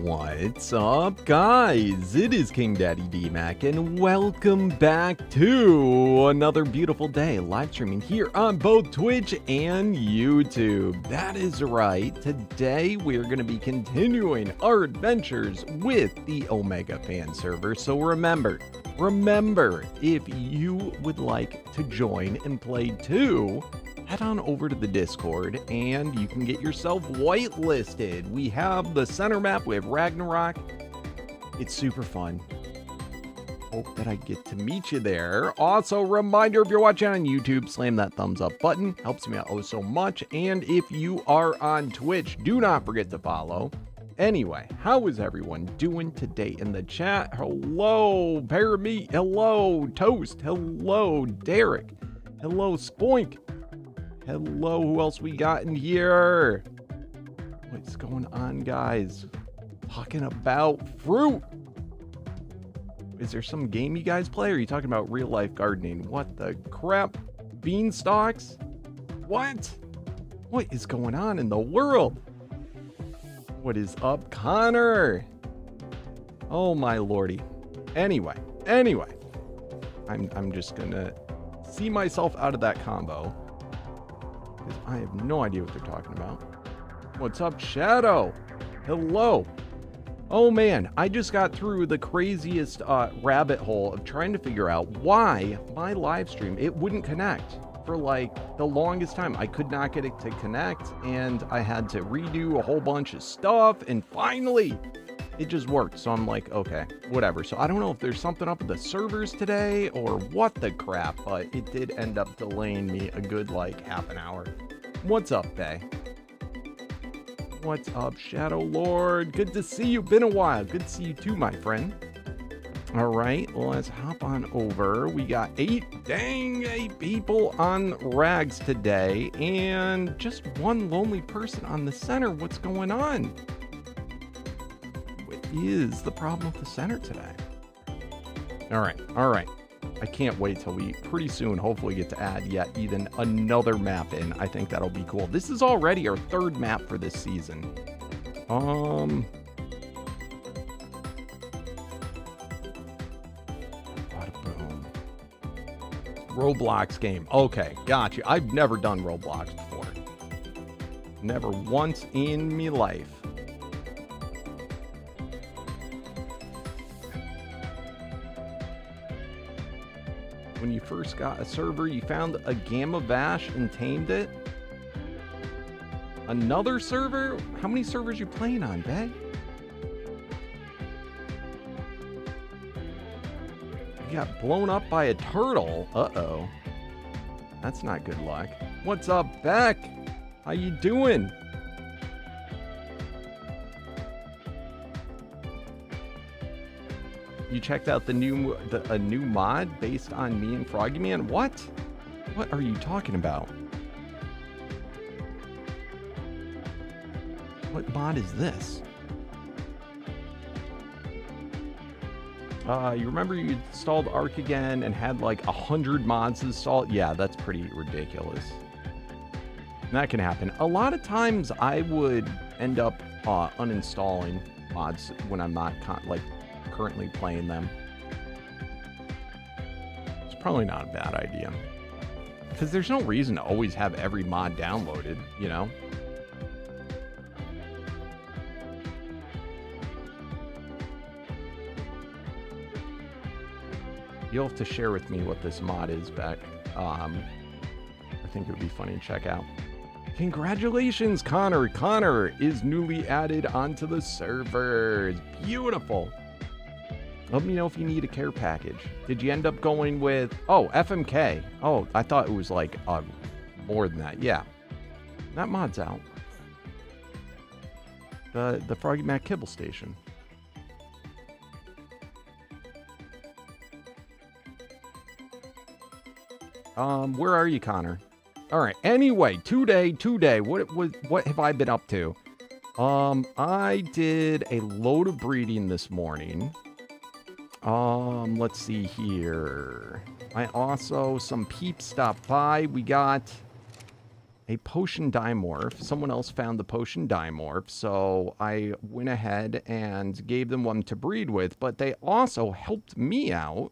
What's up, guys? It is KingDaddyDMAC, and welcome back to another beautiful day live streaming here on both Twitch and YouTube. That is right. Today we are going to be continuing our adventures with the Omega fan server. So remember, if you would like to join and play too, head on over to the Discord and you can get yourself whitelisted. We have the center map, we have Ragnarok. It's super fun. Hope that I get to meet you there. Also, reminder, if you're watching on YouTube, slam that thumbs up button. Helps me out oh so much. And if you are on Twitch, do not forget to follow. Anyway, how is everyone doing today in the chat? Hello, Pear Meat. Hello, Toast. Hello, Derek. Hello, Spoink. Hello, who else we got in here? What's going on, guys? Talking about fruit. Is there some game you guys play, or are you talking about real life gardening? What the crap? Beanstalks? What? What is going on in the world? What is up, Connor? Oh my lordy. Anyway, I'm just gonna see myself out of that combo, because I have no idea what they're talking about. What's up, Shadow? Hello. Oh man, I just got through the craziest rabbit hole of trying to figure out why my live stream, it wouldn't connect for like the longest time. I could not get it to connect, and I had to redo a whole bunch of stuff, and finally it just worked. So I'm like, okay, whatever. So I don't know if there's something up with the servers today or what the crap, but it did end up delaying me a good like half an hour. What's up, Bay? What's up, Shadow Lord? Good to see you. Been a while. Good to see you too, my friend. All right, let's hop on over. We got 8 people on Rags today, and just one lonely person on the center. What's going on? What is the problem with the center today? All right. I can't wait till we pretty soon hopefully get to add yet even another map in. I think that'll be cool. This is already our 3rd map for this season. Bada boom. Roblox game. Okay, gotcha. I've never done Roblox before. Never once in me life. When you first got a server, you found a Gamma Vash and tamed it. Another server? How many servers you playing on, Bay? You got blown up by a turtle. Uh-oh. That's not good luck. What's up, Beck? How you doing? You checked out a new mod based on me and Froggy Man? What? What are you talking about? What mod is this? You remember you installed Arc again and had like 100 mods installed? Yeah, that's pretty ridiculous. That can happen. A lot of times I would end up uninstalling mods when I'm not currently playing them. It's probably not a bad idea, because there's no reason to always have every mod downloaded, you know? You'll have to share with me what this mod is, Beck. I think it would be funny to check out. Congratulations, Connor. Connor is newly added onto the servers. Beautiful. Let me know if you need a care package. Did you end up going with... Oh, FMK. Oh, I thought it was like more than that. Yeah. That mod's out. The Froggy Mac Kibble Station. Where are you, Connor? All right. Anyway, today, what have I been up to? I did a load of breeding this morning. Let's see here. I also, some peeps stopped by. We got a potion dimorph. Someone else found the potion dimorph, so I went ahead and gave them one to breed with, but they also helped me out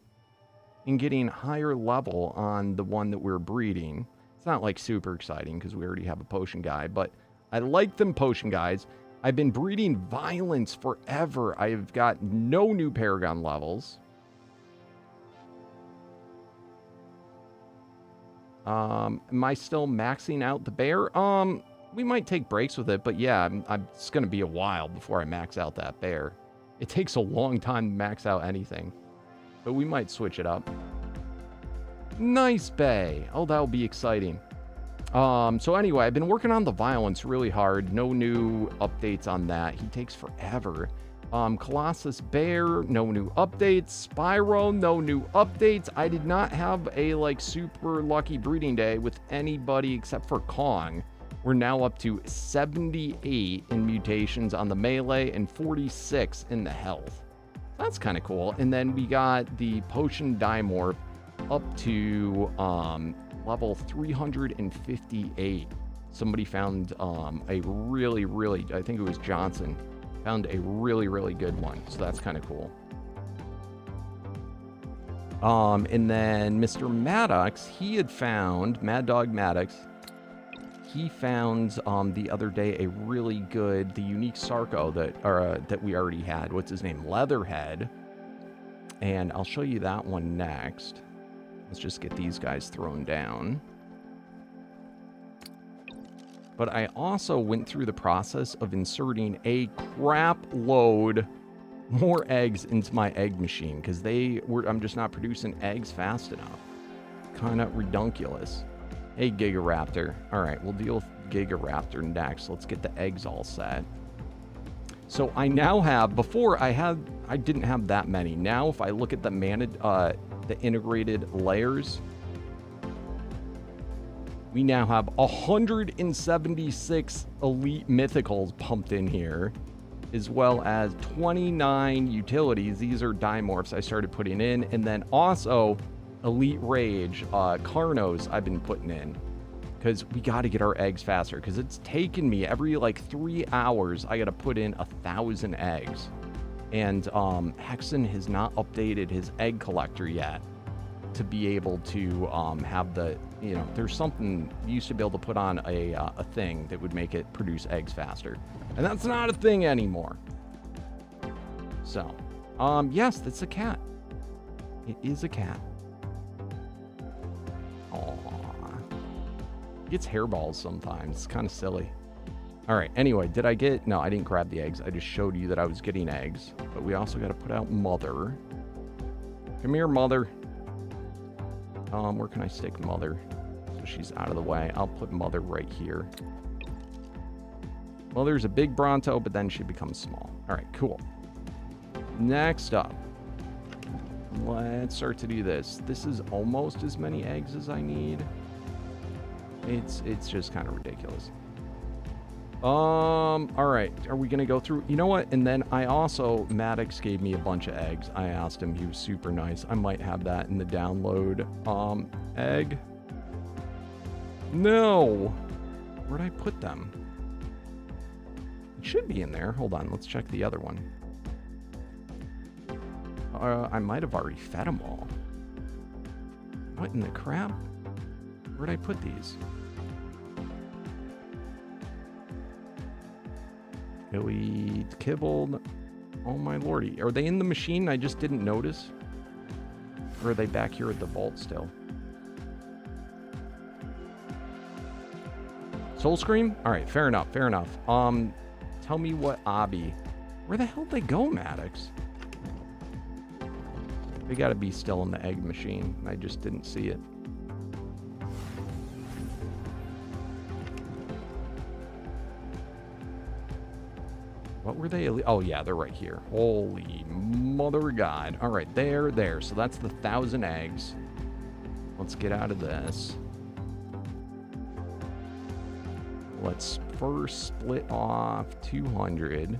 in getting higher level on the one that we're breeding. It's not like super exciting because we already have a potion guy, but I like them potion guys. I've been breeding violence forever. I've got no new paragon levels. Am I still maxing out the bear? We might take breaks with it, but yeah, it's going to be a while before I max out that bear. It takes a long time to max out anything, but we might switch it up. Nice bay. Oh, that'll be exciting. So anyway, I've been working on the violence really hard. No new updates on that. He takes forever. Colossus Bear, no new updates. Spyro, no new updates. I did not have a like super lucky breeding day with anybody except for Kong. We're now up to 78 in mutations on the melee and 46 in the health. That's kind of cool. And then we got the potion dimorph up to level 358. Somebody found a really, I think it was Johnson, found a really good one. So that's kind of cool. And then Mr. Maddox, he had found, Mad Dog Maddox, he found the other day a really good, the unique Sarco that we already had. What's his name? Leatherhead. And I'll show you that one next. Let's just get these guys thrown down. But I also went through the process of inserting a crap load more eggs into my egg machine because I'm just not producing eggs fast enough. Kind of redunculous. Hey, Gigaraptor. All right, we'll deal with Gigaraptor next. Let's get the eggs all set. So I now have, before I didn't have that many. Now if I look at the integrated layers, we now have 176 elite mythicals pumped in here, as well as 29 utilities. These are dimorphs I started putting in, and then also elite rage Carnos I've been putting in, because we got to get our eggs faster, because it's taken me every like 3 hours I got to put in 1,000 eggs. And Hexen has not updated his egg collector yet to be able to have the, you know, there's something you used to be able to put on a thing that would make it produce eggs faster, and that's not a thing anymore. So yes, that's a cat. It is a cat. Aww. Gets hairballs sometimes. It's kind of silly. All right, anyway, did I get, no, I didn't grab the eggs. I just showed you that I was getting eggs, but we also got to put out Mother. Come here, Mother. Where can I stick Mother? So she's out of the way. I'll put Mother right here. Mother's a big Bronto, but then she becomes small. All right, cool. Next up, let's start to do this. This is almost as many eggs as I need. It's just kind of ridiculous. All right, are we gonna go through? You know what? And then I also, Maddox gave me a bunch of eggs. I asked him, he was super nice. I might have that in the download. Egg. No, where'd I put them? It should be in there. Hold on, let's check the other one. I might have already fed them all. What in the crap? Where'd I put these? Billy kibbled. Oh my lordy. Are they in the machine? I just didn't notice. Or are they back here at the vault still? Soul Scream? Alright, fair enough, fair enough. Tell me what obby. Where the hell did they go, Maddox? They gotta be still in the egg machine. I just didn't see it. What were they? Oh, yeah, they're right here. Holy mother of God. All right, there. So that's the 1,000 eggs. Let's get out of this. Let's first split off 200.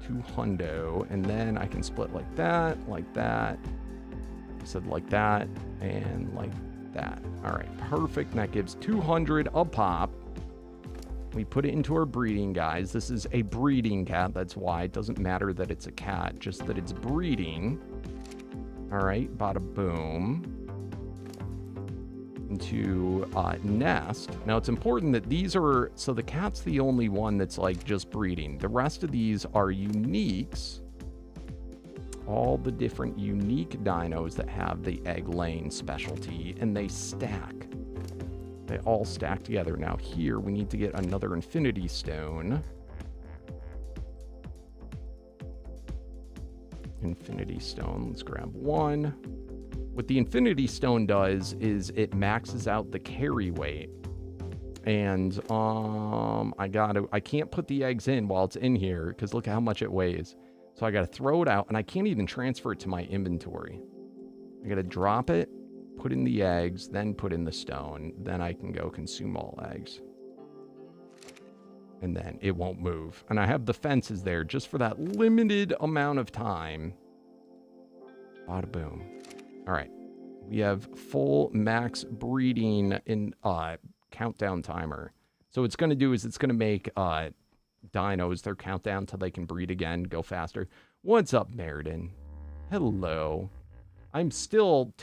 200. And then I can split like that. I said like that. And like that. All right, perfect. And that gives 200 a pop. We put it into our breeding, guys. This is a breeding cat. That's why it doesn't matter that it's a cat, just that it's breeding. All right, bada boom. Into nest. Now it's important that these are, so the cat's the only one that's like just breeding. The rest of these are uniques. All the different unique dinos that have the egg laying specialty, and they stack. They all stack together. Now here we need to get another infinity stone. Infinity stone, let's grab one. What the infinity stone does is it maxes out the carry weight. And I can't put the eggs in while it's in here because look at how much it weighs. So I got to throw it out, and I can't even transfer it to my inventory. I got to drop it, put in the eggs, then put in the stone. Then I can go consume all eggs. And then it won't move. And I have the fences there just for that limited amount of time. Bada boom. All right. We have full max breeding in countdown timer. So what it's going to do is it's going to make dinos their countdown till they can breed again, go faster. What's up, Meriden? Hello. I'm still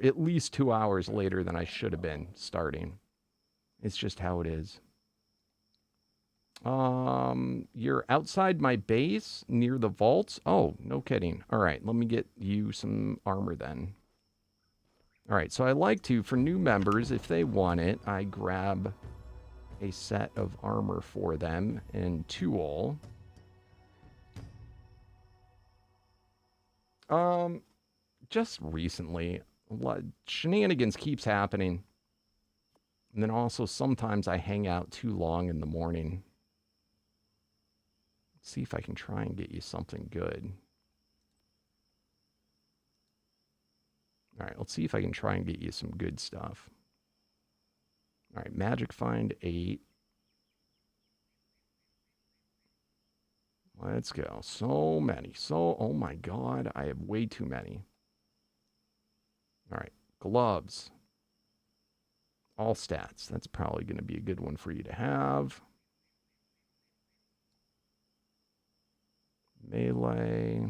at least 2 hours later than I should have been starting. It's just how it is. You're outside my base near the vaults. Oh, no kidding. All right, let me get you some armor then. All right, so I like to, for new members, if they want it, I grab a set of armor for them and tool. Just recently, shenanigans keeps happening. And then also sometimes I hang out too long in the morning. Let's see if I can try and get you something good. All right, let's see if I can try and get you some good stuff. All right, magic find 8. Let's go. So many. Oh my God, I have way too many. All right, gloves. All stats. That's probably going to be a good one for you to have. Melee.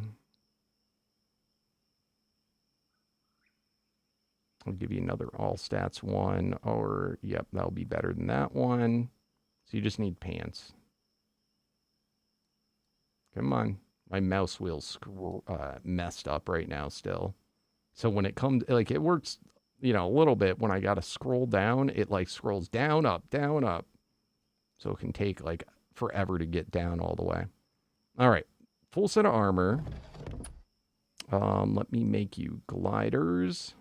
I'll give you another all stats one, or yep, that'll be better than that one. So you just need pants. Come on. My mouse wheel's messed up right now still. So when it comes, like it works, you know, a little bit. When I got to scroll down, it like scrolls down, up, down, up. So it can take like forever to get down all the way. All right. Full set of armor. Let me make you gliders.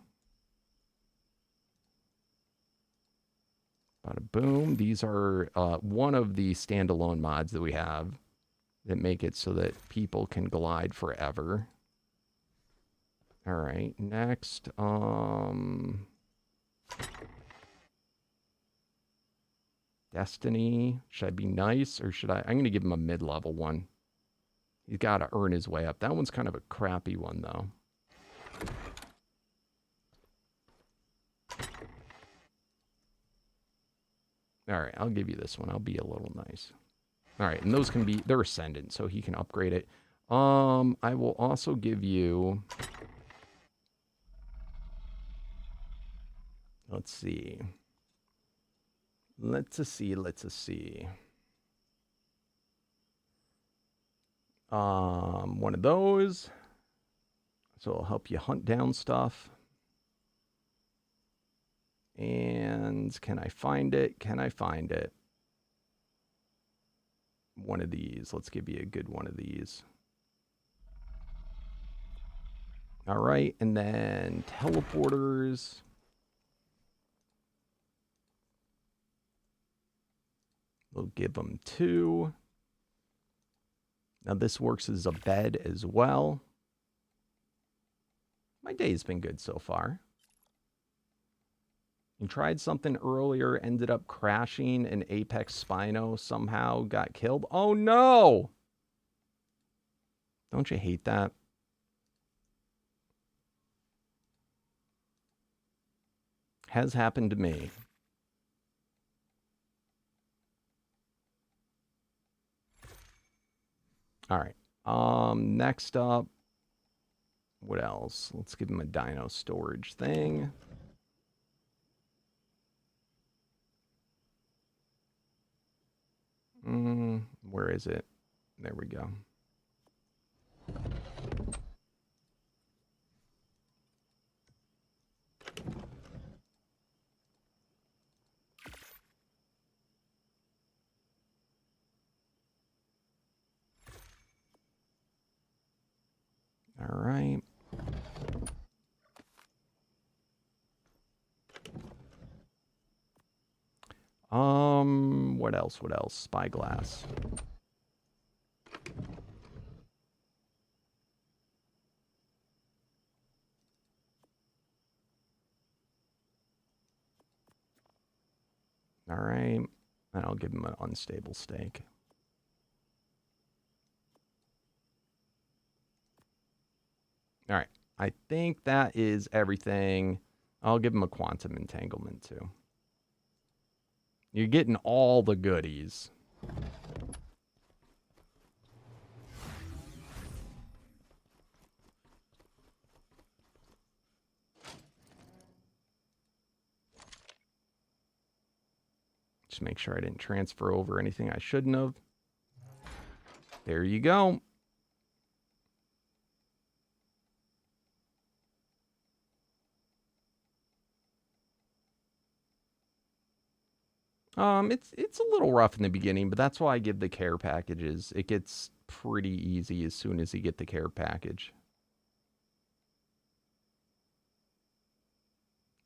Bada boom. These are one of the standalone mods that we have that make it so that people can glide forever. All right, next. Destiny. Should I be nice or should I? I'm going to give him a mid-level one. He's got to earn his way up. That one's kind of a crappy one, though. All right, I'll give you this one. I'll be a little nice. All right, and those can be, they're ascendant, so he can upgrade it. I will also give you, let's see. One of those. So it'll help you hunt down stuff. And can I find it? Can I find it? One of these. Let's give you a good one of these. All right. And then teleporters. We'll give them 2. Now this works as a bed as well. My day's been good so far. You tried something earlier, ended up crashing, and Apex Spino somehow got killed. Oh no! Don't you hate that? Has happened to me. All right. Next up, what else? Let's give him a dino storage thing. Where is it? There we go. All right. What else? What else? Spyglass. All right. And I'll give him an unstable stake. All right. I think that is everything. I'll give him a quantum entanglement too. You're getting all the goodies. Just make sure I didn't transfer over anything I shouldn't have. There you go. It's a little rough in the beginning, but that's why I give the care packages. It gets pretty easy as soon as you get the care package.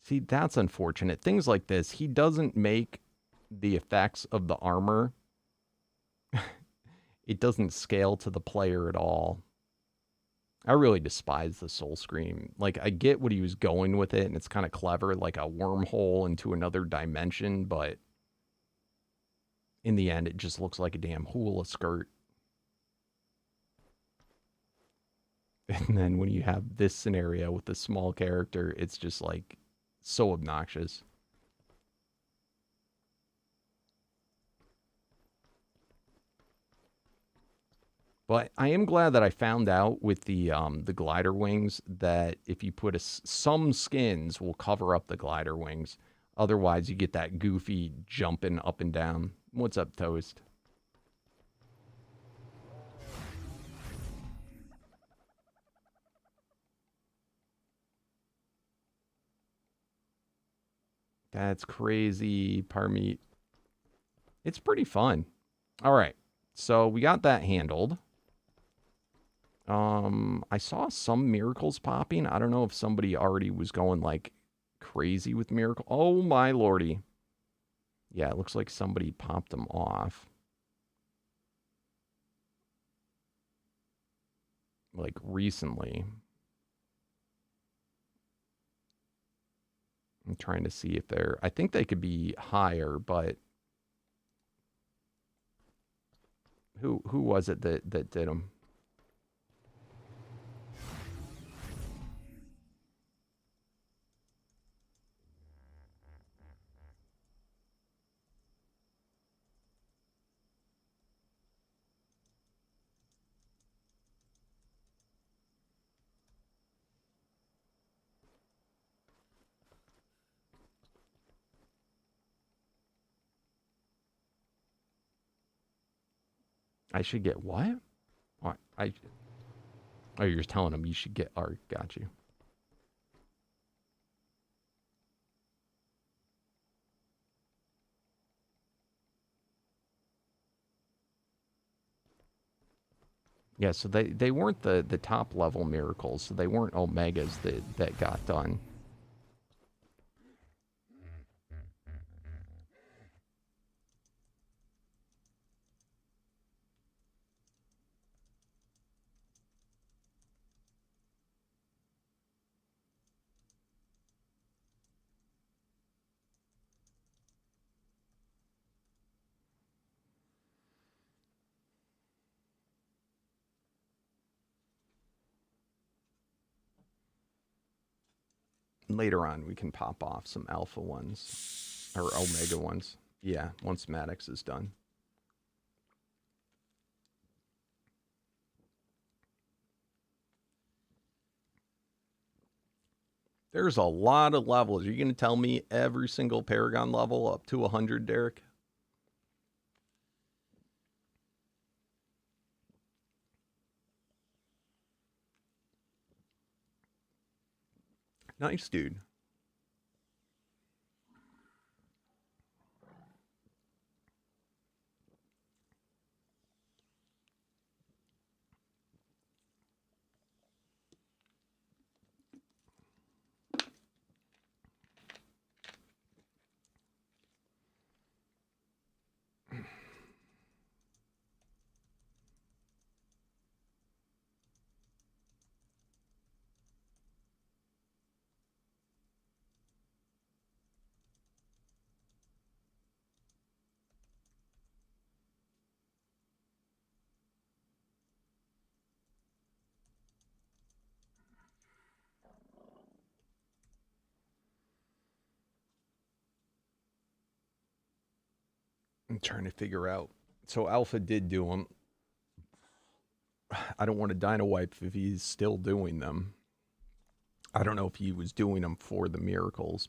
See, that's unfortunate. Things like this, he doesn't make the effects of the armor. It doesn't scale to the player at all. I really despise the Soul Scream. Like, I get what he was going with it, and it's kind of clever, like a wormhole into another dimension, but in the end, it just looks like a damn hula skirt. And then when you have this scenario with the small character, it's just like so obnoxious. But I am glad that I found out with the glider wings that if you put some skins will cover up the glider wings. Otherwise, you get that goofy jumping up and down. What's up, Toast? That's crazy, Parmeet. It's pretty fun. All right. So we got that handled. I saw some miracles popping. I don't know if somebody already was going like crazy with miracle. Oh my lordy. Yeah, it looks like somebody popped them off. Like recently. I'm trying to see if they're, I think they could be higher, but who was it that did them? I should get what? What? Oh, you're telling them you should get art. Got you. Yeah, so they weren't the top level miracles, so they weren't omegas that got done. Later on, we can pop off some alpha ones. Or omega ones. Yeah, once Maddox is done. There's a lot of levels. Are you going to tell me every single Paragon level up to 100, Derek? Nice, dude. I'm trying to figure out. So Alpha did do them. I don't want to Dino wipe if he's still doing them. I don't know if he was doing them for the miracles.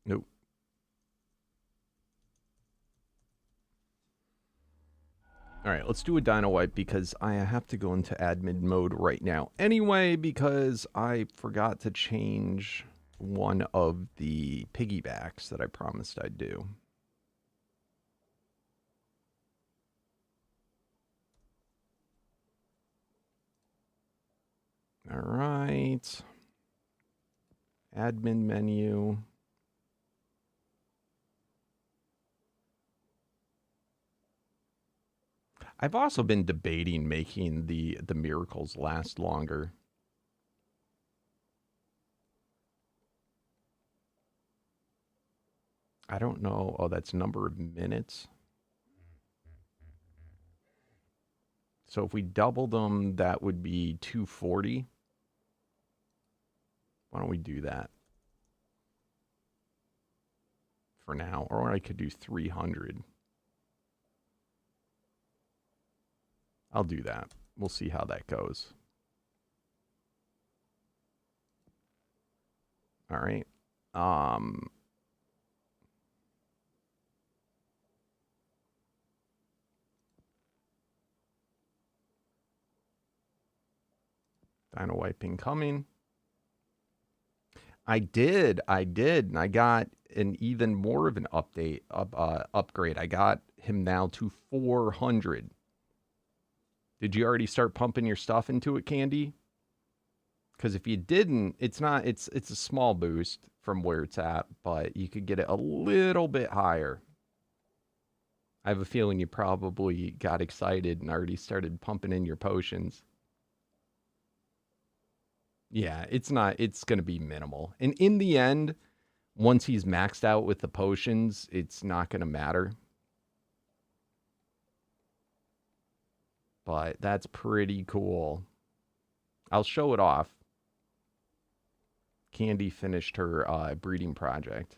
Nope. All right, let's do a Dino wipe because I have to go into admin mode right now. Anyway, because I forgot to change one of the piggybacks that I promised I'd do. All right. Admin menu. I've also been debating making the miracles last longer. I don't know. Oh, that's number of minutes. So if we doubled them, that would be 240. Why don't we do that for now? Or I could do 300. I'll do that. We'll see how that goes. All right. Dino wiping coming. I did, and I got an even more of an upgrade. I got him now to 400. Did you already start pumping your stuff into it, Candy? Because if you didn't, it's a small boost from where it's at, but you could get it a little bit higher. I have a feeling you probably got excited and already started pumping in your potions. Yeah, it's going to be minimal. And in the end, once he's maxed out with the potions, it's not going to matter. But that's pretty cool. I'll show it off. Candy finished her breeding project.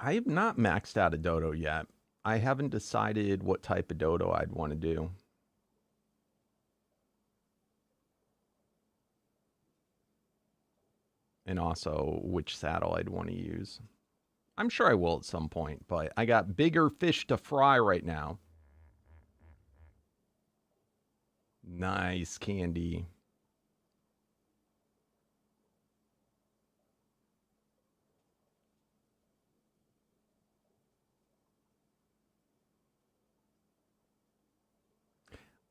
I have not maxed out a dodo yet. I haven't decided what type of dodo I'd want to do. And also which saddle I'd want to use. I'm sure I will at some point, but I got bigger fish to fry right now. Nice, Candy.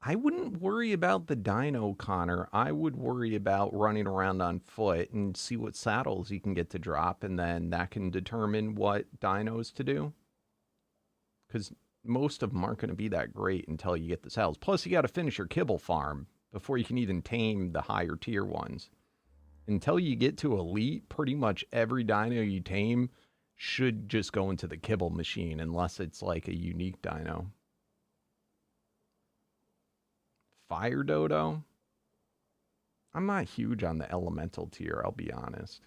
I wouldn't worry about the dino, Connor. I would worry about running around on foot and see what saddles you can get to drop, and then that can determine what dinos to do. Because most of them aren't going to be that great until you get the saddles. Plus, you got to finish your kibble farm before you can even tame the higher tier ones. Until you get to elite, pretty much every dino you tame should just go into the kibble machine unless it's like a unique dino. Fire dodo? I'm not huge on the elemental tier, I'll be honest.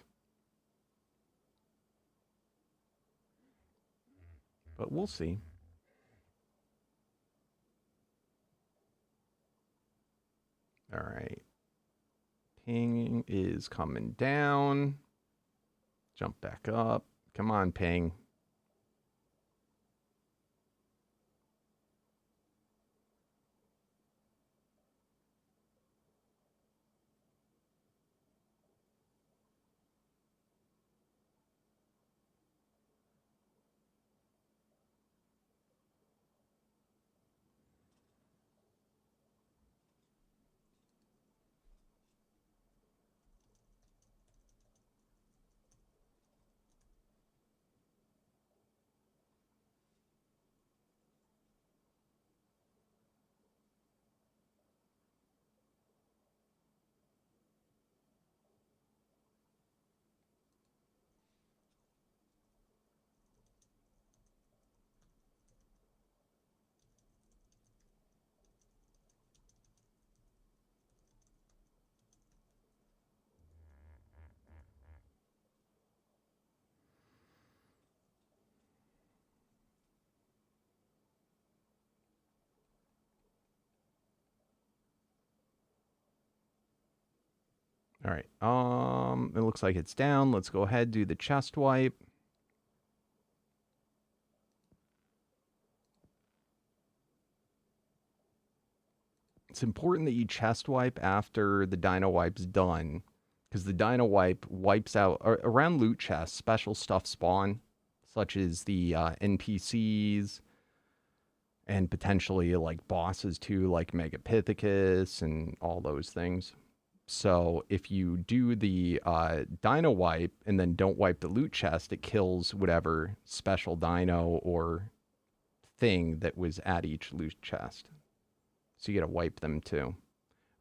But we'll see. All right. Ping is coming down. Jump back up. Come on, Ping. All right. It looks like it's down. Let's go ahead, do the chest wipe. It's important that you chest wipe after the dino wipe's done, because the dino wipe wipes out around loot chests. Special stuff spawn, such as the NPCs and potentially like bosses too, like Megapithecus and all those things. So if you do the dino wipe and then don't wipe the loot chest, it kills whatever special dino or thing that was at each loot chest. So you got to wipe them too.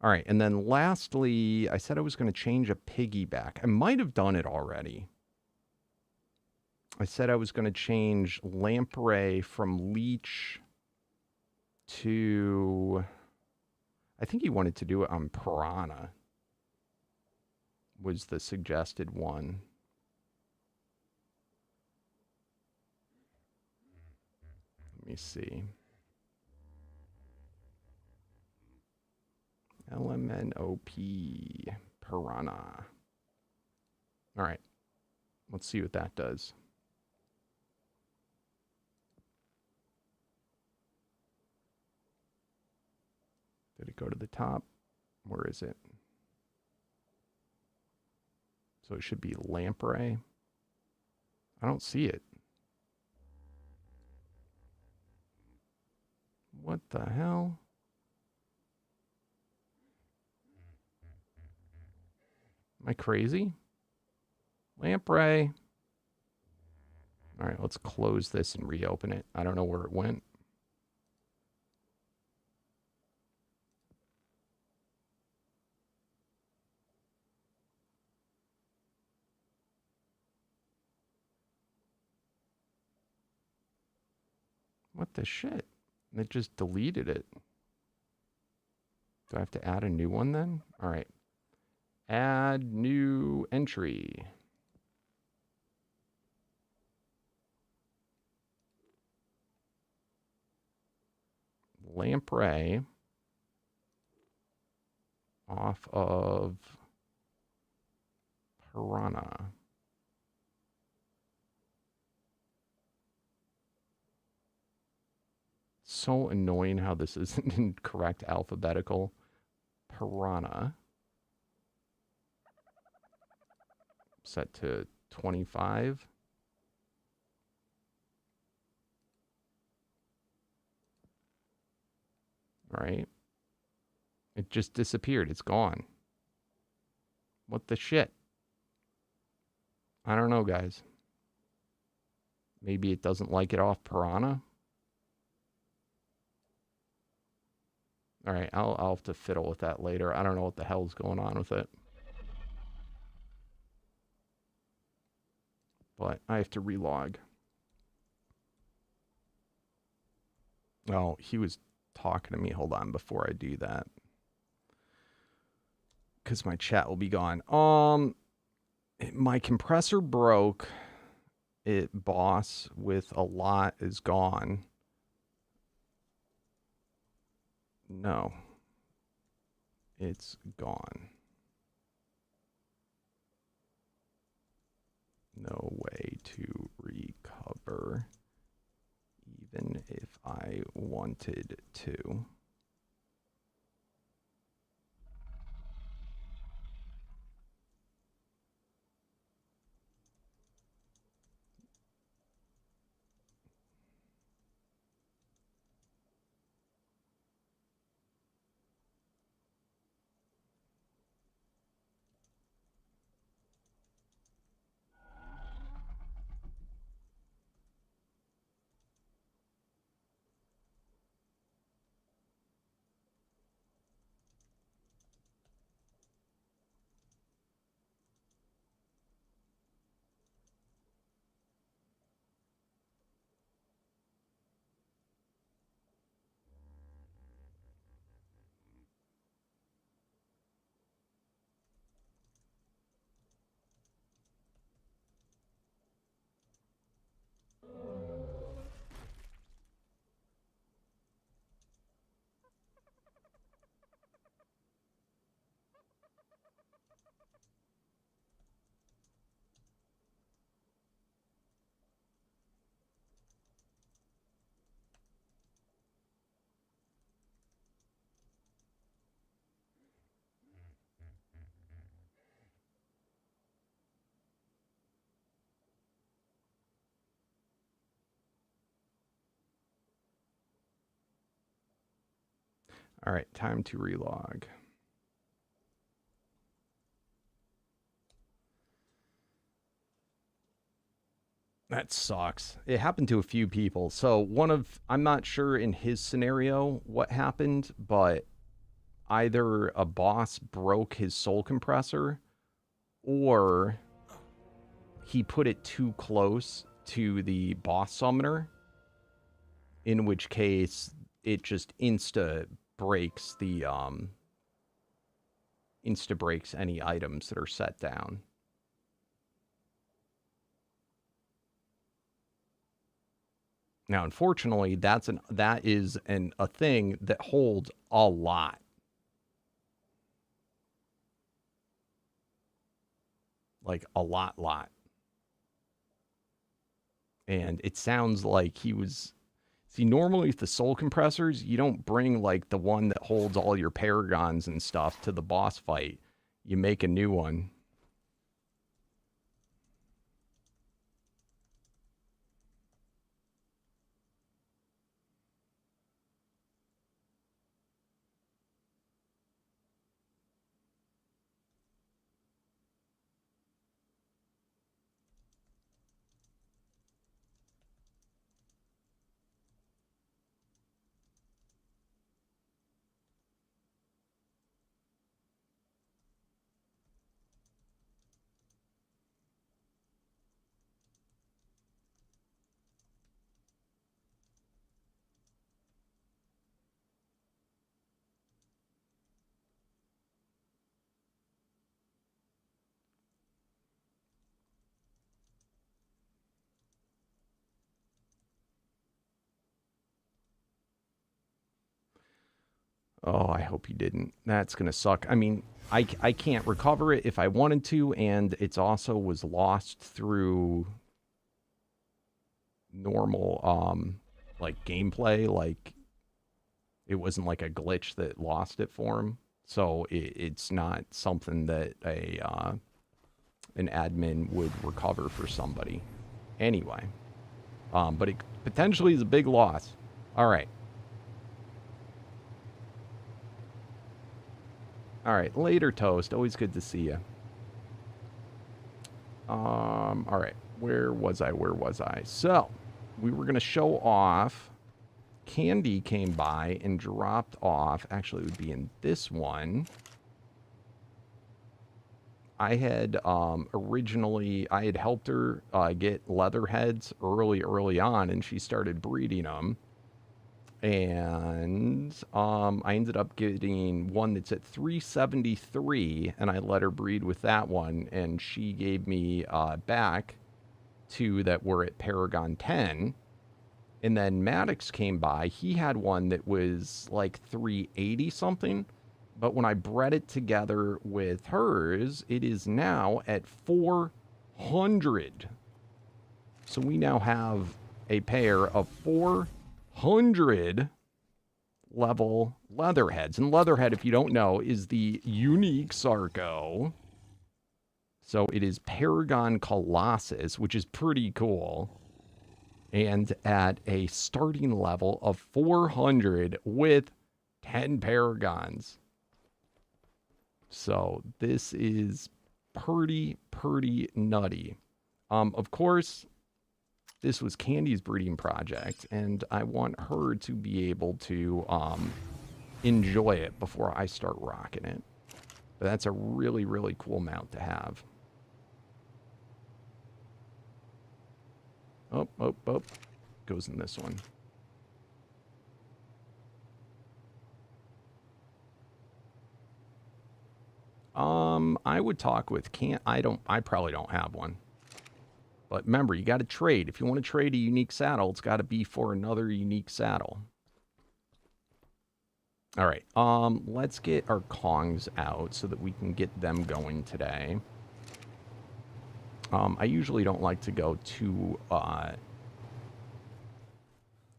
All right, and then lastly, I said I was going to change a piggyback. I might have done it already. I said I was going to change Lamprey from Leech to... I think he wanted to do it on Piranha. Was the suggested one. Let me see. LMNOP Piranha. All right. Let's see what that does. Did it go to the top? Where is it? So it should be Lamprey. I don't see it. What the hell? Am I crazy? Lamprey. All right, let's close this and reopen it. I don't know where it went. What the shit? It just deleted it. Do I have to add a new one then? All right. Add new entry. Lamprey off of Piranha. So annoying how this isn't in correct alphabetical. Piranha. Set to 25. All right. It just disappeared. It's gone. What the shit? I don't know, guys. Maybe it doesn't like it off Piranha. All right, I'll have to fiddle with that later. I don't know what the hell's going on with it. But I have to relog. Oh, he was talking to me. Hold on before I do that. Because my chat will be gone. My compressor broke. Boss with a lot is gone. No. It's gone. No way to recover, even if I wanted to. All right, time to relog. That sucks. It happened to a few people. So I'm not sure in his scenario what happened, but either a boss broke his soul compressor or he put it too close to the boss summoner, in which case it just insta breaks any items that are set down. Now, unfortunately, that is a thing that holds a lot. Like a lot. And it sounds like he was. See, normally with the soul compressors, you don't bring like the one that holds all your paragons and stuff to the boss fight. You make a new one. Oh, I hope he didn't. That's going to suck. I mean, I can't recover it if I wanted to, and it's also was lost through normal like gameplay. Like it wasn't like a glitch that lost it for him. So it's not something that an admin would recover for somebody. Anyway, but it potentially is a big loss. All right. All right, later, Toast. Always good to see you. All right, where was I? So, we were going to show off Candy came by and dropped off. Actually, it would be in this one. I had originally, I had helped her get Leatherheads early on, and she started breeding them. And I ended up getting one that's at 373, and I let her breed with that one, and she gave me back two that were at Paragon 10. And then Maddox came by. He had one that was like 380 something. But when I bred it together with hers, it is now at 400. So we now have a pair of 400 level Leatherheads. And Leatherhead, if you don't know, is the unique Sarco. So it is Paragon Colossus, which is pretty cool. And at a starting level of 400 with 10 Paragons. So this is pretty nutty. Of course, this was Candy's breeding project, and I want her to be able to enjoy it before I start rocking it. But that's a really cool mount to have. Oh. Goes in this one. I would talk with I probably don't have one. But remember, you got to trade. If you want to trade a unique saddle, it's got to be for another unique saddle. All right. Let's get our Kongs out so that we can get them going today. I usually don't like to go too, I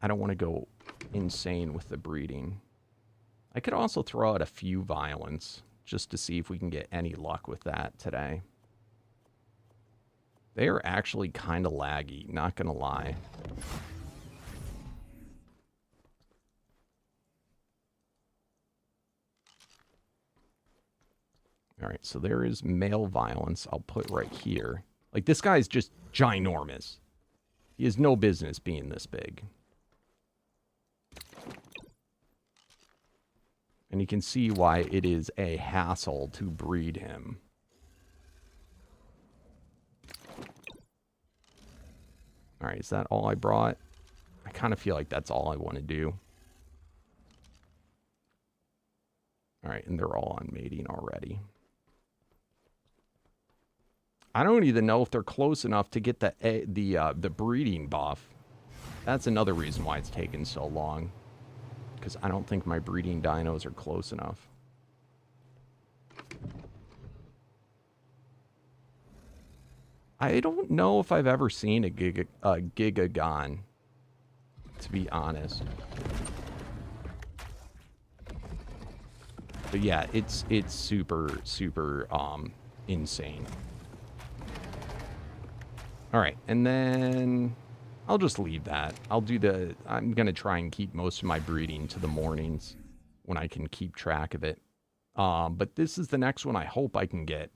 don't want to go insane with the breeding. I could also throw out a few violence just to see if we can get any luck with that today. They are actually kind of laggy, not going to lie. All right, so there is male violence. I'll put right here. Like, this guy's just ginormous. He has no business being this big. And you can see why it is a hassle to breed him. All right, is that all I brought? I kind of feel like that's all I want to do. All right, and they're all on mating already. I don't even know if they're close enough to get the breeding buff. That's another reason why it's taken so long. Because I don't think my breeding dinos are close enough. I don't know if I've ever seen a Gigagon, to be honest. But yeah, it's super insane. All right, and then I'll just leave that. I'm going to try and keep most of my breeding to the mornings when I can keep track of it. But this is the next one I hope I can get.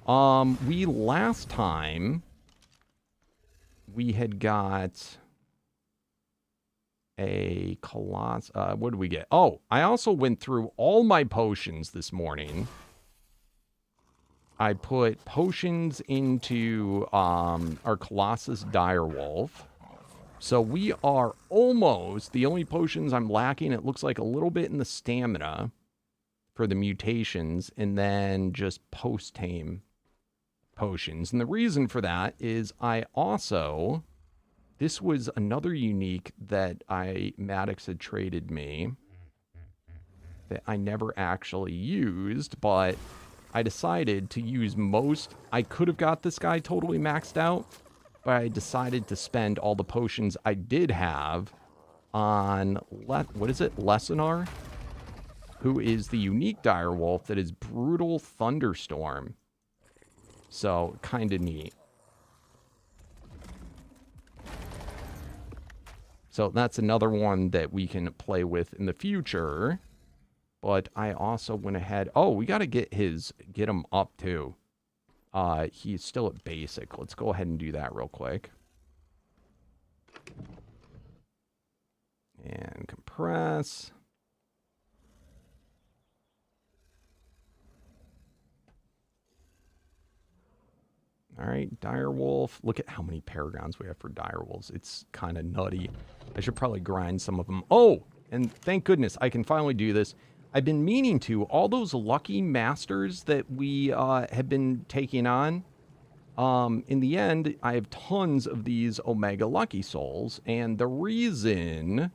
Last time, we had got a Colossus. What did we get? Oh, I also went through all my potions this morning. I put potions into our Colossus Direwolf. So we are almost, the only potions I'm lacking, it looks like a little bit in the stamina for the mutations, and then just post-tame potions. And the reason for that is this was another unique that Maddox had traded me that I never actually used, but I decided to use most. I could have got this guy totally maxed out, but I decided to spend all the potions I did have on, what is it? Lesenar, who is the unique Direwolf that is Brutal Thunderstorm. So, kind of neat. So, that's another one that we can play with in the future. But I also went ahead. Oh, we got to get him up too. He's still at basic. Let's go ahead and do that real quick. And compress. All right, Direwolf. Look at how many paragons we have for Direwolves. It's kind of nutty. I should probably grind some of them. Oh, and thank goodness I can finally do this. I've been meaning to. All those lucky masters that we have been taking on, in the end, I have tons of these Omega Lucky Souls. And the reason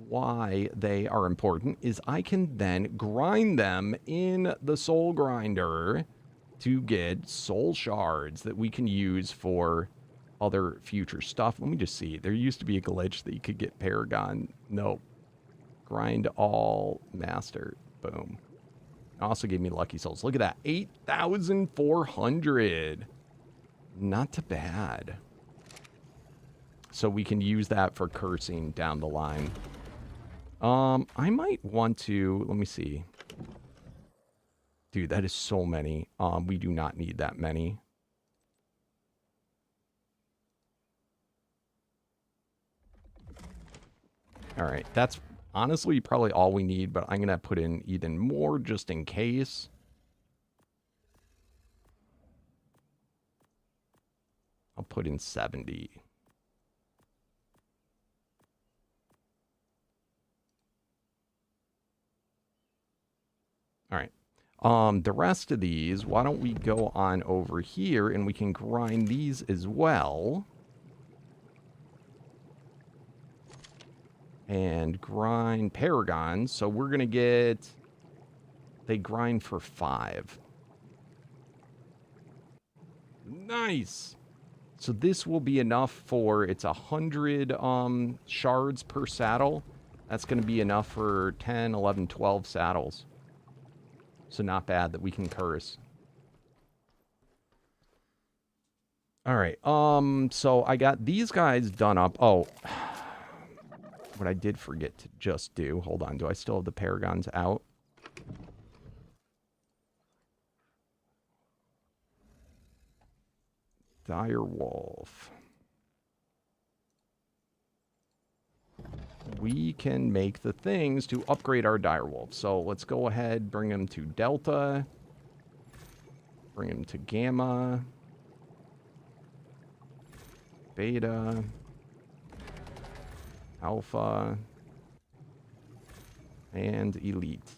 why they are important is I can then grind them in the Soul Grinder to get soul shards that we can use for other future stuff. Let me just see. There used to be a glitch that you could get Paragon. Nope. Grind all master. Boom. Also gave me lucky souls. Look at that. 8,400. Not too bad. So we can use that for cursing down the line. I might want to, let me see. Dude, that is so many. We do not need that many. All right, that's honestly probably all we need, but I'm going to put in even more just in case. I'll put in 70. All right. The rest of these, why don't we go on over here and we can grind these as well. And grind paragons. So we're going to get, they grind for 5. Nice. So this will be enough for, it's 100 shards per saddle. That's going to be enough for 10, 11, 12 saddles. So not bad that we can curse. All right. So I got these guys done up. Oh, what I did forget to just do. Hold on. Do I still have the paragons out? Direwolf. We can make the things to upgrade our Direwolf. So let's go ahead, bring him to Delta. Bring him to Gamma. Beta. Alpha. And Elite.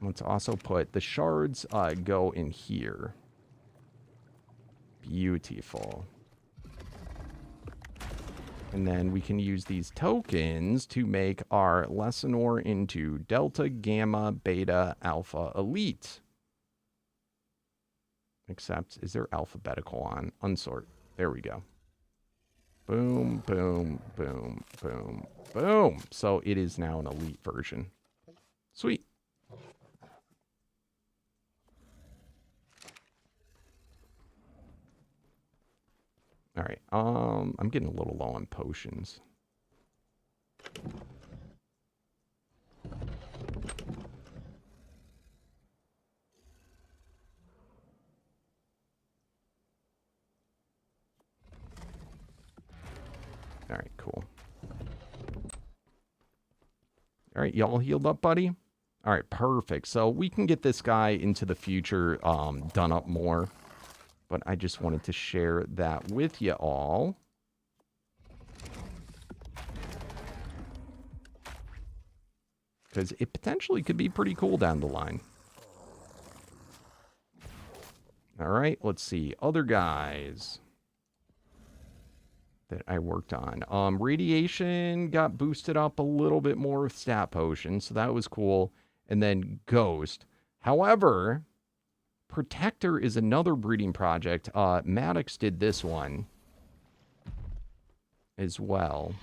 Let's also put the shards go in here. Beautiful. And then we can use these tokens to make our Lessenor into Delta, Gamma, Beta, Alpha, Elite. Except, is there alphabetical on? Unsort. There we go. Boom, boom, boom, boom, boom. So it is now an Elite version. Sweet. All right, I'm getting a little low on potions. All right, cool. All right, y'all healed up, buddy? All right, perfect. So we can get this guy into the future done up more. But I just wanted to share that with you all. Because it potentially could be pretty cool down the line. All right, let's see. Other guys that I worked on. Radiation got boosted up a little bit more with stat potion, so that was cool. And then Ghost. However, Protector is another breeding project. Maddox did this one as well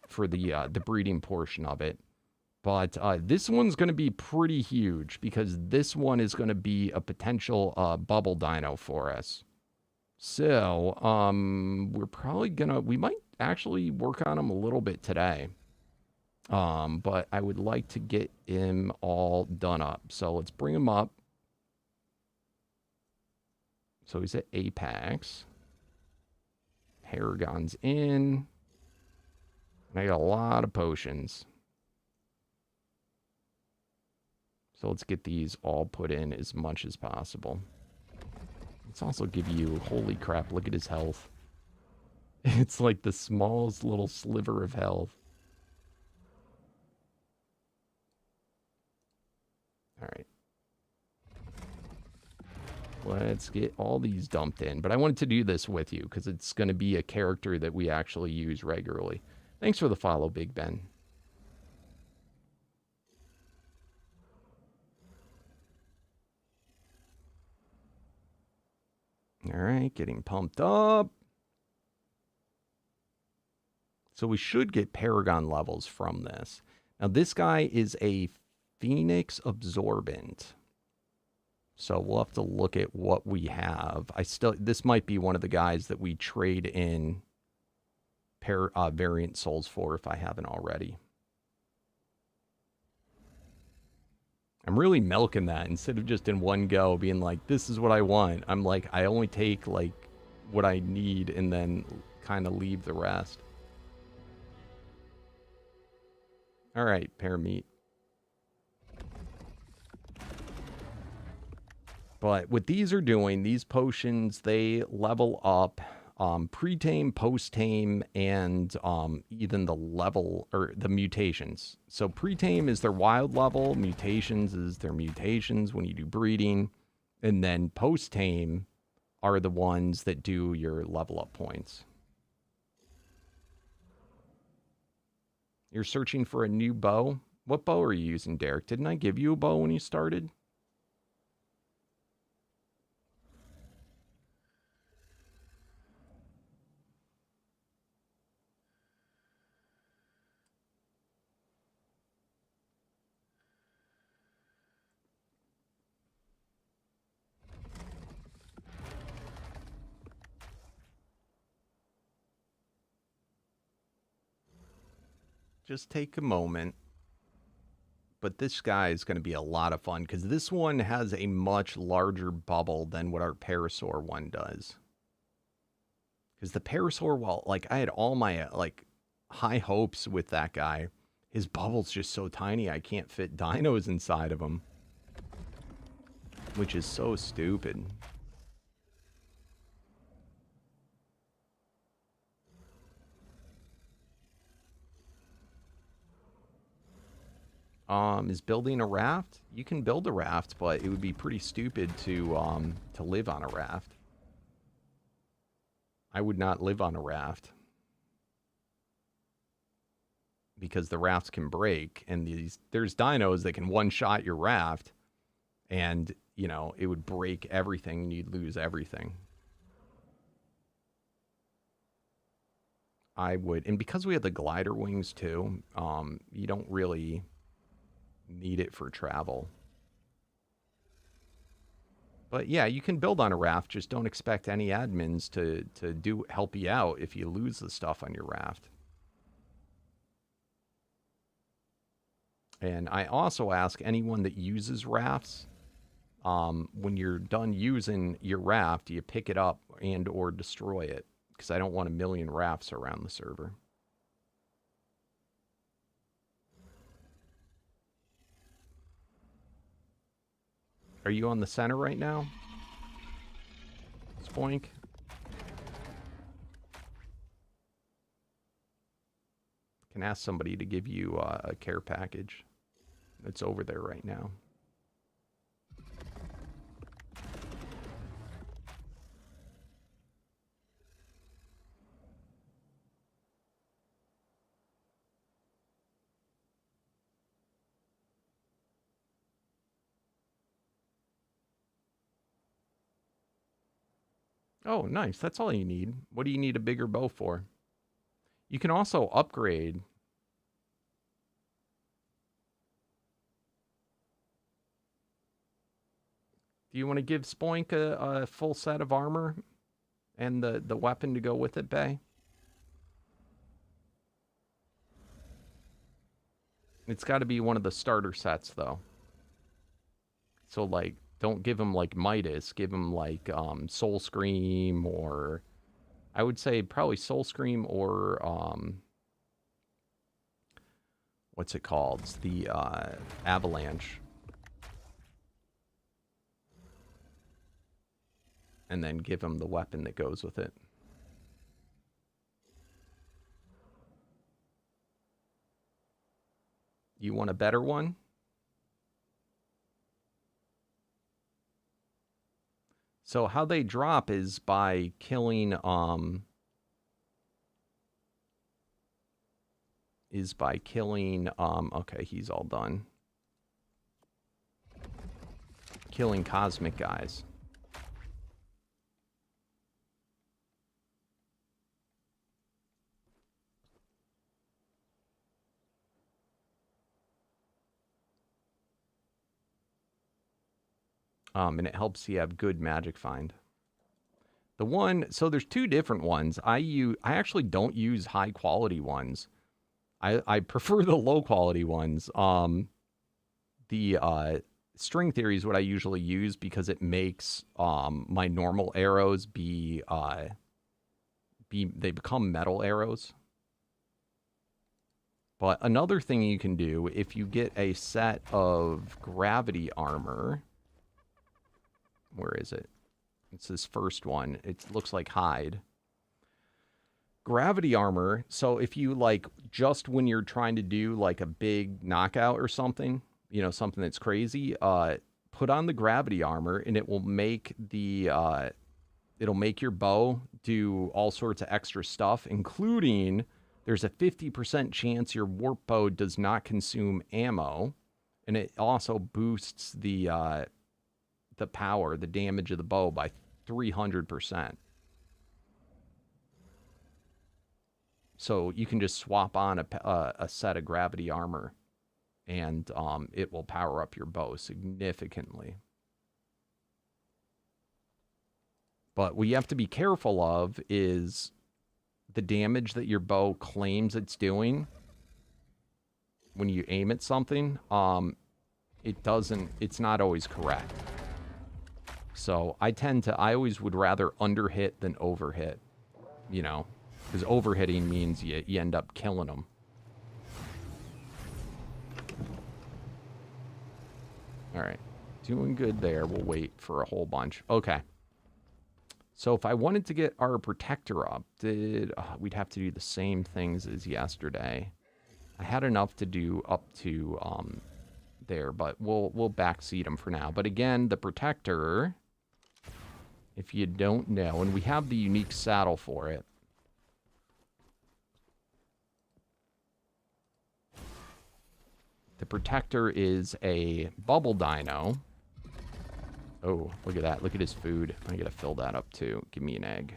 for the breeding portion of it. But this one's going to be pretty huge because this one is going to be a potential bubble dino for us. So we're probably going to, we might actually work on him a little bit today. But I would like to get him all done up. So let's bring him up. So he's at Apex. Paragon's in. I got a lot of potions. So let's get these all put in as much as possible. Let's also give you, holy crap, look at his health. It's like the smallest little sliver of health. All right. Let's get all these dumped in. But I wanted to do this with you because it's going to be a character that we actually use regularly. Thanks for the follow, Big Ben. All right, getting pumped up. So we should get Paragon levels from this. Now, this guy is a Phoenix Absorbent. So we'll have to look at what we have. This might be one of the guys that we trade in variant souls for if I haven't already. I'm really milking that instead of just in one go being like, this is what I want. I'm like, I only take like what I need and then kind of leave the rest. All right, pear meat. But what these are doing, these potions, they level up pre-tame, post-tame, and even the level or the mutations. So pre-tame is their wild level, mutations is their mutations when you do breeding, and then post-tame are the ones that do your level up points. You're searching for a new bow? What bow are you using, Derek? Didn't I give you a bow when you started? Just take a moment. But this guy is going to be a lot of fun because this one has a much larger bubble than what our Parasaur one does. Because the Parasaur, well, like I had all my like high hopes with that guy. His bubble's just so tiny I can't fit dinos inside of him. Which is so stupid. Is building a raft? You can build a raft, but it would be pretty stupid to live on a raft. I would not live on a raft. Because the rafts can break, and there's dinos that can one-shot your raft, and, you know, it would break everything, and you'd lose everything. I would, and because we have the glider wings too, you don't really need it for travel. But yeah, you can build on a raft, just don't expect any admins to help you out if you lose the stuff on your raft. And I also ask anyone that uses rafts, when you're done using your raft, do you pick it up and or destroy it? Because I don't want a million rafts around the server. Are you on the center right now? Spoink. Can ask somebody to give you a care package. It's over there right now. Oh, nice. That's all you need. What do you need a bigger bow for? You can also upgrade. Do you want to give Spoink a full set of armor and the weapon to go with it, Bay? It's got to be one of the starter sets, though. So, like, Don't give him like Midas. Give him like Soul Scream, or I would say probably Soul Scream, or what's it called? It's the Avalanche. And then give him the weapon that goes with it. You want a better one? So how they drop is by killing okay, he's all done. Killing cosmic guys. And it helps you have good magic find. The one, so there's two different ones. I actually don't use high quality ones. I prefer the low quality ones. The string theory is what I usually use because it makes my normal arrows they become metal arrows. But another thing you can do if you get a set of gravity armor, where is it? It's this first one. It looks like hide. Gravity armor. So if you like, just when you're trying to do like a big knockout or something, you know, something that's crazy, put on the gravity armor and it will make the, it'll make your bow do all sorts of extra stuff, including there's a 50% chance your warp bow does not consume ammo. And it also boosts the power, the damage of the bow by 300%. So you can just swap on a set of gravity armor, and it will power up your bow significantly. But what you have to be careful of is the damage that your bow claims it's doing when you aim at something. It's not always correct. So I always would rather underhit than overhit, you know, because overhitting means you end up killing them. All right, doing good there. We'll wait for a whole bunch. Okay. So if I wanted to get our protector up, we'd have to do the same things as yesterday. I had enough to do up to there, but we'll backseat them for now. But again, the protector, if you don't know, and we have the unique saddle for it. The protector is a bubble dino. Oh, look at that. Look at his food. I gotta fill that up too. Give me an egg.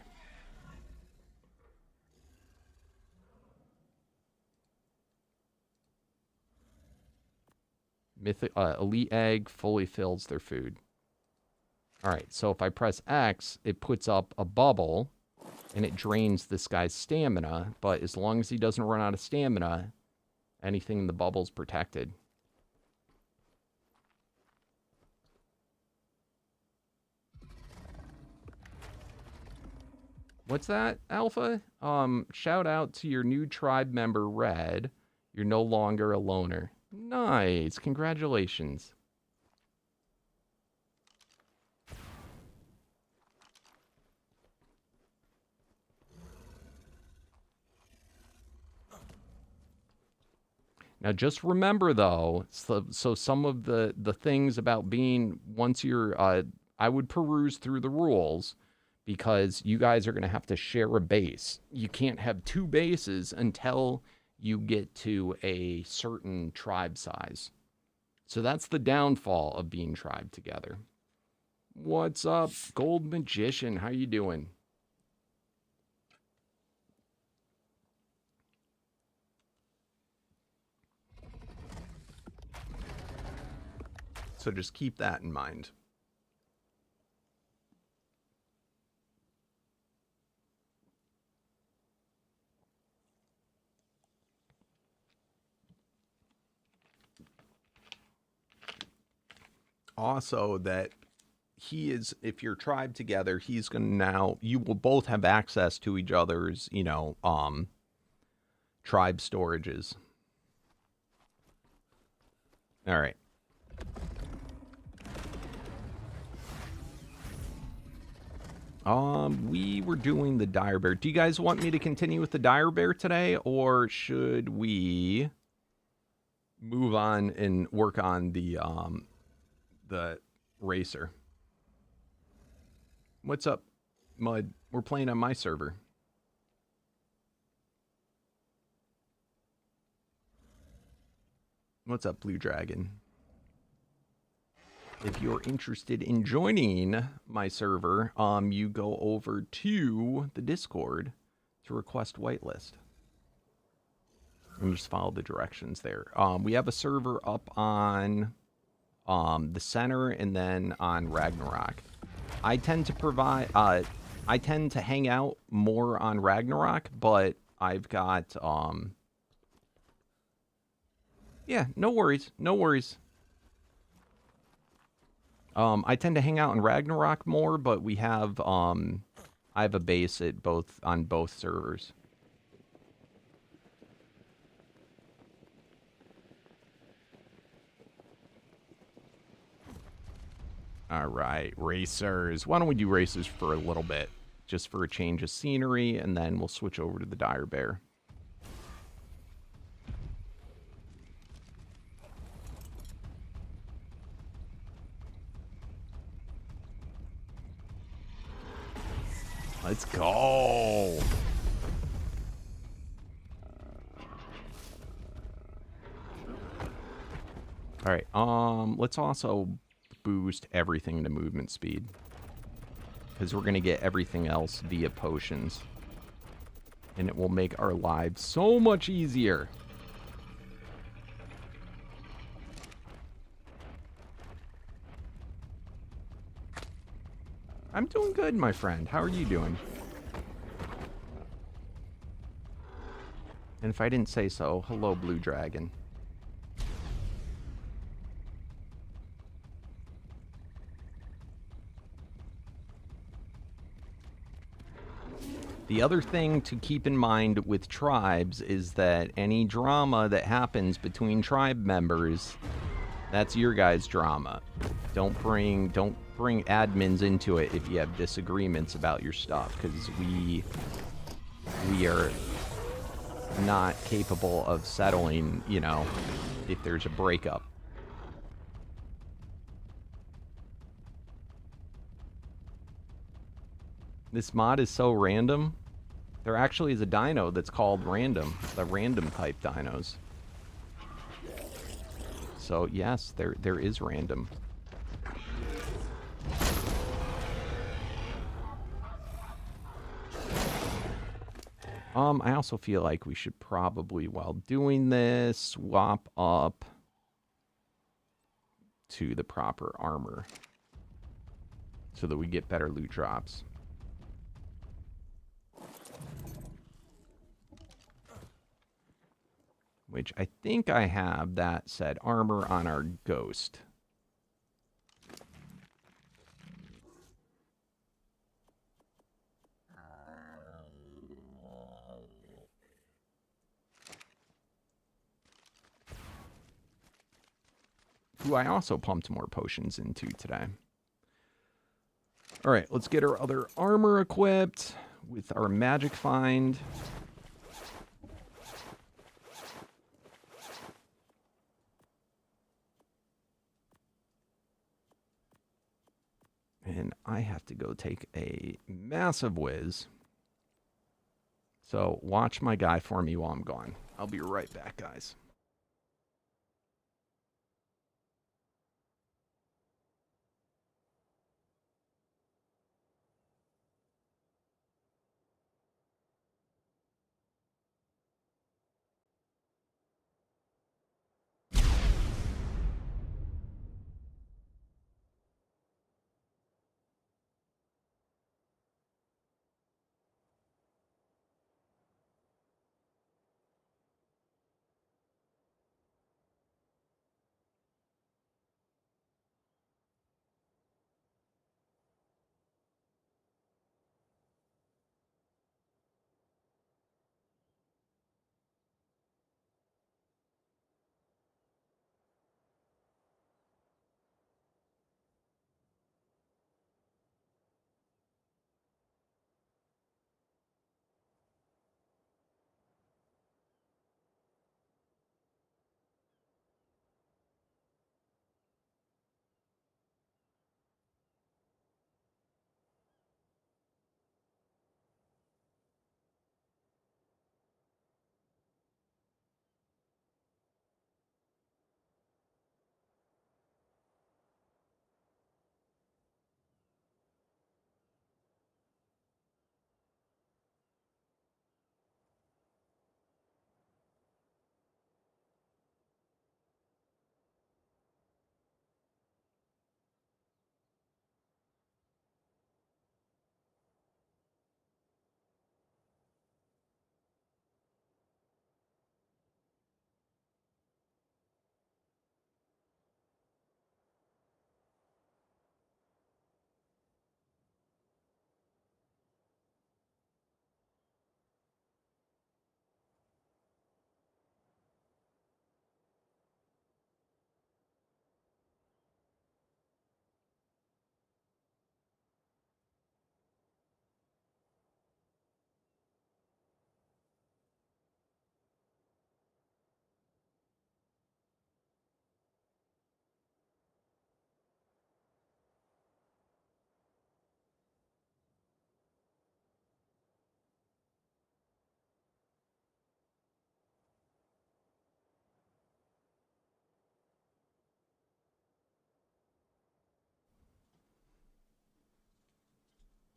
Elite egg fully fills their food. All right, so if I press X, it puts up a bubble, and it drains this guy's stamina, but as long as he doesn't run out of stamina, anything in the bubble's protected. What's that, Alpha? Shout out to your new tribe member, Red. You're no longer a loner. Nice, congratulations. Now, just remember, though, so some of the things about being, once you're, I would peruse through the rules, because you guys are going to have to share a base. You can't have two bases until you get to a certain tribe size. So that's the downfall of being tribe together. What's up, Gold Magician? How you doing? So just keep that in mind. Also, that he is, if you're tribe together, he's gonna now, you will both have access to each other's, tribe storages. All right. We were doing the dire bear. Do you guys want me to continue with the dire bear today, or should we move on and work on the racer? What's up, Mud? We're playing on my server. What's up, Blue Dragon? If you're interested in joining my server, you go over to the Discord to request whitelist. And just follow the directions there. We have a server up on the center and then on Ragnarok. I tend to hang out more on Ragnarok, but I've got yeah, no worries. I tend to hang out in Ragnarok more, but we have I have a base at on both servers. All right, racers. Why don't we do racers for a little bit, just for a change of scenery, and then we'll switch over to the dire bear. Let's go. All right. Let's also boost everything to movement speed, because we're going to get everything else via potions, and it will make our lives so much easier. I'm doing good, my friend. How are you doing? And if I didn't say so, hello, Blue Dragon. The other thing to keep in mind with tribes is that any drama that happens between tribe members, that's your guys' drama. Don't bring admins into it if you have disagreements about your stuff, because we are not capable of settling, if there's a breakup. This mod is so random. There actually is a dino that's called random, the random type dinos. So yes, there is random. I also feel like we should probably, while doing this, swap up to the proper armor so that we get better loot drops. Which I think I have that said armor on our ghost. Who I also pumped more potions into today. All right, let's get our other armor equipped with our magic find. And I have to go take a massive whiz. So watch my guy for me while I'm gone. I'll be right back, guys.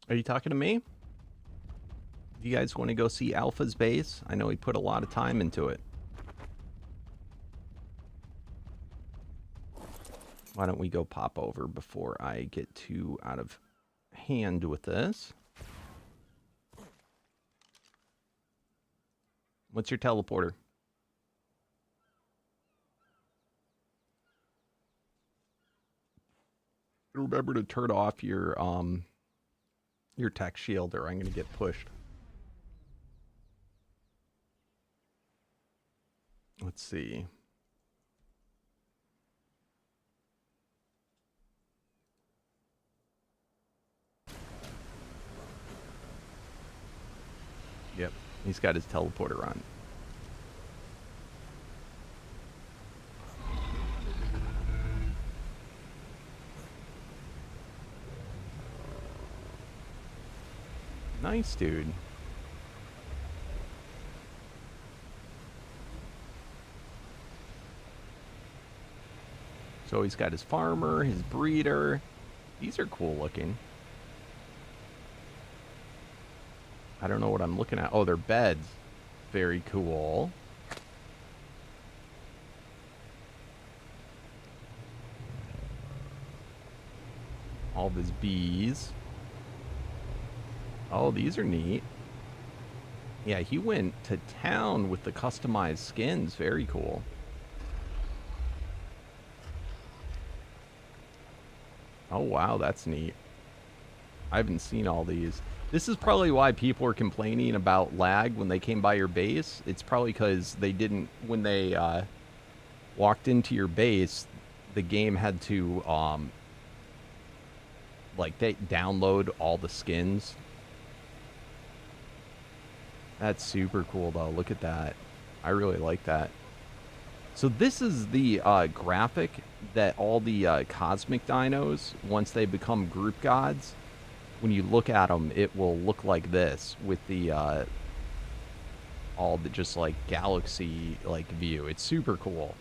Are you talking to me? You guys want to go see Alpha's base? I know he put a lot of time into it. Why don't we go pop over before I get too out of hand with this? What's your teleporter? Remember to turn off your tech shield or I'm gonna get pushed. Let's see. Yep, he's got his teleporter on. Nice, dude. So he's got his farmer, his breeder. These are cool looking. I don't know what I'm looking at. Oh, they're beds. Very cool. All of his bees. Oh, these are neat. Yeah, he went to town with the customized skins. Very cool. Oh, wow, that's neat. I haven't seen all these. This is probably why people are complaining about lag when they came by your base. It's probably because they didn't, when they walked into your base, the game had to, like, they download all the skins. That's super cool, though. Look at that. I really like that. So this is the graphic that all the cosmic dinos, once they become group gods, when you look at them, it will look like this with the all the just like galaxy like view. It's super cool,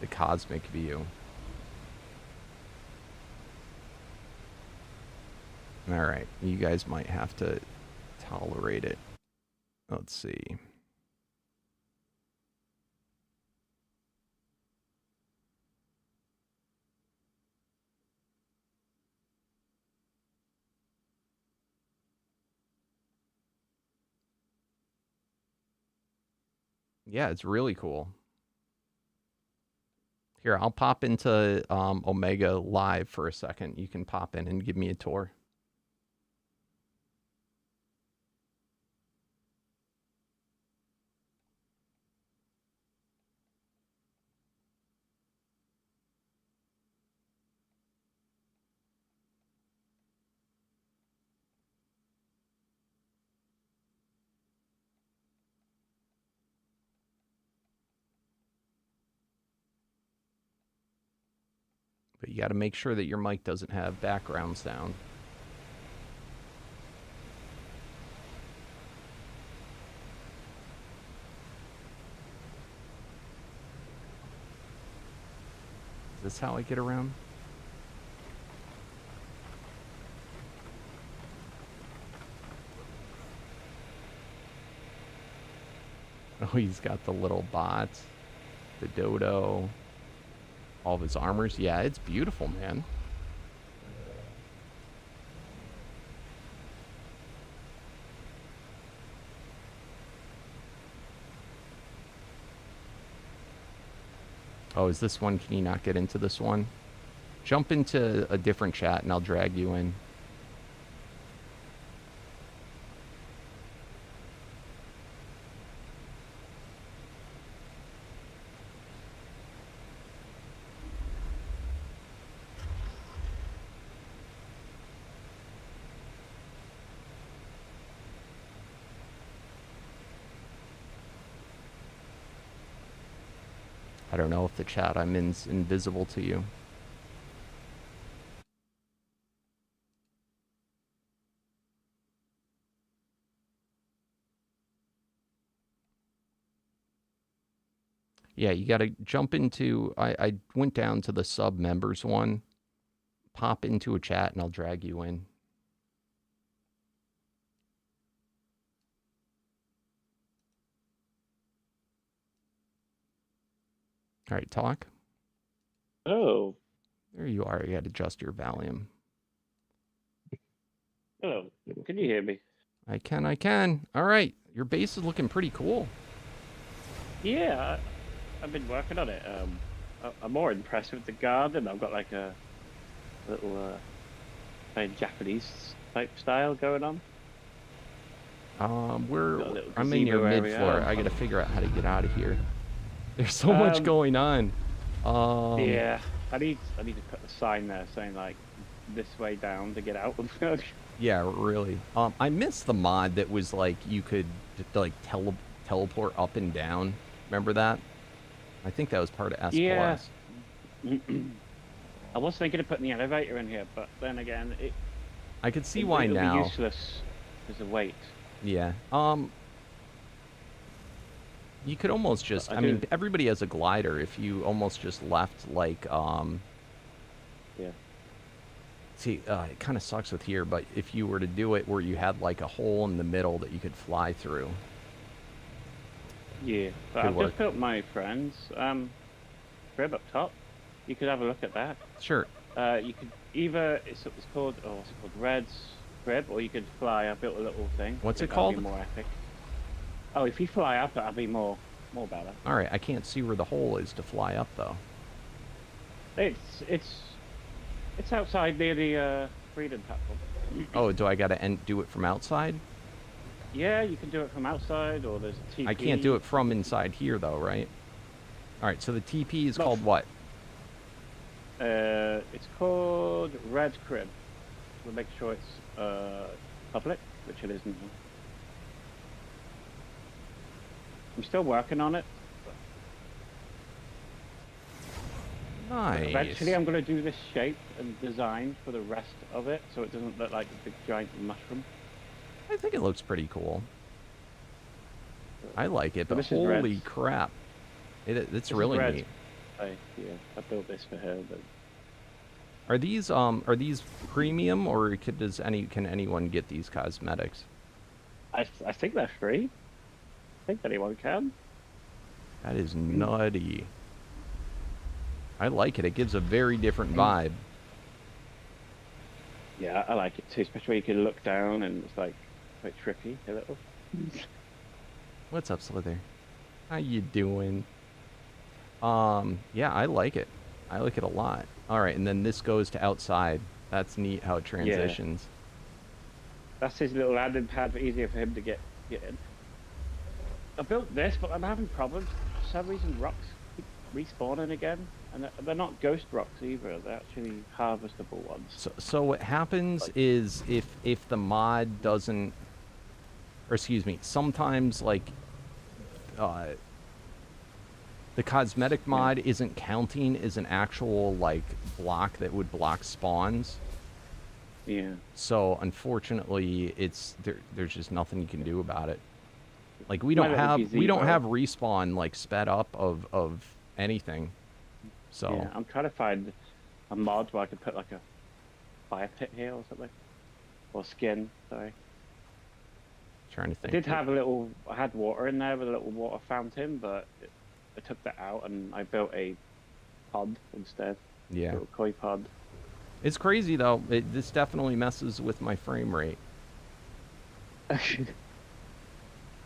the cosmic view. All right, you guys might have to tolerate it. Let's see. Yeah, it's really cool. Here, I'll pop into Omega Live for a second. You can pop in and give me a tour. But you got to make sure that your mic doesn't have background sound. Is this how I get around? Oh, he's got the little bots, the dodo, all of his armors. Yeah, it's beautiful, man. Oh, is this one? Can you not get into this one? Jump into a different chat and I'll drag you in. I don't know if the chat I'm in's invisible to you. Yeah, you got to jump into... I went down to the sub members one. Pop into a chat and I'll drag you in. All right, talk. Oh, There you are. You got to adjust your volume. hello. Can you hear me? I can, I can. All right. Your base is looking pretty cool. Yeah, I've been working on it. I'm more impressed with the garden. I've got like a little kind of Japanese type style going on. Got a little I'm in your gazebo mid area. floor. I got to figure out how to get out of here. There's so much going on. Yeah, I need to put a sign there saying like this way down to get out. Yeah, really. I missed the mod that was like you could like teleport up and down. Remember that? I think that was part of S Yeah, Plus. I was thinking of putting the elevator in here, but then again, I could see why it'll be now. useless as a weight. Yeah. You could almost But just. I I mean, do. everybody has a glider. If you almost just left like Yeah. See, it kind of sucks with here, but if you were to do it where you had like a hole in the middle that you could fly through, Yeah, but could I've work. just built my friend's crib up top. You could have a look at that. Sure. You could either it's called what's it called, Red's crib, or you could fly. I built a little thing. What's I it think that'll called? be more epic. Oh, if you fly up, that'll be more better. All right, I can't see where the hole is to fly up though. It's it's it's outside near the Freedom platform. Oh, do I got to do it from outside? Yeah, you can do it from outside, or there's a I can't do TP. it from inside here though, right? All right, so the TP is Not called what? It's called Red Crib. We'll make sure it's public, which it isn't. I'm still working on it. Nice. Eventually, I'm going to do this shape and design for the rest of it, so it doesn't look like a big giant mushroom. I think it looks pretty cool. I like it, So but this is Red's. holy crap. It's This is really Red's. neat. I built this for her, but Are these premium or can anyone get these cosmetics? I think they're free. I think anyone can. That is nutty. I like it. It gives a very different vibe. Yeah, I like it too, especially when you can look down and it's like quite trippy a little. What's up, Slither? How you doing? Yeah, I like it. I like it a lot. All right, and then this goes to outside. That's neat how it Yeah, transitions. that's his little landing pad, for easier for him to get in. I built this, but I'm having problems. For some reason, rocks keep respawning again, and they're not ghost rocks either. They're actually harvestable ones. So what happens Like, is if the mod doesn't, or excuse me, sometimes like uh, the cosmetic yeah, mod isn't counting as an actual like block that would block spawns. yeah. So unfortunately, there's just nothing you can do about it. Like we My don't little have gazebo. respawn like sped up of anything. So Yeah, I'm trying to find a mod where I could put like a fire pit here or something, or skin. Sorry. trying to I think. did have I had water in there with a little water fountain, but I took that out and I built a pod instead, a Yeah, little koi pod. it's crazy though. This definitely messes with my frame rate.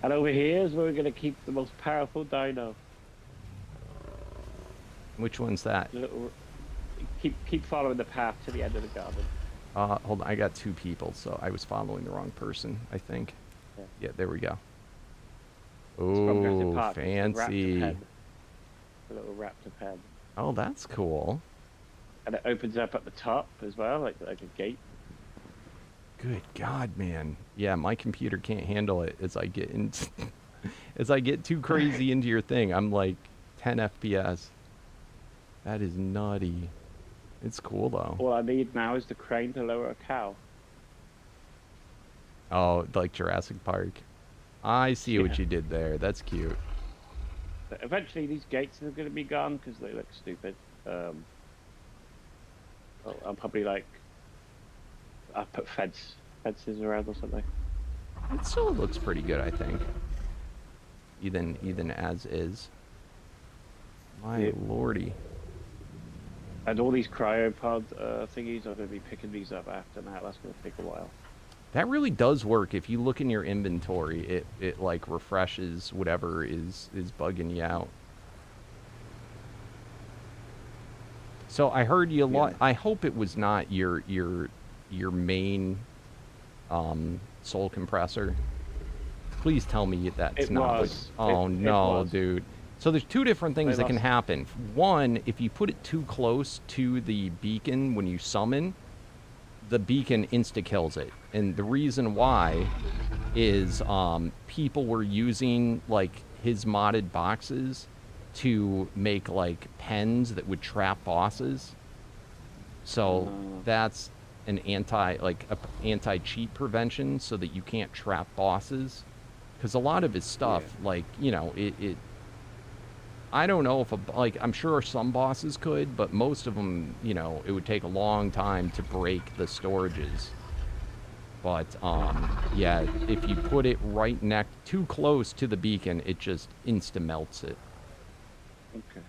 And over here is where we're going to keep the most powerful dino. Which one's that? The little, keep following the path to the end of the garden. Hold on, I got two people, so I was following the wrong person, I think. Yeah. Yeah, there we go. It's from Jurassic Oh, Park. It's the raptor fancy. pen, the little raptor pen, Oh, that's cool. and it opens up at the top as well, like a gate. Good God, man. Yeah, my computer can't handle it as I get into as I get too crazy into your thing. I'm like 10 FPS. That is nutty. It's cool though. All I need now is the crane to lower a cow. Oh, like Jurassic Park. I see what Yeah. you did there. That's cute. But eventually, these gates are going to be gone because they look stupid. I'll probably like I'll put fences around or something. It still looks pretty good, I think. Even as is. My lordy. And all these cryopod thingies, I'm going to be picking these up after that. That's going to take a while. That really does work. If you look in your inventory, it like refreshes whatever is bugging you out. So I heard you I hope it was not your main soul compressor. Please tell me that's not. Oh no, dude. So there's two different things that can happen. One, if you put it too close to the beacon when you summon, the beacon insta-kills it. And the reason why is people were using like his modded boxes to make like pens that would trap bosses. So that's an anti-cheat prevention so that you can't trap bosses. Because a lot of his stuff, like, you know, I don't know if, I'm sure some bosses could, but most of them, you know, it would take a long time to break the storages. But, yeah, if you put it right too close to the beacon, it just insta-melts it. Okay.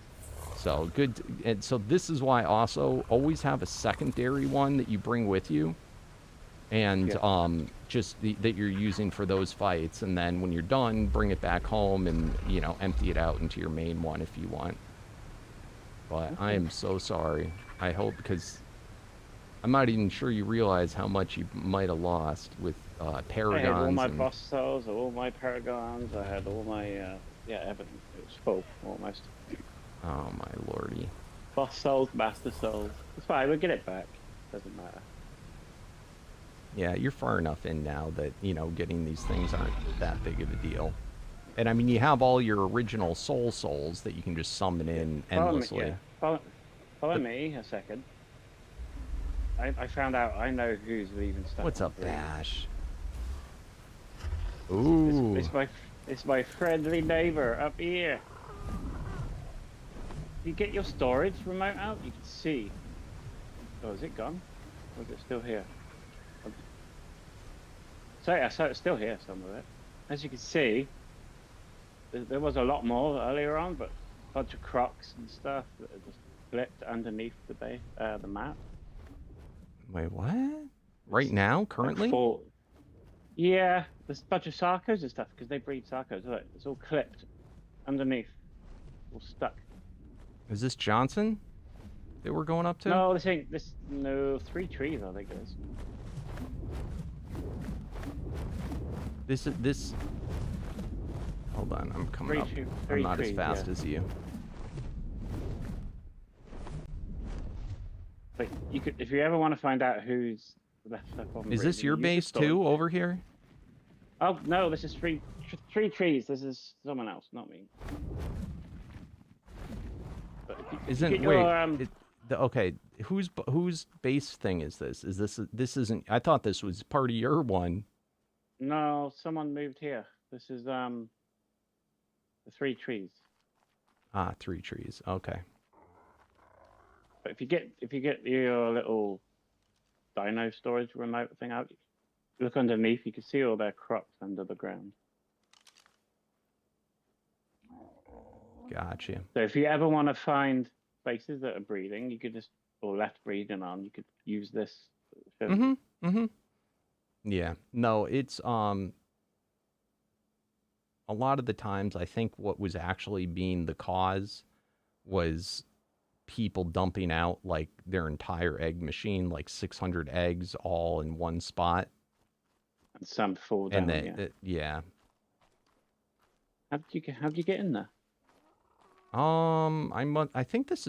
So, good. And so this is why also always have a secondary one that you bring with you. And that you're using for those fights, and then when you're done, bring it back home and, you know, empty it out into your main one if you want. But I am so sorry. I hope, because I'm not even sure you realize how much you might have lost with Paragons. I had all my boss cells, all my Paragons, I had all my, everything. It was full, almost. Oh my lordy. Boss cells, master cells. It's fine, we'll get it back. Doesn't matter. Yeah, you're far enough in now that, you know, getting these things aren't that big of a deal. And I mean, you have all your original souls that you can just summon in endlessly. Follow me a second. I found out I know who's leaving stuff. What's up, Bash? Ooh. It's my friendly neighbor up here. If you get your storage remote out, you can see. Oh, is it gone? Or is it still here? So it's still here, some of it. As you can see, there was a lot more earlier on, but a bunch of crocs and stuff that are just flipped underneath the map. Wait, what? Right now, currently? Yeah, there's a bunch of sarcos and stuff because they breed sarcos. Look, it's all clipped underneath, all stuck. Is this Johnson that we're going up to? No, no, 3 trees, I think it is. This. Hold on, I'm coming up. I'm not as fast as you. But you could, if you ever want to find out who's left stuff on. Is this your base too, over here? Oh no, this is three trees. This is someone else, not me. Okay, whose base thing is this? This isn't? I thought this was part of your one. No, someone moved here. This is the 3 trees. Ah, 3 trees. Okay. But if you get your little Dino storage remote thing out, look underneath. You can see all their crops under the ground. Gotcha. So if you ever want to find places that are breeding, you could just left breeding on. You could use this. Yeah. No, it's a lot of the times I think what was actually being the cause was people dumping out like their entire egg machine, like 600 eggs all in one spot. And some fall down. And yeah. How'd you get in there? I think this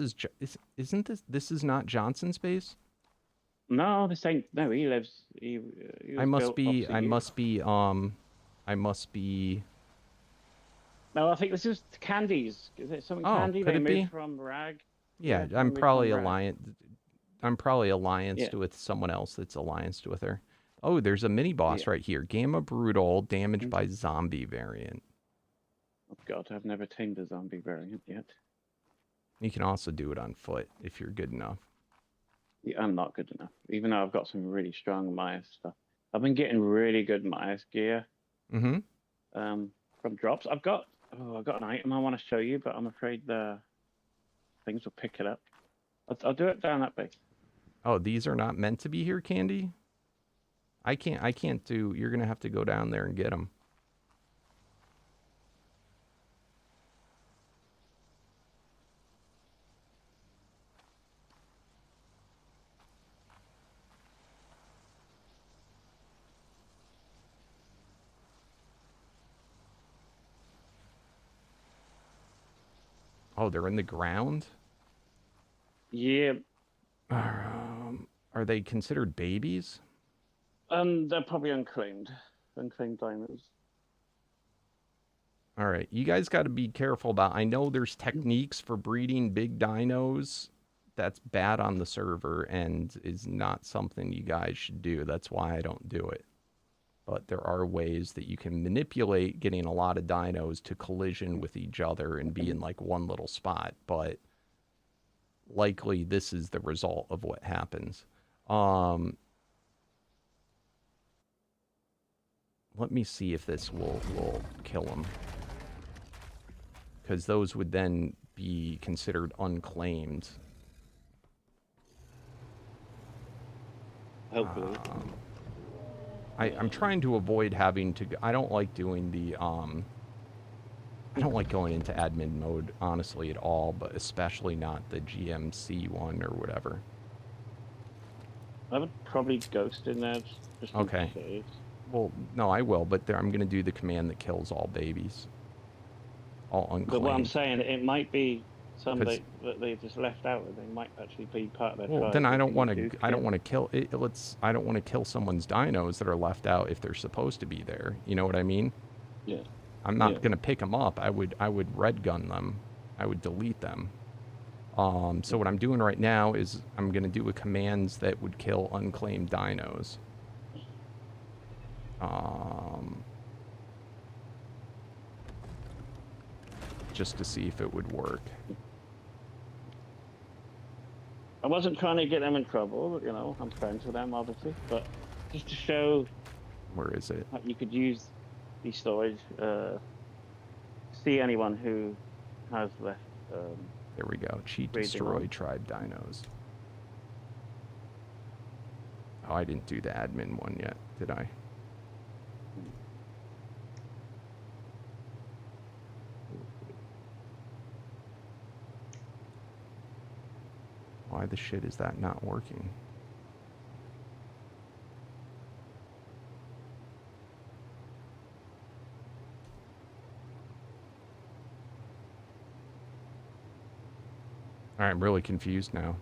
isn't this is not Johnson's base? No, this ain't. No, he lives. I must be. No, I think this is Candy's. Is it something Candy? Could they it moved be? From Rag. Yeah, I'm probably allianced with someone else that's allianced with her. Oh, there's a mini boss right here. Gamma Brutal, damaged by zombie variant. Oh God, I've never tamed a zombie variant yet. You can also do it on foot if you're good enough. Yeah, I'm not good enough, even though I've got some really strong Myas stuff. I've been getting really good Myas gear. From drops. I've got an item I want to show you, but I'm afraid things will pick it up. I'll do it down that way. Oh, these are not meant to be here, Candy? I can't do... You're going to have to go down there and get them. Oh, they're in the ground? Yeah. Are they considered babies? They're probably unclaimed dinos. All right, you guys got to be careful about... I know there's techniques for breeding big dinos. That's bad on the server and is not something you guys should do. That's why I don't do it. But there are ways that you can manipulate getting a lot of dinos to collision with each other and be in like one little spot. But likely this is the result of what happens. Let me see if this will kill them. Because those would then be considered unclaimed. Hopefully. I'm trying to avoid having to... I don't like doing the... I don't like going into admin mode, honestly, at all. But especially not the GMC one or whatever. I would probably ghost in there. Just okay. In case. Well, no, I will. But I'm going to do the command that kills all babies. All unclaimed. But what I'm saying, it might be somebody that they just left out, and they might actually be part of their tribe. Then I don't want to. I don't want to kill. I don't want to kill someone's dinos that are left out if they're supposed to be there. You know what I mean? Yeah. I'm not gonna pick them up. I would red gun them. I would delete them. So what I'm doing right now is I'm gonna do a commands that would kill unclaimed dinos. Just to see if it would work. I wasn't trying to get them in trouble, you know, I'm friends with them, obviously, but just to show... Where is it? You could use these storage, see anyone who has left... there we go. Cheat destroy tribe dinos. Oh, I didn't do the admin one yet, did I? Why the shit is that not working? All right, I'm really confused now.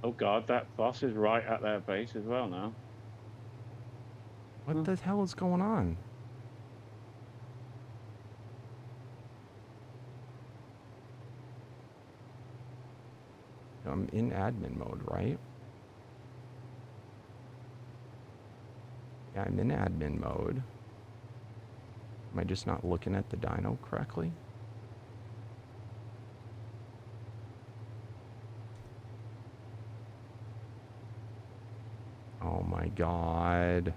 Oh god, that boss is right at their base as well now. What the hell is going on? I'm in admin mode, right? Yeah, I'm in admin mode. Am I just not looking at the dino correctly? Oh my god.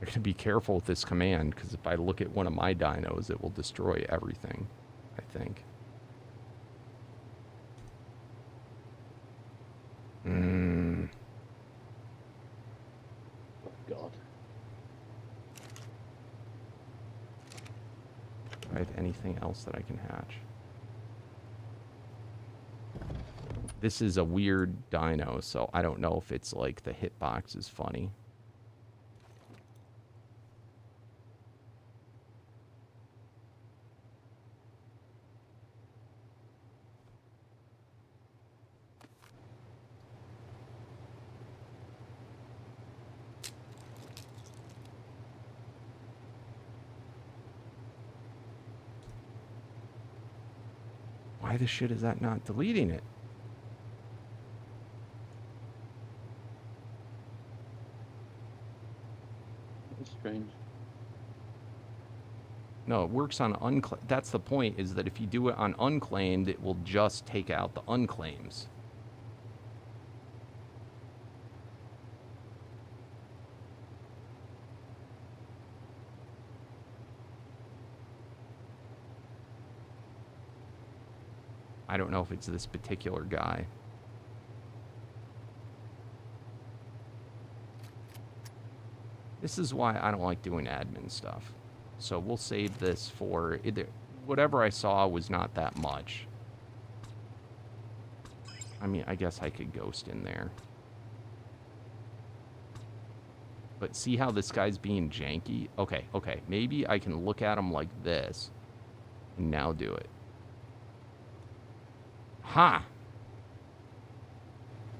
I gotta be careful with this command, because if I look at one of my dinos, it will destroy everything, I think. Oh, God. Do I have anything else that I can hatch? This is a weird dino, so I don't know if it's like the hitbox is funny. Why the shit is that not deleting it? That's strange. No, it works on unclaimed. That's the point, is that if you do it on unclaimed, it will just take out the unclaims. I don't know if it's this particular guy. This is why I don't like doing admin stuff. So we'll save this for either. Whatever I saw was not that much. I mean, I guess I could ghost in there. But see how this guy's being janky? Okay, okay. Maybe I can look at him like this. And now do it. Ha!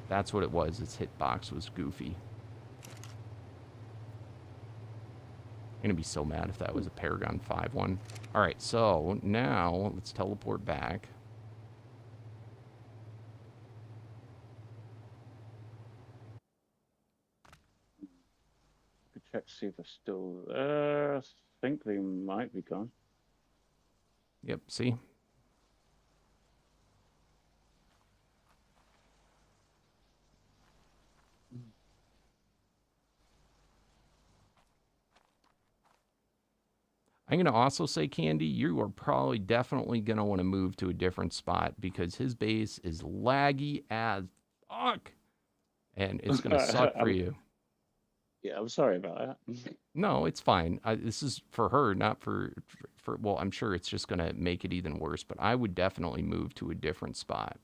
That's what it was. Its hitbox was goofy. I'm gonna be so mad if that was a Paragon 5 one. Alright, so now let's teleport back. Check to see if they're still there. I think they might be gone. Yep, see? I'm going to also say, Candy, you are probably definitely going to want to move to a different spot because his base is laggy as fuck. And it's going to suck for you. Yeah, I'm sorry about that. No, it's fine. This is for her, not for. Well, I'm sure it's just going to make it even worse, but I would definitely move to a different spot.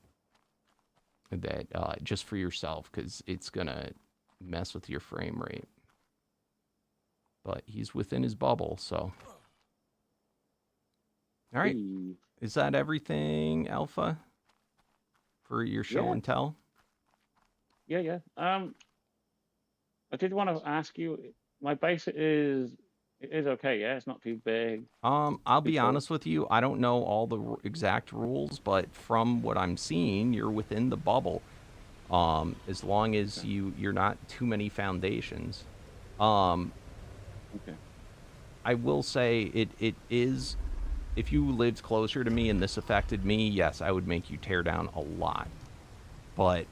That just for yourself, because it's going to mess with your frame rate. But he's within his bubble, so. All right. Hey. Is that everything, Alpha? For your show and tell? Yeah. I did want to ask you, my base is okay, yeah? It's not too big. I'll be honest with you. I don't know all the exact rules, but from what I'm seeing, you're within the bubble. As long as you're not too many foundations. Okay. I will say it is. If you lived closer to me and this affected me, yes, I would make you tear down a lot. But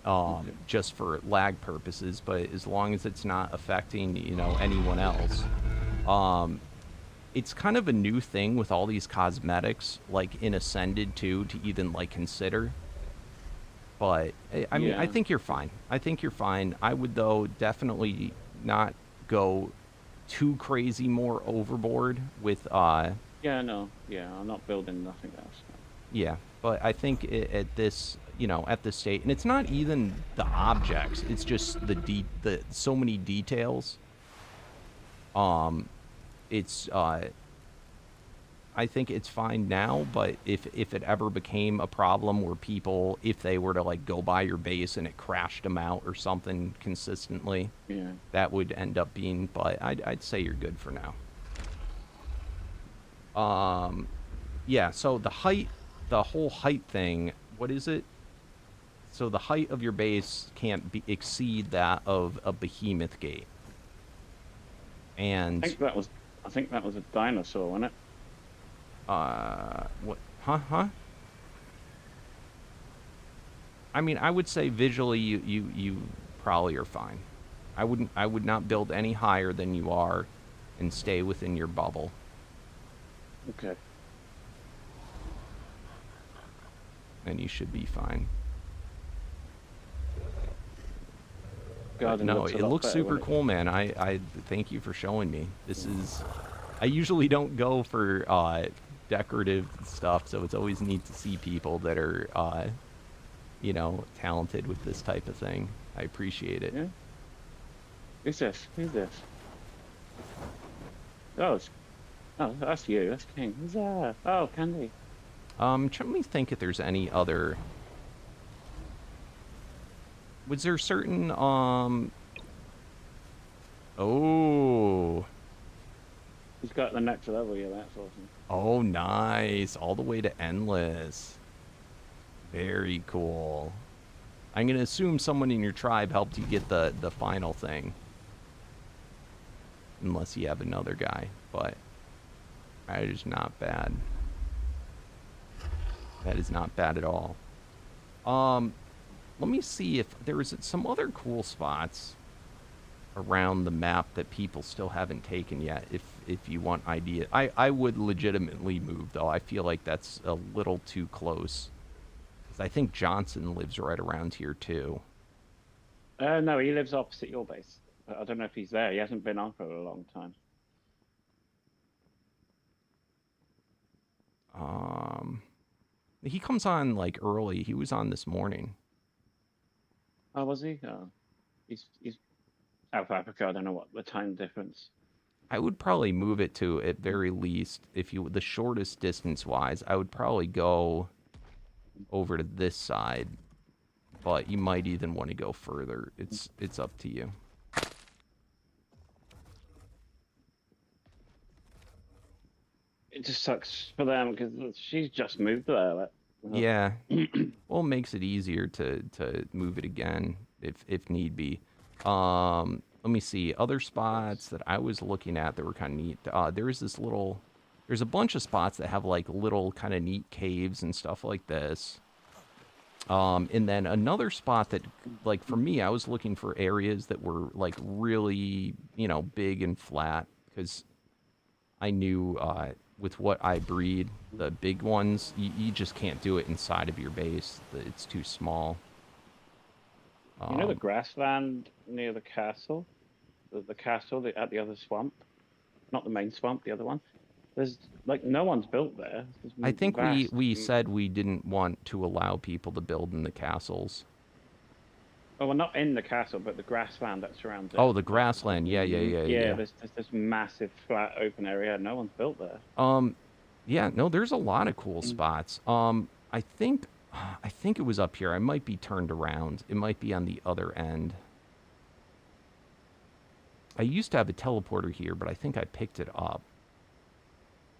just for lag purposes, but as long as it's not affecting, anyone else. It's kind of a new thing with all these cosmetics, like in Ascended too, to even like consider. But I mean, I think you're fine. I would, though, definitely not go too crazy more overboard with Yeah, no. Yeah, I'm not building nothing else. Yeah, but I think at this, at this state, and it's not even the objects, it's just the so many details. I think it's fine now, but if it ever became a problem where people, if they were to like go by your base and it crashed them out or something consistently, that would end up being. But I'd say you're good for now. Yeah. So the whole height thing. What is it? So the height of your base can't exceed that of a behemoth gate. And I think that was a dinosaur, wasn't it? What? Huh? I mean, I would say visually you probably are fine. I would not build any higher than you are and stay within your bubble. Okay. And you should be fine. God, no, it looks super cool, man. I thank you for showing me. This is, I usually don't go for decorative stuff, so it's always neat to see people that are talented with this type of thing. I appreciate it. Yeah. Who's this? Oh, that's you. That's King. Who's that? Oh, Candy. Let me think if there's any other. Was there certain Oh. He's got the next level. Yeah, that's awesome. Oh, nice. All the way to endless. Very cool. I'm going to assume someone in your tribe helped you get the final thing. Unless you have another guy. But That is not bad. That is not bad at all. Let me see if there's some other cool spots around the map that people still haven't taken yet. If you want idea, I would legitimately move though. I feel like that's a little too close. 'Cause I think Johnson lives right around here too. No, he lives opposite your base. But I don't know if he's there. He hasn't been on for a long time. He comes on like early. He was on this morning. Oh, was he? Oh, he's South Africa. I don't know what the time difference. I would probably move it to, at very least, if you the shortest distance wise, I would probably go over to this side, but you might even want to go further. It's up to you. It just sucks for them because she's just moved there. Like, yeah. Well, it makes it easier to move it again if need be. Let me see other spots that I was looking at that were kind of neat. There's a bunch of spots that have like little kind of neat caves and stuff like this. And then another spot that, like for me, I was looking for areas that were like really, big and flat, because I knew with what I breed, the big ones, you just can't do it inside of your base. It's too small. You know the grassland near the castle? The castle at the other swamp? Not the main swamp, the other one. There's, like, no one's built there. I think we said we didn't want to allow people to build in the castles. Oh, well, not in the castle, but the grassland that surrounds it. Oh, the grassland. Yeah. Yeah, there's this massive, flat, open area. No one's built there. Yeah, no, there's a lot of cool spots. I think it was up here. I might be turned around. It might be on the other end. I used to have a teleporter here, but I think I picked it up.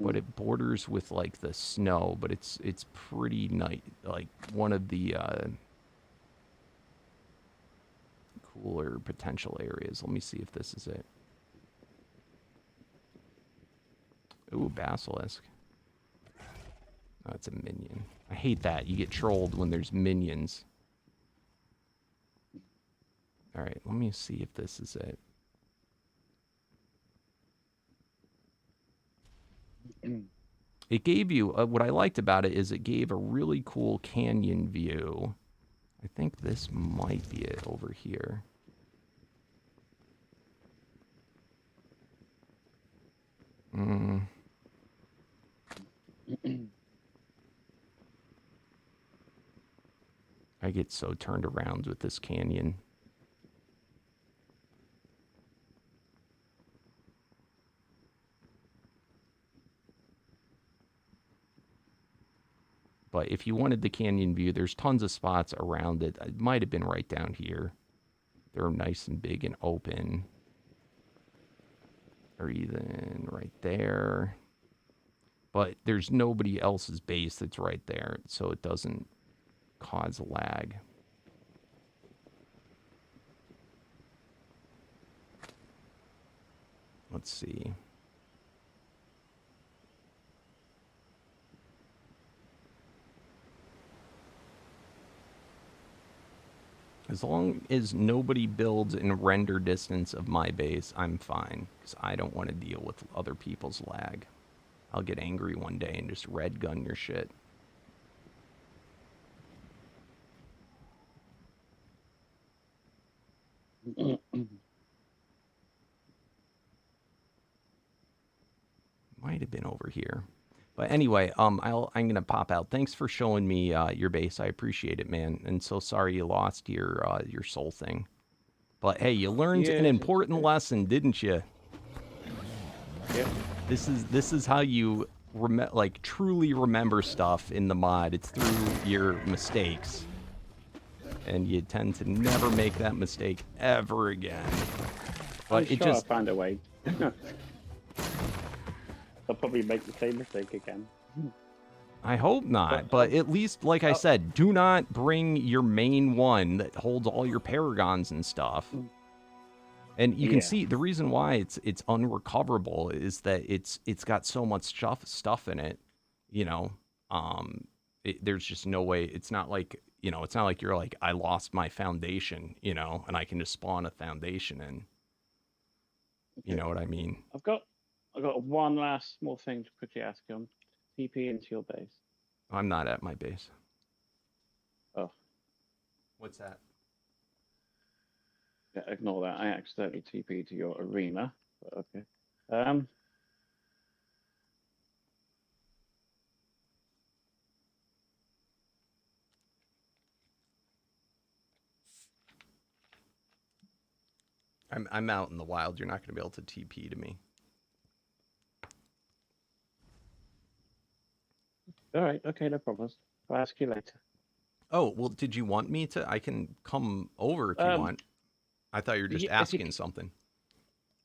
But it borders with like the snow, but it's pretty nice. Like one of the cooler potential areas. Let me see if this is it. Ooh, basilisk. Oh, it's a minion. I hate that. You get trolled when there's minions. All right, let me see if this is it. It gave you, what I liked about it is it gave a really cool canyon view. I think this might be it over here. I get so turned around with this canyon. But if you wanted the canyon view, there's tons of spots around it. It might have been right down here. They're nice and big and open. Or even right there. But there's nobody else's base that's right there, so it doesn't cause lag. Let's see. As long as nobody builds in render distance of my base, I'm fine. Because I don't want to deal with other people's lag. I'll get angry one day and just red gun your shit. Might have been over here. But anyway, I'm gonna pop out. Thanks for showing me your base. I appreciate it, man. And so sorry you lost your soul thing. But hey, you learned an important lesson, didn't you? Yeah. This is how you truly remember stuff in the mod. It's through your mistakes, and you tend to never make that mistake ever again. But I'll find a way. I'll probably make the same mistake again. I hope not, but at least, like I said, do not bring your main one that holds all your paragons and stuff. And you can Yeah. see the reason why it's unrecoverable is that it's got so much stuff in it, you know. There's just no way. It's not like, you know, it's not like you're like, I lost my foundation, you know, and I can just spawn a foundation in. You Okay. know what I mean? I've got one last small thing to quickly ask you on. TP into your base. I'm not at my base. Oh, What's that? yeah, ignore that. I accidentally TP to your arena. But okay. I'm out in the wild. You're not going to be able to TP to me. All right. Okay, no problems. I'll ask you later. Oh, well, did you want me to? I can come over if you Um, want. I thought you were just if you, asking something.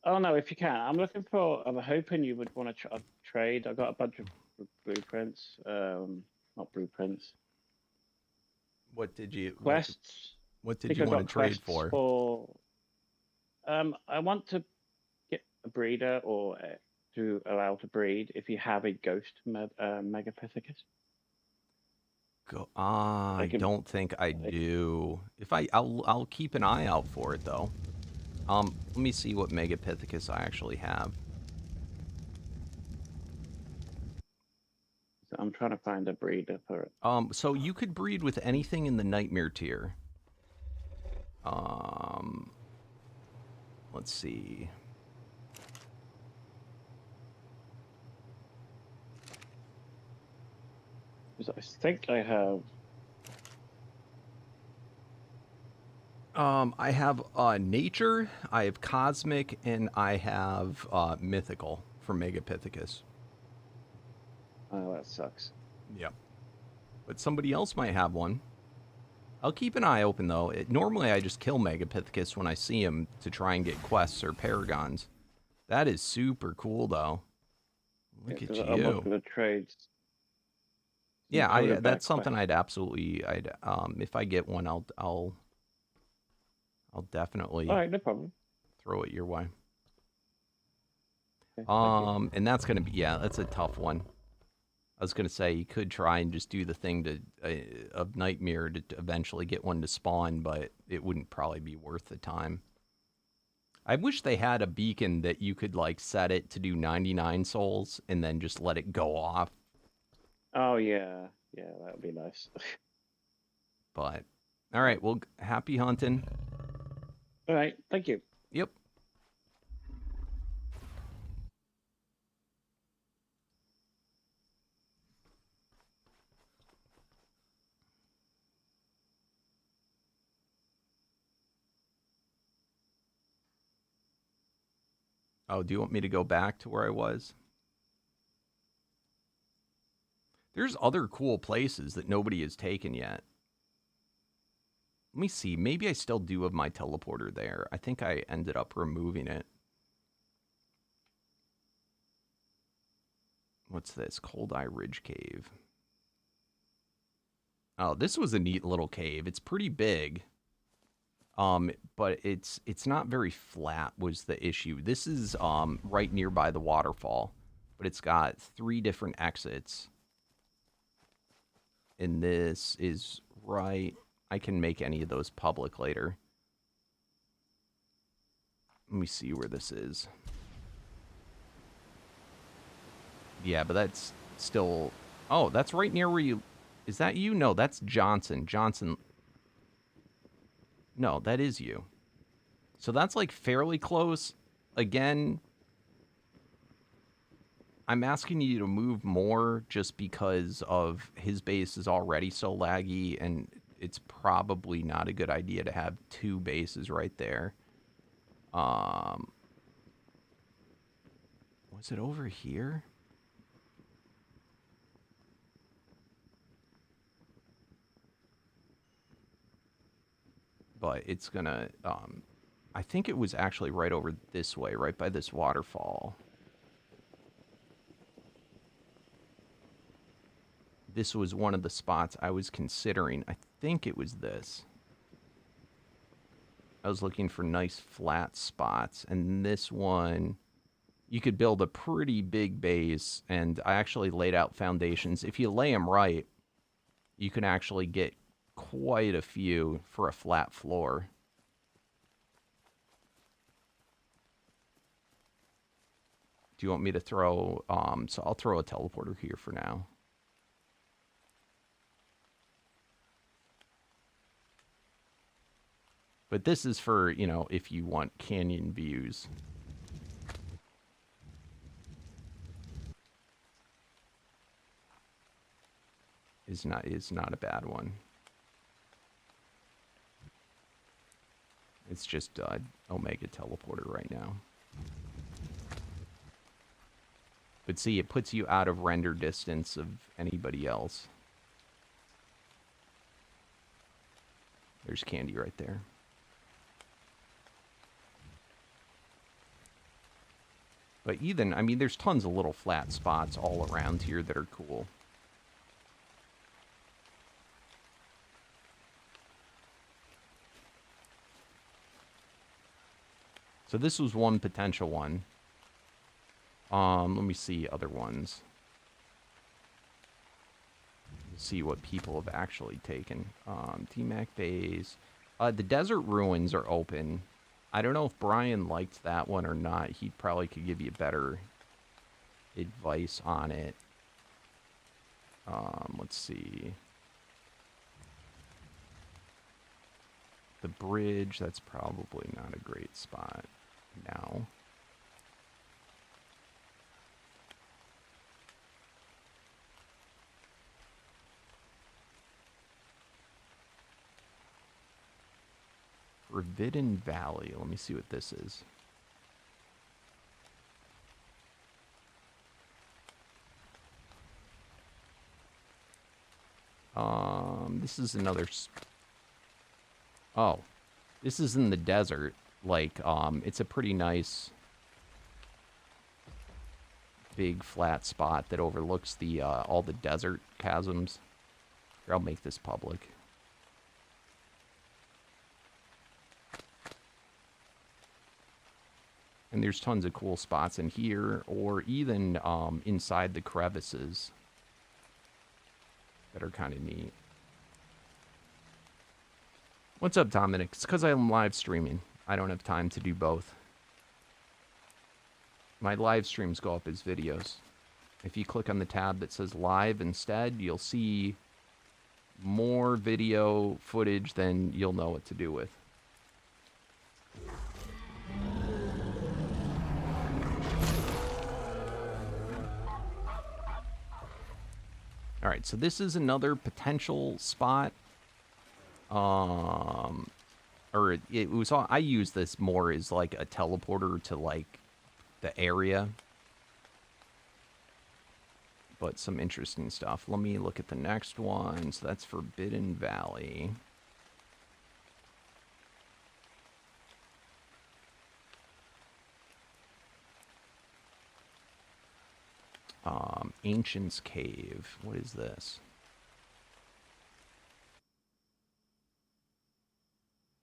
oh no, if you can, I'm looking for. I'm hoping you would want to trade. I got a bunch of blueprints. Not blueprints. What did you Quests. what I did think you I want to got trade quests for? for. I want to get a breeder or to allow to breed if you have a ghost megapithecus. I Like a, don't think I like, do. I'll keep an eye out for it though. Let me see what Megapithecus I actually have. I'm trying to find a breeder for it. So you could breed with anything in the Nightmare tier. Let's see. Because I think I have. I have nature, I have cosmic, and I have mythical for Megapithecus. Oh, that sucks. Yep. But somebody else might have one. I'll keep an eye open though. Normally I just kill Megapithecus when I see him to try and get quests or paragons. That is super cool though. Look Yeah, at because I'm looking you. to trade some Yeah, back that's something quests. I'd if I get one I'll All definitely right, no problem. throw it your way. Okay, thank you. And that's gonna be, yeah, that's a tough one. I was gonna say you could try and just do the thing to of Nightmare to eventually get one to spawn, but it wouldn't probably be worth the time. I wish they had a beacon that you could like set it to do 99 souls and then just let it go off. Oh yeah, yeah, that would be nice. But all right, well, happy hunting. All right, thank you. Yep. Oh, do you want me to go back to where I was? There's other cool places that nobody has taken yet. Let me see. Maybe I still do have my teleporter there. I think I ended up removing it. What's this? Cold Eye Ridge Cave. Oh, this was a neat little cave. It's pretty big. But it's not very flat was the issue. This is right nearby the waterfall, but it's got 3 different exits. And this is right. I can make any of those public later. Let me see where this is. Yeah, but that's still... Oh, that's right near where you... Is that you? No, that's Johnson. Johnson... No, that is you. So that's like fairly close. Again, I'm asking you to move more just because of his base is already so laggy, and it's probably not a good idea to have 2 bases right there. Was it over here? But it's gonna, I think it was actually right over this way, right by this waterfall. This was one of the spots I was considering. I think it was this. I was looking for nice flat spots, and this one, you could build a pretty big base, and I actually laid out foundations. If you lay them right, you can actually get quite a few for a flat floor. Do you want me to throw, so I'll throw a teleporter here for now. But this is for, you know, if you want canyon views. Is not a bad one. It's just Omega teleporter right now. But see, it puts you out of render distance of anybody else. There's Candy right there. But even, I mean, there's tons of little flat spots all around here that are cool. So this was one potential one. Let me see other ones. See what people have actually taken. DMAC Bays. The Desert Ruins are open. I don't know if Brian liked that one or not. He probably could give you better advice on it. Let's see. The bridge, that's probably not a great spot now. Forbidden Valley. Let me see what this is. This is another... Oh. This is in the desert. Like, it's a pretty nice... big flat spot that overlooks the, all the desert chasms. Here, I'll make this public. And there's tons of cool spots in here, or even inside the crevices that are kind of neat. What's up, Dominic? It's because I'm live streaming. I don't have time to do both. My live streams go up as videos. If you click on the tab that says live instead, you'll see more video footage than you'll know what to do with. All right, so this is another potential spot. Or it was, I use this more as like a teleporter to like the area. But some interesting stuff. Let me look at the next one. So that's Forbidden Valley. Ancient's Cave. What is this?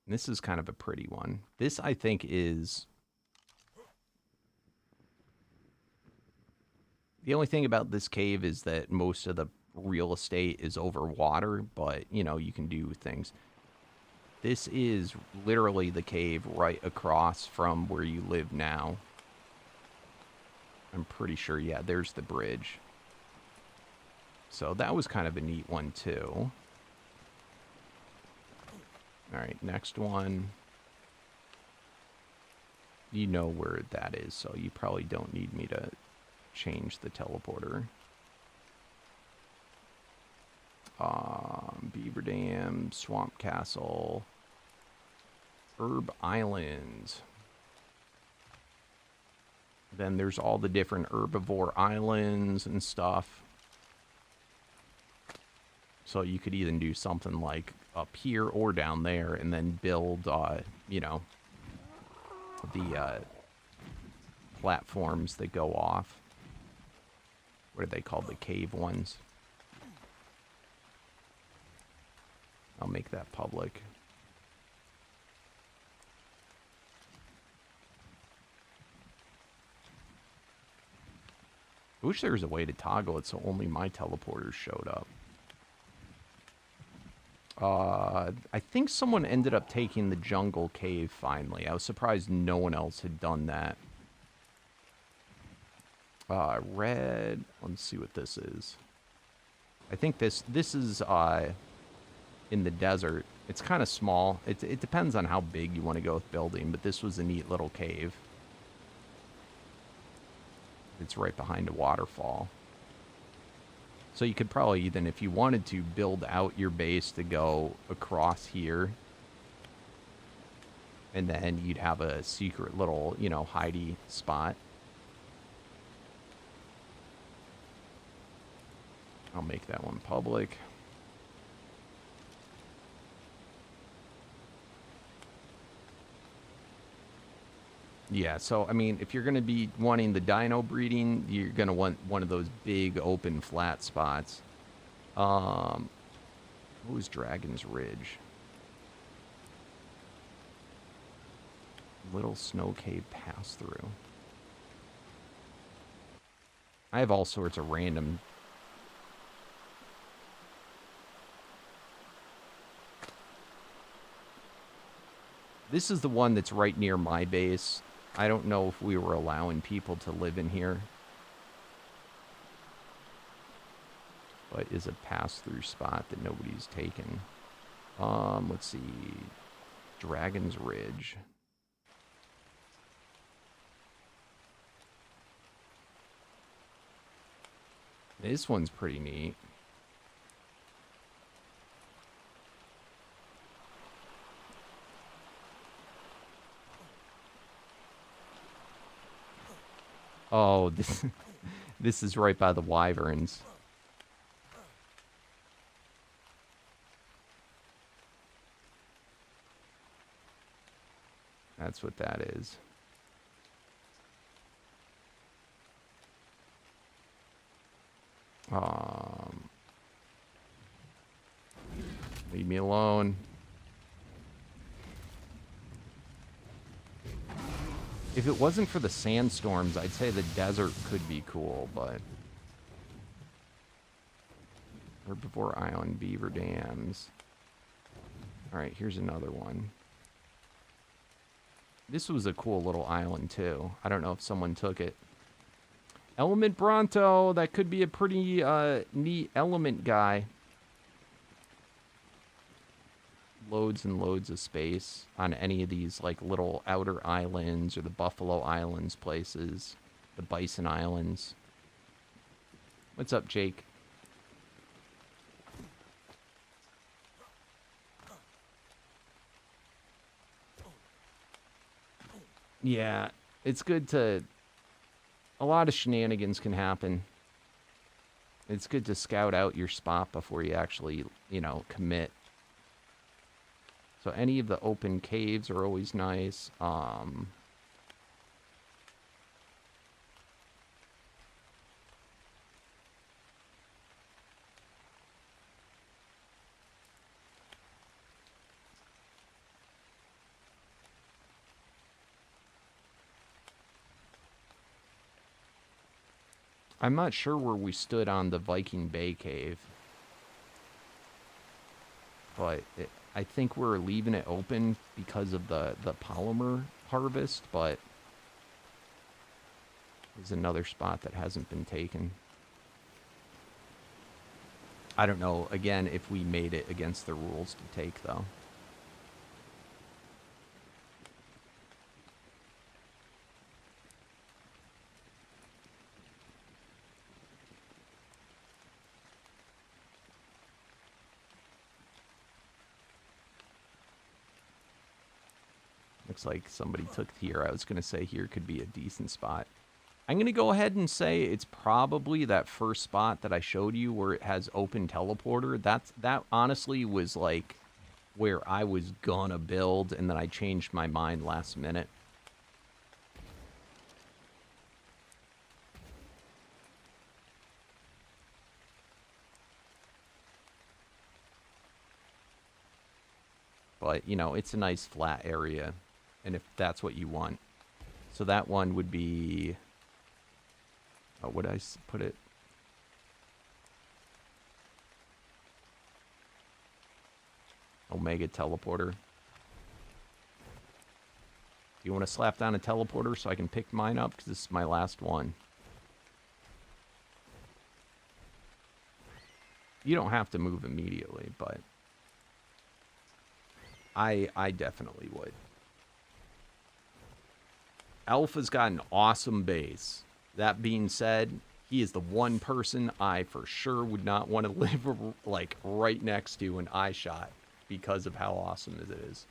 This is kind of a pretty one. This, I think, is... The only thing about this cave is that most of the real estate is over water, but, you know, you can do things. This is literally the cave right across from where you live now. I'm pretty sure, yeah, there's the bridge. So that was kind of a neat one, too. All right, next one. You know where that is, so you probably don't need me to change the teleporter. Beaver Dam, Swamp Castle, Herb Island. Then there's all the different herbivore islands and stuff. So you could even do something like up here or down there and then build, you know, the platforms that go off. What are they called? The cave ones. I'll make that public. I wish there was a way to toggle it so only my teleporters showed up. I think someone ended up taking the jungle cave finally. I was surprised no one else had done that. Red. Let's see what this is. I think this is in the desert. It's kind of small. It depends on how big you want to go with building, but this was a neat little cave. It's right behind a waterfall. So you could probably even, if you wanted to, build out your base to go across here. And then you'd have a secret little, you know, hidey spot. I'll make that one public. Yeah, so, I mean, if you're going to be wanting the dino breeding, you're going to want one of those big, open, flat spots. What was Dragon's Ridge? Little snow cave pass-through. I have all sorts of random... This is the one that's right near my base. I don't know if we were allowing people to live in here. But is a pass-through spot that nobody's taken. Let's see. Dragon's Ridge. This one's pretty neat. Oh, this is right by the wyverns. That's what that is. Leave me alone. If it wasn't for the sandstorms, I'd say the desert could be cool, but... Herbivore Island, Beaver Dams. Alright, here's another one. This was a cool little island, too. I don't know if someone took it. Element Bronto! That could be a pretty neat element guy. Loads and loads of space on any of these like little outer islands or the Buffalo Islands places, the Bison Islands. What's up, Jake? Yeah, it's good to... A lot of shenanigans can happen. It's good to scout out your spot before you actually, you know, commit. So any of the open caves are always nice. I'm not sure where we stood on the Viking Bay cave. But I think we're leaving it open because of the polymer harvest, but there's another spot that hasn't been taken. I don't know, again, if we made it against the rules to take, though. Looks like somebody took here. I was going to say here could be a decent spot. I'm going to go ahead and say it's probably that first spot that I showed you where it has open teleporter. That honestly was like where I was going to build, and then I changed my mind last minute. But, you know, it's a nice flat area. And if that's what you want. So that one would be Oh, would I put it? Omega teleporter. Do you want to slap down a teleporter so I can pick mine up? Because this is my last one. You don't have to move immediately, but I definitely would. Alpha's got an awesome base. That being said, he is the one person I for sure would not want to live like right next to an eye shot because of how awesome it is.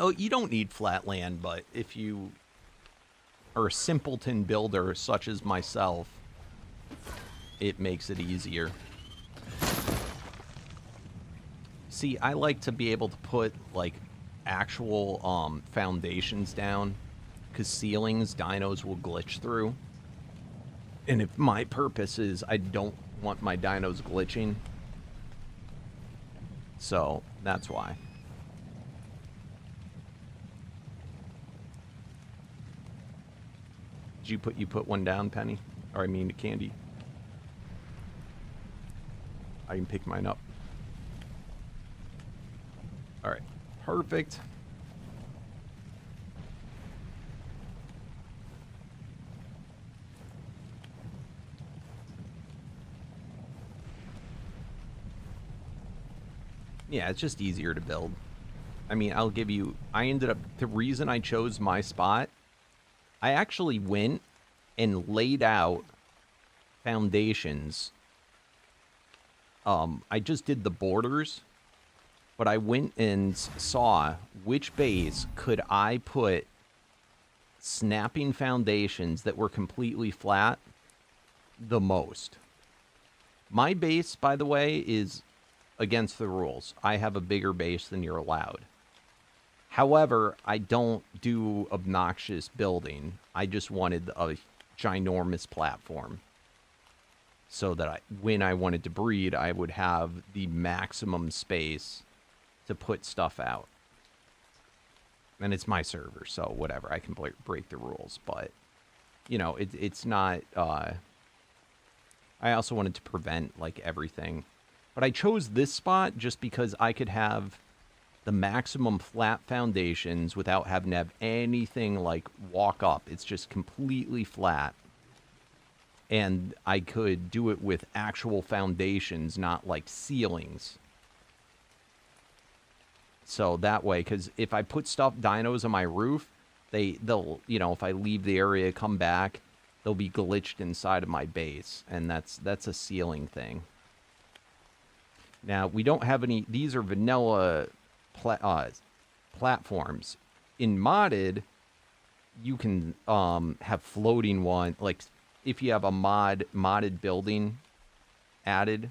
Oh, you don't need flat land, but if you are a simpleton builder such as myself, it makes it easier. See, I like to be able to put, like, actual foundations down, because ceilings, dinos will glitch through. And if my purpose is I don't want my dinos glitching, so that's why. You put one down, Penny? Or I mean, Candy. I can pick mine up. All right, perfect. Yeah, it's just easier to build. I mean, I'll give you... I ended up... The reason I chose my spot, I actually went and laid out foundations. I just did the borders, but I went and saw which base could I put snapping foundations that were completely flat the most. My base, by the way, is against the rules. I have a bigger base than you're allowed. However, I don't do obnoxious building. I just wanted a ginormous platform so that when I wanted to breed, I would have the maximum space to put stuff out. And it's my server, so whatever. I can break the rules, but, you know, it's not... I also wanted to prevent, like, everything. But I chose this spot just because I could have the maximum flat foundations without having to have anything like walk up. It's just completely flat. And I could do it with actual foundations, not like ceilings. So that way, because if I put dinos on my roof, they'll, you know, if I leave the area, come back, they'll be glitched inside of my base. And that's a ceiling thing. Now, we don't have any... These are vanilla platforms. In modded, you can have floating one. Like, if you have a modded building added,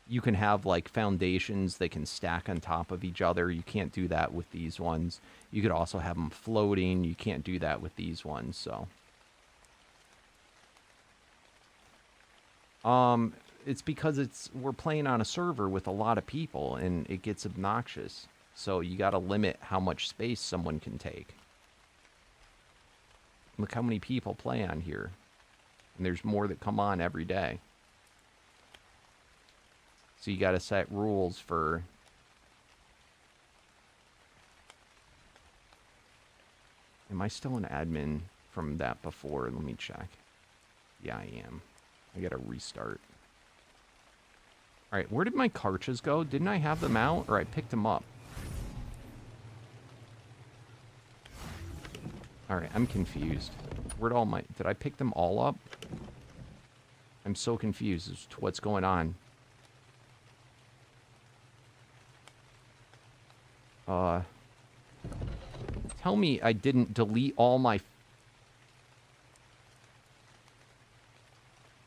you can have, like, foundations that can stack on top of each other. You can't do that with these ones. You could also have them floating. You can't do that with these ones, so... It's because we're playing on a server with a lot of people, and it gets obnoxious. So you got to limit how much space someone can take. Look how many people play on here. And there's more that come on every day. So you got to set rules for... Am I still an admin from that before? Let me check. Yeah, I am. I got to restart. Alright, where did my carches go? Didn't I have them out, or I picked them up? Alright, I'm confused. Where'd all my... Did I pick them all up? I'm so confused as to what's going on. Tell me I didn't delete all my... You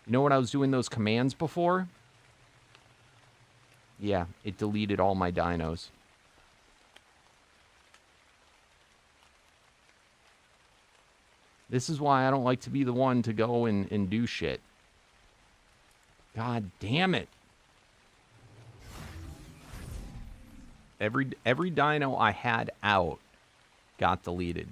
know when I was doing those commands before? Yeah, it deleted all my dinos. This is why I don't like to be the one to go and do shit. God damn it. Every dino I had out got deleted.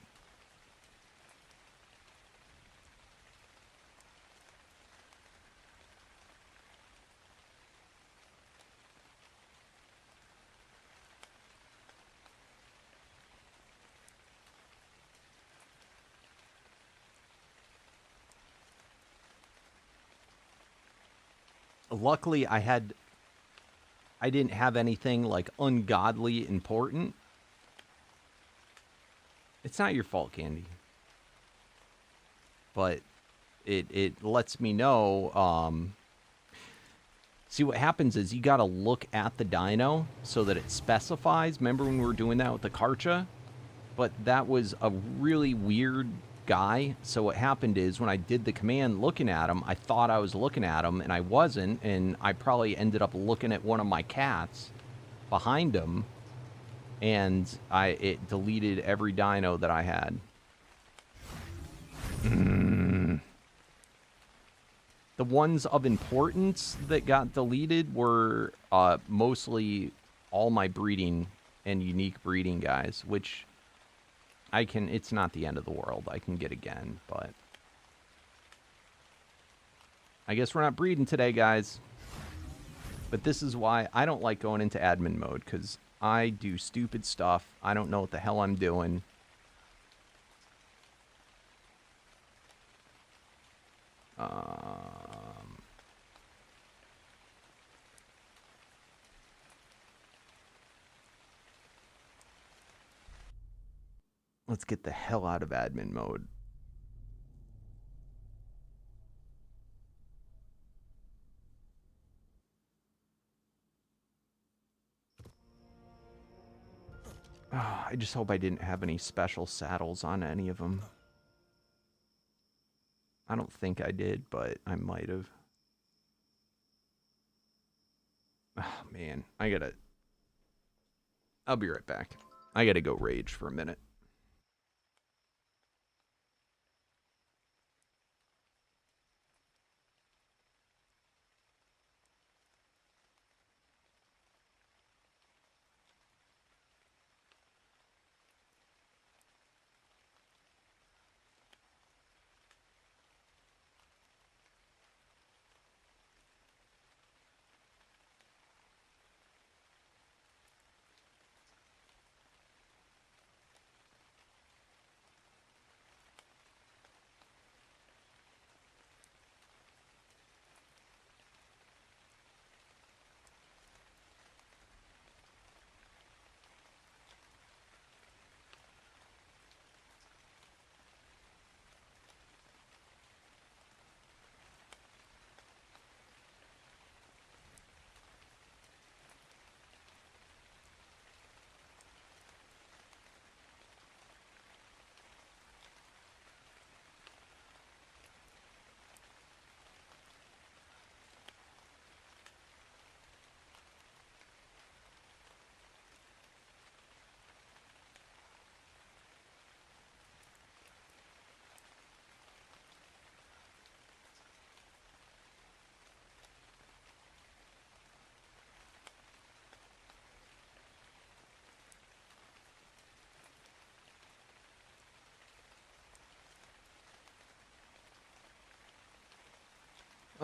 Luckily, I didn't have anything like ungodly important. It's not your fault, Candy. But it lets me know. See, what happens is you got to look at the dino so that it specifies. Remember when we were doing that with the Karcha? But that was a really weird guy. So what happened is when I did the command looking at him, I thought I was looking at him, and I wasn't. And I probably ended up looking at one of my cats behind him. And it deleted every dino that I had. The ones of importance that got deleted were mostly all my breeding and unique breeding guys, which it's not the end of the world. I can get again, but I guess we're not breeding today, guys. But this is why I don't like going into admin mode, because I do stupid stuff. I don't know what the hell I'm doing. Let's get the hell out of admin mode. Oh, I just hope I didn't have any special saddles on any of them. I don't think I did, but I might have. Oh, man. I'll be right back. I gotta go rage for a minute.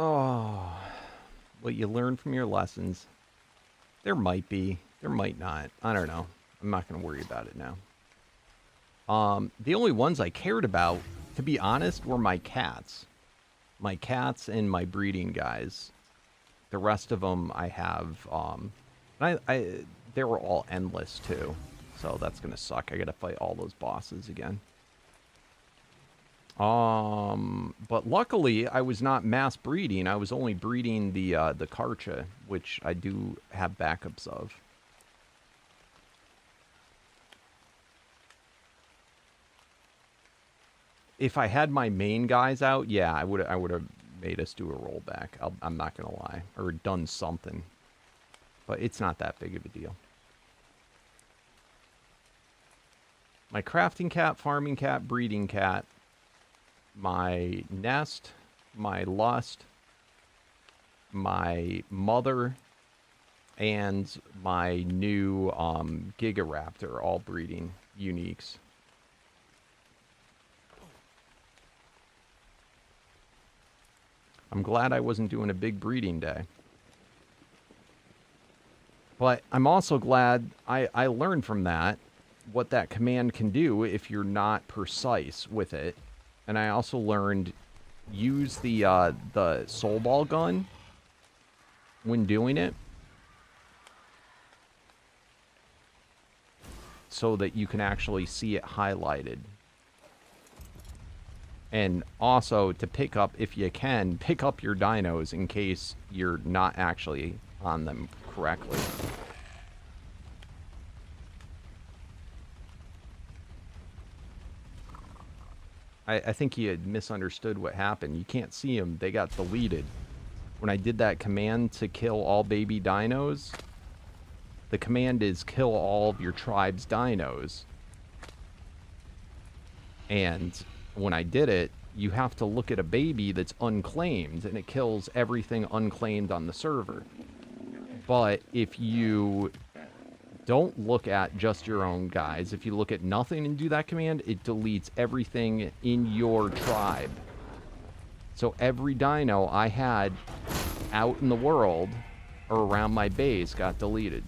Oh, what you learn from your lessons. There might be. There might not. I don't know. I'm not going to worry about it now. The only ones I cared about, to be honest, were my cats. My cats and my breeding guys. The rest of them I have, they were all endless too. So that's going to suck. I got to fight all those bosses again. But luckily I was not mass breeding. I was only breeding the Karcha, which I do have backups of. If I had my main guys out, yeah, I would have made us do a rollback. I'm not gonna lie, or done something. But it's not that big of a deal. My crafting cat, farming cat, breeding cat. my nest, my lust, my mother, and my new Gigaraptor, all breeding uniques. I'm glad I wasn't doing a big breeding day. But I'm also glad I learned from that what that command can do if you're not precise with it. And I also learned use the soul ball gun when doing it, so that you can actually see it highlighted. And also to pick up, if you can, pick up your dinos in case you're not actually on them correctly. I think he had misunderstood what happened. You can't see them. They got deleted. When I did that command to kill all baby dinos, the command is kill all of your tribe's dinos. And when I did it, you have to look at a baby that's unclaimed, and it kills everything unclaimed on the server. But if you don't look at just your own guys, if you look at nothing and do that command, it deletes everything in your tribe. So every dino I had out in the world or around my base got deleted.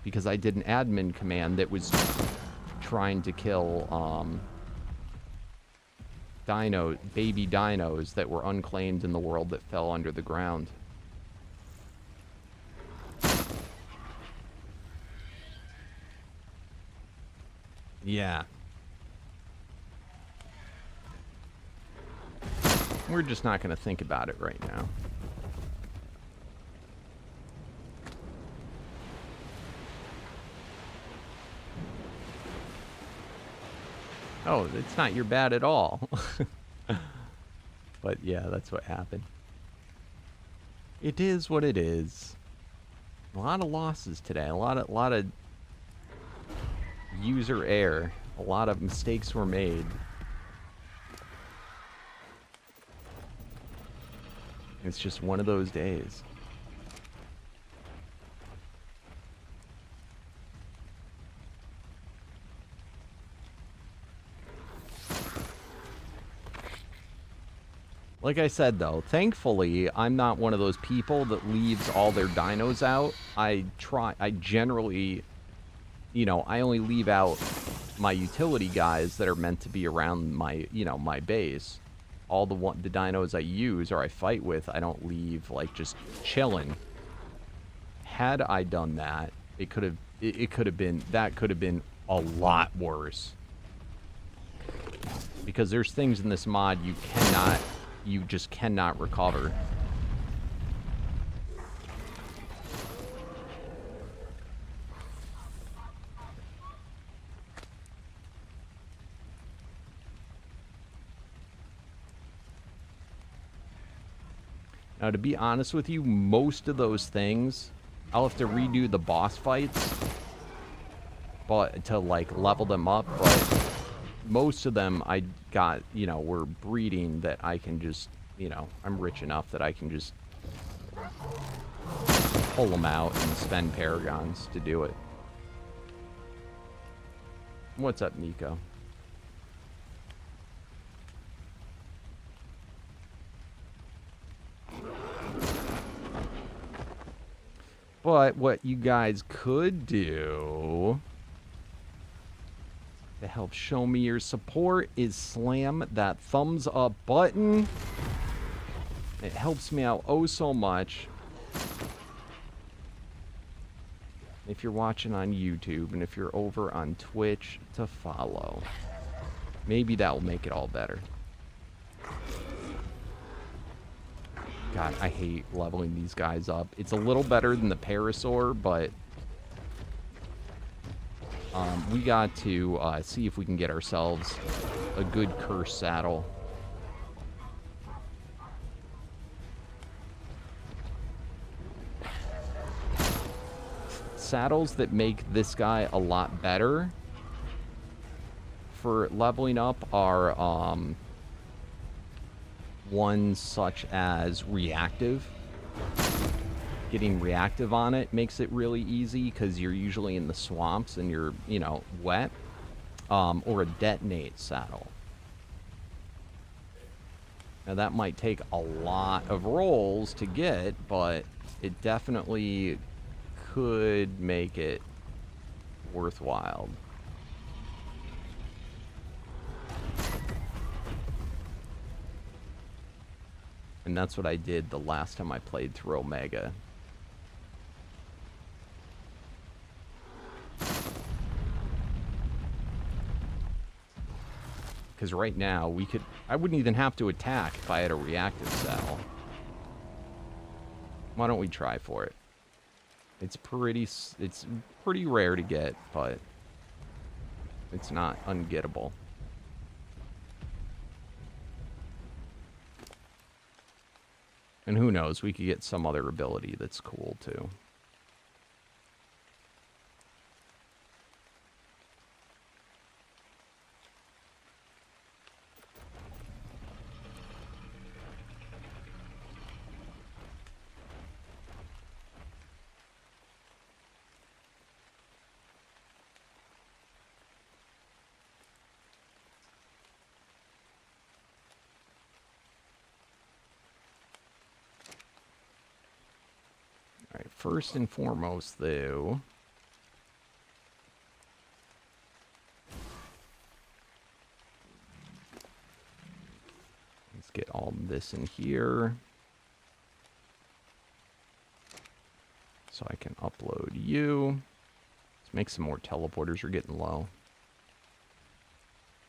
Because I did an admin command that was trying to kill baby dinos that were unclaimed in the world that fell under the ground. Yeah. We're just not going to think about it right now. Oh, it's not your bad at all. But yeah, that's what happened. It is what it is. A lot of losses today. A lot of user error. A lot of mistakes were made. It's just one of those days. Like I said, though, thankfully, I'm not one of those people that leaves all their dinos out. I generally, you know, I only leave out my utility guys that are meant to be around my, you know, my base. All the dinos I use or I fight with, I don't leave, like, just chilling. Had I done that, it could have been a lot worse. Because there's things in this mod you just cannot recover. Now, to be honest with you, most of those things, I'll have to redo the boss fights, but to like level them up, but most of them I got, you know, were breeding that I can just, you know, I'm rich enough that I can just pull them out and spend paragons to do it. What's up, Nico? But what you guys could do to help show me your support is slam that thumbs up button. It helps me out oh so much. If you're watching on YouTube and if you're over on Twitch, to follow. Maybe that will make it all better. God, I hate leveling these guys up. It's a little better than the Parasaur, but we got to see if we can get ourselves a good curse saddle. Saddles that make this guy a lot better for leveling up are ones such as Reactive. Getting Reactive on it makes it really easy because you're usually in the swamps and you're, you know, wet. Or a Detonate saddle. Now that might take a lot of rolls to get, but it definitely could make it worthwhile. And that's what I did the last time I played through Omega. Because right now, I wouldn't even have to attack if I had a Reactive saddle. Why don't we try for it? It's pretty rare to get, but it's not ungettable. And who knows, we could get some other ability that's cool too. First and foremost, though, let's get all this in here so I can upload you. Let's make some more teleporters. We're getting low.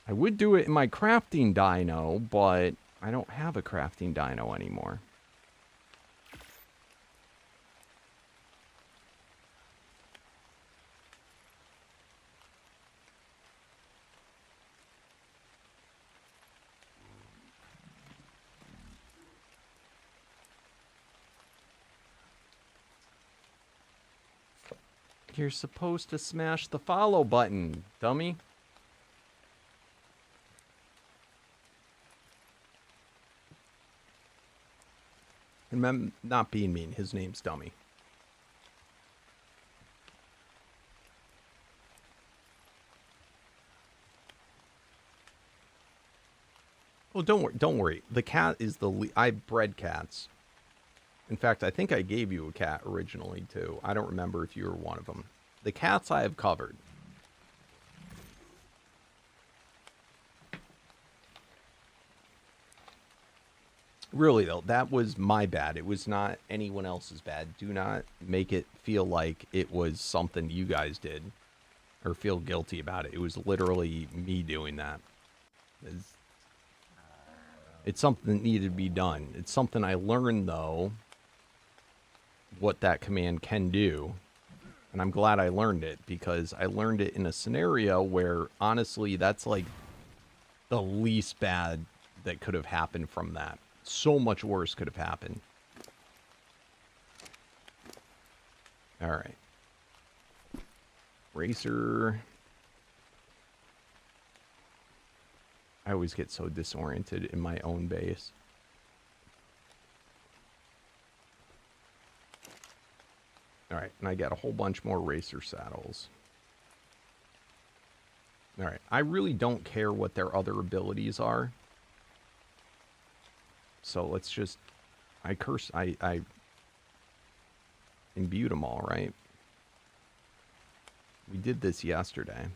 I would do it in my crafting dino, but I don't have a crafting dino anymore. You're supposed to smash the follow button, dummy. And I'm not being mean. His name's Dummy. Oh, don't worry. Don't worry. The cat is I bred cats. In fact, I think I gave you a cat originally, too. I don't remember if you were one of them. The cats I have covered. Really, though, that was my bad. It was not anyone else's bad. Do not make it feel like it was something you guys did or feel guilty about it. It was literally me doing that. It's something that needed to be done. It's something I learned, though, what that command can do. And I'm glad I learned it, because I learned it in a scenario where, honestly, that's like the least bad that could have happened from that. So much worse could have happened. All right. Racer. I always get so disoriented in my own base. All right, and I got a whole bunch more racer saddles. All right, I really don't care what their other abilities are. So let's just, I imbued them all, right? We did this yesterday.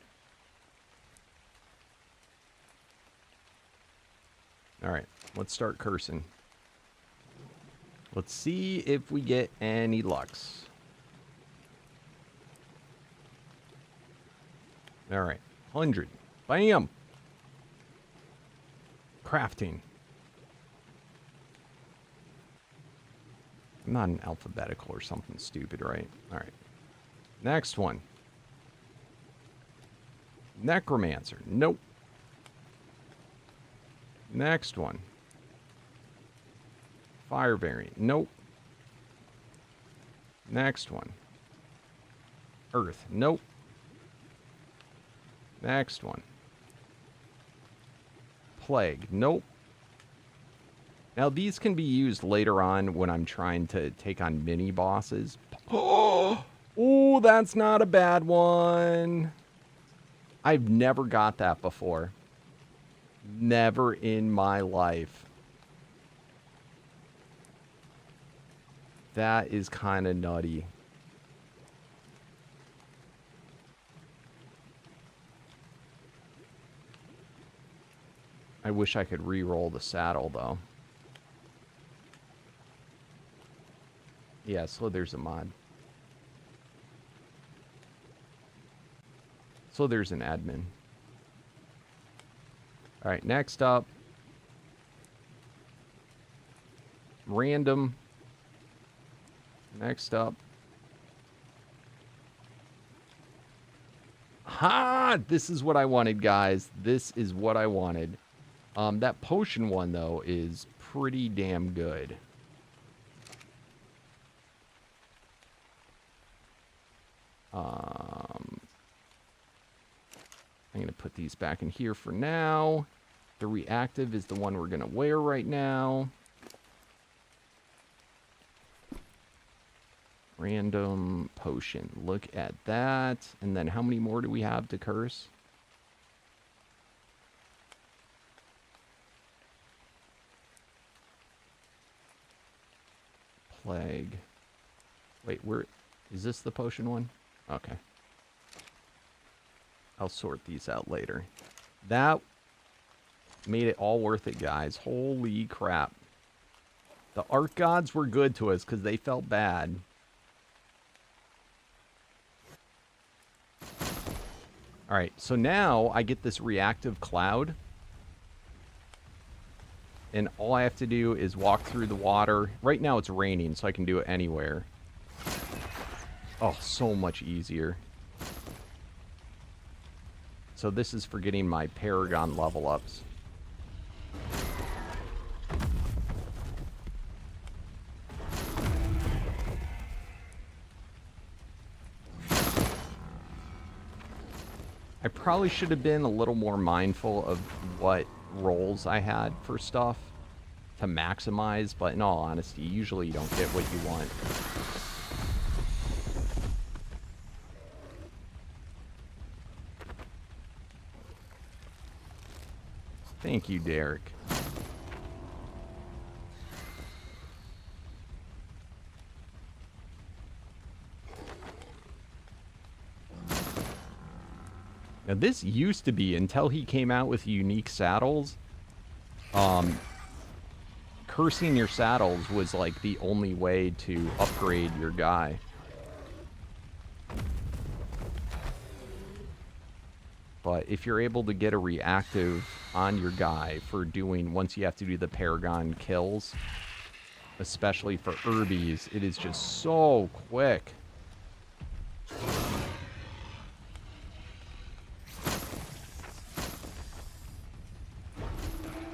All right, let's start cursing. Let's see if we get any lucks. All right, 100. Bam! Crafting. I'm not an alphabetical or something stupid, right? All right. Next one. Necromancer. Nope. Next one. Fire variant. Nope. Next one. Earth. Nope. Next one. Plague. Nope. Now, these can be used later on when I'm trying to take on mini bosses. Oh, that's not a bad one. I've never got that before. Never in my life. That is kind of nutty. I wish I could re-roll the saddle, though. Yeah, so there's a mod. So there's an admin. All right, next up. Random. Next up. Ha! This is what I wanted, guys. This is what I wanted. That potion one, though, is pretty damn good. I'm going to put these back in here for now. The reactive is the one we're going to wear right now. Random potion. Look at that. And then how many more do we have to curse? Plague. Wait, where is this the potion one? Okay. I'll sort these out later. That made it all worth it, guys. Holy crap. The art gods were good to us because they felt bad. Alright, so now I get this reactive cloud. And all I have to do is walk through the water. Right now it's raining, so I can do it anywhere. Oh, so much easier. So this is for getting my Paragon level ups. I probably should have been a little more mindful of what rolls I had for stuff to maximize, but in all honesty, usually you don't get what you want. Thank you, Derek. Now, this used to be, until he came out with unique saddles, cursing your saddles was like the only way to upgrade your guy. But if you're able to get a reactive on your guy for doing, once you have to do the Paragon kills, especially for Herbies, it is just so quick.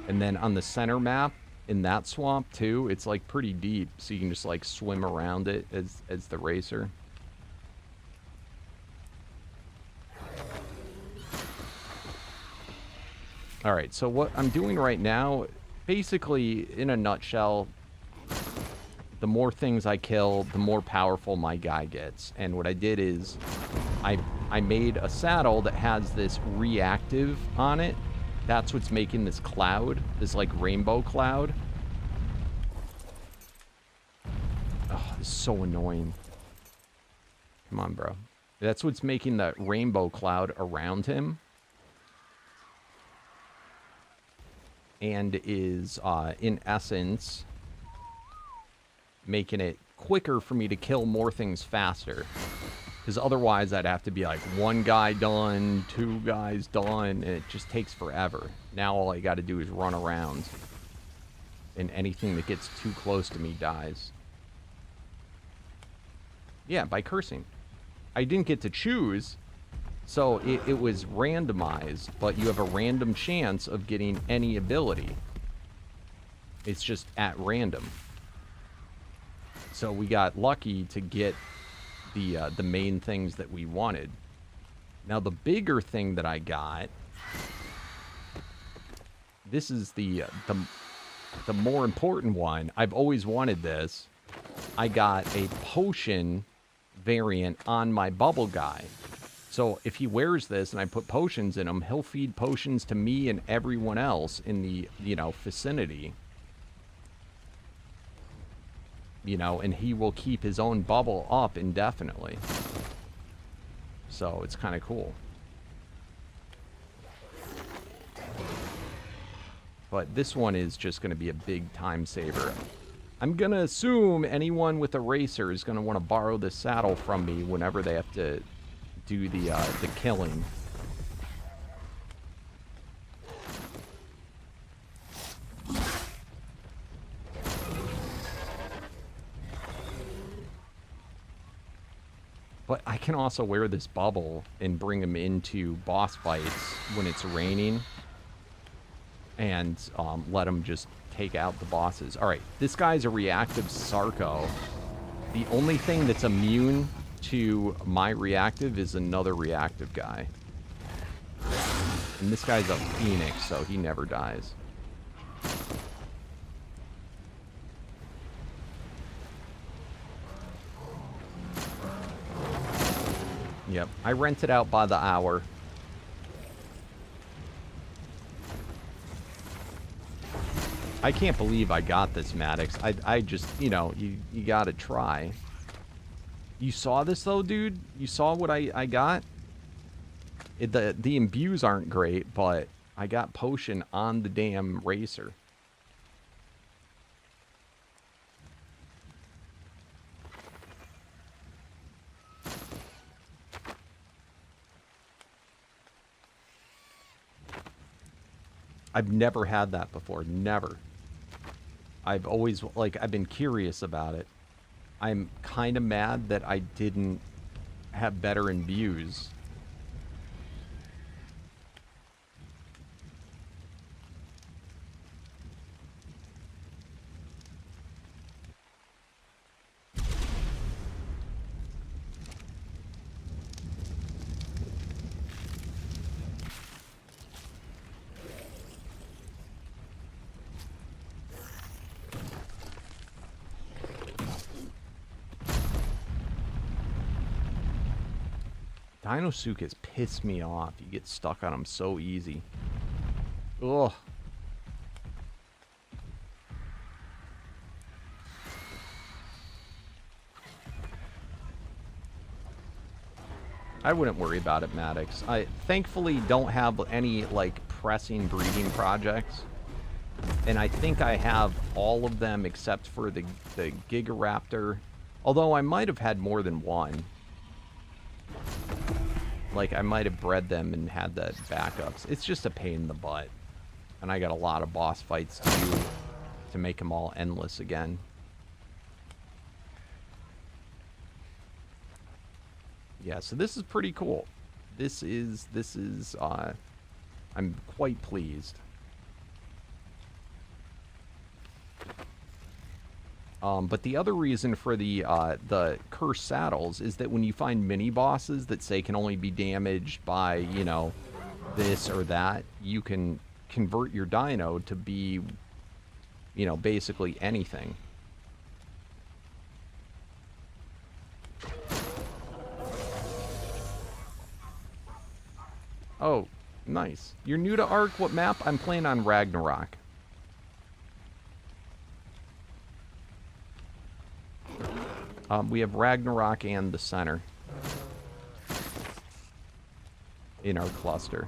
And then on the center map, in that swamp too, it's like pretty deep, so you can just like swim around it as the racer. Alright, so what I'm doing right now, basically, in a nutshell, the more things I kill, the more powerful my guy gets. And what I did is, I made a saddle that has this reactive on it. That's what's making this cloud, this like rainbow cloud. Oh, this is so annoying. Come on, bro. That's what's making the rainbow cloud around him. And is, in essence, making it quicker for me to kill more things faster. Because otherwise I'd have to be like, one guy done, two guys done, and it just takes forever. Now all I got to do is run around. And anything that gets too close to me dies. Yeah, by cursing. I didn't get to choose, so it was randomized, but you have a random chance of getting any ability. It's just at random. So we got lucky to get the main things that we wanted. Now the bigger thing that I got this is the more important one. I've always wanted this. I got a potion variant on my bubble guy. So if he wears this and I put potions in him, he'll feed potions to me and everyone else in the, you know, vicinity. You know, and he will keep his own bubble up indefinitely. So it's kind of cool. But this one is just going to be a big time saver. I'm going to assume anyone with a racer is going to want to borrow this saddle from me whenever they have to do the killing. But I can also wear this bubble and bring him into boss fights when it's raining. And let him just take out the bosses. Alright, this guy's a reactive Sarco. The only thing that's immune to my reactive is another reactive guy. And this guy's a phoenix, so he never dies. Yep, I rent it out by the hour. I can't believe I got this, Maddox. I just, you know, you gotta try. You saw this, though, dude? You saw what I got? The imbues aren't great, but I got potion on the damn racer. I've never had that before. Never. I've always, like, I've been curious about it. I'm kind of mad that I didn't have better imbues. Dinosuke has pissed me off. You get stuck on him so easy. Ugh. I wouldn't worry about it, Maddox. I thankfully don't have any, like, pressing breeding projects. And I think I have all of them except for the Gigaraptor. Although I might have had more than one. Like, I might have bred them and had the backups. It's just a pain in the butt. And I got a lot of boss fights to do to make them all endless again. Yeah, so this is pretty cool. This is, I'm quite pleased. But the other reason for the cursed saddles is that when you find mini bosses that say can only be damaged by, you know, this or that, you can convert your dino to be, you know, basically anything. Oh, nice. You're new to Ark? What map? I'm playing on Ragnarok. We have Ragnarok and the center in our cluster.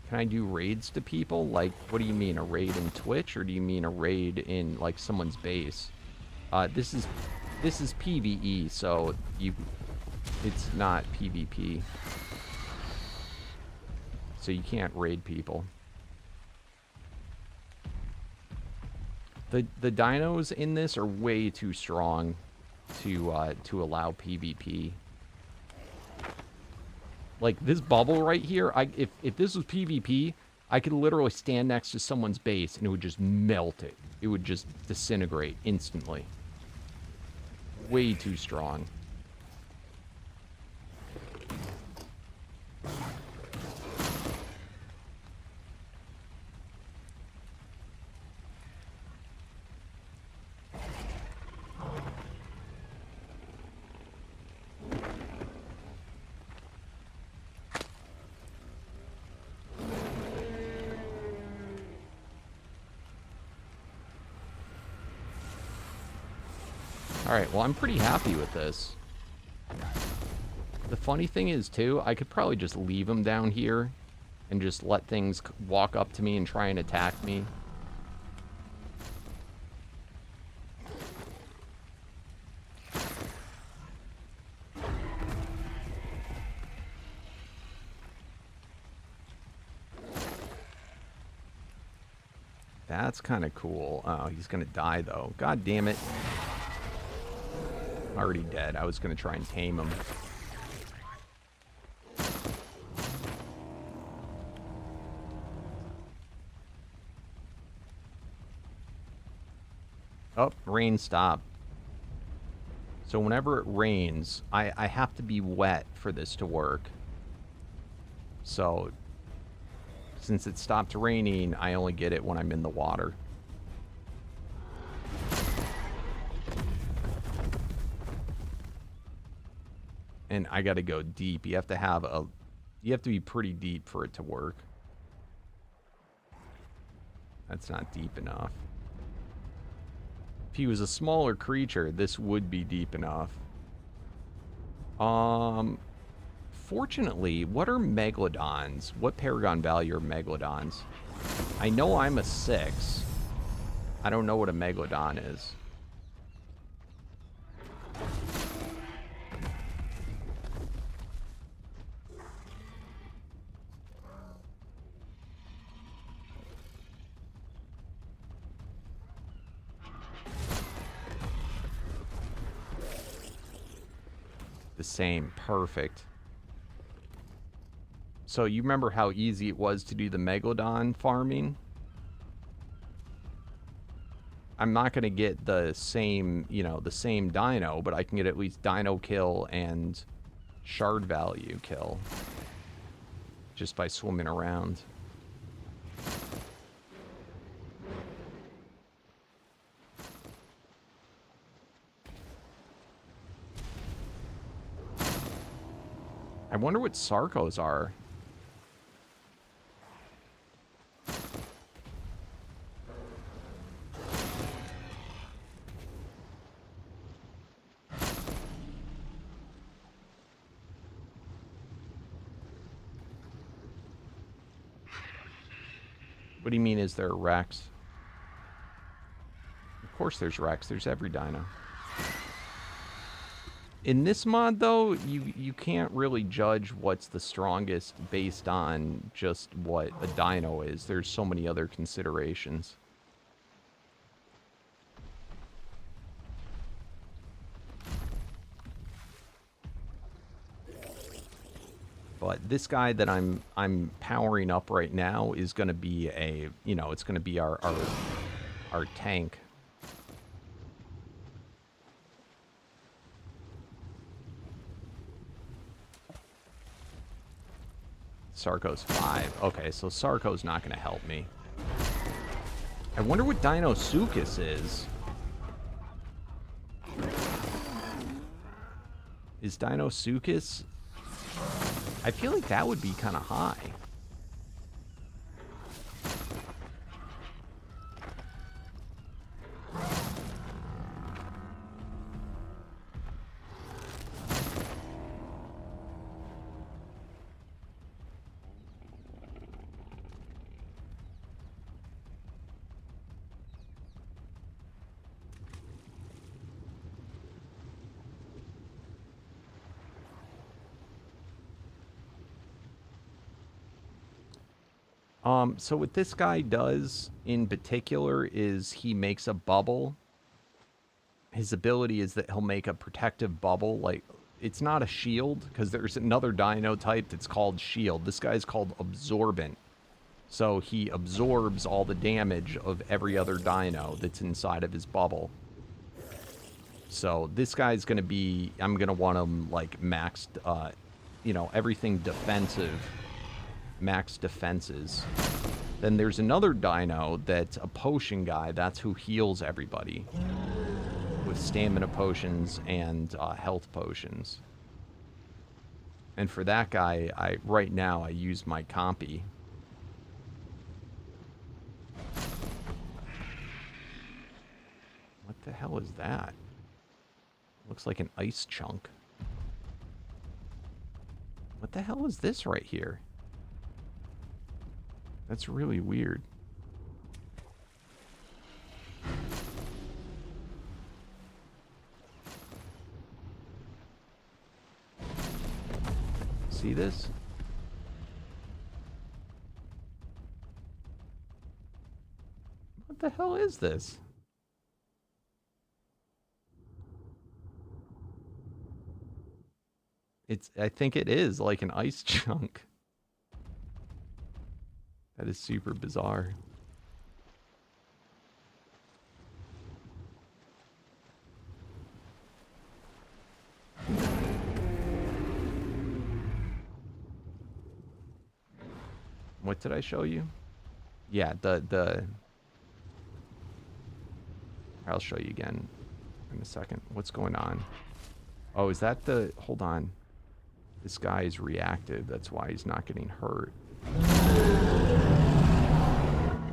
Can I do raids to people? Like, what do you mean, a raid in Twitch, or do you mean a raid in, like, someone's base? This is PvE, so it's not PvP. So you can't raid people. The dinos in this are way too strong to allow PvP. Like, this bubble right here, if this was PvP, I could literally stand next to someone's base and it would just melt it. It would just disintegrate instantly. Way too strong. Alright, well, I'm pretty happy with this. The funny thing is, too, I could probably just leave him down here and just let things walk up to me and try and attack me. That's kind of cool. Oh, he's going to die, though. God damn it. Already dead. I was going to try and tame him. Oh, rain stopped. So whenever it rains, I have to be wet for this to work. So since it stopped raining, I only get it when I'm in the water. And I gotta go deep. You have to be pretty deep for it to work. That's not deep enough. If he was a smaller creature, this would be deep enough. Fortunately, what are megalodons? What paragon value are megalodons? I know I'm a 6. I don't know what a megalodon is. The same. Perfect. So you remember how easy it was to do the megalodon farming? I'm not going to get the same, you know, the same dino, but I can get at least dino kill and shard value kill just by swimming around. I wonder what Sarcos are. What do you mean, is there a Rex? Of course there's Rex. There's every dino. In this mod, though, you can't really judge what's the strongest based on just what a dino is. There's so many other considerations. But this guy that I'm powering up right now is going to be a, you know, it's going to be our tank. Sarco's 5. Okay, so Sarco's not going to help me. I wonder what Dinosuchus is. Is Dinosuchus... I feel like that would be kind of high. So what this guy does in particular is he makes a bubble. His ability is that he'll make a protective bubble. Like, it's not a shield, because there's another dino type that's called shield. This guy's called absorbent. So he absorbs all the damage of every other dino that's inside of his bubble. So this guy's going to be, I'm going to want him, like, maxed, you know, everything defensive. Max defenses. Then there's another dino that's a potion guy. That's who heals everybody with stamina potions and health potions. And for that guy, right now I use my compy. What the hell is that? Looks like an ice chunk. What the hell is this right here? That's really weird. See this? What the hell is this? I think it is like an ice chunk. That is super bizarre. What did I show you? Yeah, I'll show you again in a second. What's going on? Oh, is that the... Hold on. This guy is reactive. That's why he's not getting hurt.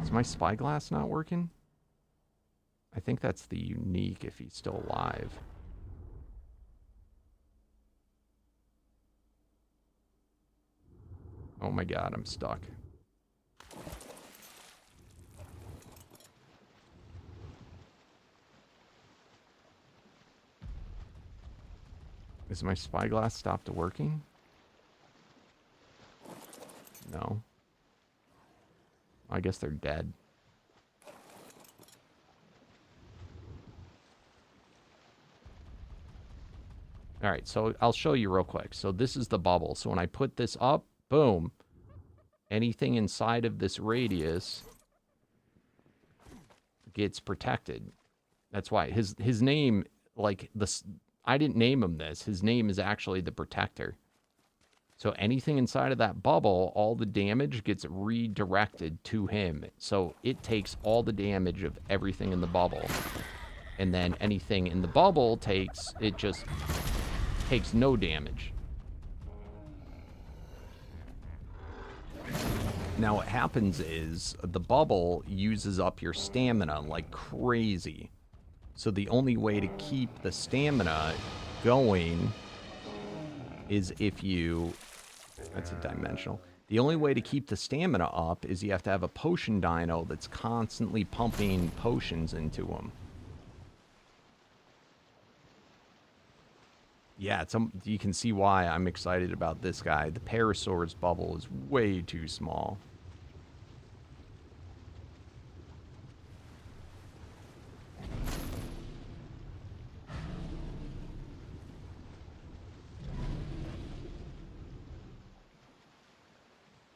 Is my spyglass not working? I think that's the unique if he's still alive. Oh my god, I'm stuck. Is my spyglass stopped working? No. I guess they're dead. Alright, so I'll show you real quick. So this is the bubble. So when I put this up, boom. Anything inside of this radius gets protected. That's why his name, like this, I didn't name him this. His name is actually the Protector. So anything inside of that bubble, all the damage gets redirected to him. So it takes all the damage of everything in the bubble. And then anything in the bubble just takes no damage. Now what happens is the bubble uses up your stamina like crazy. So the only way to keep the stamina going is if you... That's a dimensional. The only way to keep the stamina up is you have to have a potion dino that's constantly pumping potions into him. Yeah, you can see why I'm excited about this guy. The Parasaur's bubble is way too small.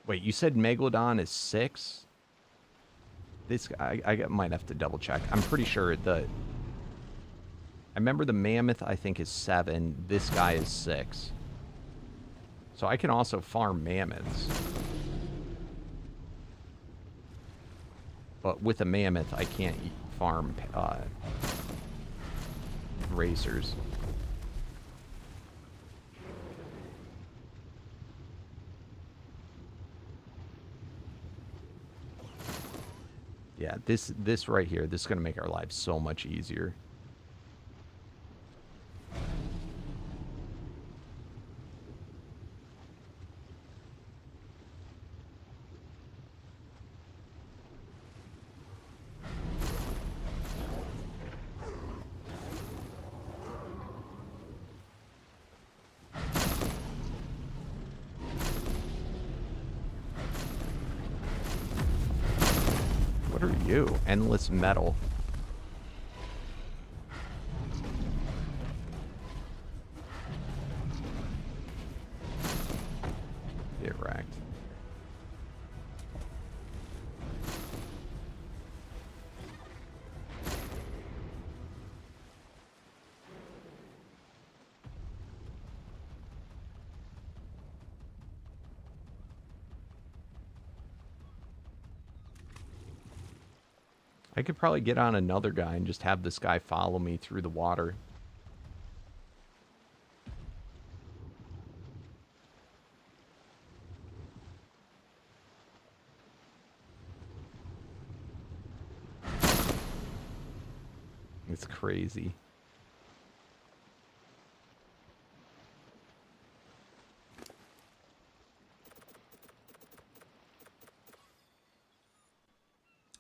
Wait, you said Megalodon is 6? This I might have to double check. I'm pretty sure I remember the mammoth I think is 7. This guy is 6. So I can also farm mammoths. But with a mammoth I can't farm racers. Yeah, this right here, this is going to make our lives so much easier. What are you? Endless metal. Get wrecked. I could probably get on another guy and just have this guy follow me through the water. It's crazy.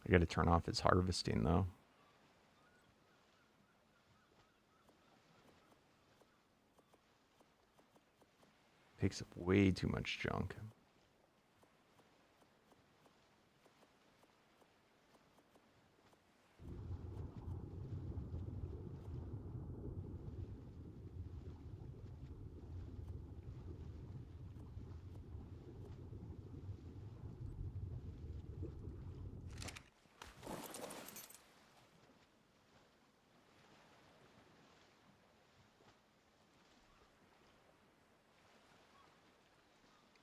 I gotta turn off his harvesting, though. Takes up way too much junk.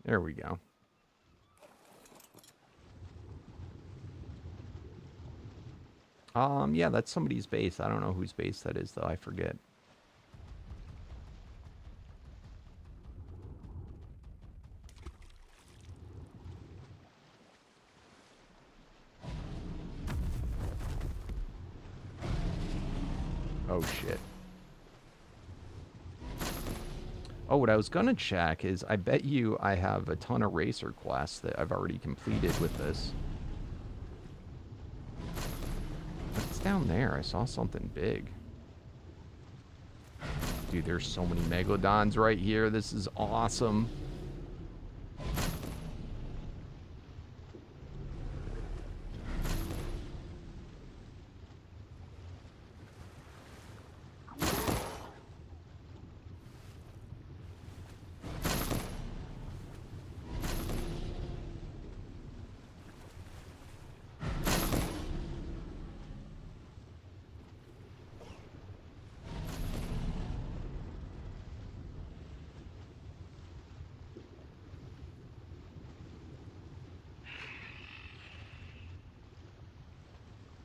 There we go. Yeah, that's somebody's base. I don't know whose base that is, though. I forget. Oh, shit. Oh, what I was gonna check is I bet you I have a ton of racer quests that I've already completed with this. What's down there? I saw something big. Dude, there's so many Megalodons right here. This is awesome.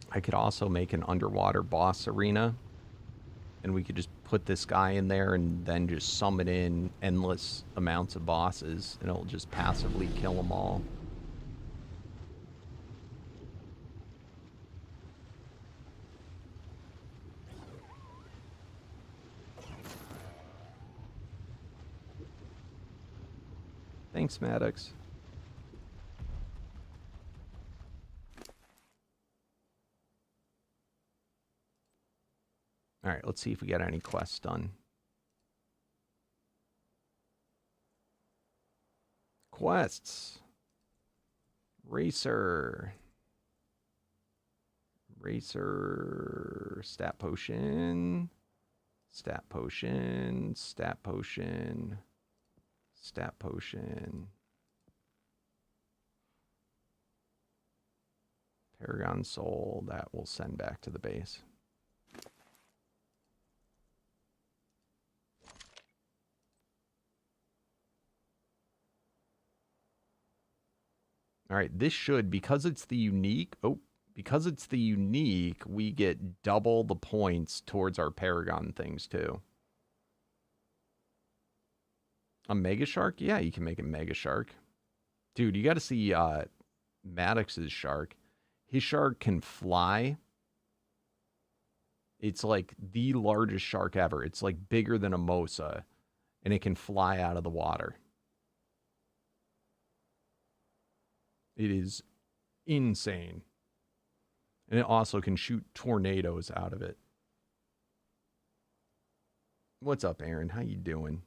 I could also make an underwater boss arena, and we could just put this guy in there and then just summon in endless amounts of bosses, and it'll just passively kill them all. Thanks, Maddox. All right, let's see if we got any quests done. Quests. Racer. Racer. Stat potion. Stat potion. Stat potion. Stat potion. Paragon Soul. That will send back to the base. All right, this should, because it's the unique, we get double the points towards our Paragon things, too. A Mega Shark? Yeah, you can make a Mega Shark. Dude, you got to see Maddox's shark. His shark can fly. It's like the largest shark ever. It's like bigger than a Mosa, and it can fly out of the water. It is insane. And it also can shoot tornadoes out of it. What's up, Aaron? How you doing?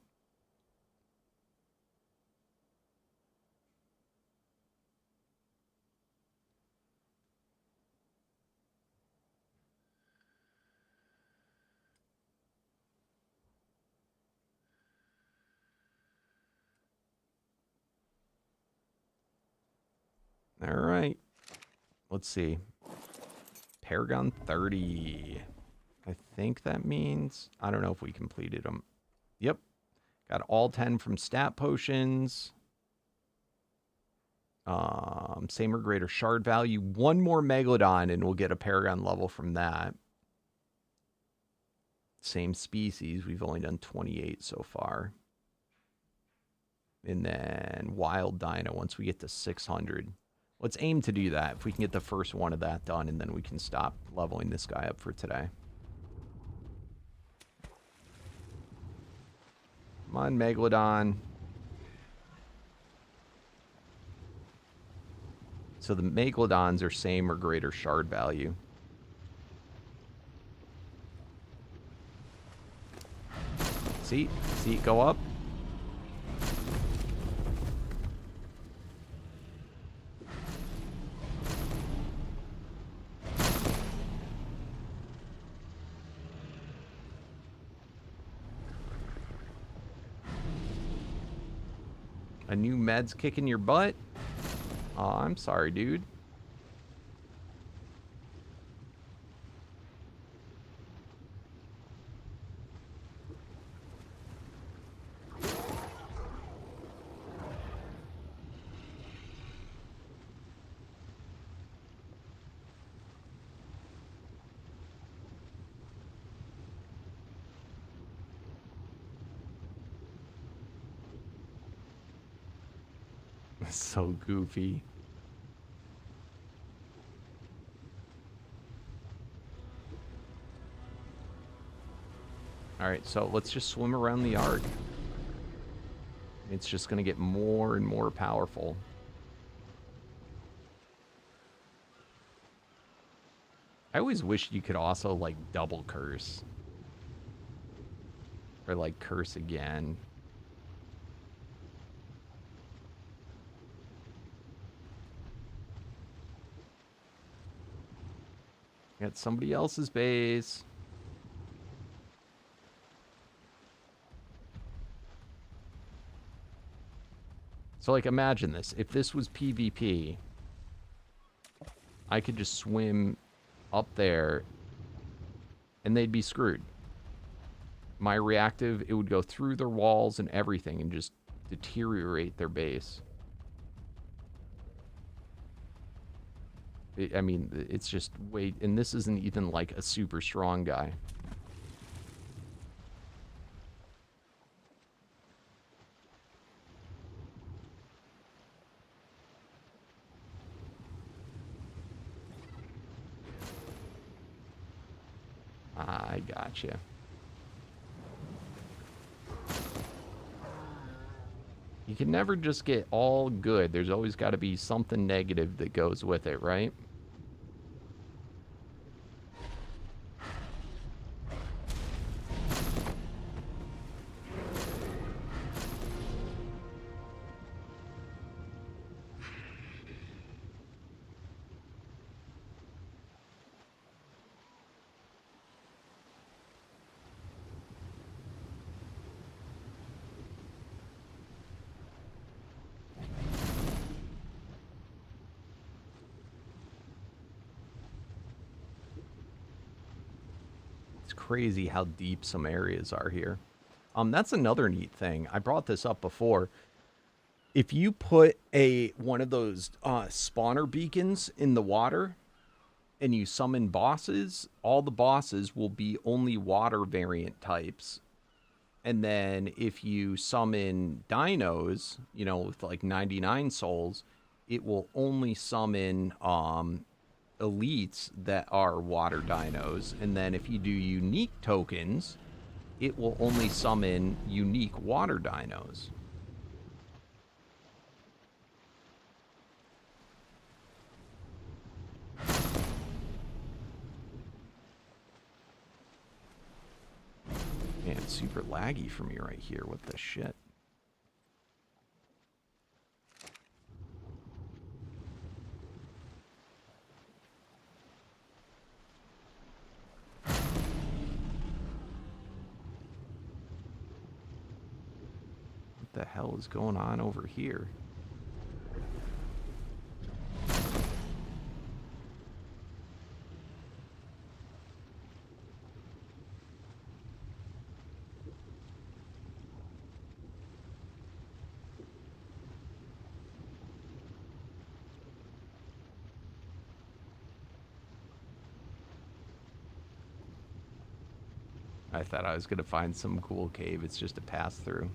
All right. Let's see. Paragon 30. I think that means... I don't know if we completed them. Yep. Got all 10 from stat potions. Same or greater shard value. One more Megalodon and we'll get a Paragon level from that. Same species. We've only done 28 so far. And then Wild Dino once we get to 600. Let's aim to do that. If we can get the first one of that done, and then we can stop leveling this guy up for today. Come on, Megalodon. So the Megalodons are same or greater shard value. See it go up? A new med's kicking your butt? Aw, I'm sorry, dude. So goofy. Alright, so let's just swim around the arc. It's just going to get more and more powerful. I always wish you could also, like, double curse. Or, like, curse again. Got somebody else's base. So, like, imagine this. If this was PvP, I could just swim up there, and they'd be screwed. My reactive, it would go through their walls and everything and just deteriorate their base. I mean, it's just way... And this isn't even, like, a super strong guy. I gotcha. You can never just get all good. There's always got to be something negative that goes with it, right? Crazy how deep some areas are here. That's another neat thing. I brought this up before. If you put one of those spawner beacons in the water and you summon bosses, all the bosses will be only water variant types. And then if you summon dinos, you know, with like 99 souls, it will only summon elites that are water dinos, and then if you do unique tokens, it will only summon unique water dinos. Man, it's super laggy for me right here. What the shit? What the hell is going on over here? I thought I was going to find some cool cave. It's just a pass through.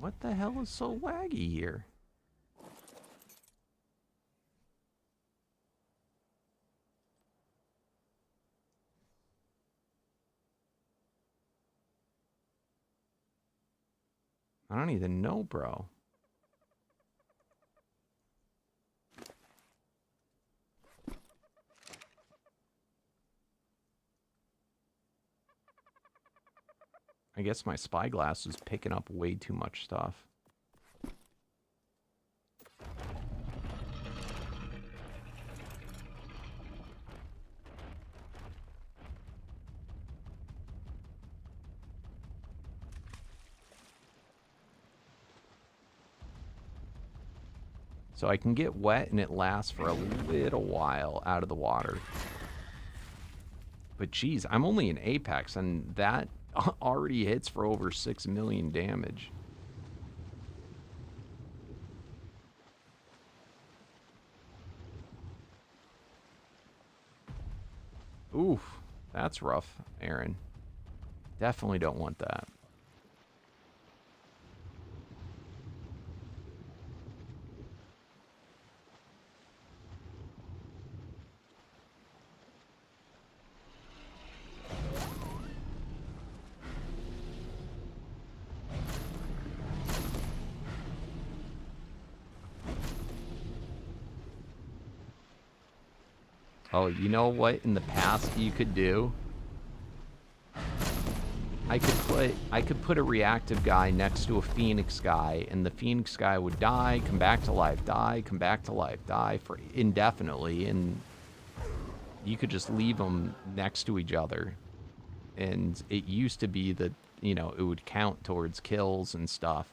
What the hell is so laggy here? I don't even know, bro. I guess my spyglass is picking up way too much stuff. So I can get wet and it lasts for a little while out of the water. But geez, I'm only in Apex and that already hits for over 6 million damage. Oof, that's rough, Aaron. Definitely don't want that. Oh, you know what in the past you could do? I could put a reactive guy next to a Phoenix guy, and the Phoenix guy would die, come back to life, die, come back to life, die for indefinitely, and you could just leave them next to each other. And it used to be that, you know, it would count towards kills and stuff.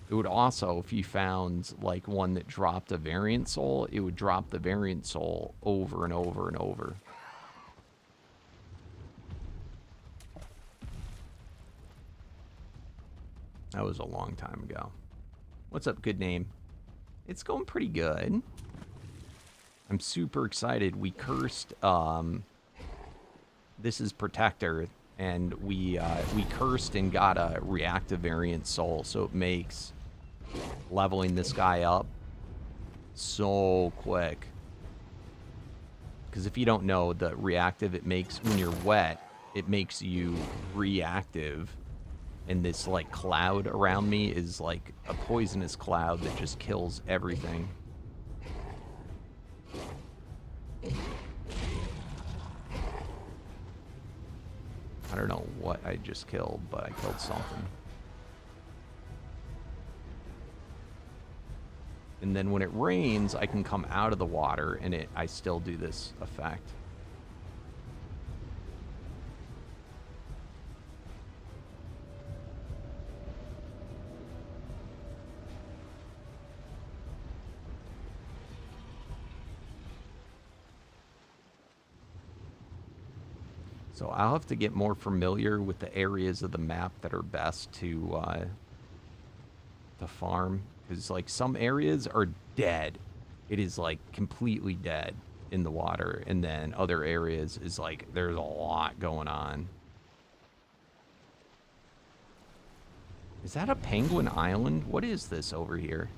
It would also, if you found like one that dropped a variant soul, it would drop the variant soul over and over and over. That was a long time ago. What's up, good name? It's going pretty good. I'm super excited. We cursed, this is Protector, and we cursed and got a reactive variant soul, so it makes leveling this guy up so quick. Because if you don't know, the reactive it makes when you're wet, it makes you reactive. And this like cloud around me is like a poisonous cloud that just kills everything. I don't know what I just killed, but I killed something. And then when it rains, I can come out of the water and I still do this effect. So I'll have to get more familiar with the areas of the map that are best to farm. Because like some areas are dead. It is like completely dead in the water. And then other areas is like there's a lot going on. Is that a penguin island? What is this over here?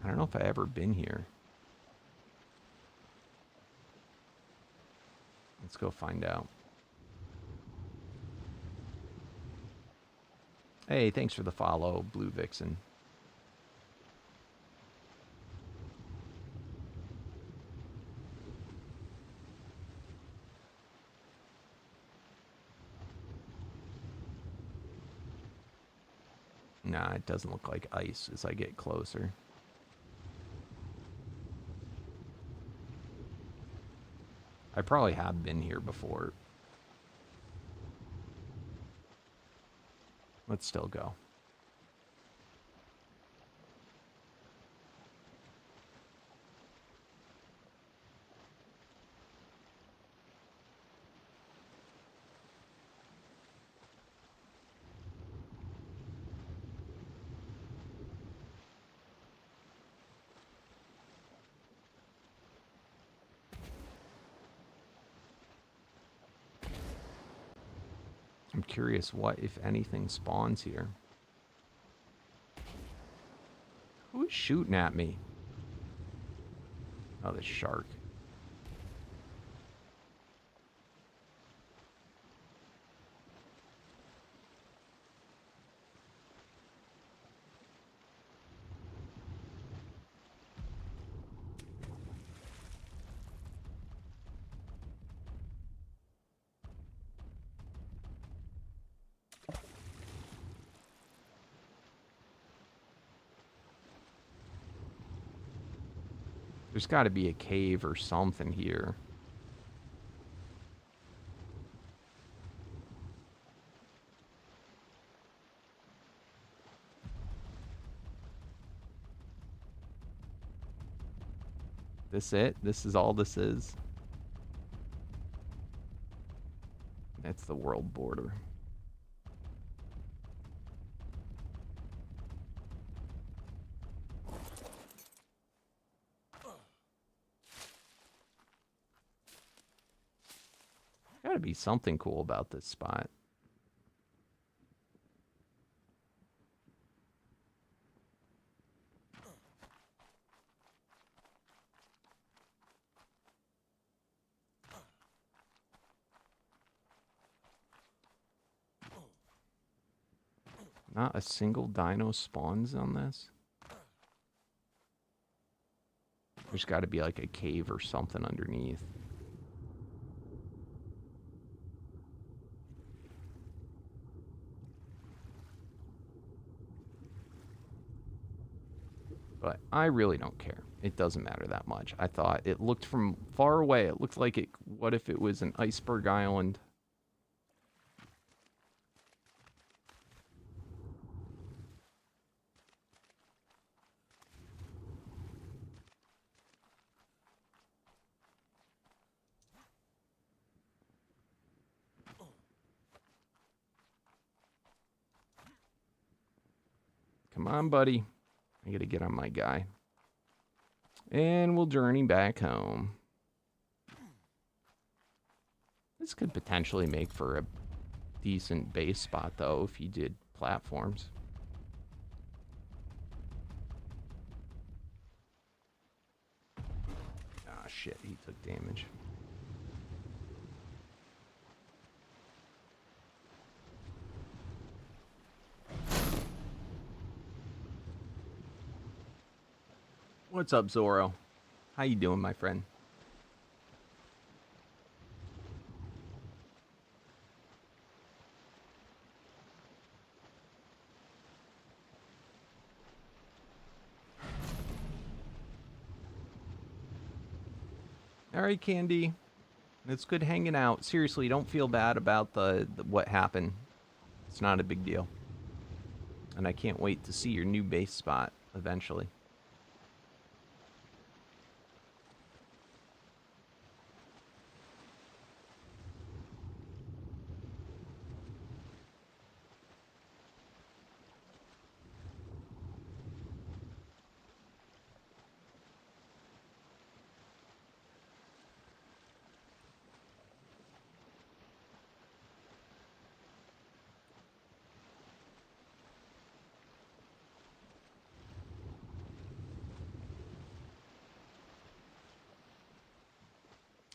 I don't know if I've ever been here. Let's go find out. Hey, thanks for the follow, Blue Vixen. Nah, it doesn't look like ice as I get closer. I probably have been here before. Let's still go. curious what, if anything, spawns here. Who's shooting at me? Oh, the shark. There's got to be a cave or something here. This it? This is all this is? That's the world border. Gotta be something cool about this spot. Not a single dino spawns on this. There's got to be like a cave or something underneath. But I really don't care. It doesn't matter that much. I thought it looked from far away. It looked like it. What if it was an iceberg island? Come on, buddy. I gotta get on my guy. And we'll journey back home. This could potentially make for a decent base spot, though, if you did platforms. Ah, shit, he took damage. What's up, Zoro? How you doing, my friend? All right, Candy. It's good hanging out. Seriously, don't feel bad about the what happened. It's not a big deal. And I can't wait to see your new base spot eventually.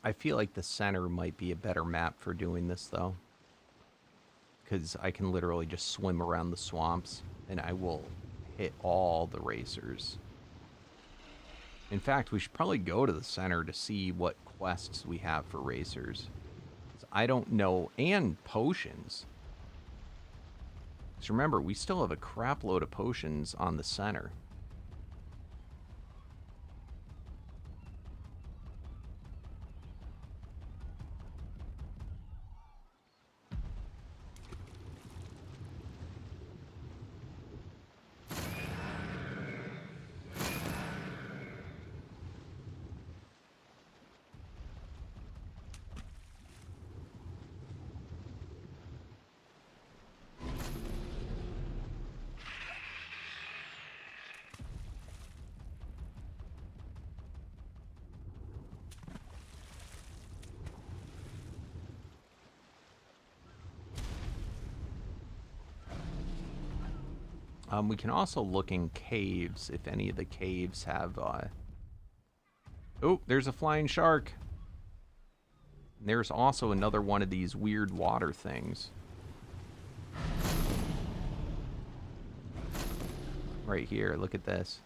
I feel like the center might be a better map for doing this, though. Because I can literally just swim around the swamps, and I will hit all the racers. In fact, we should probably go to the center to see what quests we have for racers. I don't know, and potions. Because remember, we still have a crap load of potions on the center. We can also look in caves if any of the caves have... Oh, there's a flying shark. There's also another one of these weird water things. Right here, look at this.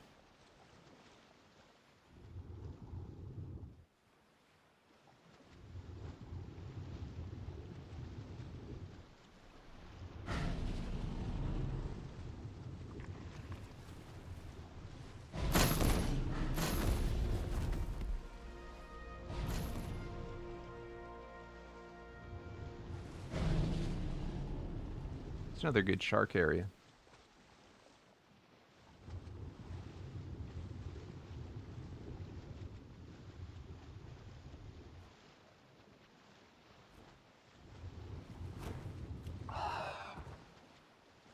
It's another good shark area.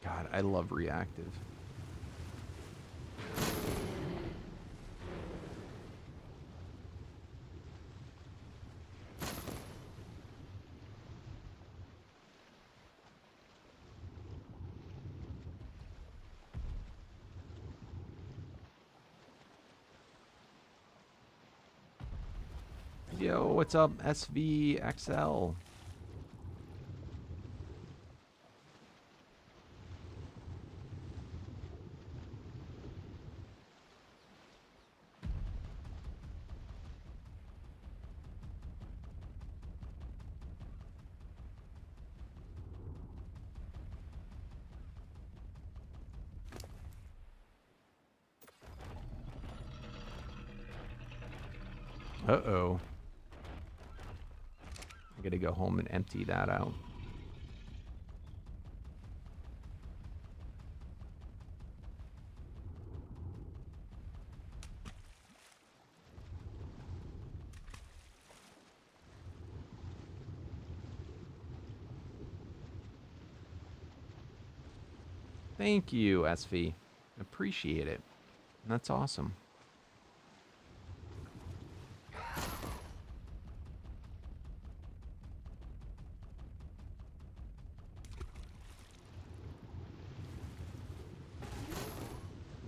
God, I love Reactive. Yo, what's up, SVXL? Uh-oh. I gotta go home and empty that out. Thank you, SV. Appreciate it. That's awesome.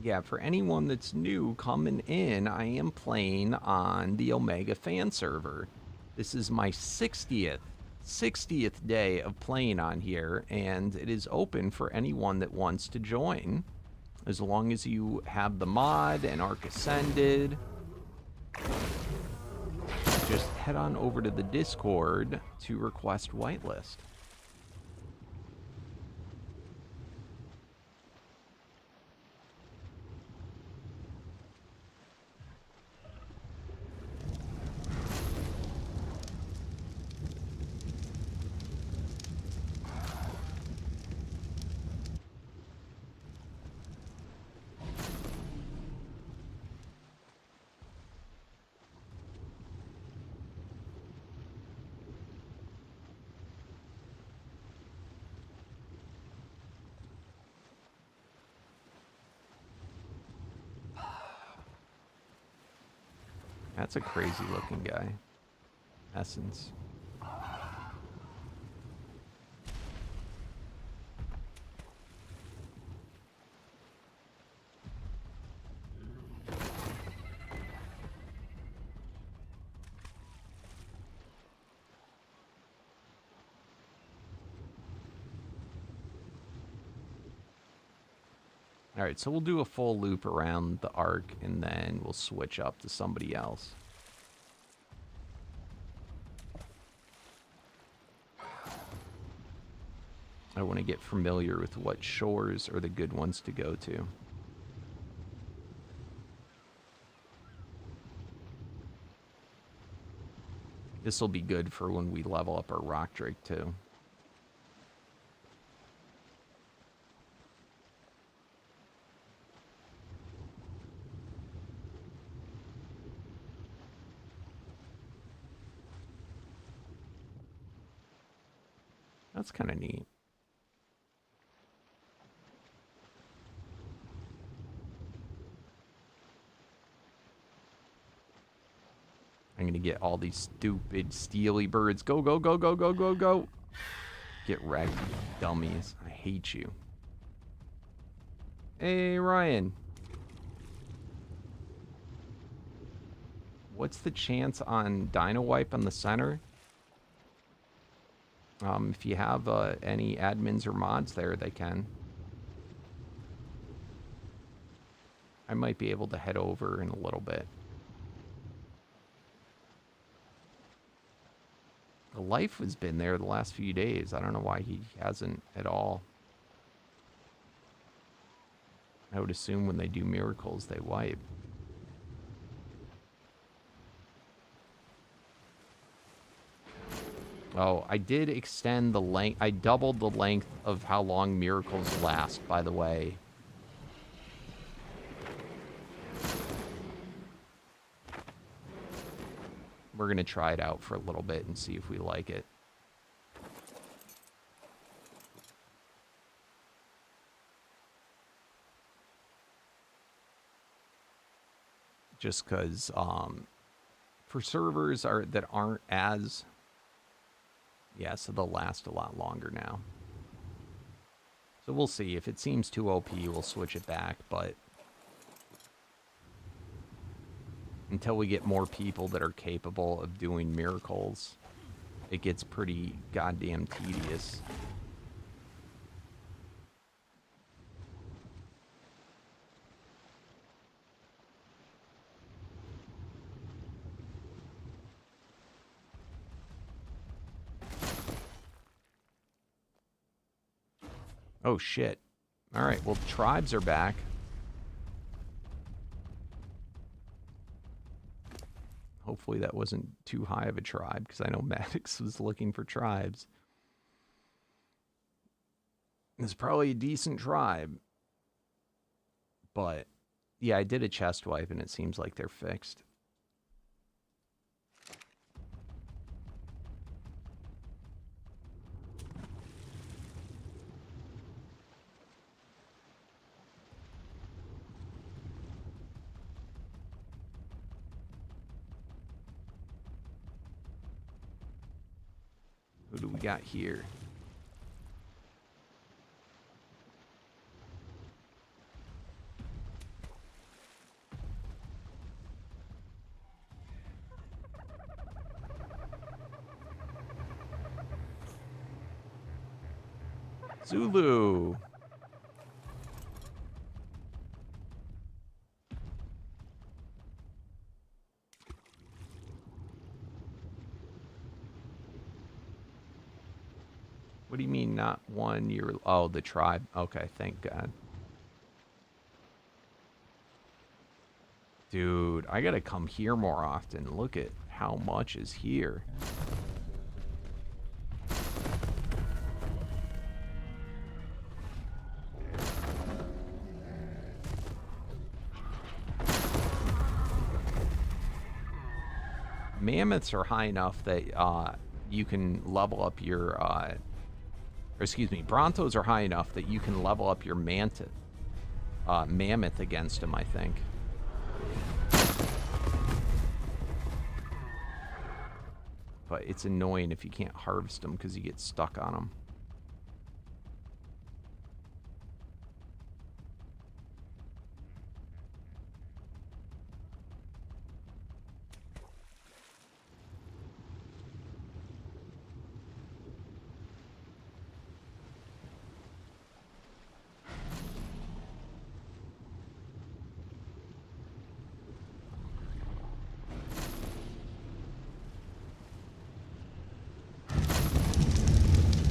Yeah, for anyone that's new coming in, I am playing on the Omega fan server. This is my 60th day of playing on here, and it is open for anyone that wants to join. As long as you have the mod and Arc Ascended, just head on over to the Discord to request whitelist. That's a crazy looking guy. Essence. Alright, so we'll do a full loop around the arc, and then we'll switch up to somebody else. I want to get familiar with what shores are the good ones to go to. This will be good for when we level up our rock drake too. That's kind of neat. I'm gonna get all these stupid steely birds. Go, go, go, go, go, go, go. Get wrecked, you dummies. I hate you. Hey, Ryan. What's the chance on Dino Wipe on the center? If you have any admins or mods there, they can. I might be able to head over in a little bit. The life has been there the last few days. I don't know why he hasn't at all. I would assume when they do miracles, they wipe. Oh, I did extend the length. I doubled the length of how long miracles last, by the way. We're going to try it out for a little bit and see if we like it. Just because for servers that aren't as... Yeah, so they'll last a lot longer now. So we'll see. If it seems too OP, we'll switch it back, but... Until we get more people that are capable of doing miracles, it gets pretty goddamn tedious. Oh, shit. All right, well, tribes are back. Hopefully that wasn't too high of a tribe, because I know Maddox was looking for tribes. It's probably a decent tribe. But, yeah, I did a chest wipe, and it seems like they're fixed. Who do we got here? Zulu. What do you mean not one? You're... Oh, the tribe. Okay, thank God. Dude, I gotta come here more often. Look at how much is here. Mammoths are high enough that you can level up your... or excuse me, Brontos are high enough that you can level up your mammoth against them, I think. But it's annoying if you can't harvest them because you get stuck on them.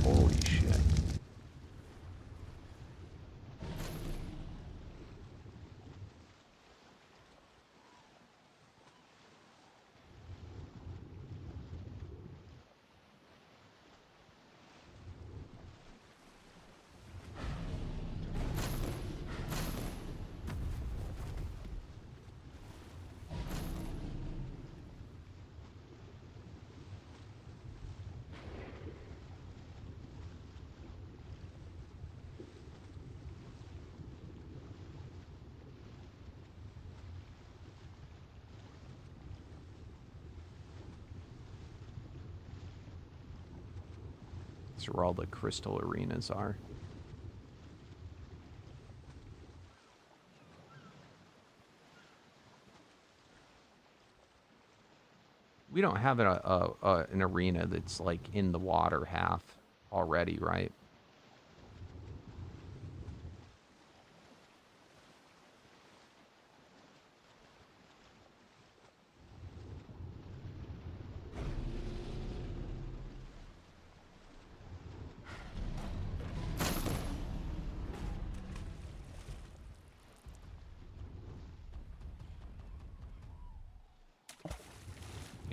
Holy shit. That's where all the crystal arenas are. We don't have an arena that's like in the water half already, right?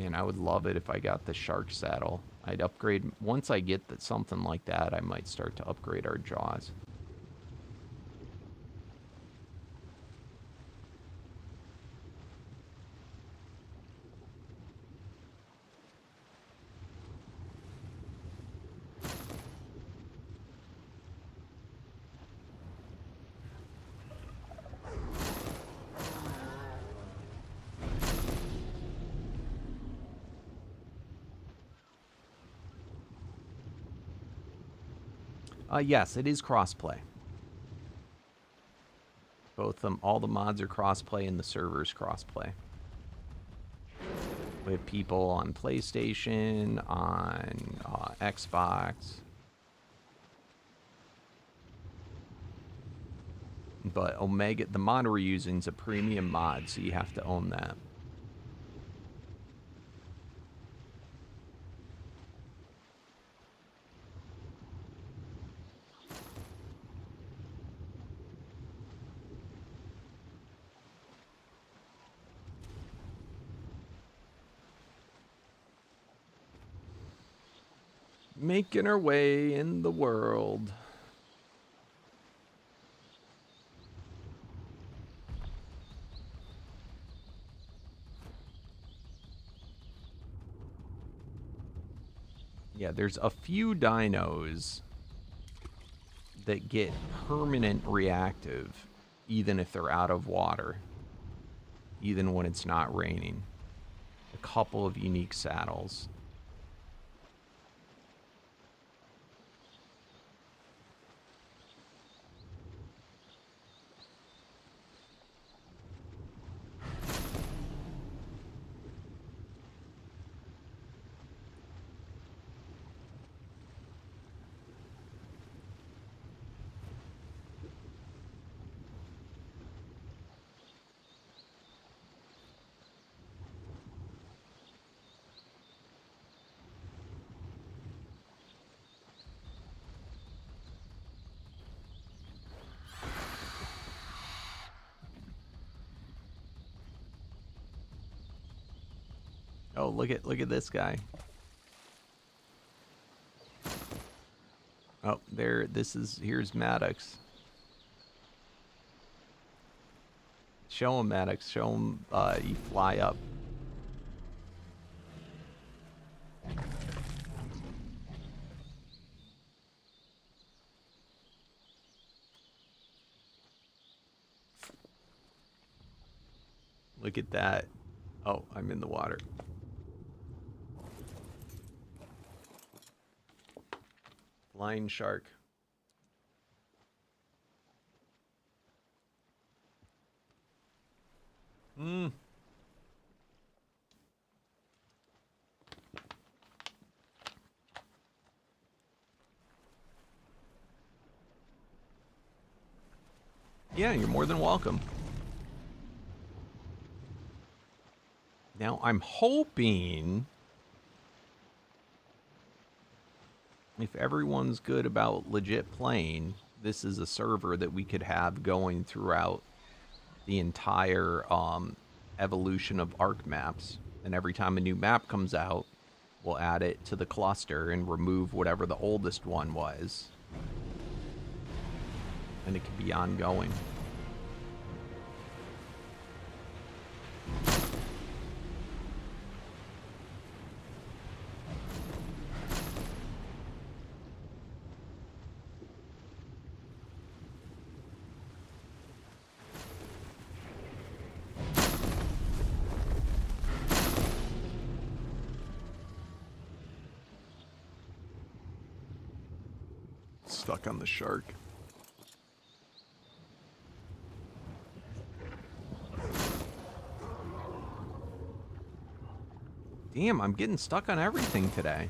And I would love it if I got the shark saddle. I'd upgrade, once I get something like that, I might start to upgrade our jaws. Yes, it is crossplay. Both them, all the mods are crossplay and the server's crossplay. We have people on PlayStation, on Xbox. But Omega, the mod we're using is a premium mod, so you have to own that. Making our way in the world. Yeah, there's a few dinos that get permanent reactive, even if they're out of water, even when it's not raining. A couple of unique saddles. Oh, look at this guy. Oh, here's Maddox. Show him, Maddox. Show him you fly up. Look at that. Oh, I'm in the water. Flying shark. Yeah, you're more than welcome. Now, I'm hoping, if everyone's good about legit playing, this is a server that we could have going throughout the entire evolution of ARC maps. And every time a new map comes out, we'll add it to the cluster and remove whatever the oldest one was. And it can be ongoing. Stuck on the shark. Damn, I'm getting stuck on everything today.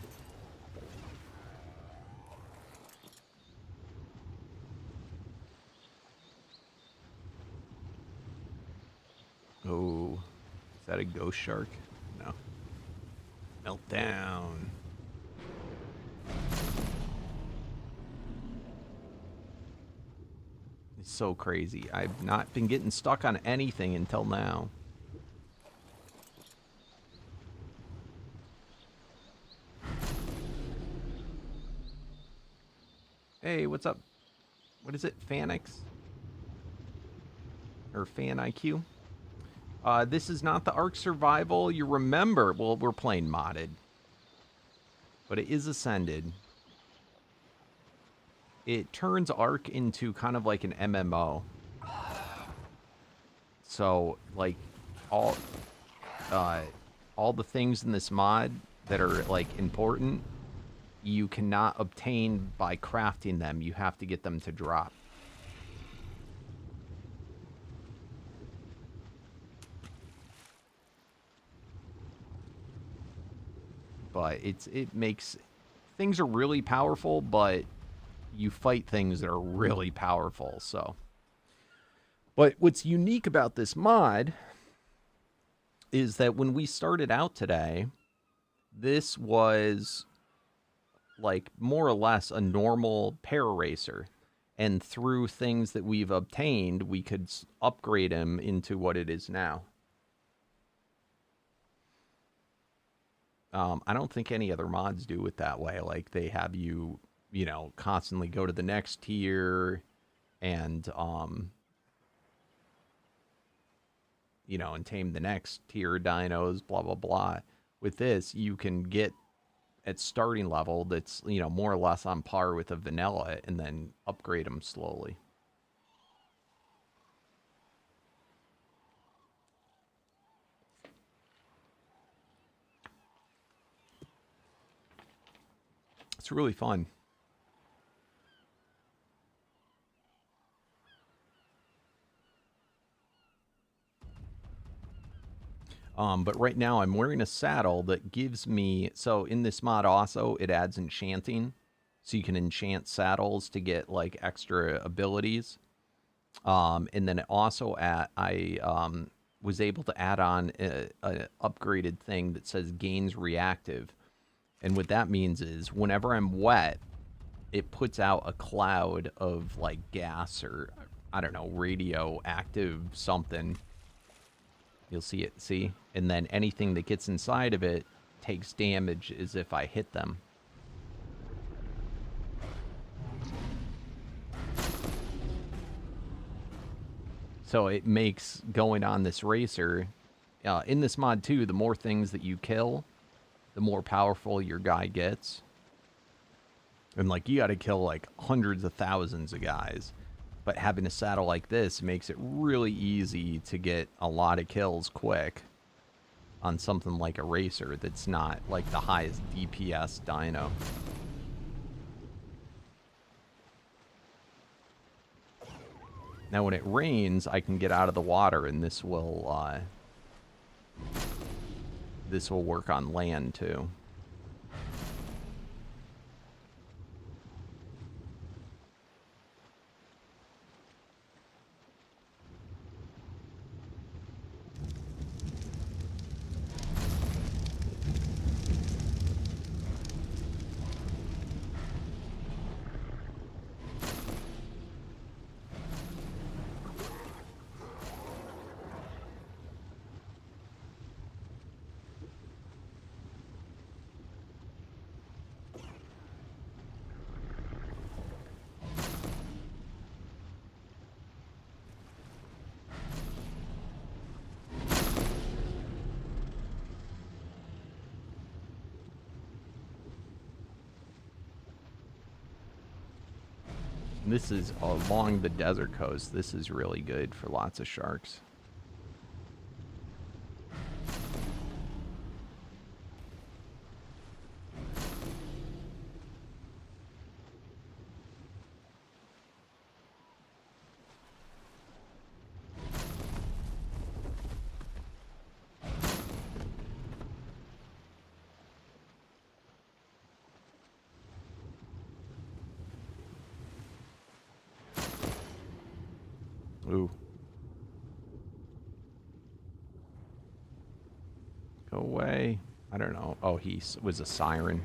Oh, is that a ghost shark? No. Meltdown. It's so crazy. I've not been getting stuck on anything until now. Hey, what's up? What is it? Fanix? Or Fan IQ? This is not the Ark Survival. You remember, well, we're playing modded. But it is Ascended. It turns Ark into kind of like an MMO. So, like, all the things in this mod that are, like, important, you cannot obtain by crafting them. You have to get them to drop. But it makes... Things are really powerful, but you fight things that are really powerful, so... But what's unique about this mod is that when we started out today, this was like more or less a normal para-racer. And through things that we've obtained, we could upgrade him into what it is now. I don't think any other mods do it that way. Like, they have you, you know, constantly go to the next tier and, you know, and tame the next tier dinos, blah, blah, blah. With this, you can get at starting level that's, you know, more or less on par with a vanilla and then upgrade them slowly. It's really fun. But right now I'm wearing a saddle that gives me... So in this mod also, it adds enchanting. So you can enchant saddles to get, like, extra abilities. And then it also I was able to add on a upgraded thing that says gains reactive. And what that means is whenever I'm wet, it puts out a cloud of, like, gas or, I don't know, radioactive something. You'll see it, see? And then anything that gets inside of it takes damage as if I hit them. So it makes going on this racer... in this mod, too, the more things that you kill, the more powerful your guy gets. And, like, you gotta kill, like, hundreds of thousands of guys. But having a saddle like this makes it really easy to get a lot of kills quick on something like a racer that's not, like, the highest DPS dino. Now, when it rains, I can get out of the water, and this will work on land, too. This is along the desert coast. This is really good for lots of sharks. Ooh. Go away. I don't know. Oh, he was a siren.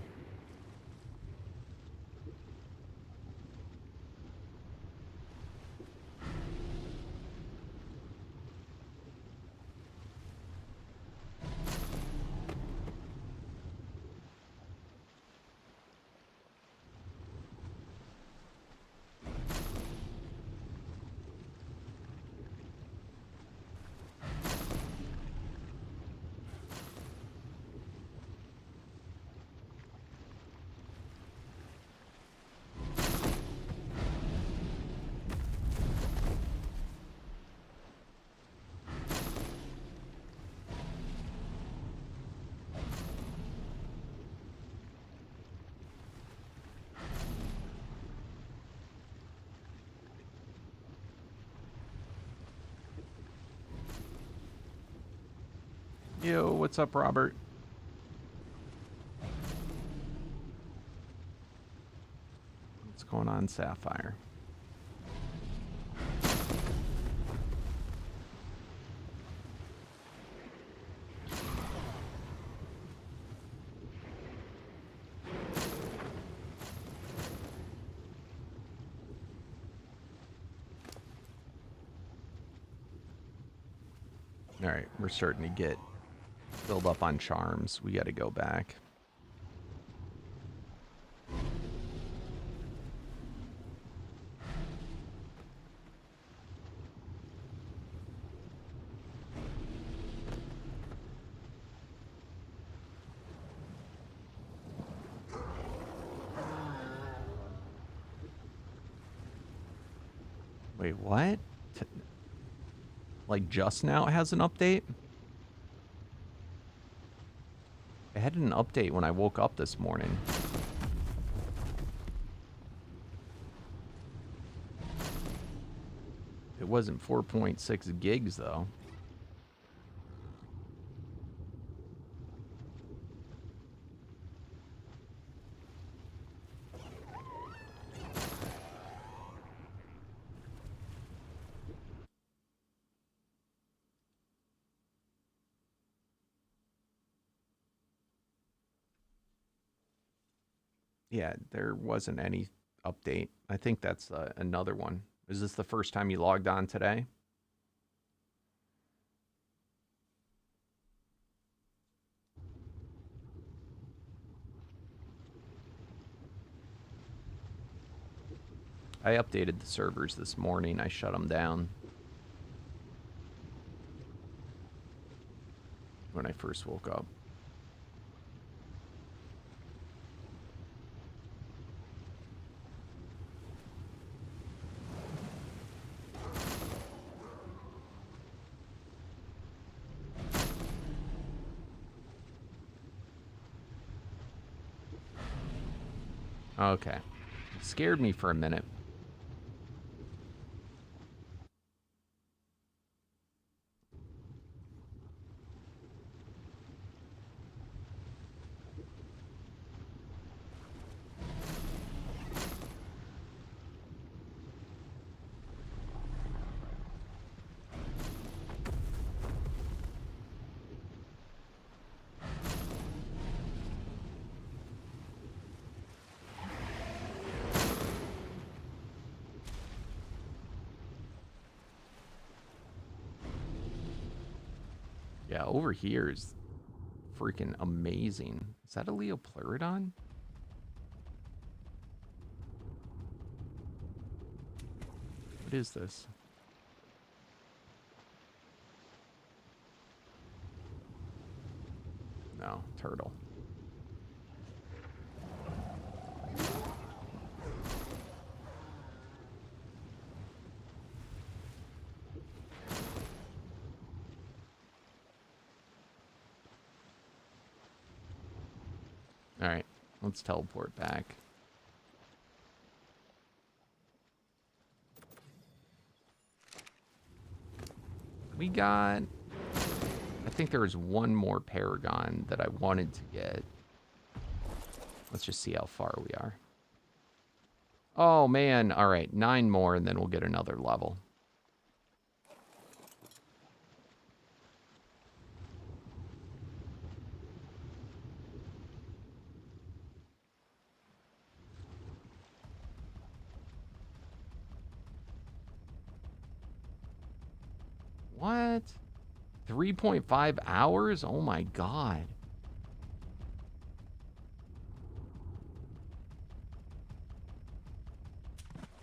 Yo, what's up, Robert? What's going on, Sapphire? All right, we're starting to get filled up on charms. We got to go back. Wait, what? Like just now it has an update? It had an update when I woke up this morning. It wasn't 4.6 gigs though. Yeah, there wasn't any update. I think that's another one. Is this the first time you logged on today? I updated the servers this morning. I shut them down when I first woke up. Okay. Scared me for a minute. Yeah, over here is freaking amazing. Is that a Leopleurodon? What is this? No, turtle. All right, let's teleport back. We got... I think there was one more Paragon that I wanted to get. Let's just see how far we are. Oh, man. All right, 9 more, and then we'll get another level. What? 3.5 hours? Oh my god.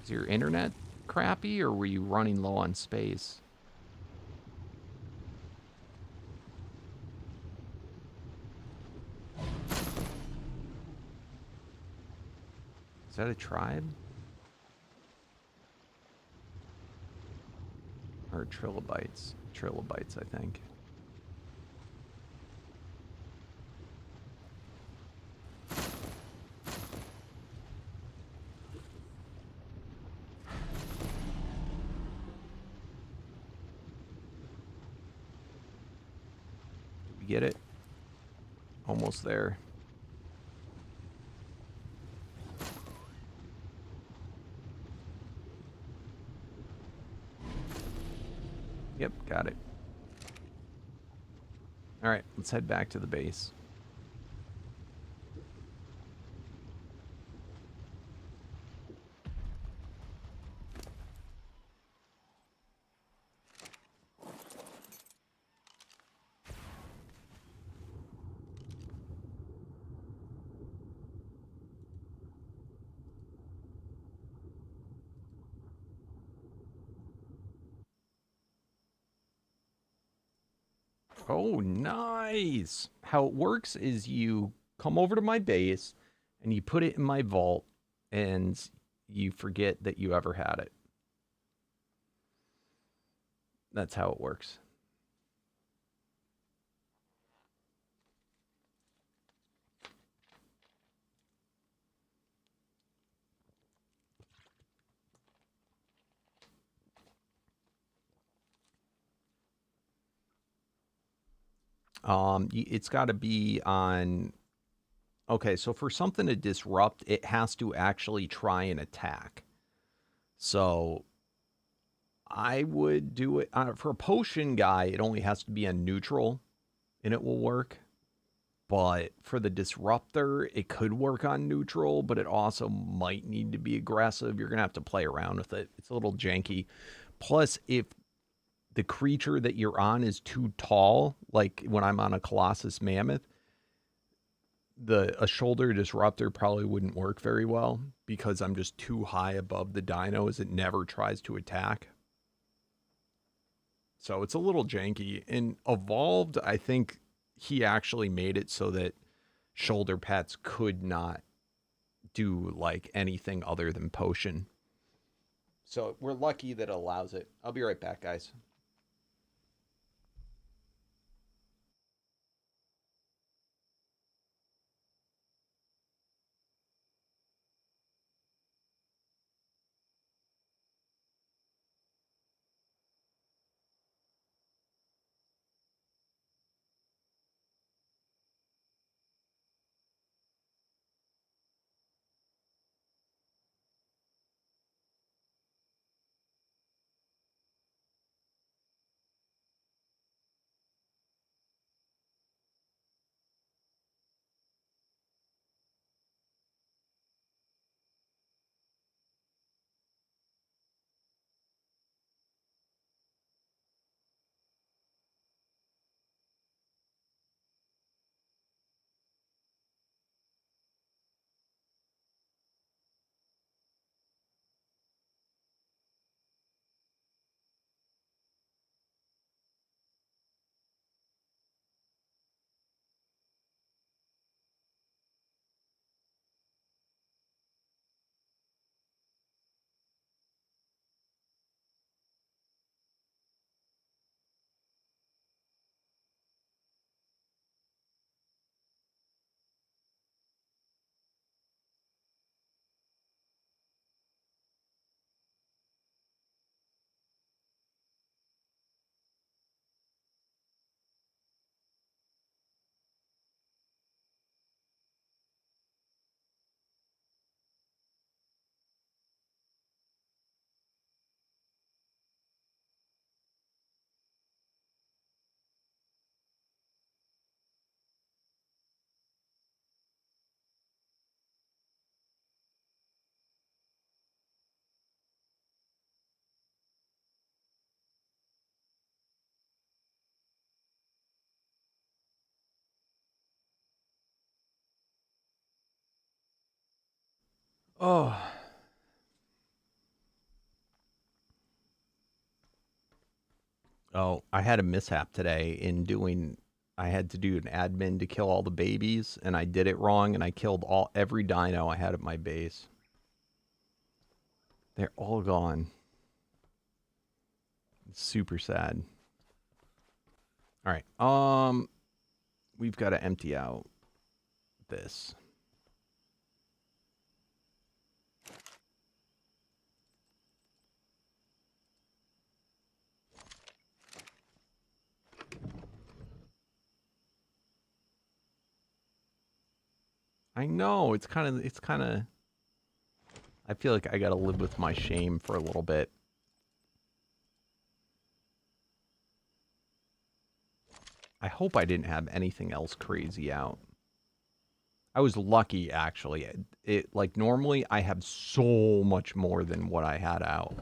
Is your internet crappy, or were you running low on space? Is that a tribe? Or trilobites? Trilobites, I think. Did we get it? Almost there. Yep, got it. Alright, let's head back to the base. Oh, nice! How it works is you come over to my base, and you put it in my vault, and you forget that you ever had it. That's how it works. It's got to be on... Okay, so for something to disrupt, it has to actually try and attack. So I would do it... for a potion guy, it only has to be on neutral, and it will work. But for the disruptor, it could work on neutral, but it also might need to be aggressive. You're going to have to play around with it. It's a little janky. Plus, if the creature that you're on is too tall, like when I'm on a Colossus Mammoth, a shoulder disruptor probably wouldn't work very well because I'm just too high above the dinos. It never tries to attack. So it's a little janky. In Evolved, I think he actually made it so that shoulder pets could not do like anything other than potion. So we're lucky that it allows it. I'll be right back, guys. Oh. Oh, I had a mishap today in doing. I had to do an admin to kill all the babies, and I did it wrong, and I killed every dino I had at my base. They're all gone. It's super sad. All right. We've got to empty out this. I know it's kind of. I feel like I got to live with my shame for a little bit. I hope I didn't have anything else crazy out. I was lucky, actually. It like normally I have so much more than what I had out.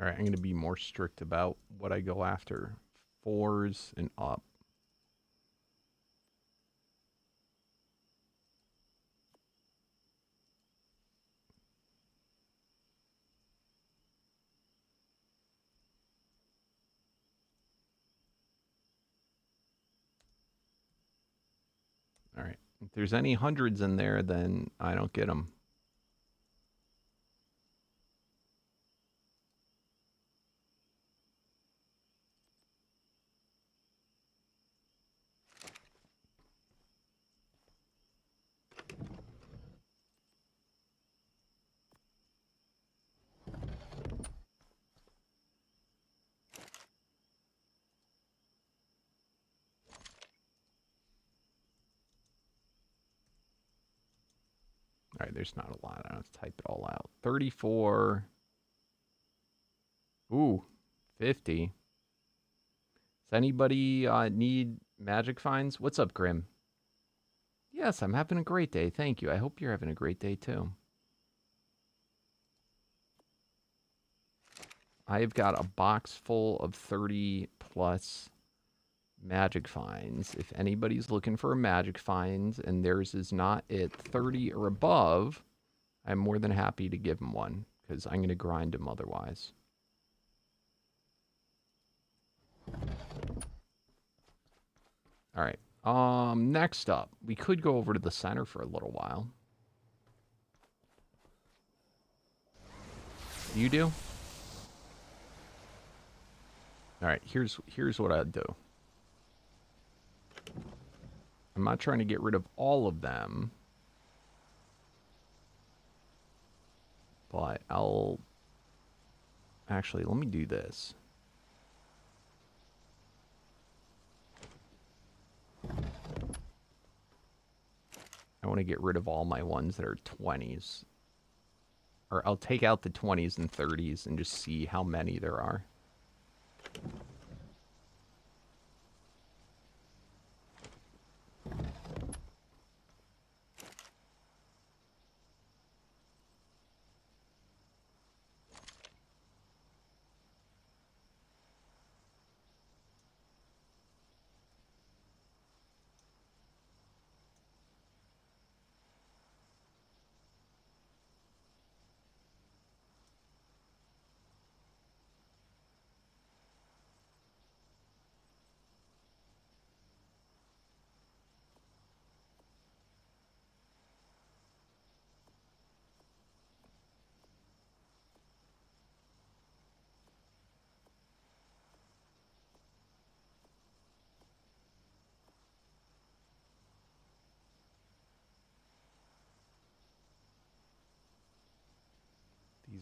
All right, I'm going to be more strict about what I go after. 4s and up. All right. If there's any 100s in there, then I don't get them. All right, there's not a lot. I don't have to type it all out. 34. Ooh, 50. Does anybody need magic finds? What's up, Grim? Yes, I'm having a great day. Thank you. I hope you're having a great day, too. I've got a box full of 30 plus magic finds. If anybody's looking for a magic find and theirs is not at 30 or above, I'm more than happy to give them one because I'm going to grind them otherwise. All right. Next up, we could go over to the center for a little while. You do? All right, here's what I'd do. I'm not trying to get rid of all of them, but I'll actually let me do this. I want to get rid of all my ones that are 20s. Or I'll take out the 20s and 30s and just see how many there are.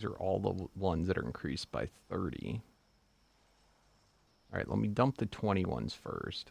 are all the ones that are increased by 30. All right, let me dump the 20 ones first.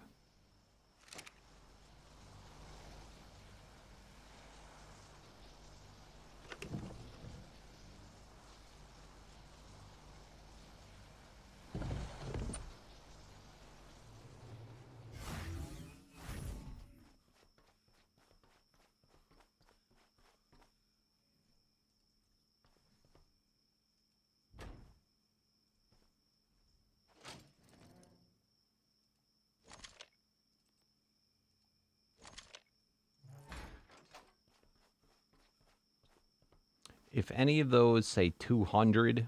If any of those say 200,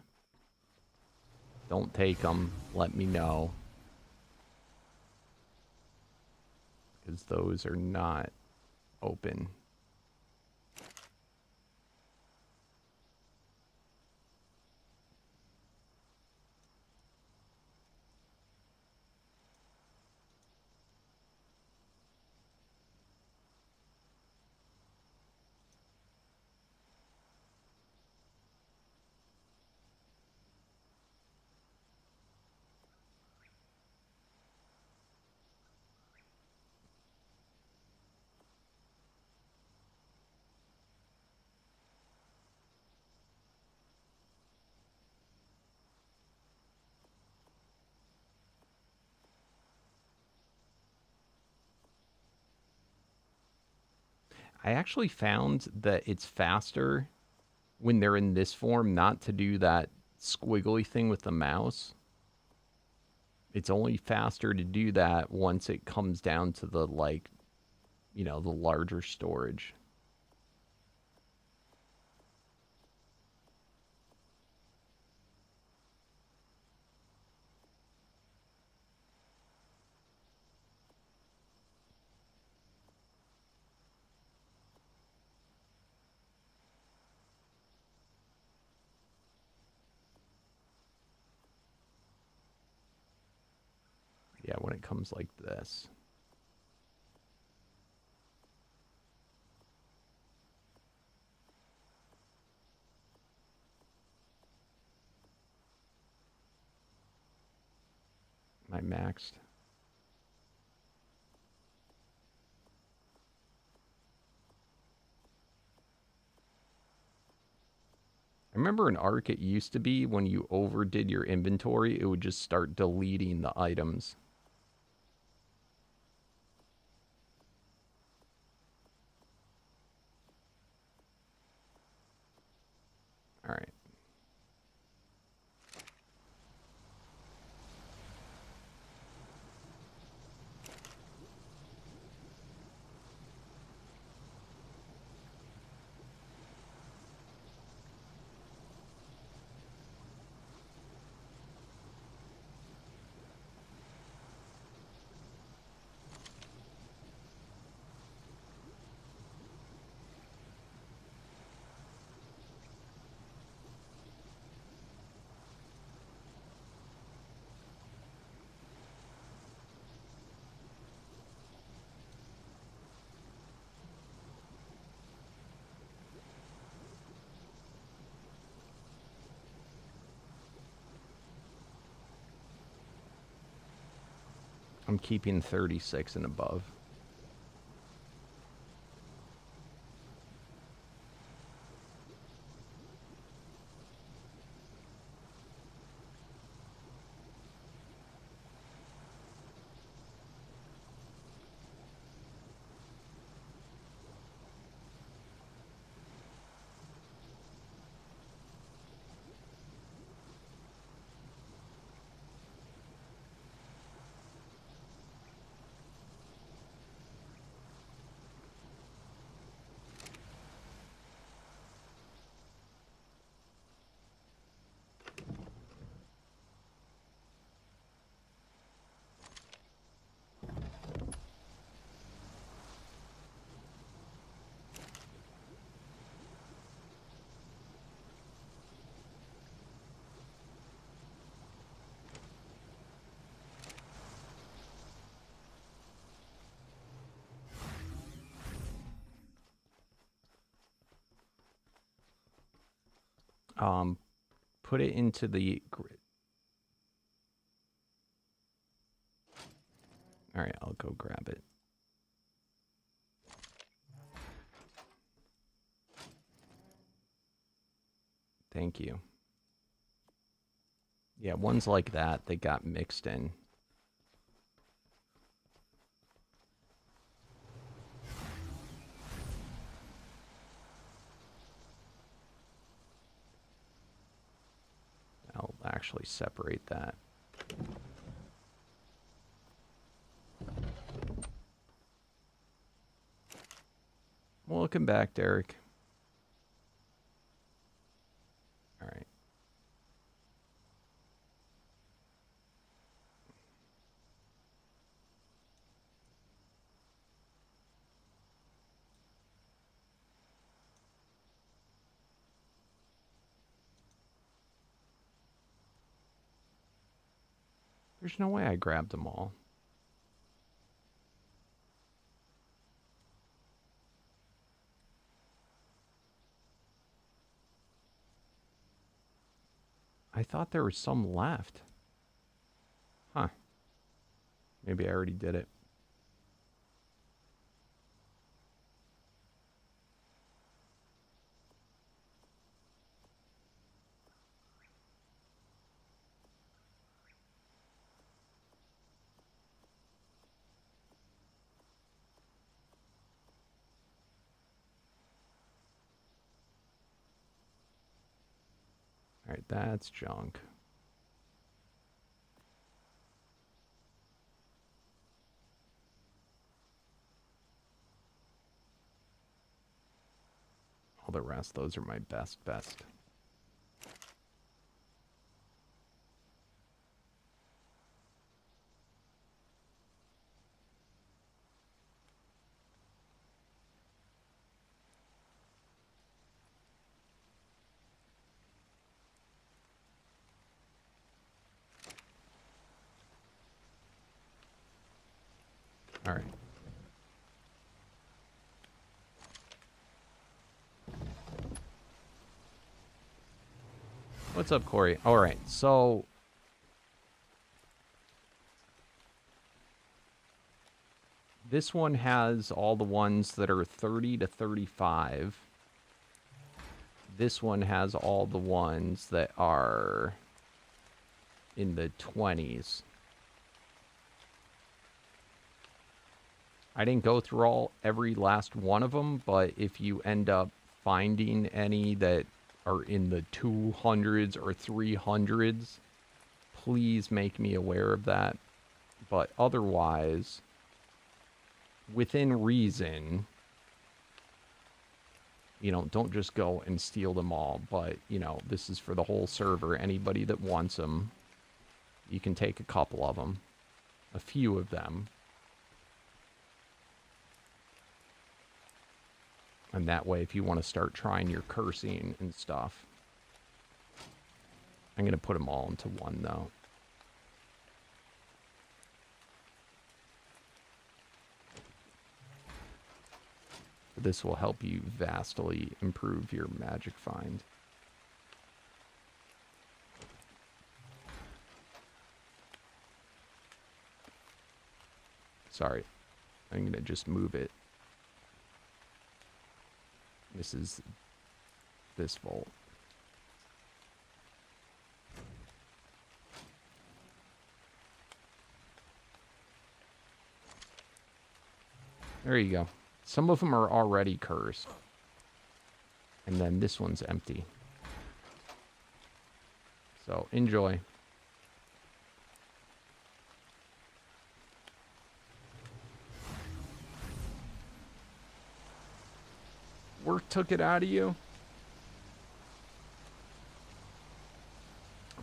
don't take them. Let me know. Because those are not open. I actually found that it's faster when they're in this form not to do that squiggly thing with the mouse. It's only faster to do that once it comes down to the, like, you know, the larger storage. Yeah, when it comes like this. Am I maxed? I remember in Ark it used to be when you overdid your inventory, it would just start deleting the items. All right. I'm keeping 36 and above. put it into the grid. All right, I'll go grab it. Thank you. Yeah, ones like that, they got mixed in. I'll actually separate that. Welcome back, Derek. All right. There's no way I grabbed them all. I thought there was some left. Huh. Maybe I already did it. All right, that's junk. All the rest, those are my best. All right. What's up, Corey? All right, so this one has all the ones that are 30 to 35. This one has all the ones that are in the 20s. I didn't go through every last one of them, but if you end up finding any that are in the 200s or 300s, please make me aware of that. But otherwise, within reason, you know, don't just go and steal them all. But, you know, this is for the whole server. Anybody that wants them, you can take a couple of them, a few of them. And that way, if you want to start trying your cursing and stuff. I'm going to put them all into one, though. This will help you vastly improve your magic find. Sorry. I'm going to just move it. This is this vault. There you go. Some of them are already cursed. And then this one's empty. So enjoy. Work took it out of you.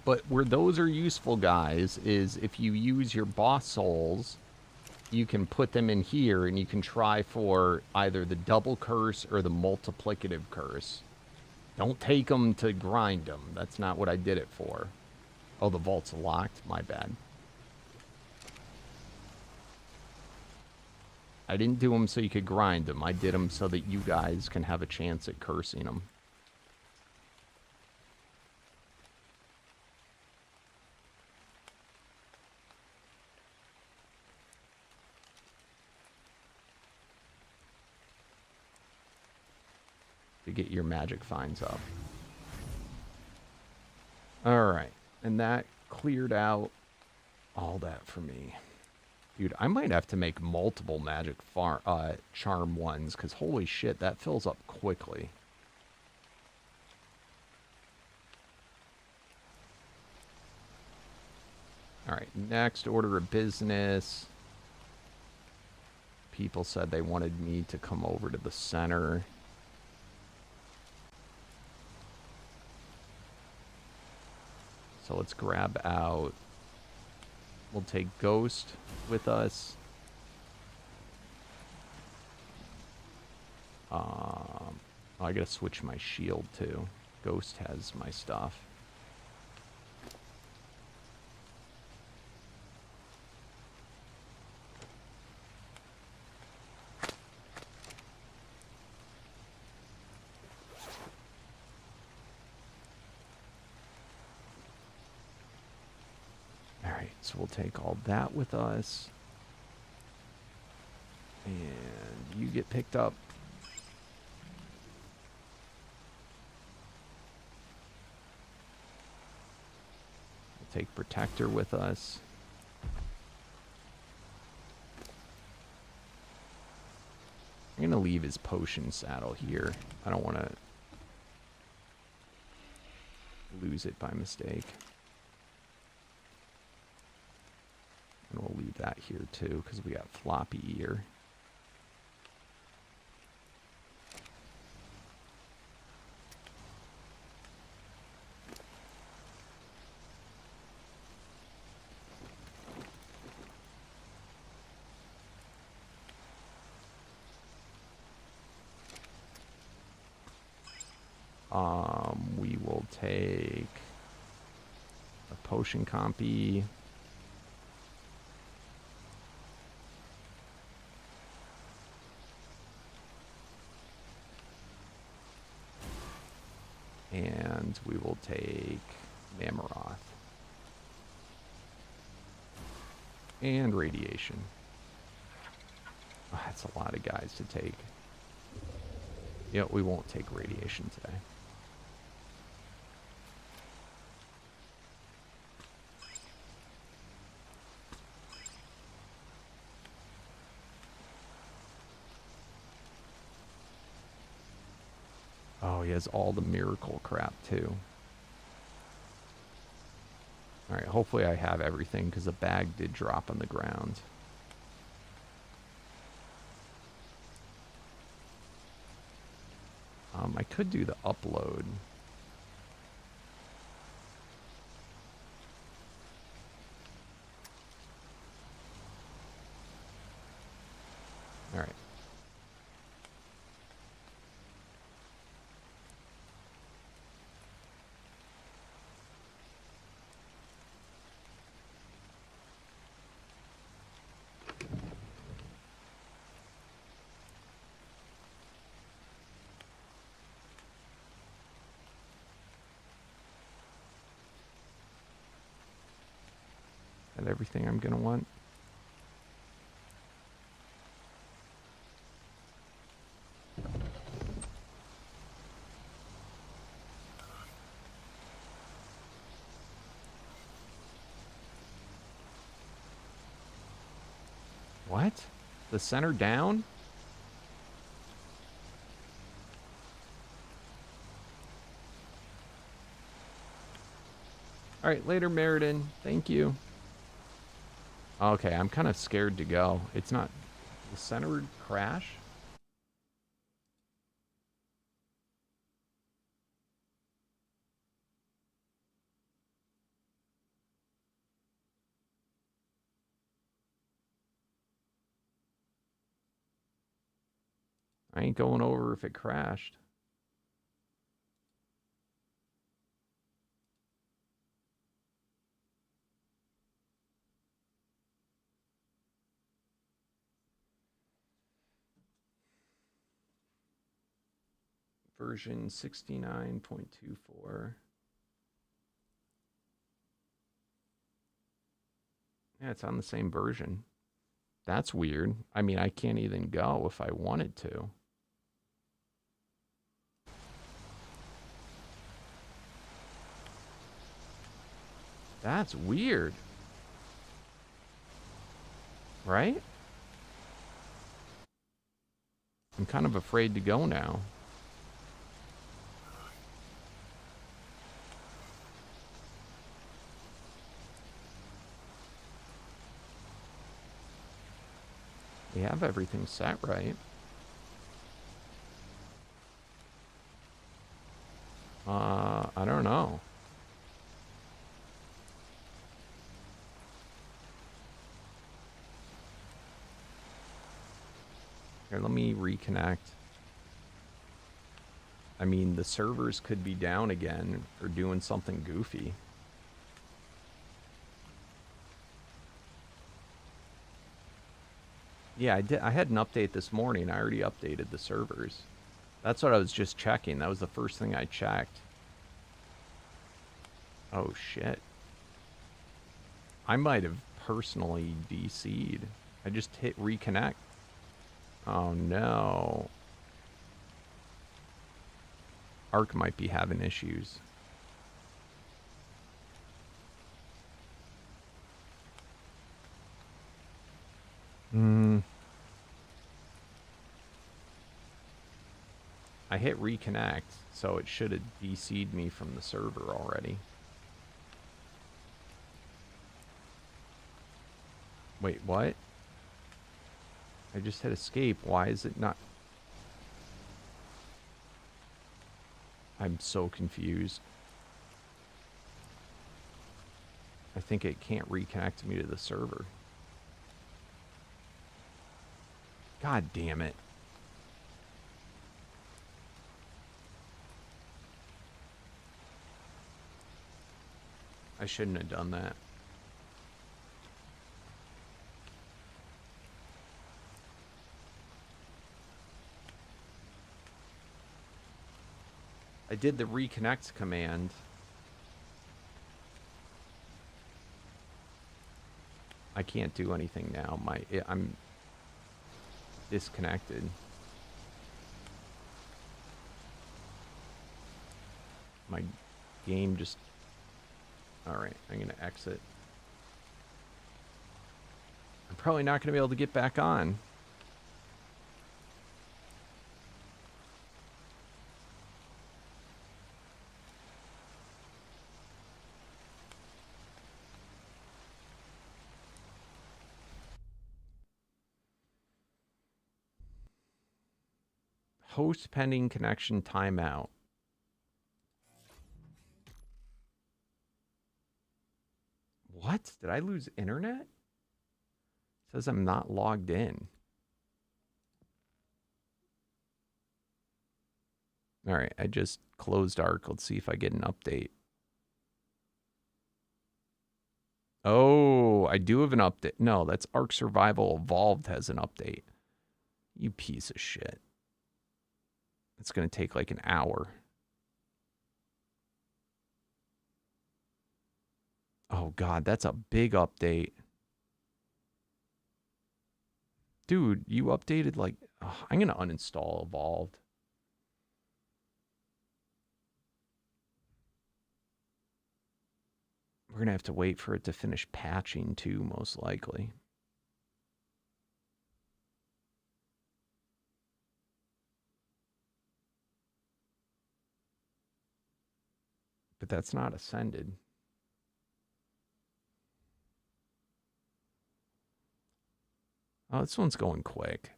But where those are useful, guys, is if you use your boss souls, you can put them in here and you can try for either the double curse or the multiplicative curse. Don't take them to grind them. That's not what I did it for. Oh, the vault's locked? My bad. I didn't do them so you could grind them. I did them so that you guys can have a chance at cursing them. to get your magic finds up. Alright, and that cleared out all that for me. Dude, I might have to make multiple magic charm ones, because holy shit, that fills up quickly. Alright, next order of business. People said they wanted me to come over to the center. So let's grab out. We'll take Ghost with us. Oh, I gotta switch my shield too. Ghost has my stuff. So we'll take all that with us. And you get picked up. We'll take Protector with us. I'm going to leave his potion saddle here. I don't want to lose it by mistake. And we'll leave that here too, because we got Floppy Ear. We will take a potion compy. And we will take Mammoth. And Radiation. Oh, that's a lot of guys to take. Yeah, we won't take Radiation today. Oh, he has all the miracle crap, too. Alright, hopefully I have everything, because the bag did drop on the ground. I could do the upload. Alright. And everything I'm gonna want. What? The center down? Alright, later, Meriden. Thank you. Okay, I'm kind of scared to go. It's not... The center would crash? I ain't going over if it crashed. Version 69.24. Yeah, it's on the same version. That's weird. I mean, I can't even go if I wanted to. That's weird. Right? I'm kind of afraid to go now. We have everything set right. I don't know. Here, let me reconnect. I mean, the servers could be down again or doing something goofy. Yeah, I did. I had an update this morning. I already updated the servers. That's what I was just checking. That was the first thing I checked. Oh, shit. I might have personally DC'd. I just hit reconnect. Oh, no. Arc might be having issues. I hit reconnect, so it should have DC'd me from the server already. Wait, what? I just hit escape. Why is it not? I'm so confused. I think it can't reconnect me to the server. God damn it. I shouldn't have done that. I did the reconnect command. I can't do anything now. I'm disconnected. My game just... Alright, I'm going to exit. I'm probably not going to be able to get back on. Host pending connection timeout. What? Did I lose internet? It says I'm not logged in. All right, I just closed Arc. Let's see if I get an update. Oh, I do have an update. No, that's Arc Survival Evolved has an update. You piece of shit. It's going to take like an hour. Oh, God, that's a big update. Dude, you updated like... Oh, I'm going to uninstall Evolved. We're going to have to wait for it to finish patching too, most likely. But that's not Ascended. Oh, this one's going quick.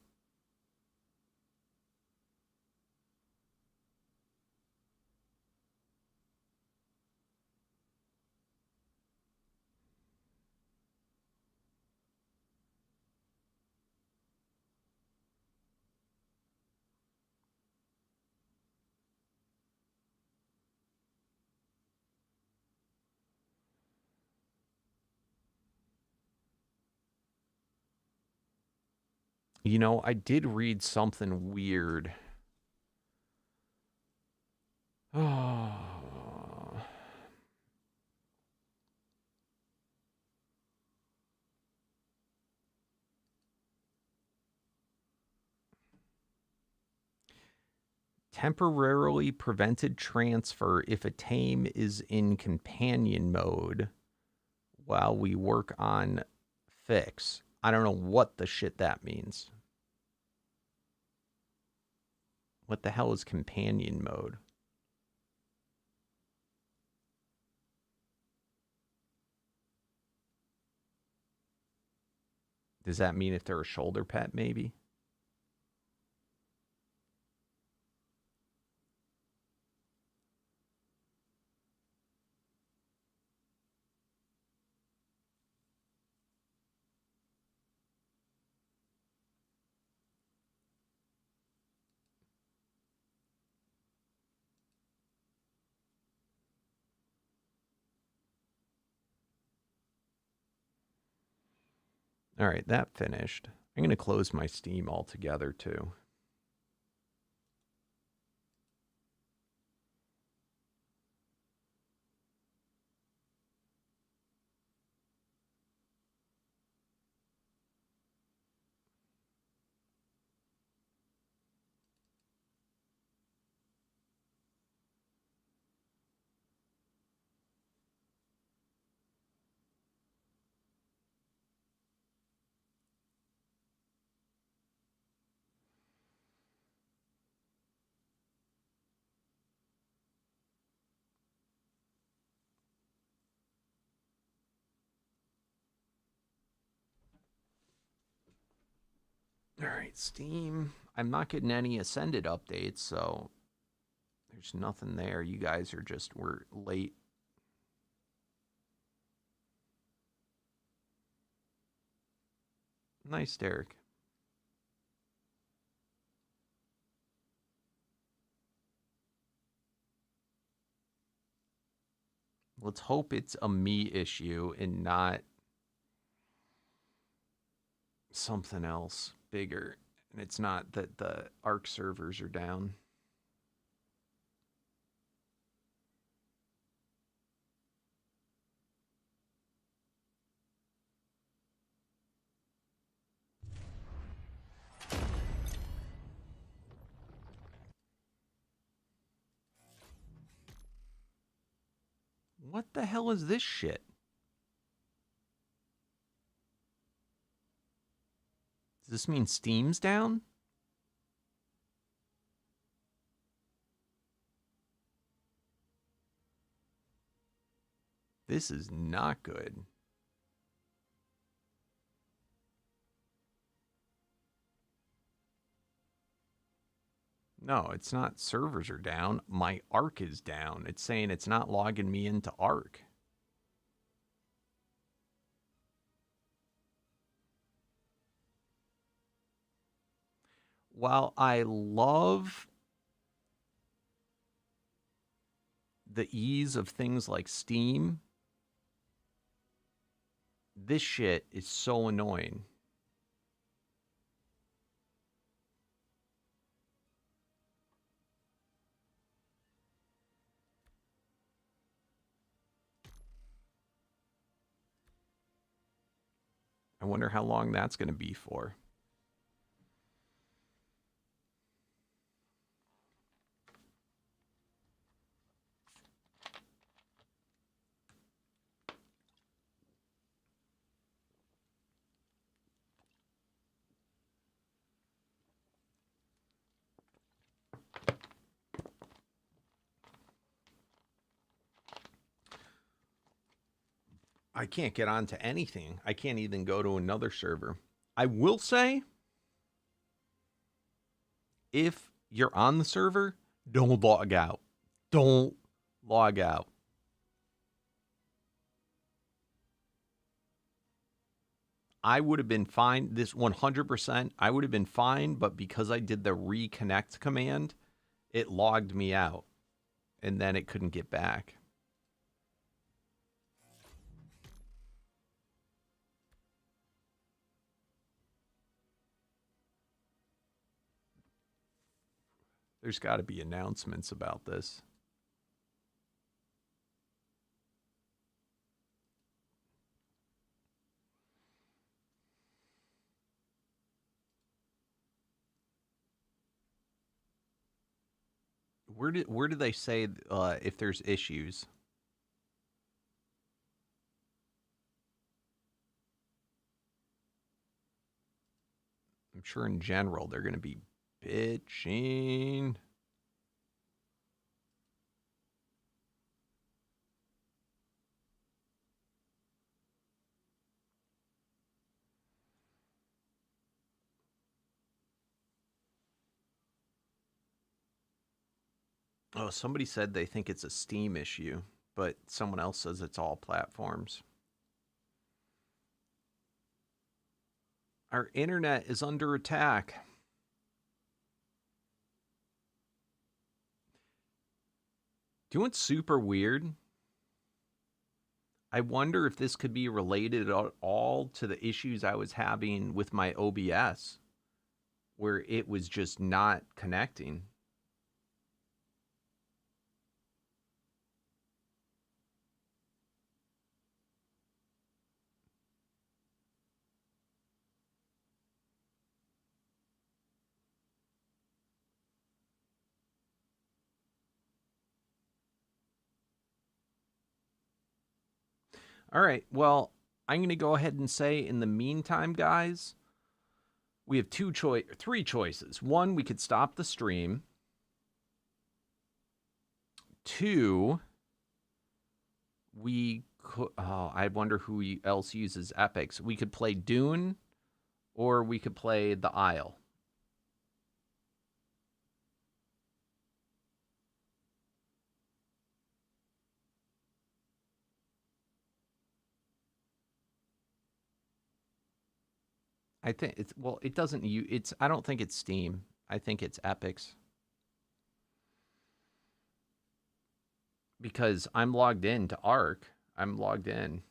You know, I did read something weird. Oh. Temporarily prevented transfer if a tame is in companion mode while we work on fix. I don't know what the shit that means. What the hell is companion mode? Does that mean if they're a shoulder pet, maybe? All right, that finished. I'm going to close my Steam altogether, too. All right, Steam. I'm not getting any Ascended updates, so there's nothing there. You guys are just, we're late. Nice, Derek. Let's hope it's a me issue and not something else bigger. And it's not that the Arc servers are down. What the hell is this shit? Does this mean Steam's down? This is not good. No, it's not servers are down. My Arc is down. It's saying it's not logging me into Arc. While I love the ease of things like Steam, this shit is so annoying. I wonder how long that's going to be for. I can't get onto anything. I can't even go to another server. I will say, if you're on the server, don't log out. Don't log out. I would have been fine. This 100%, I would have been fine, but because I did the reconnect command, it logged me out, and then it couldn't get back. There's got to be announcements about this. Where do they say if there's issues? sure in general they're going to be bitching. Oh, somebody said they think it's a Steam issue, but someone else says it's all platforms. Our internet is under attack. Do you know what's super weird? I wonder if this could be related at all to the issues I was having with my OBS, where it was just not connecting. All right, well, I'm going to go ahead and say in the meantime, guys, we have three choices. One, we could stop the stream. Two, we could, oh, I wonder who else uses epics. We could play Dune, or we could play The Isle. I think it's, well, it doesn't use, it's, I don't think it's Steam. I think it's epics. Because I'm logged in to Arc. I'm logged in.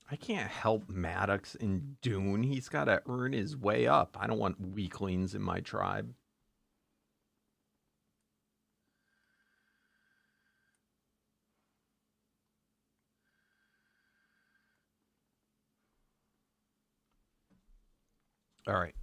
I can't help Maddox in Dune. He's got to earn his way up. I don't want weaklings in my tribe. All right.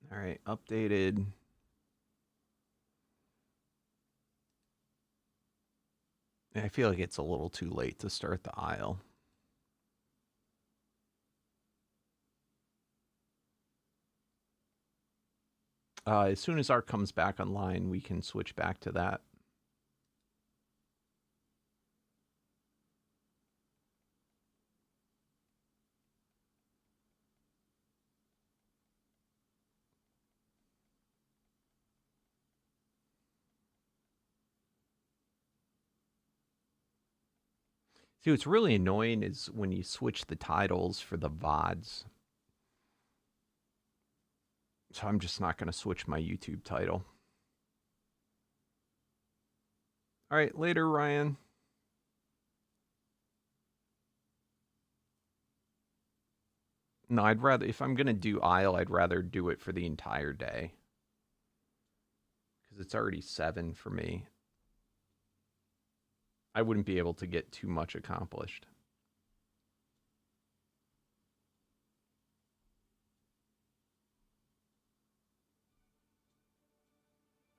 All right, updated. I feel like it's a little too late to start the Isle. As soon as Arc comes back online, we can switch back to that. See, what's really annoying is when you switch the titles for the VODs. So I'm just not going to switch my YouTube title. All right, later, Ryan. No, I'd rather, if I'm going to do Isle, I'd rather do it for the entire day. Because it's already 7 for me. I wouldn't be able to get too much accomplished.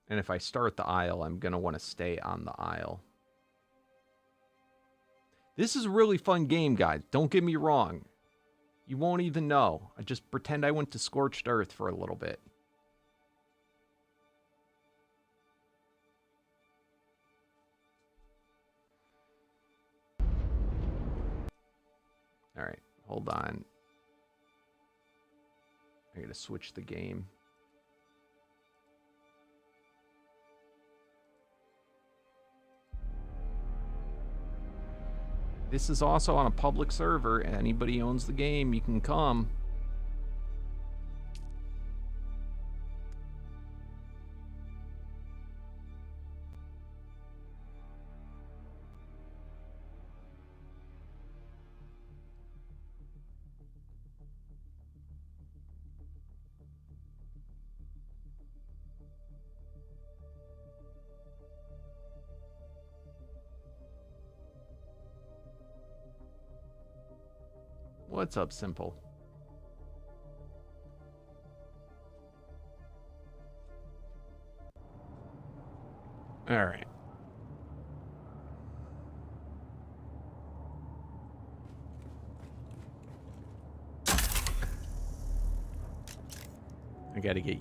And if I start the Isle, I'm going to want to stay on the Isle. This is a really fun game, guys. Don't get me wrong. You won't even know. I just pretend I went to Scorched Earth for a little bit. All right, hold on. I gotta switch the game. This is also on a public server. Anybody owns the game, you can come. What's up, Simple? All right. I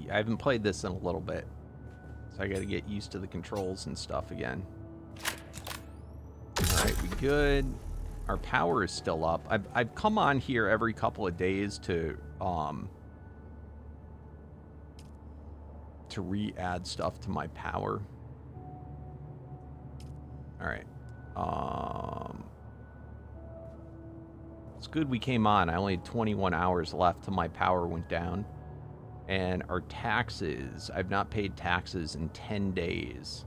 haven't played this in a little bit, so I gotta get used to the controls and stuff again. All right, we good. Our power is still up. I've come on here every couple of days to re-add stuff to my power. All right. It's good we came on. I only had 21 hours left till my power went down. And our taxes, I've not paid taxes in 10 days.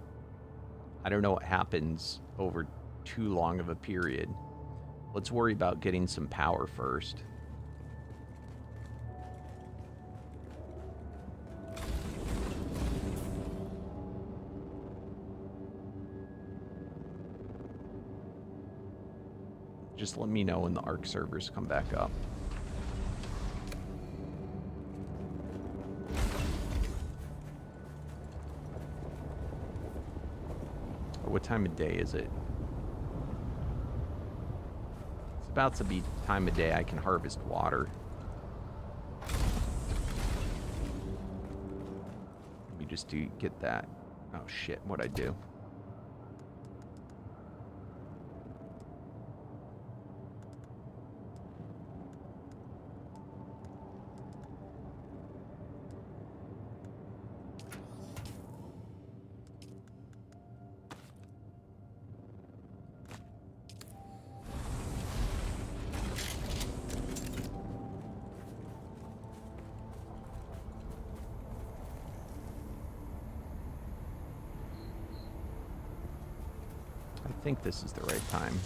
I don't know what happens over too long of a period. Let's worry about getting some power first. Just let me know when the ARC servers come back up. What time of day is it? About to be time of day I can harvest water. Let me just get that. Oh shit, what'd I do? I think this is the right time.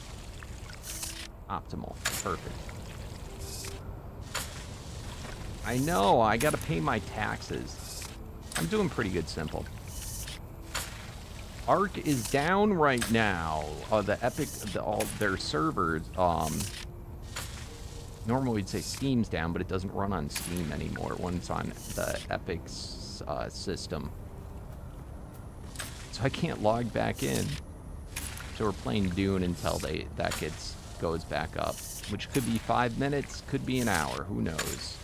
Optimal. Perfect. I know, I gotta pay my taxes. I'm doing pretty good, Simple. ARC is down right now. The Epic, all their servers, normally we'd say Steam's down, but it doesn't run on Steam anymore when it's on the Epic's system. So I can't log back in. So we're playing Dune until that goes back up, which could be 5 minutes, could be an hour, who knows.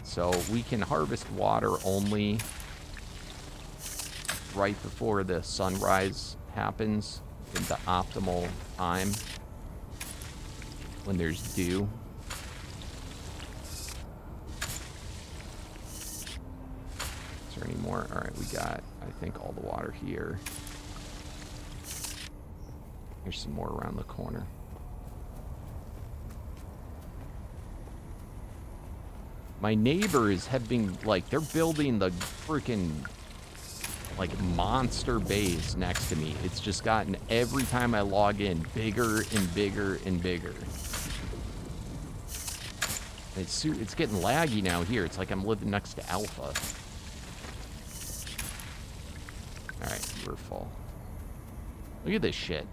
So we can harvest water only right before the sunrise happens in the optimal time when there's dew. Is there any more? All right, we got, I think, all the water here. There's some more around the corner. My neighbors have been, like, they're building the freaking, like, monster base next to me. It's just gotten, every time I log in, bigger and bigger and bigger. It's getting laggy now here. It's like I'm living next to Alpha. Alright, we're full. Look at this shit.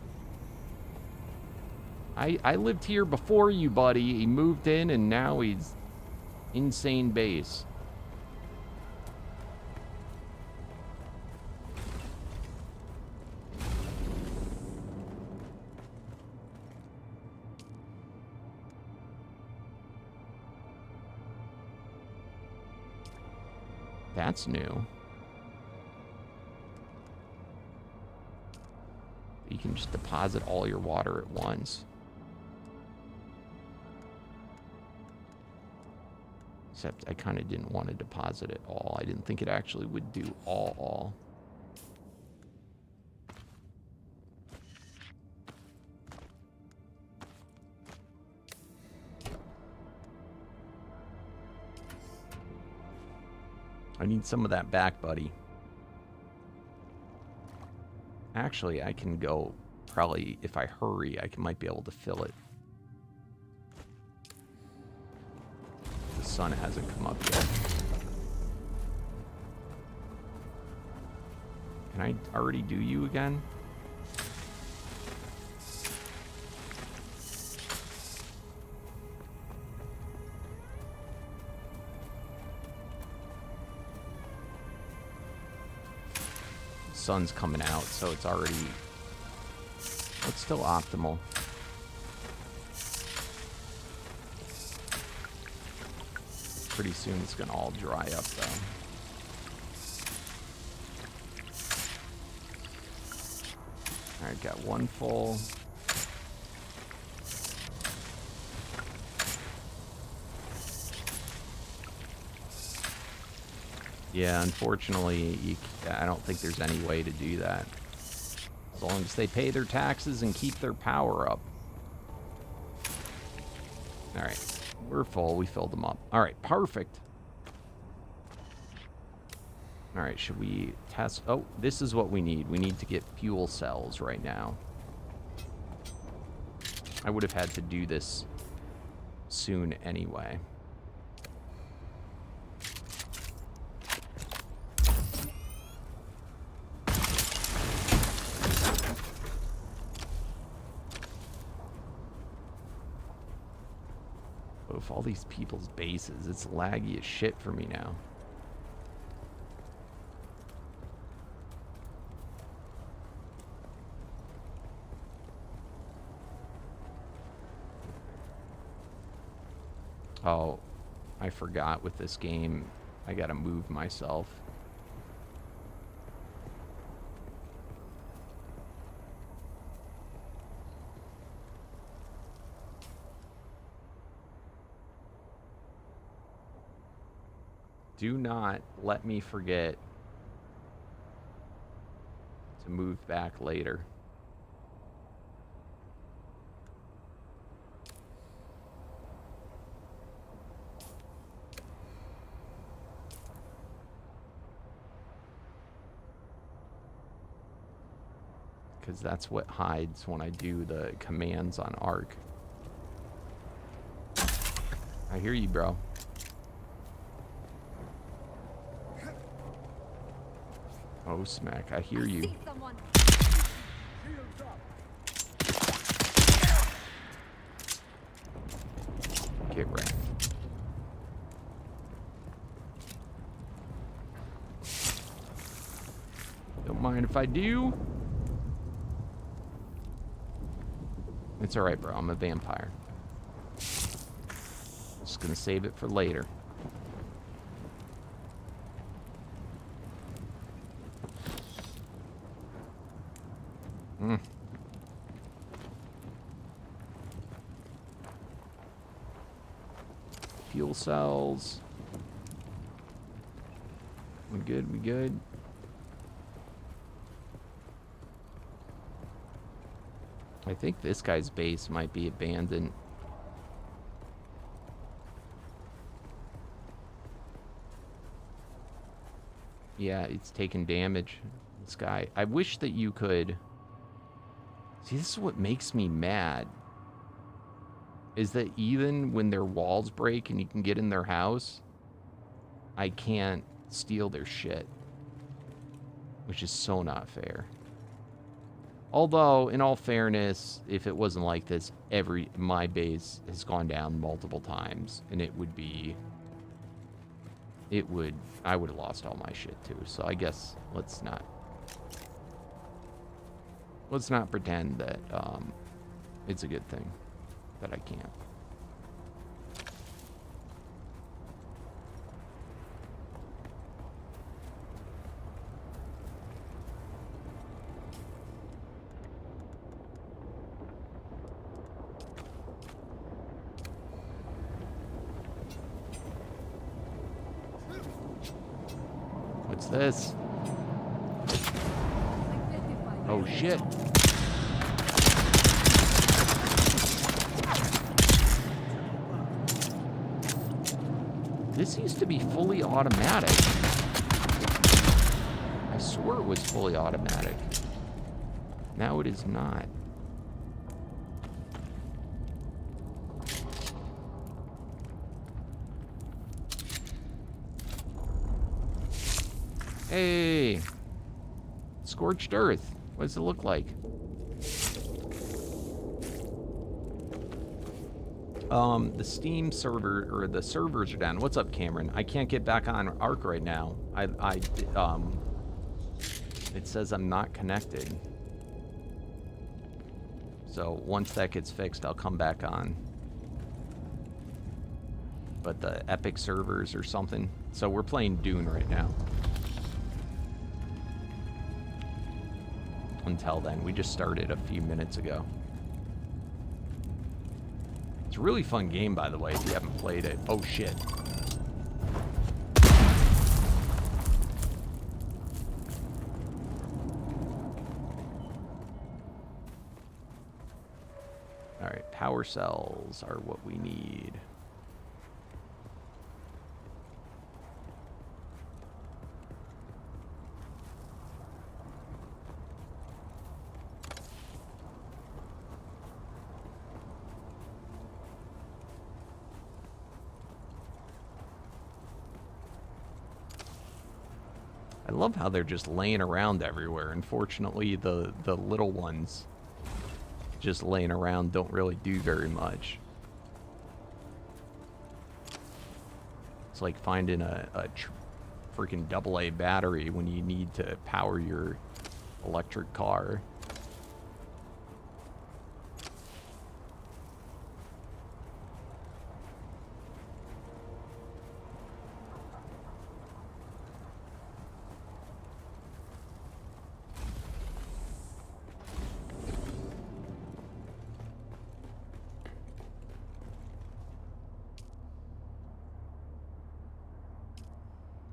I lived here before you, buddy. He moved in, and now he's insane base. That's new. You can just deposit all your water at once. Except I kind of didn't want to deposit it all. I didn't think it actually would do all. I need some of that back, buddy. Actually, I can go, probably, if I hurry, might be able to fill it. The sun hasn't come up yet. Can I already do you again? Sun's coming out, so it's already, it's still optimal. Pretty soon it's gonna all dry up though. Alright, got one full. Yeah, unfortunately, I don't think there's any way to do that. As long as they pay their taxes and keep their power up. Alright, we're full. We filled them up. Alright, perfect. Alright, should we test? Oh, this is what we need. We need to get fuel cells right now. I would have had to do this soon anyway. All these people's bases, it's laggy as shit for me now. Oh, I forgot with this game, I gotta move myself. Do not let me forget to move back later. Because that's what hides when I do the commands on Arc. I hear you, bro. Oh, smack. I hear you. Get wrecked. Don't mind if I do. It's alright, bro. I'm a vampire. Just gonna save it for later. Fuel cells. We good, we good. I think this guy's base might be abandoned. Yeah, it's taking damage. This guy. I wish that you could... See, this is what makes me mad. Is that even when their walls break and you can get in their house, I can't steal their shit. Which is so not fair. Although, in all fairness, if it wasn't like this, my base has gone down multiple times, and I would have lost all my shit too. So I guess let's not pretend that it's a good thing that I can't. What's this? Oh shit. This used to be fully automatic. I swear it was fully automatic. Now it is not. Hey! Scorched Earth. What does it look like? The Steam server, or the servers are down. What's up, Cameron? I can't get back on Arc right now. It says I'm not connected. So once that gets fixed, I'll come back on. But the Epic servers or something. So we're playing Dune right now. Until then, we just started a few minutes ago. It's a really fun game, by the way, if you haven't played it. Oh, shit. Alright, power cells are what we need. I love how they're just laying around everywhere. Unfortunately, the little ones just laying around don't really do very much. It's like finding a freaking AA battery when you need to power your electric car.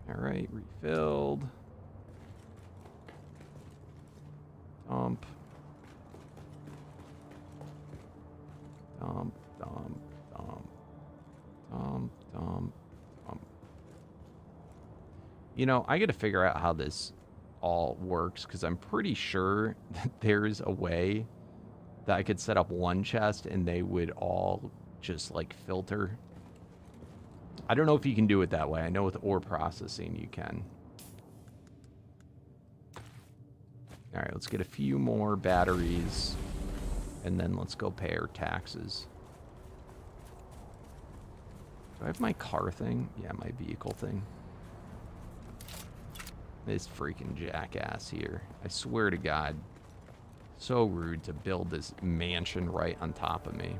Alright, refilled. Dump. Dump, dump, dump. Dump, dump, dump. You know, I gotta figure out how this all works, because I'm pretty sure that there's a way that I could set up one chest and they would all just, like, filter. I don't know if you can do it that way. I know with ore processing you can. Alright, let's get a few more batteries. And then let's go pay our taxes. Do I have my car thing? Yeah, my vehicle thing. This freaking jackass here. I swear to God. So rude to build this mansion right on top of me.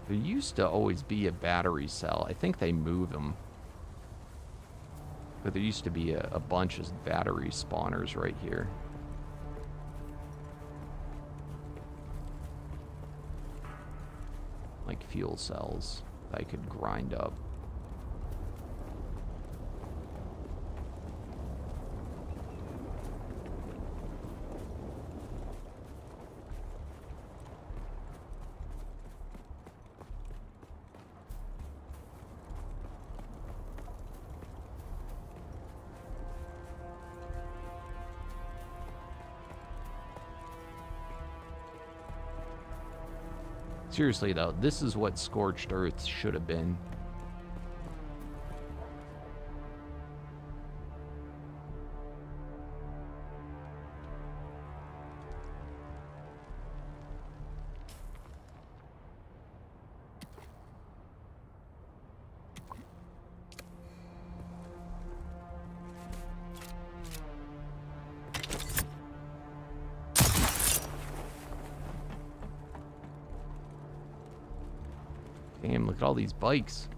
There used to always be a battery cell. I think they move them. But there used to be a bunch of battery spawners right here. Like fuel cells that I could grind up. Seriously, though, this is what Scorched Earth should have been. Damn, look at all these bikes.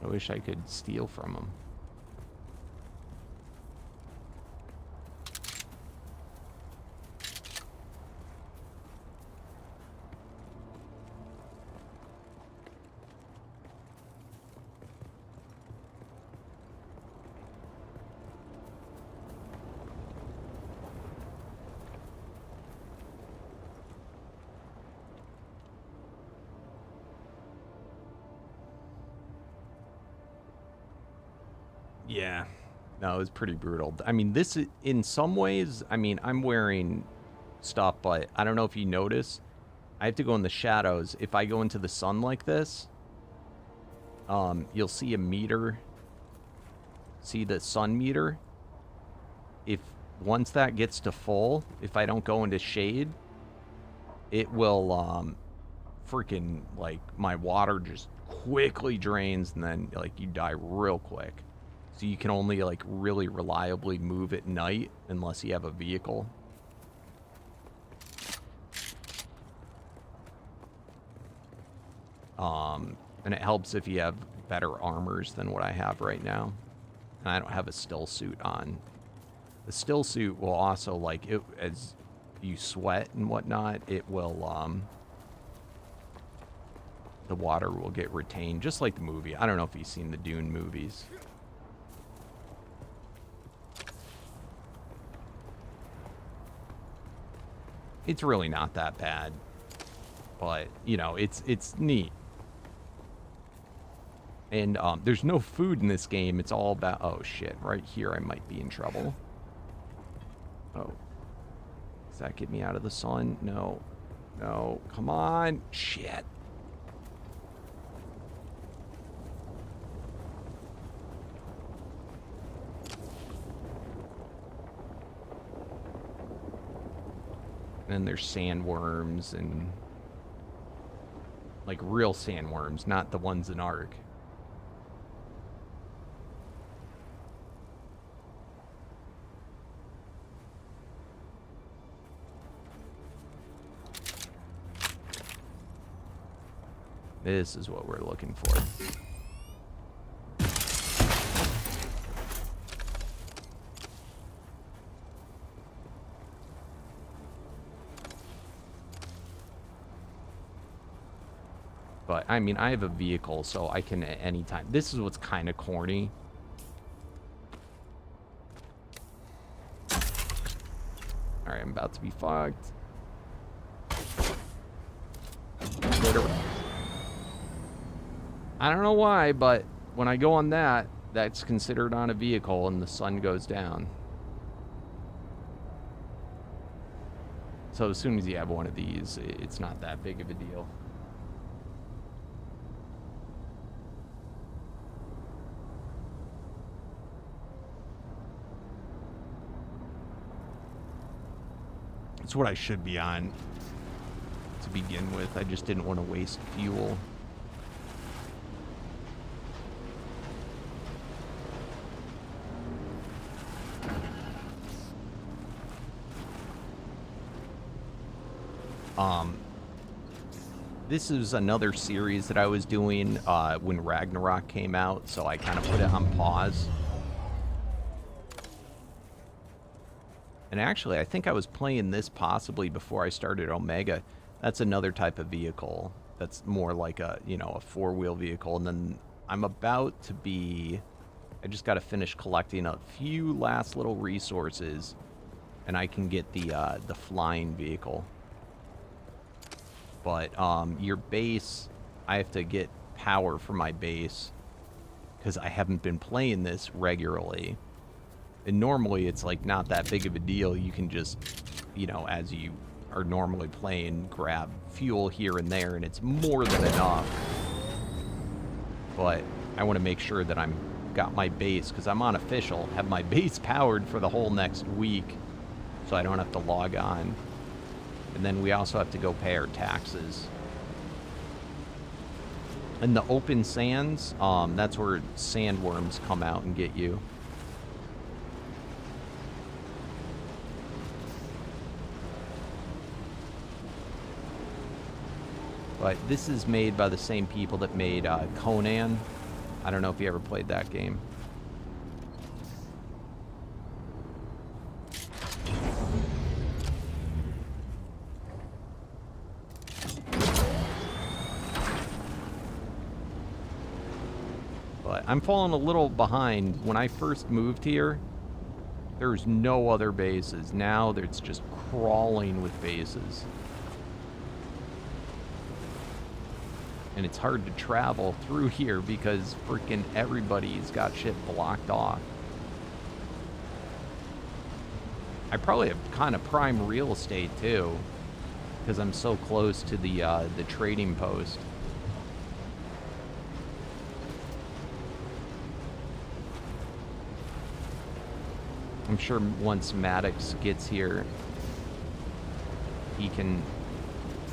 I wish I could steal from them. Yeah. No, it was pretty brutal. I mean, this, in some ways, I mean, I'm wearing stuff, but I don't know if you notice, I have to go in the shadows. If I go into the sun like this, you'll see a meter. See the sun meter? If once that gets to full, if I don't go into shade, it will, freaking, like, my water just quickly drains, and then, like, you die real quick. So you can only, like, really reliably move at night unless you have a vehicle. And it helps if you have better armors than what I have right now. And I don't have a still suit on. The still suit will also, like, it, as you sweat and whatnot, it will, the water will get retained, just like the movie. I don't know if you've seen the Dune movies. It's really not that bad, but, you know, it's neat. And there's no food in this game. It's all about... Oh, shit. Right here, I might be in trouble. Oh. Does that get me out of the sun? No. No. Come on. Shit. And there's sandworms and... like, real sandworms, not the ones in Ark. This is what we're looking for. But, I mean, I have a vehicle, so I can at any time. This is what's kind of corny. Alright, I'm about to be fucked. I don't know why, but when I go on that, that's considered on a vehicle and the sun goes down. So as soon as you have one of these, it's not that big of a deal. It's what I should be on to begin with. I just didn't want to waste fuel. This is another series that I was doing when Ragnarok came out, so I kind of put it on pause. And actually, I think I was playing this possibly before I started Omega. That's another type of vehicle that's more like a, you know, a four-wheel vehicle. And then I'm about to be... I just got to finish collecting a few last little resources and I can get the flying vehicle. But your base, I have to get power for my base because I haven't been playing this regularly. And normally it's like not that big of a deal. You can just, you know, as you are normally playing, grab fuel here and there, and it's more than enough. But I want to make sure that I'm got my base, because I'm unofficial, have my base powered for the whole next week, so I don't have to log on. And then we also have to go pay our taxes. And the open sands, that's where sandworms come out and get you. But this is made by the same people that made Conan. I don't know if you ever played that game. But I'm falling a little behind. When I first moved here, there's no other bases. Now it's just crawling with bases. And it's hard to travel through here because freaking everybody's got shit blocked off. I probably have kind of prime real estate too, because I'm so close to the trading post. I'm sure once Maddox gets here, he can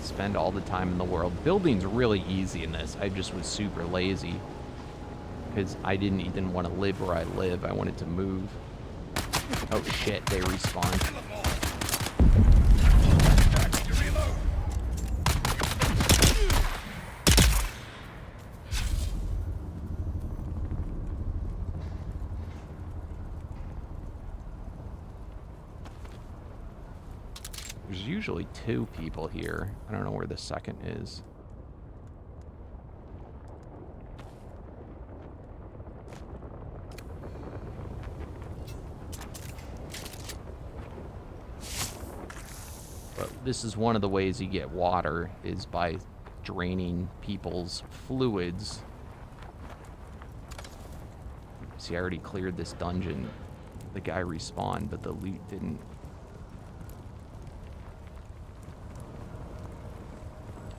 spend all the time in the world. Building's really easy in this. I just was super lazy because I didn't even want to live where I live. I wanted to move. Oh shit, they respawn. There's usually 2 people here. I don't know where the second is. But this is one of the ways you get water, is by draining people's fluids. See, I already cleared this dungeon. The guy respawned, but the loot didn't.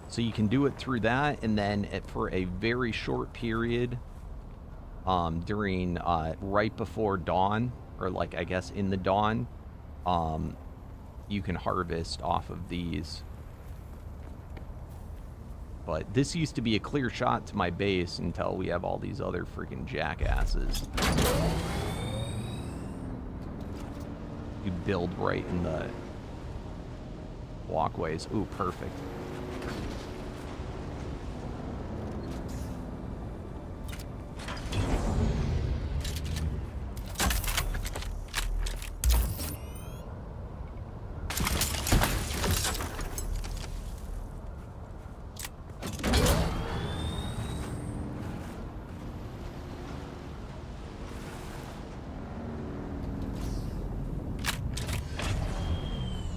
So you can do it through that, and then for a very short period, during right before dawn, or like I guess in the dawn, you can harvest off of these. But this used to be a clear shot to my base until we have all these other freaking jackasses. You build right in the walkways. Ooh, perfect.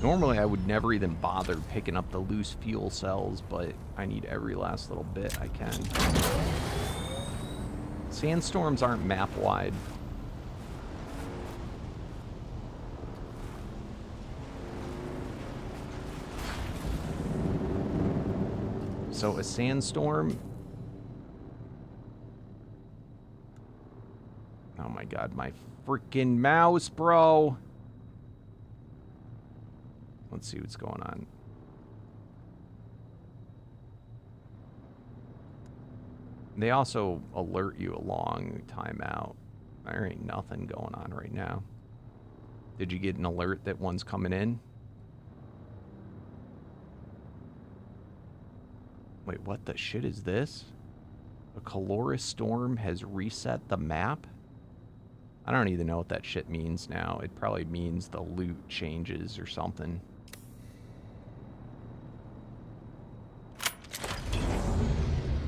Normally, I would never even bother picking up the loose fuel cells, but I need every last little bit I can. Sandstorms aren't map-wide. So a sandstorm... Oh my god, my freaking mouse, bro! Let's see what's going on. They also alert you a long time out. There ain't nothing going on right now. Did you get an alert that one's coming in? Wait, what the shit is this? A Calorus storm has reset the map? I don't even know what that shit means now. It probably means the loot changes or something.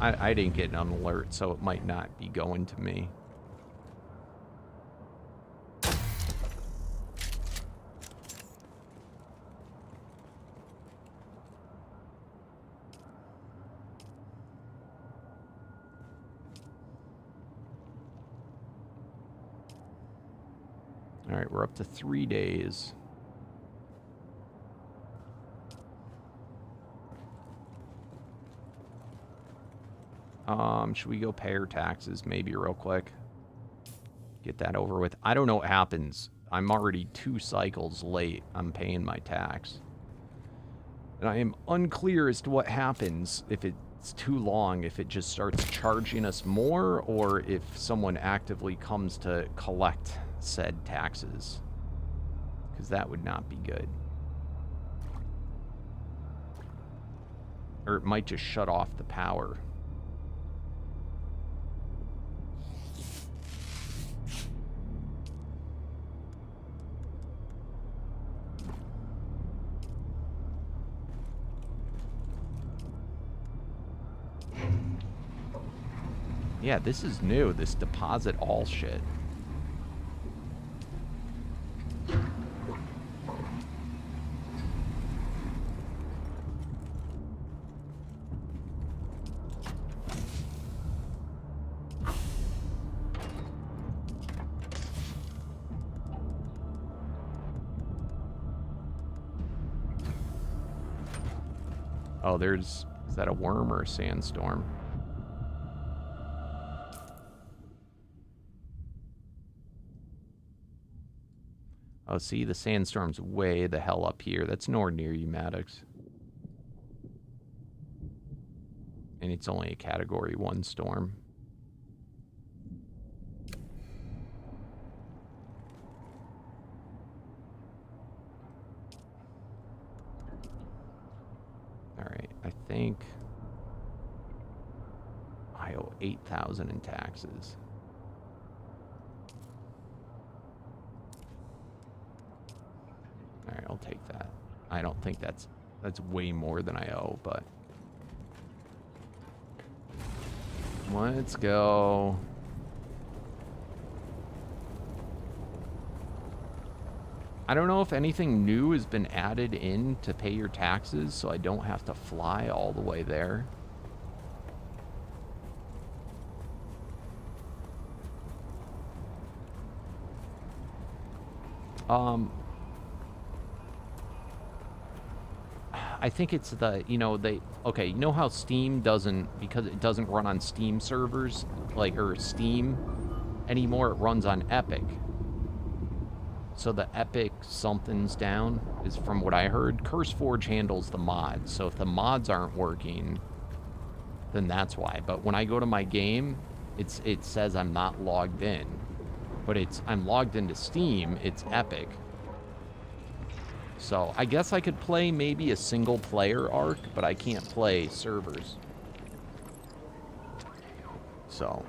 I didn't get an alert, so it might not be going to me. All right, we're up to 3 days. Should we go pay our taxes maybe real quick? Get that over with. I don't know what happens. I'm already 2 cycles late. I'm paying my tax. And I am unclear as to what happens if it's too long, if it just starts charging us more, or if someone actively comes to collect said taxes. Because that would not be good. Or it might just shut off the power. Yeah, this is new, this deposit all shit. Oh, is that a worm or a sandstorm? Oh, see, the sandstorm's way the hell up here. That's nowhere near you, Maddox. And it's only a Category 1 storm. Alright, I think I owe $8,000 in taxes. Alright, I'll take that. I don't think that's way more than I owe, but let's go. I don't know if anything new has been added in to pay your taxes, so I don't have to fly all the way there. I think it's the, okay, you know how Steam doesn't, because it doesn't run on Steam servers, or Steam anymore, it runs on Epic. So the Epic something's down is from what I heard. CurseForge handles the mods, so if the mods aren't working, then that's why. But when I go to my game, it says I'm not logged in. But I'm logged into Steam, it's Epic. So I guess I could play maybe a single player arc, but I can't play servers. So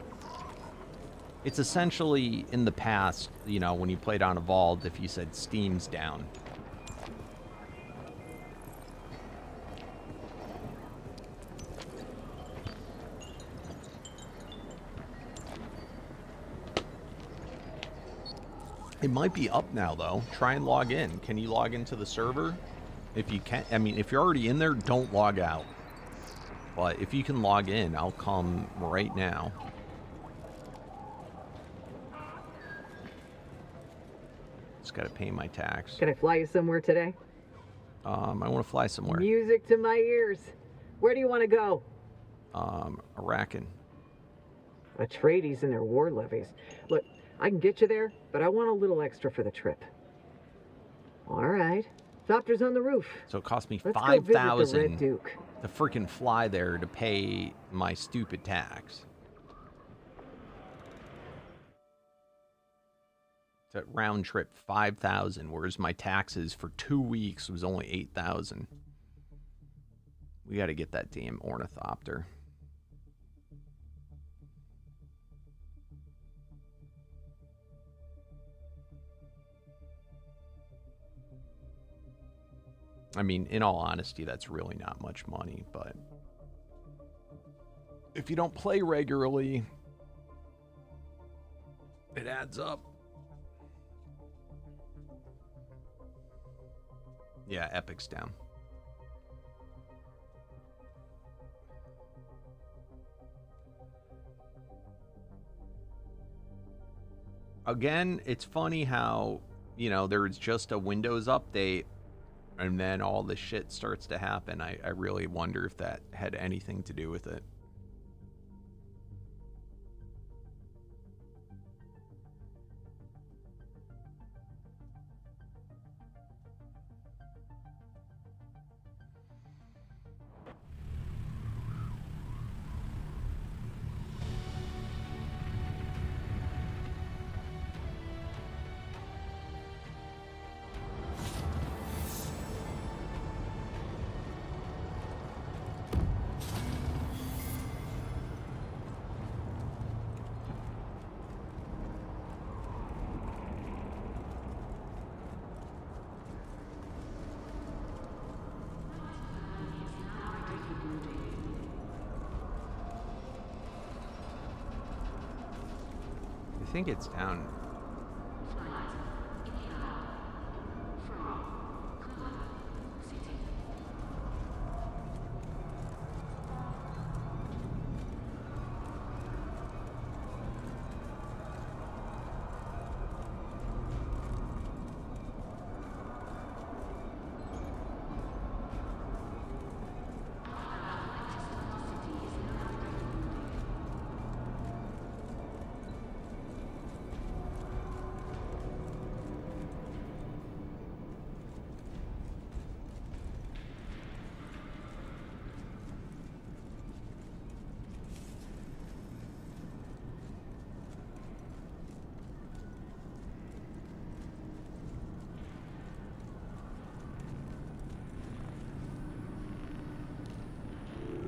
it's essentially in the past, when you played on Evolved, if you said Steam's down. It might be up now, though. Try and log in. Can you log into the server? If you can, if you're already in there, don't log out. But if you can log in, I'll come right now. Just gotta pay my tax. Can I fly you somewhere today? I want to fly somewhere. Music to my ears. Where do you want to go? Arakan. Atreides and their war levies. Look, I can get you there, but I want a little extra for the trip. All right. Thopter's on the roof. So it cost me Let's go visit the Red $5,000 Duke. to freaking fly there to pay my stupid tax. It's a round trip, $5,000, whereas my taxes for 2 weeks was only $8,000. We got to get that damn ornithopter. I mean, in all honesty, that's really not much money, but if you don't play regularly, it adds up. Yeah, Epic's down. Again, it's funny how you know, there's just a Windows update and then all this shit starts to happen. I really wonder if that had anything to do with it. I think it's down.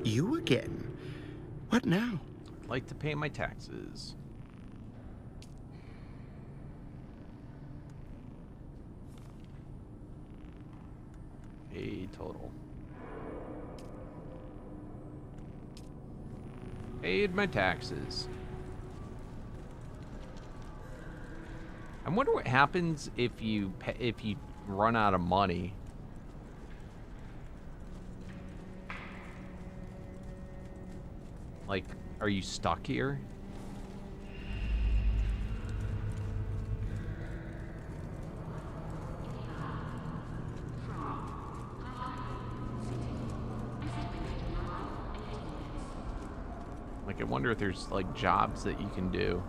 You again? What now? I'd like to pay my taxes. A total. Paid my taxes. I wonder what happens if you run out of money. Like, are you stuck here? Like, I wonder if there's, like, jobs that you can do.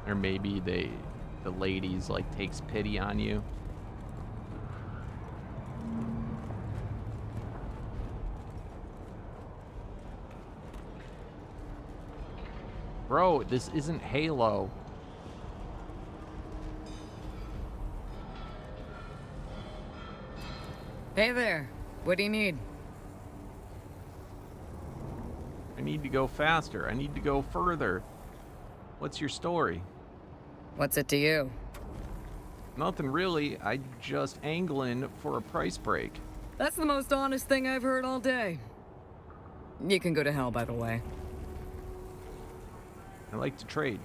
Or maybe the ladies, like, takes pity on you. Bro, this isn't Halo. Hey there. What do you need? I need to go faster. I need to go further. What's your story? What's it to you? Nothing really. I just angling for a price break. That's the most honest thing I've heard all day. You can go to hell, by the way. I like to trade.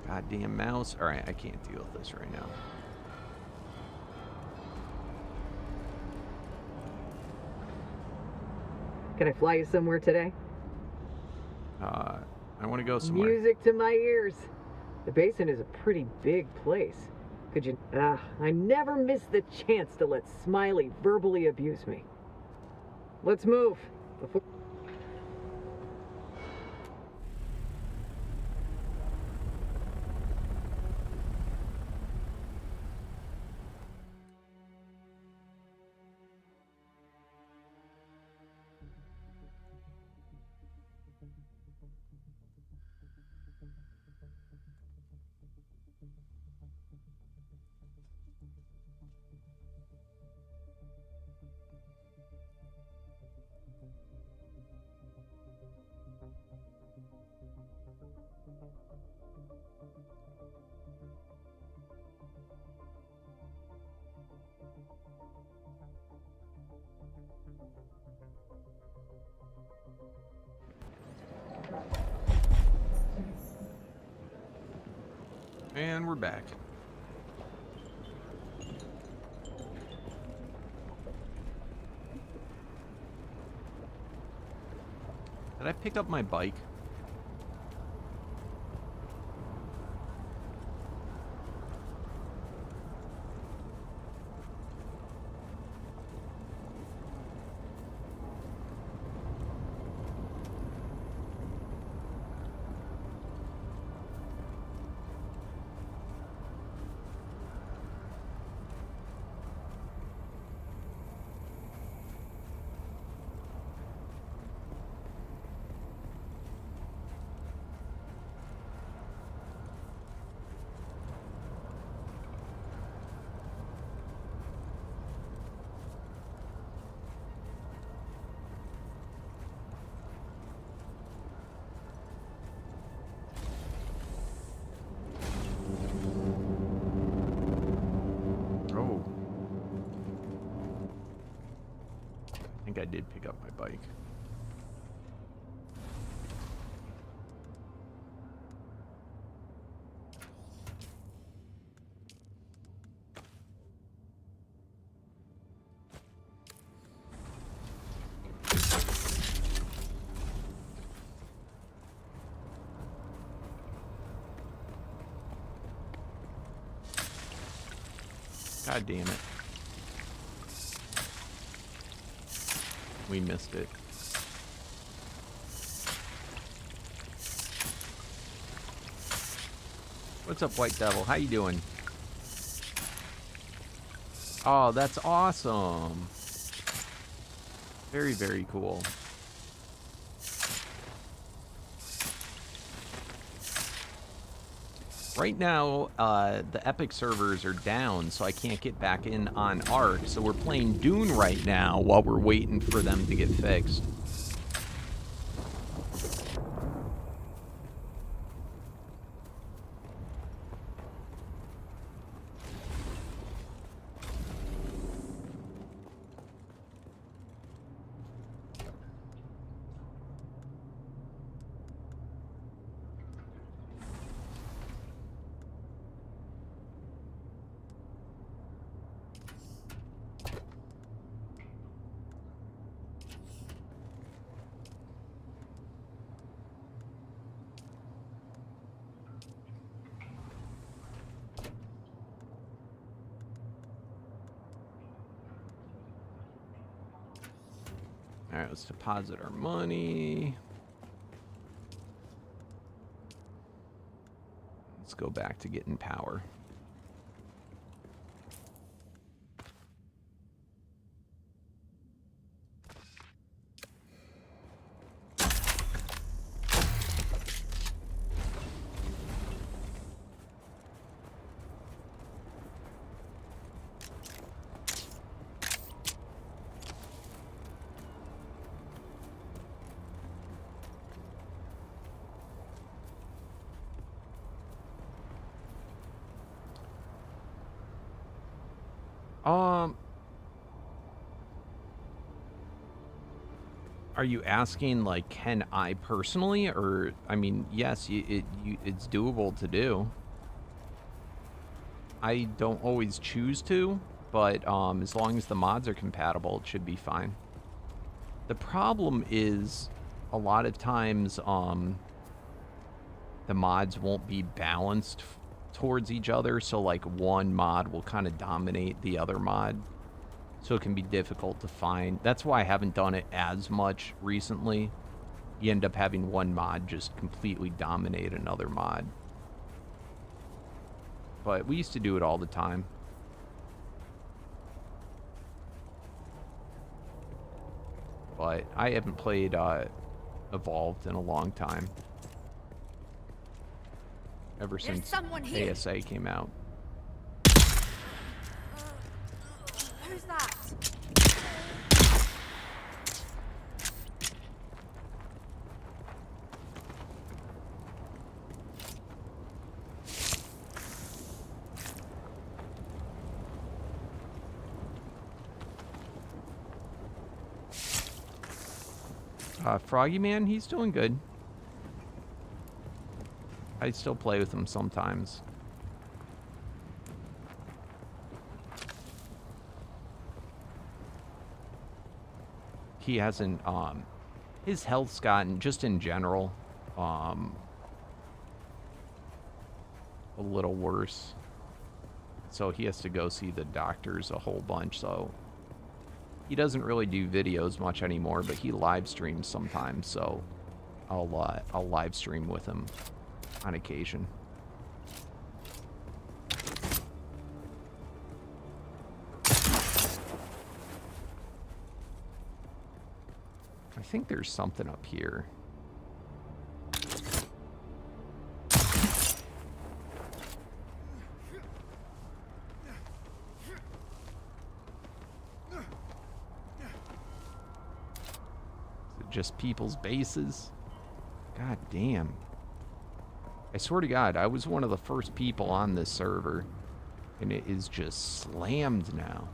Goddamn mouse. Alright, I can't deal with this right now. Can I fly you somewhere today? I want to go somewhere. Music to my ears. The basin is a pretty big place. Could you... I never miss the chance to let Smiley verbally abuse me. Let's move. Before... And we're back. Did I pick up my bike? Oh. I think I did pick up my bike. God damn it. We missed it. What's up, White Devil? How you doing? Oh, that's awesome. Very, very cool. Right now, the Epic servers are down, so I can't get back in on Ark. So we're playing Dune right now while we're waiting for them to get fixed. All right, let's deposit our money. Let's go back to getting power. Are you asking, like, can I personally, or, I mean, yes, it's doable to do. I don't always choose to, but as long as the mods are compatible, it should be fine. The problem is, a lot of times, the mods won't be balanced towards each other, so, like, one mod will kind of dominate the other mod. So it can be difficult to find. That's why I haven't done it as much recently. You end up having one mod just completely dominate another mod. But we used to do it all the time. But I haven't played Evolved in a long time. Ever since ASA came out. Who's that? Froggy Man, he's doing good. I still play with him sometimes. he hasn't, his health's gotten, just in general, a little worse. So he has to go see the doctors a whole bunch, so he doesn't really do videos much anymore, but he live streams sometimes, so I'll live stream with him on occasion. I think there's something up here. Just people's bases. God damn. I swear to God, I was one of the first people on this server, and it is just slammed now.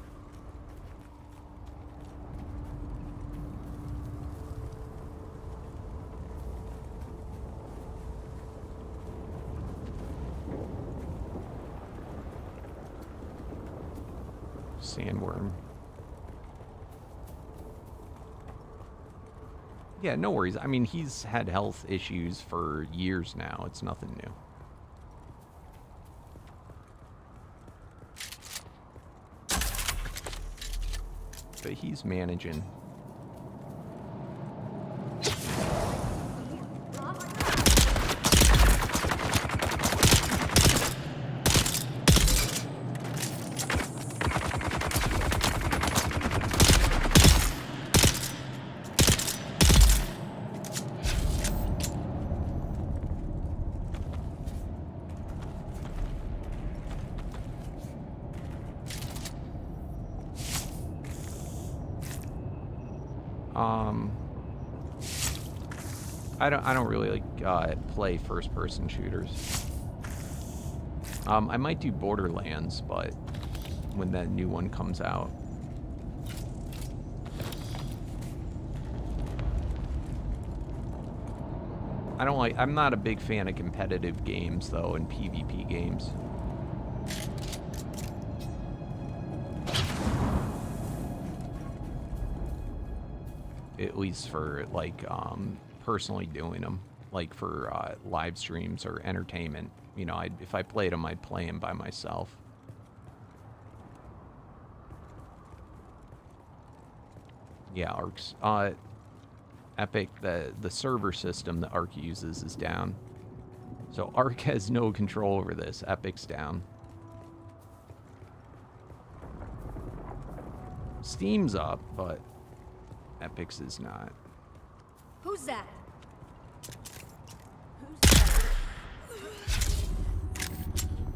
Sandworm. Yeah, no worries. I mean, he's had health issues for years now. It's nothing new. But he's managing. I don't really like play first-person shooters. I might do Borderlands, but when that new one comes out. I'm not a big fan of competitive games though, and PvP games. At least for like personally doing them, like for live streams or entertainment. You know, if I played them, I'd play them by myself. Yeah, Ark's Epic, the server system that Ark uses is down. So Ark has no control over this. Epic's down. Steam's up, but Epic's is not. Who's that?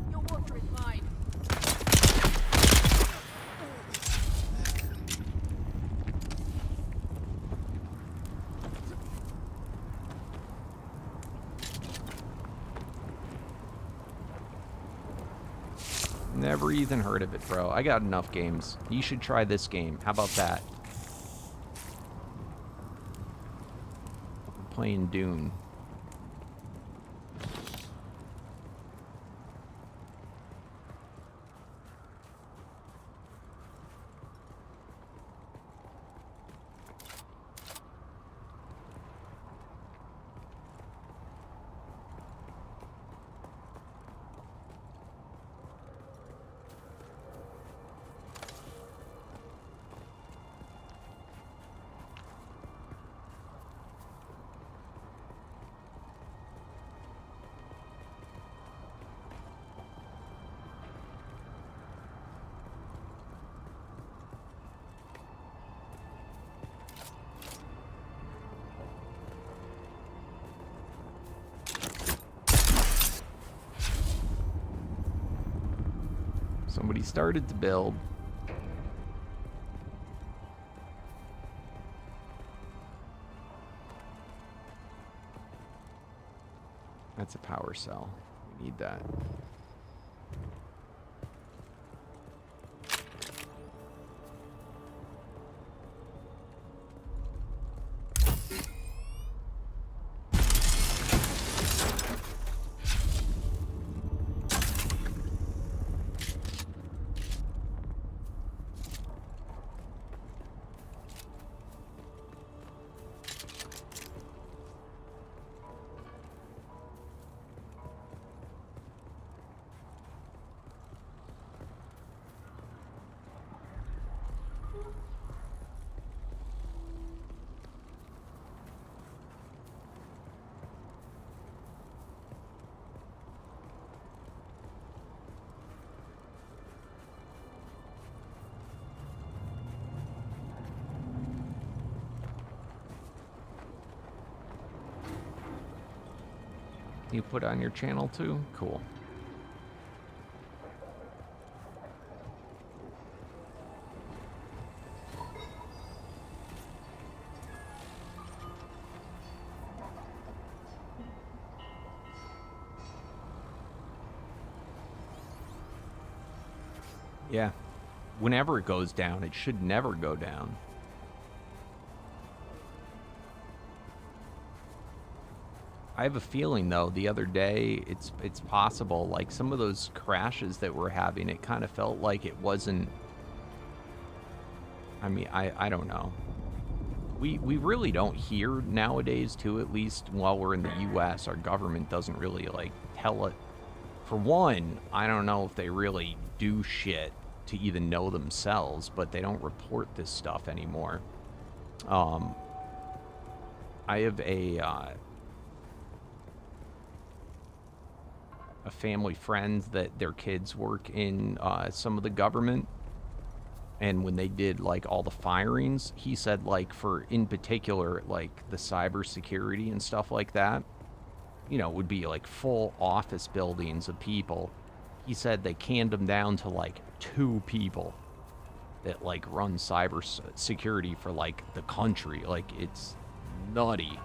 Your water is mine. Never even heard of it, bro. I got enough games. You should try this game. How about that? We're playing Dune. Somebody started to build. That's a power cell. We need that. You put on your channel too? Cool. Yeah. Whenever it goes down, it should never go down. I have a feeling, though, the other day, it's possible, like, some of those crashes that we're having, it kind of felt like it wasn't... I mean, I don't know. We really don't hear nowadays, too, at least while we're in the U.S., our government doesn't really, like, tell it. For one, I don't know if they really do shit to even know themselves, but they don't report this stuff anymore. I have a family friend that their kids work in some of the government, and when they did like all the firings, he said, like, for in particular, like the cybersecurity and stuff like that, you know, it would be like full office buildings of people. He said they canned them down to like 2 people that like run cyber security for like the country. Like, it's nutty.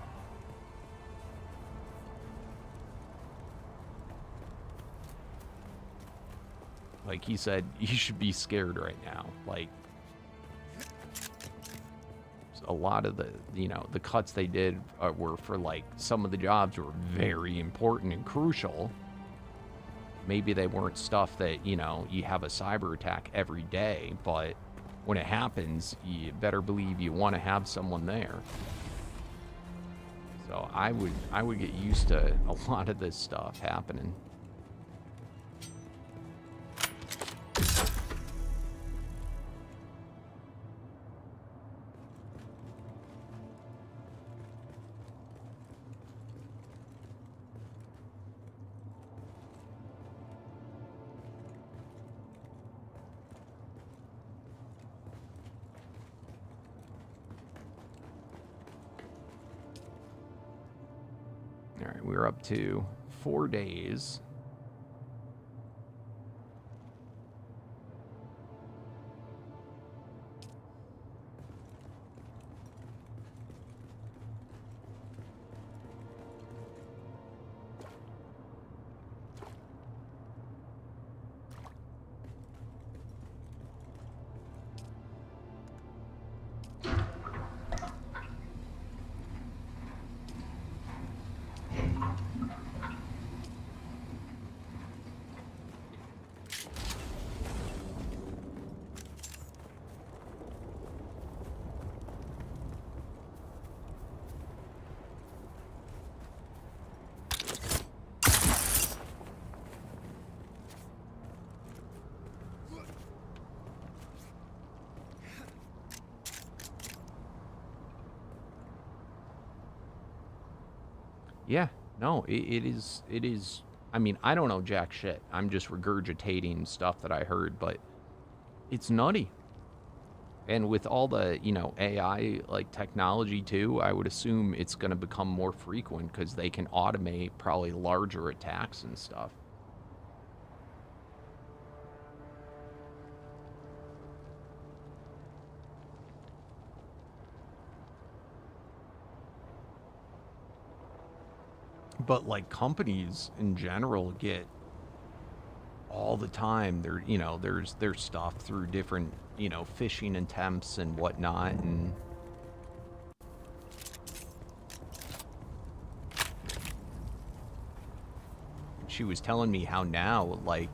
Like, he said, you should be scared right now. Like, a lot of the, you know, the cuts they did were for, like, some of the jobs were very important and crucial. Maybe they weren't stuff that, you know, you have a cyber attack every day, but when it happens, you better believe you want to have someone there. So I would get used to a lot of this stuff happening. All right, we're up to 4 days. Yeah, no, it is, I mean, I don't know jack shit. I'm just regurgitating stuff that I heard, but it's nutty. And with all the, you know, AI, like, technology, too, I would assume it's going to become more frequent because they can automate probably larger attacks and stuff. But, like, companies in general get all the time, there, you know, there's stuff through different, you know, phishing attempts and whatnot, and she was telling me how now, like,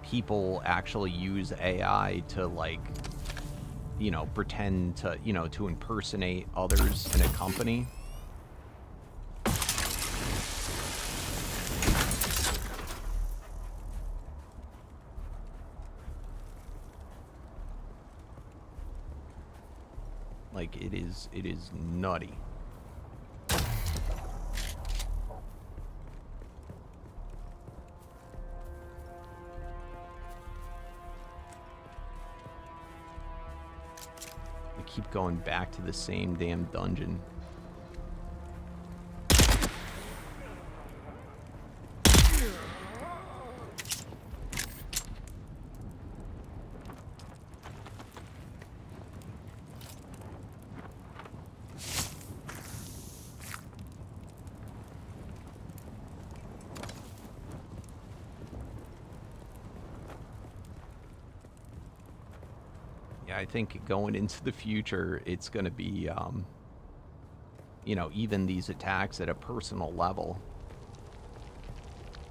people actually use AI to, like, you know, pretend to, you know, to impersonate others in a company. Like, it is nutty. I keep going back to the same damn dungeon. I think going into the future, it's going to be, you know, even these attacks at a personal level.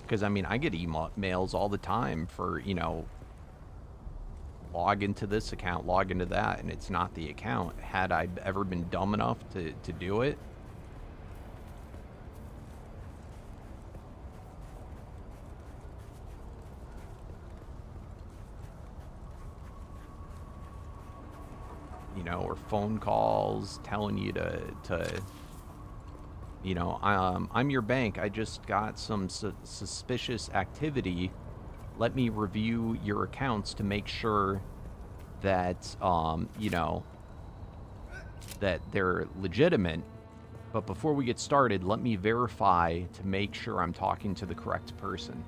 Because, I mean, I get emails all the time for, you know, log into this account, log into that, and it's not the account. Had I ever been dumb enough to do it, you know, or phone calls telling you to you know, I'm your bank. I just got some suspicious activity. Let me review your accounts to make sure that, you know, that they're legitimate. But before we get started, let me verify to make sure I'm talking to the correct person.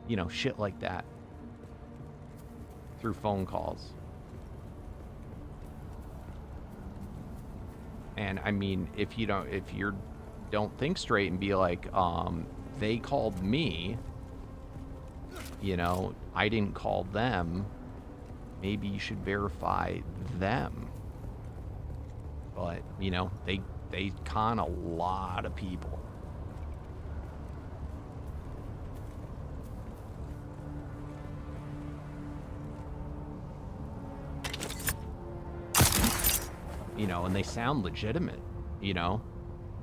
You know, shit like that. Through phone calls. And I mean, if you don't think straight and be like, they called me, you know, I didn't call them, maybe you should verify them. But, you know, they con a lot of people. You know, and they sound legitimate, you know?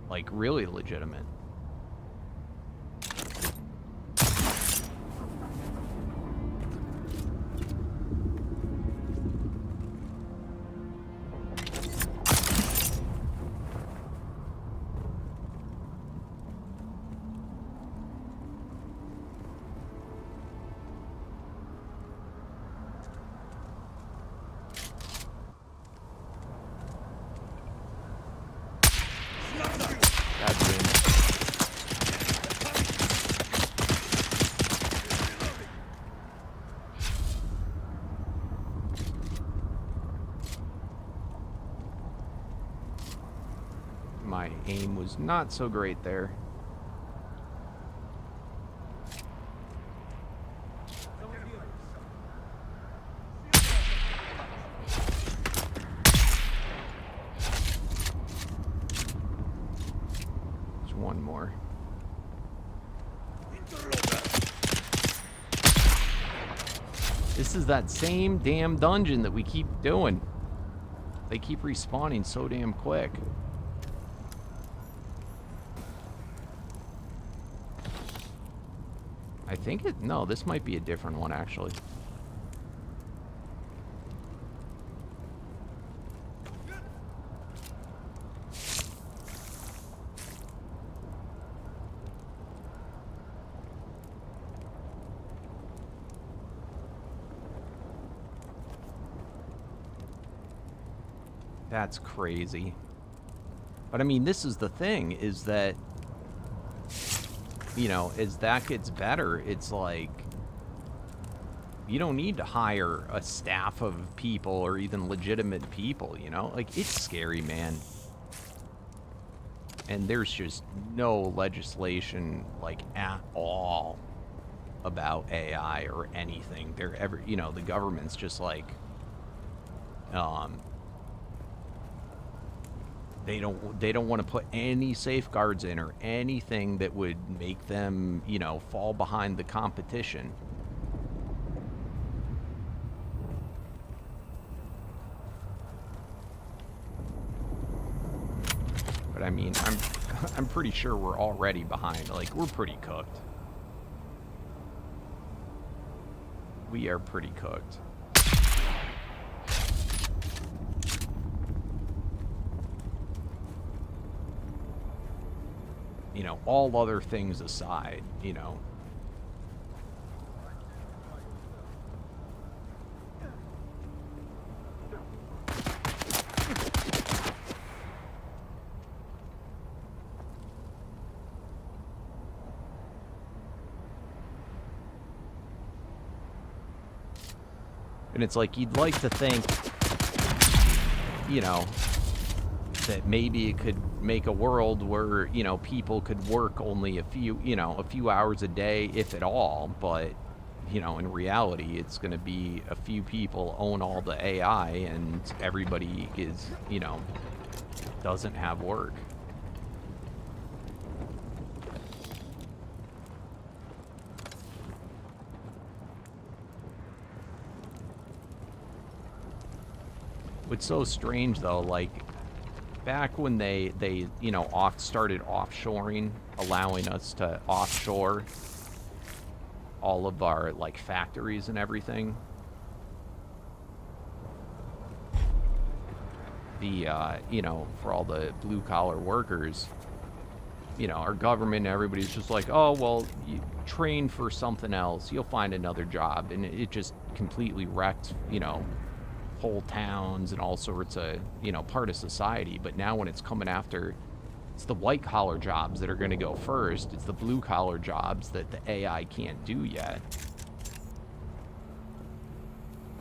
Like, really legitimate. My aim was not so great there. There's one more. This is that same damn dungeon that we keep doing. They keep respawning so damn quick. I think it... No, this might be a different one, actually. That's crazy. But, I mean, this is the thing, is that... You know, as that gets better, it's like, you don't need to hire a staff of people or even legitimate people, you know? Like, it's scary, man. And there's just no legislation, like, at all about AI or anything. They're ever, you know, the government's just like, they don't want to put any safeguards in or anything that would make them, you know, fall behind the competition. But I mean, I'm pretty sure we're already behind. Like, we're pretty cooked. We are pretty cooked. You know, all other things aside, you know. And it's like, you'd like to think, you know, that maybe it could make a world where, you know, people could work only a few hours a day, if at all. But, you know, in reality, it's going to be a few people own all the AI and everybody is, you know, doesn't have work. What's so strange though, like back when they you know started offshoring, allowing us to offshore all of our like factories and everything, the you know, for all the blue collar workers, you know, our government, everybody's just like, oh well, you train for something else, you'll find another job, and it just completely wrecked, you know, whole towns and all sorts of, you know, part of society. But now when it's coming after, it's the white collar jobs that are going to go first. It's the blue collar jobs that the AI can't do yet.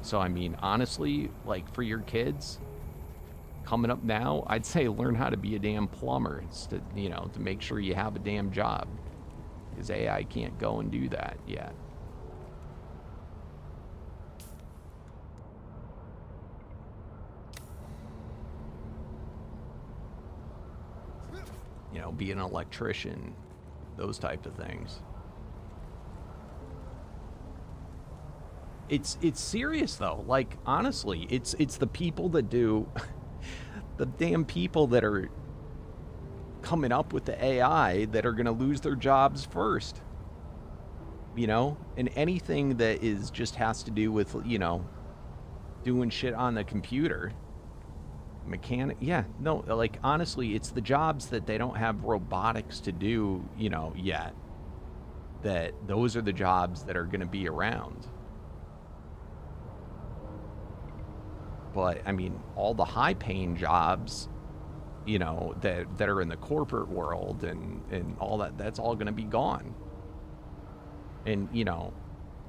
So I mean, honestly, like for your kids coming up now, I'd say learn how to be a damn plumber, to, you know, to make sure you have a damn job, because AI can't go and do that yet. You know, be an electrician, those types of things. It's serious though. Like honestly, it's the people that do the damn people that are coming up with the AI that are going to lose their jobs first. You know, and anything that is just has to do with, you know, doing shit on the computer. Mechanic, yeah, no, like honestly, it's the jobs that they don't have robotics to do, you know, yet, that those are the jobs that are going to be around. But I mean, all the high paying jobs, you know, that are in the corporate world and all that, that's all going to be gone. And you know,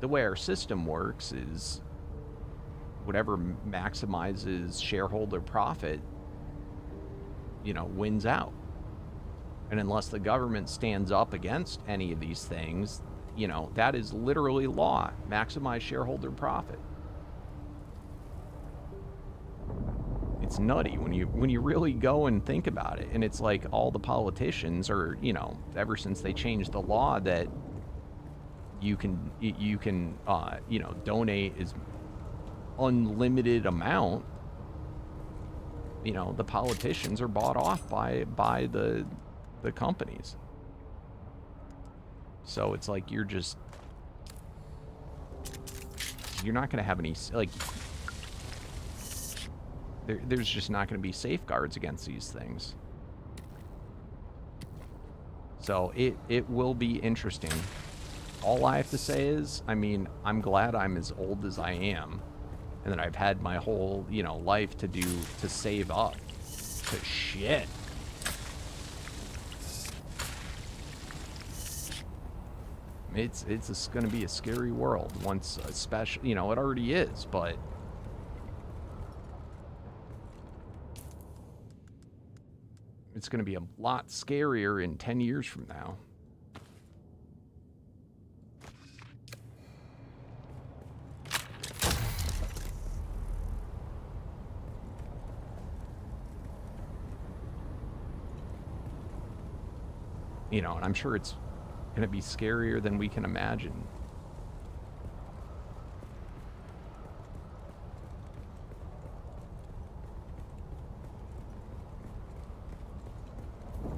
the way our system works is whatever maximizes shareholder profit, you know, wins out. And unless the government stands up against any of these things, you know, that is literally law. Maximize shareholder profit. It's nutty when you really go and think about it. And it's like all the politicians are, you know, ever since they changed the law that you can you know, donate as unlimited amount, you know, the politicians are bought off by the companies. So it's like you're not going to have any, like, there's just not going to be safeguards against these things. So it will be interesting. All I have to say is, I mean, I'm glad I'm as old as I am, and that I've had my whole, you know, life to save up. Cause shit. It's going to be a scary world once, especially, you know, it already is, but it's going to be a lot scarier in 10 years from now. You know, and I'm sure it's going to be scarier than we can imagine.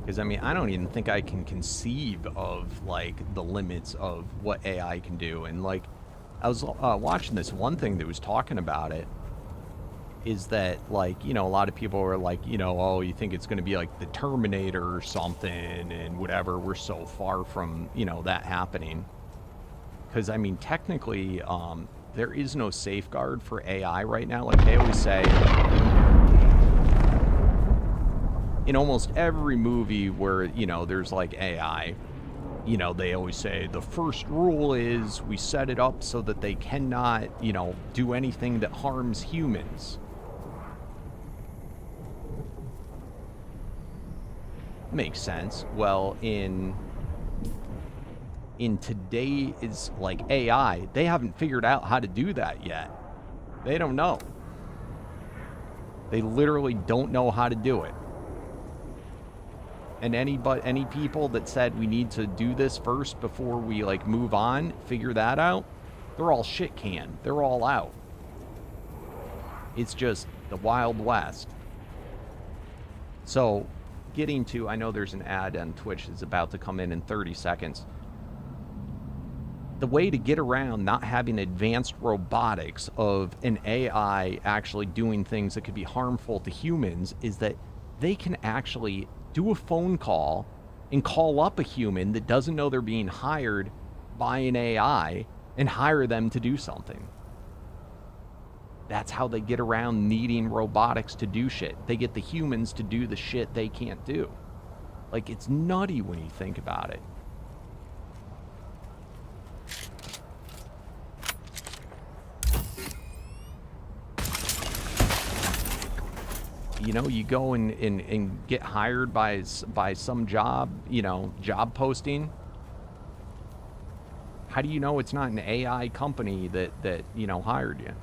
Because, I mean, I don't even think I can conceive of, like, the limits of what AI can do. And, like, I was watching this one thing that was talking about it, is that, like, you know, a lot of people are like, you know, oh, you think it's going to be like the Terminator or something and whatever. We're so far from, you know, that happening. Because, I mean, technically, there is no safeguard for AI right now. Like they always say, in almost every movie where, you know, there's like AI, you know, they always say the first rule is we set it up so that they cannot, you know, do anything that harms humans. Makes sense. Well, in in today's like AI, they haven't figured out how to do that yet. They don't know. They literally don't know how to do it. And any people that said we need to do this first before we like move on, figure that out, they're all shit canned. They're all out. It's just the Wild West. So, getting to, I know there's an ad on Twitch that's about to come in 30 seconds. The way to get around not having advanced robotics of an AI actually doing things that could be harmful to humans is that they can actually do a phone call and call up a human that doesn't know they're being hired by an AI and hire them to do something. That's how they get around needing robotics to do shit. They get the humans to do the shit they can't do. Like, it's nutty when you think about it. You know, you go and get hired by some job, you know, job posting. How do you know it's not an AI company that you know, hired you?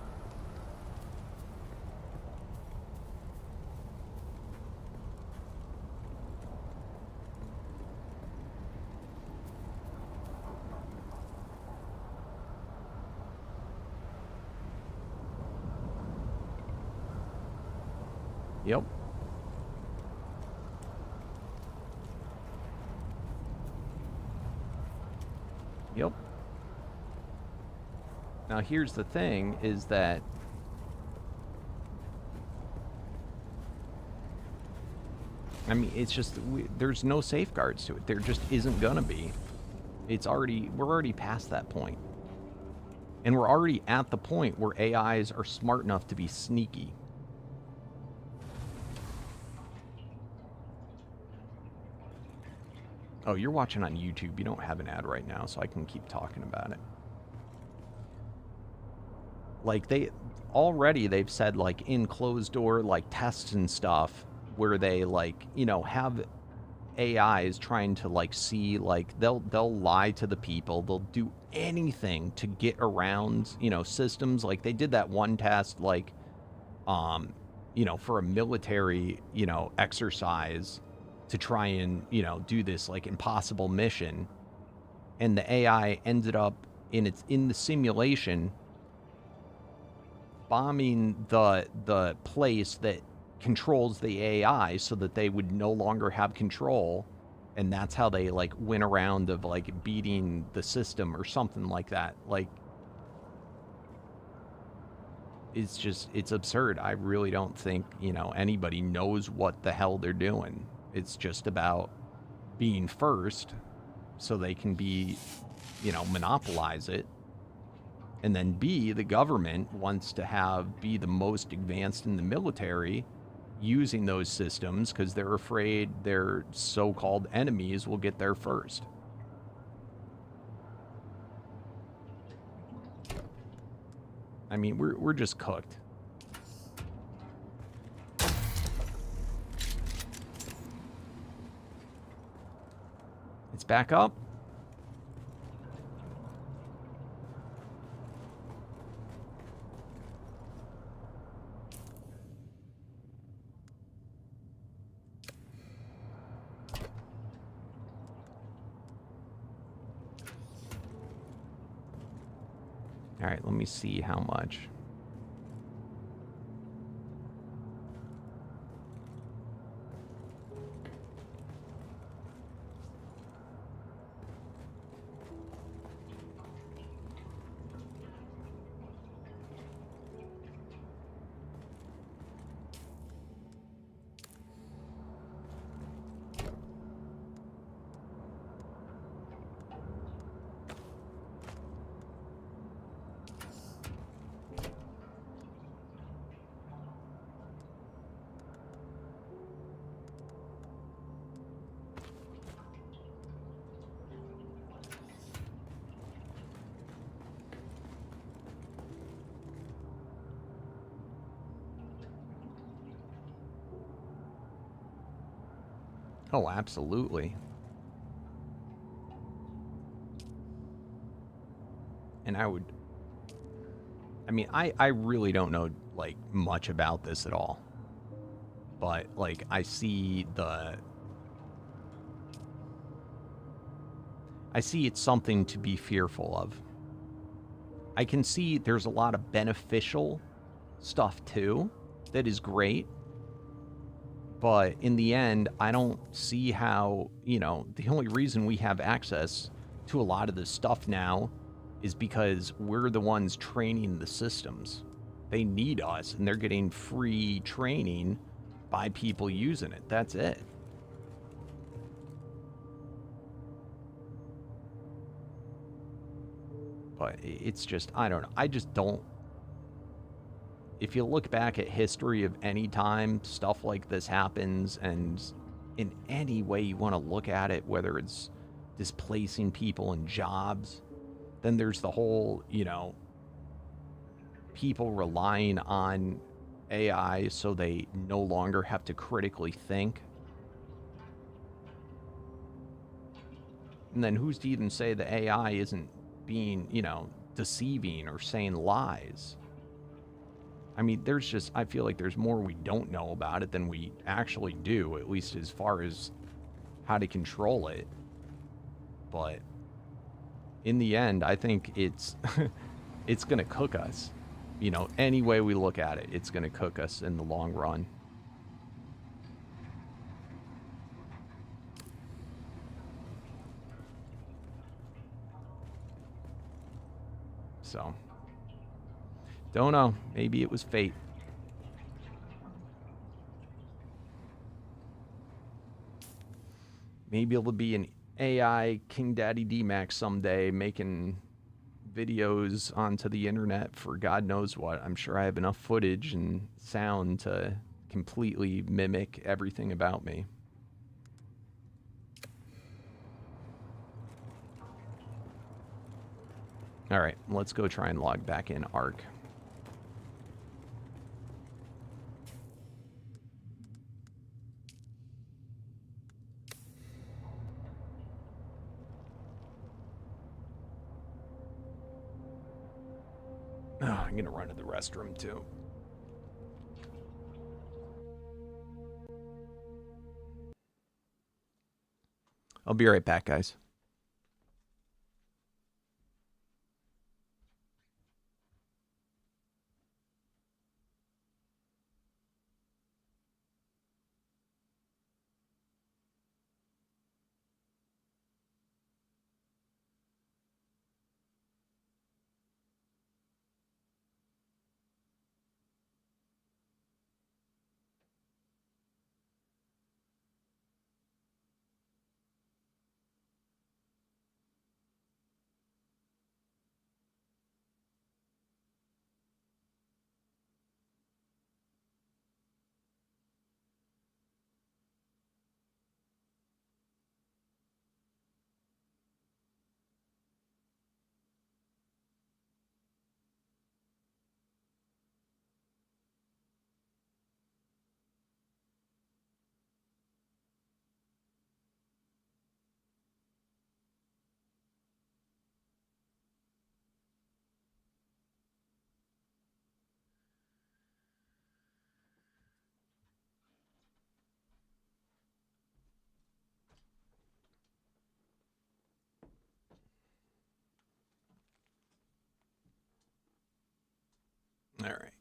Yep. Yep. Now here's the thing is that I mean, it's just there's no safeguards to it. There just isn't gonna be. We're already past that point. And we're already at the point where AIs are smart enough to be sneaky. Oh, you're watching on YouTube. You don't have an ad right now, so I can keep talking about it. Like, they've said, like, in closed door, like, tests and stuff, where they, like, you know, have AIs trying to, like, see, like, they'll lie to the people. They'll do anything to get around, you know, systems. Like, they did that one test, like, you know, for a military, you know, exercise to try and, you know, do this, like, impossible mission. And the AI ended up, in the simulation, bombing the place that controls the AI so that they would no longer have control. And that's how they, like, went around of, like, beating the system or something like that. Like, it's absurd. I really don't think, you know, anybody knows what the hell they're doing. It's just about being first so they can be, you know, monopolize it. And then B, the government wants to be the most advanced in the military using those systems because they're afraid their so-called enemies will get there first. I mean, we're just cooked. It's back up. All right, let me see how much. Oh, absolutely. And I would... I mean, I really don't know, like, much about this at all. But, like, I see it's something to be fearful of. I can see there's a lot of beneficial stuff, too, that is great. But in the end, I don't see how, you know, the only reason we have access to a lot of this stuff now is because we're the ones training the systems. They need us, and they're getting free training by people using it. That's it. But it's just, I don't know. I just don't. If you look back at history of any time stuff like this happens, and in any way you want to look at it, whether it's displacing people and jobs, then there's the whole, you know, people relying on AI so they no longer have to critically think. And then who's to even say the AI isn't being, you know, deceiving or saying lies? I mean, there's just, I feel like there's more we don't know about it than we actually do, at least as far as how to control it. But in the end, I think it's it's going to cook us. You know, any way we look at it, it's going to cook us in the long run. So, don't know. Maybe it was fate. Maybe it'll be an AI KingDaddyDMAC someday making videos onto the internet for God knows what. I'm sure I have enough footage and sound to completely mimic everything about me. All right, let's go try and log back in Ark. Oh, I'm gonna run to the restroom too. I'll be right back, guys. All right.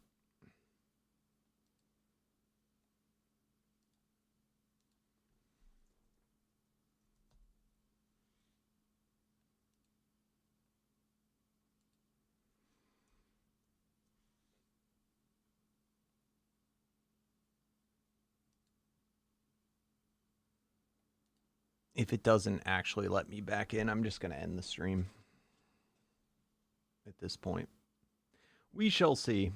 If it doesn't actually let me back in, I'm just going to end the stream at this point. We shall see.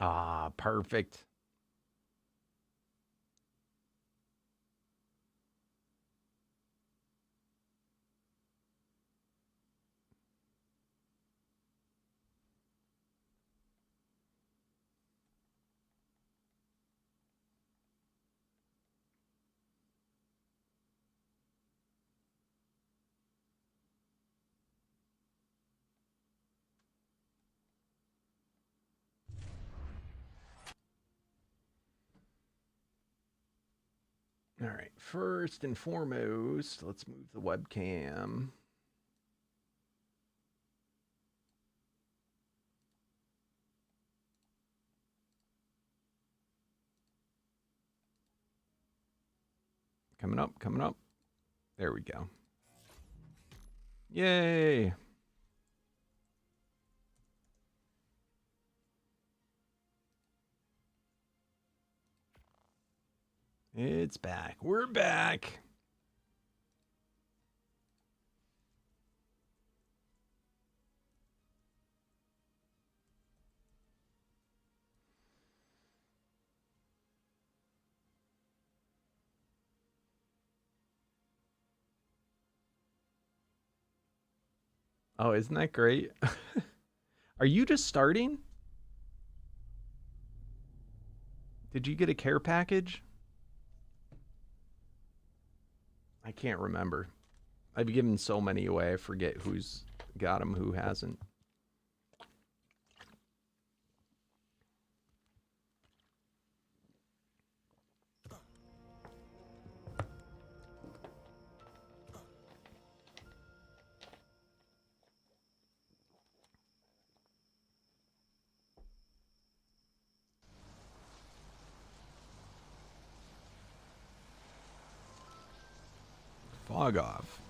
Ah, perfect. All right, first and foremost, let's move the webcam. Coming up, coming up. There we go. Yay! It's back. We're back. Oh, isn't that great? Are you just starting? Did you get a care package? I can't remember. I've given so many away, I forget who's got them, who hasn't. Fog off.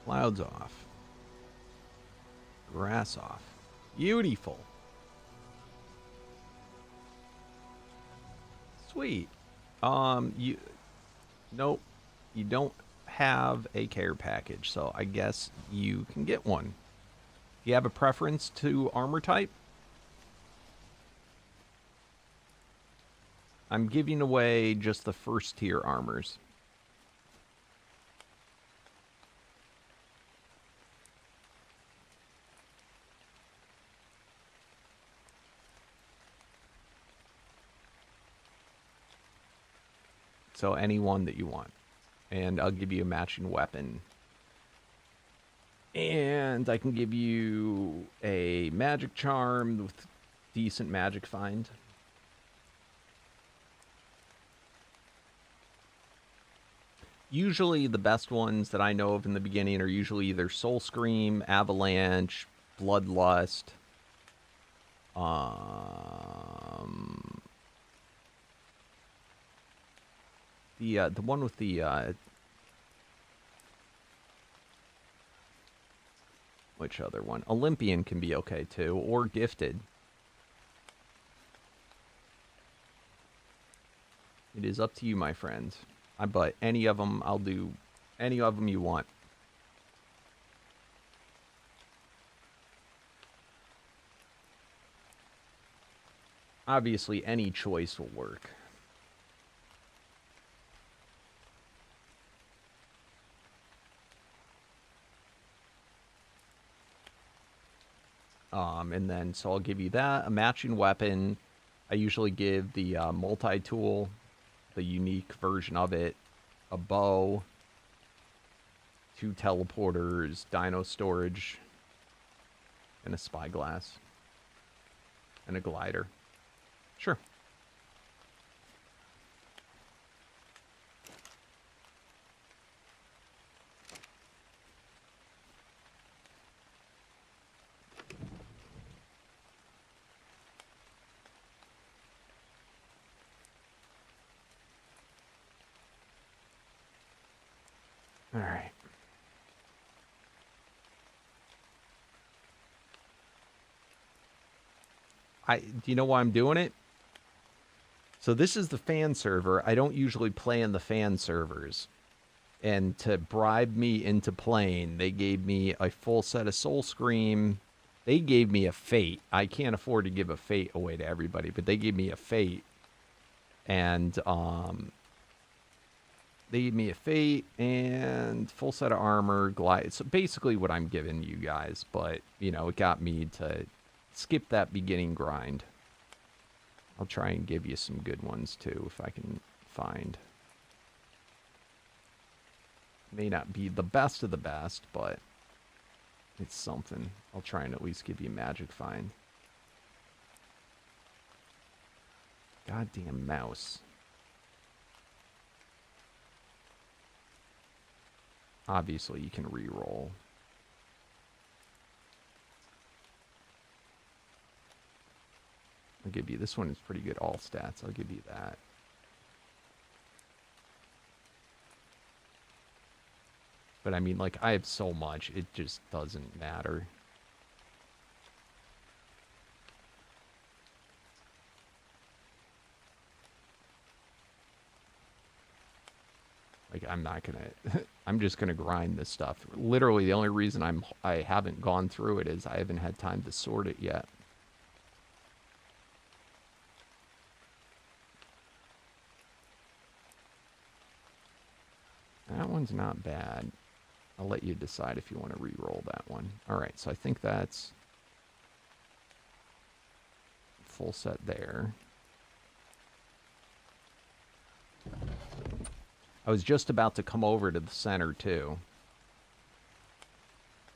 Clouds off. Grass off. Beautiful. Sweet. Nope. You don't have a care package, so I guess you can get one. Do you have a preference to armor type? I'm giving away just the first tier armors. So any one that you want. And I'll give you a matching weapon. And I can give you a magic charm with decent magic find. Usually the best ones that I know of in the beginning are usually either Soul Scream, Avalanche, Bloodlust, the one with the which other one? Olympian can be okay too, or Gifted. It is up to you, my friend. But any of them, I'll do any of them you want. Obviously, any choice will work. And then, so I'll give you that, a matching weapon. I usually give the multi-tool, the unique version of it, a bow, 2 teleporters, dino storage, and a spyglass, and a glider. Sure. All right. Do you know why I'm doing it? So this is the fan server. I don't usually play in the fan servers. And to bribe me into playing, they gave me a full set of Soul Scream. They gave me a Fate. I can't afford to give a Fate away to everybody, but they gave me a Fate. And they gave me a Fate and full set of armor, glide. So basically what I'm giving you guys, but, you know, it got me to skip that beginning grind. I'll try and give you some good ones, too, if I can find. May not be the best of the best, but it's something. I'll try and at least give you magic find. Goddamn mouse. obviously you can re-roll. I'll give you, this one is pretty good all stats, I'll give you that. But I mean, like, I have so much, it just doesn't matter. Like, I'm not gonna, I'm just gonna grind this stuff. Literally, the only reason I haven't gone through it is I haven't had time to sort it yet. That one's not bad. I'll let you decide if you want to re-roll that one. Alright, so I think that's full set there. I was just about to come over to the center, too.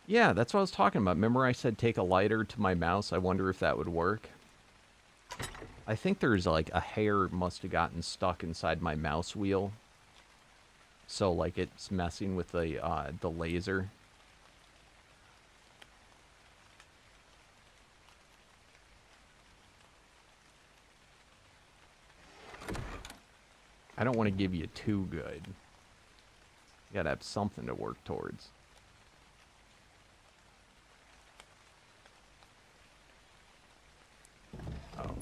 Yeah, that's what I was talking about. Remember I said take a lighter to my mouse? I wonder if that would work. I think there's, like, a hair must have gotten stuck inside my mouse wheel. So, like, it's messing with the laser. I don't want to give you too good. You gotta have something to work towards.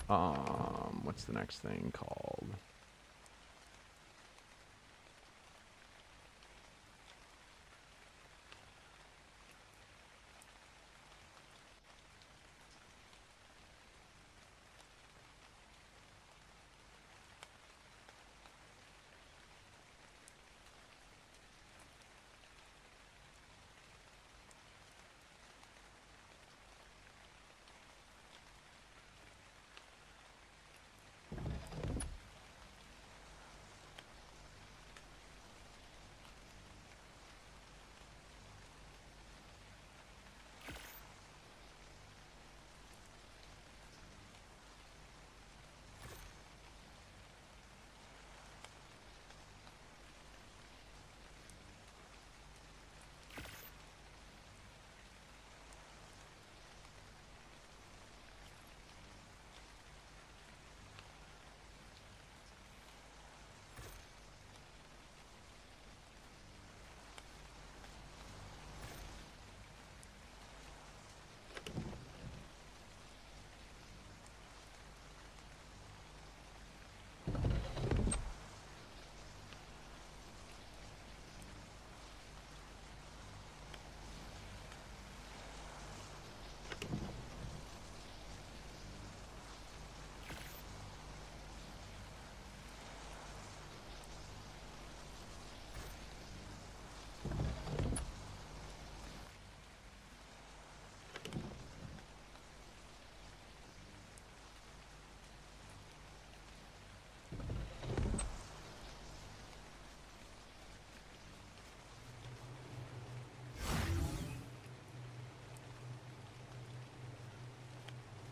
Oh, what's the next thing called?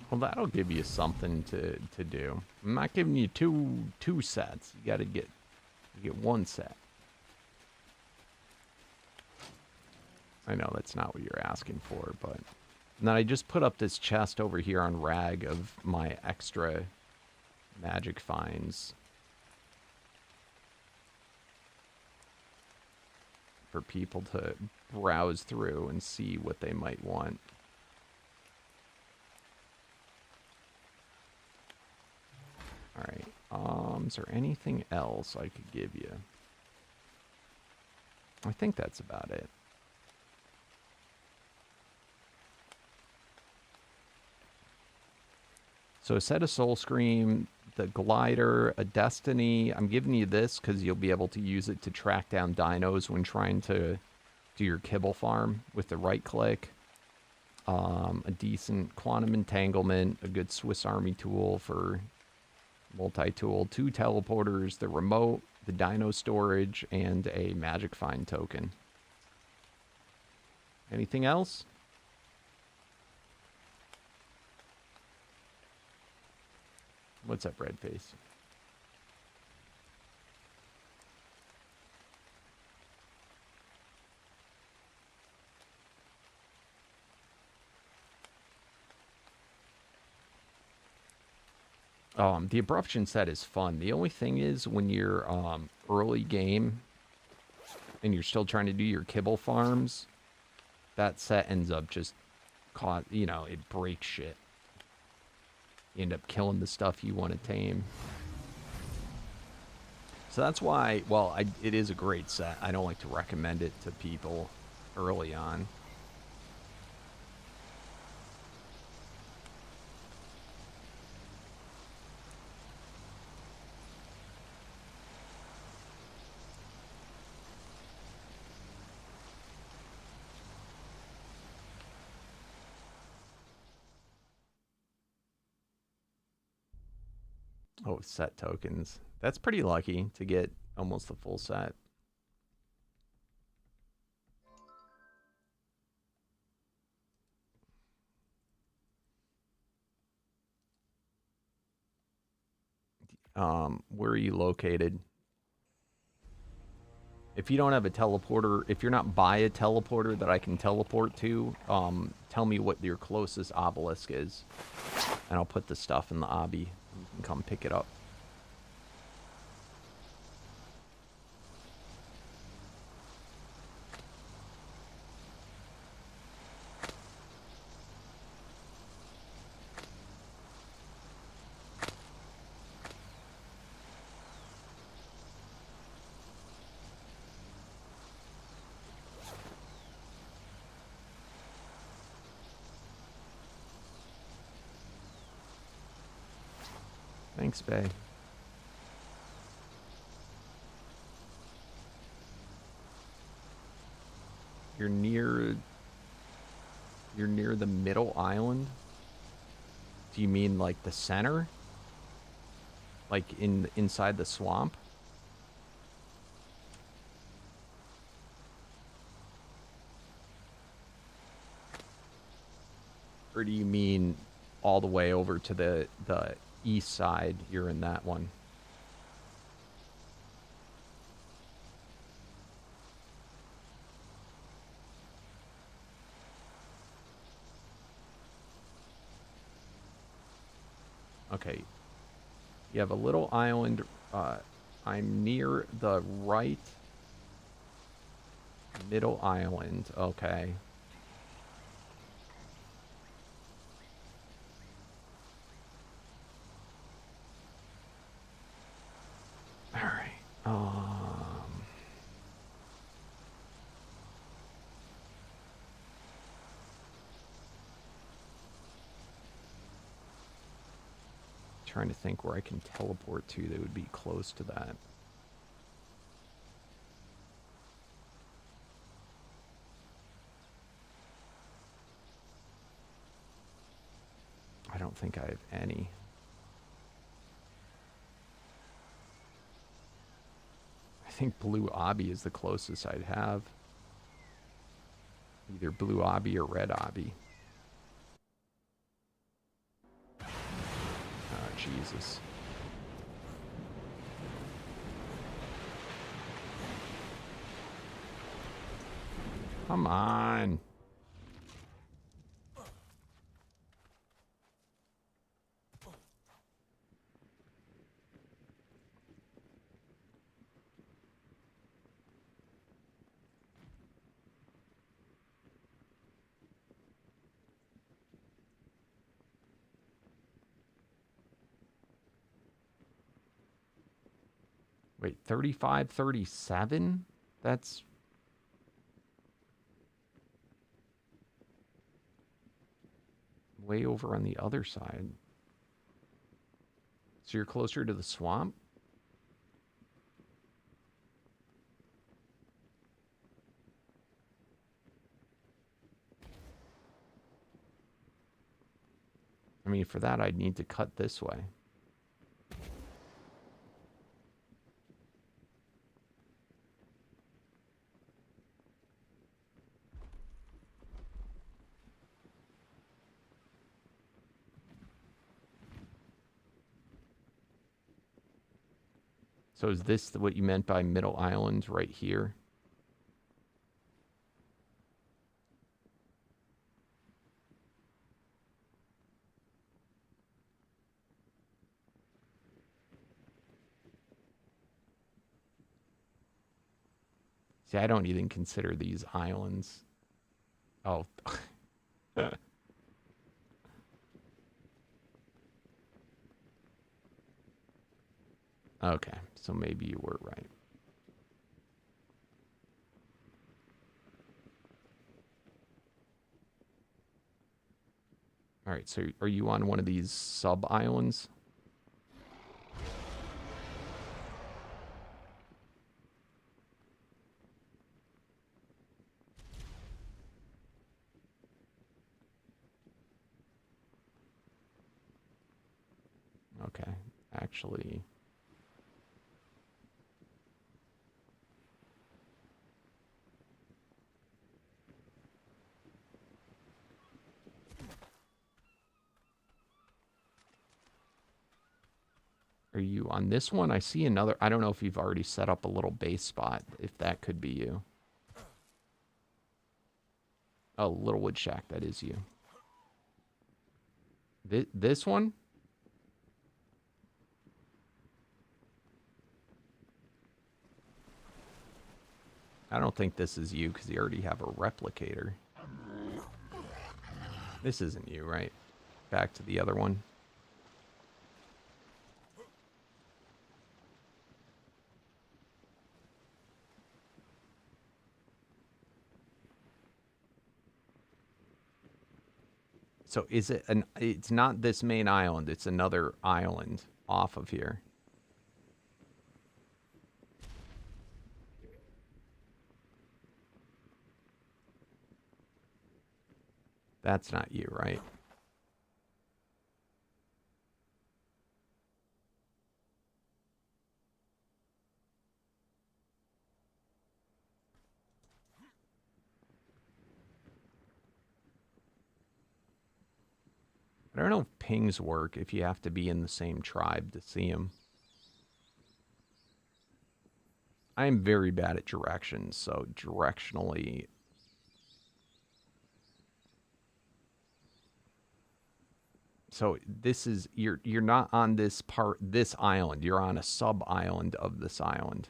Well, that'll give you something to do. I'm not giving you two sets. You gotta get one set. I know that's not what you're asking for, but... And then I just put up this chest over here on Rag of my extra magic finds. For people to browse through and see what they might want. Alright, is there anything else I could give you? I think that's about it. So a set of Soul Scream, the glider, a Destiny. I'm giving you this because you'll be able to use it to track down dinos when trying to do your kibble farm with the right click. A decent Quantum Entanglement, a good Swiss Army tool for multi-tool, 2 teleporters, the remote, the dino storage, and a magic find token. Anything else? What's up, Redface? The abruption set is fun. The only thing is when you're early game and you're still trying to do your kibble farms, that set ends up just you know, it breaks shit. You end up killing the stuff you want to tame. So that's why, well, it is a great set. I don't like to recommend it to people early on. Oh, set tokens. That's pretty lucky to get almost the full set. Where are you located? If you don't have a teleporter, if you're not by a teleporter that I can teleport to, tell me what your closest obelisk is. And I'll put the stuff in the obby. You can come pick it up. Thanks, Bay. You're near the middle island? Do you mean like the center? Like inside the swamp? Or do you mean all the way over to the east side? You're in that one. Okay. You have a little island. I'm near the right middle island. Okay. All right. Trying to think where I can teleport to that would be close to that. I don't think I have any. I think Blue Obby is the closest I'd have. Either Blue Obby or Red Obby. Oh, Jesus. Come on. Wait, 35, 37? That's... way over on the other side. So you're closer to the swamp? I mean, for that, I'd need to cut this way. So is this what you meant by middle island right here? See, I don't even consider these islands. Oh. Okay, so maybe you were right. All right, so are you on one of these sub-islands? Okay, actually... Are you on this one? I see another. I don't know if you've already set up a little base spot, if that could be you. Oh, Little Wood Shack, that is you. This one? I don't think this is you because you already have a replicator. This isn't you, right? Back to the other one. So is it an... It's not this main island. It's another island off of here. That's not you, right? I don't know if pings work if you have to be in the same tribe to see them. I am very bad at directions, so directionally... So this is... You're not on this island. You're on a sub-island of this island.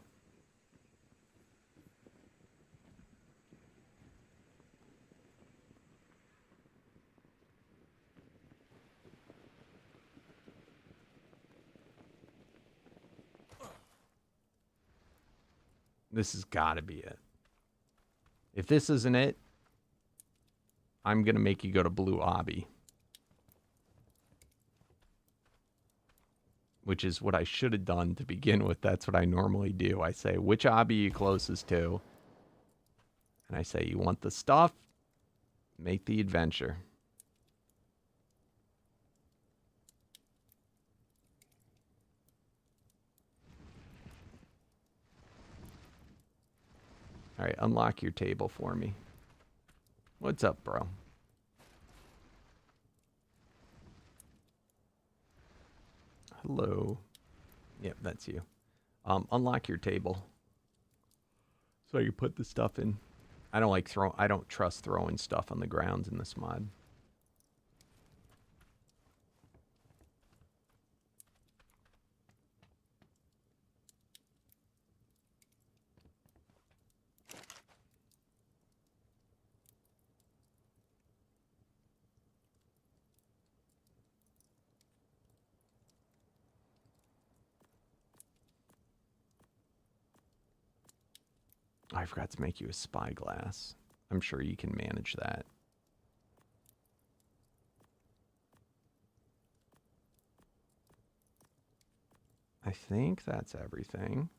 This has got to be it. If this isn't it, I'm going to make you go to Blue Obby. Which is what I should have done to begin with. That's what I normally do. I say, which obby are you closest to? And I say, you want the stuff? Make the adventure. All right, unlock your table for me. What's up, bro? Hello. Yep, that's you. Unlock your table. So you put the stuff in. I don't trust throwing stuff on the ground in this mod. I forgot to make you a spyglass. I'm sure you can manage that. I think that's everything.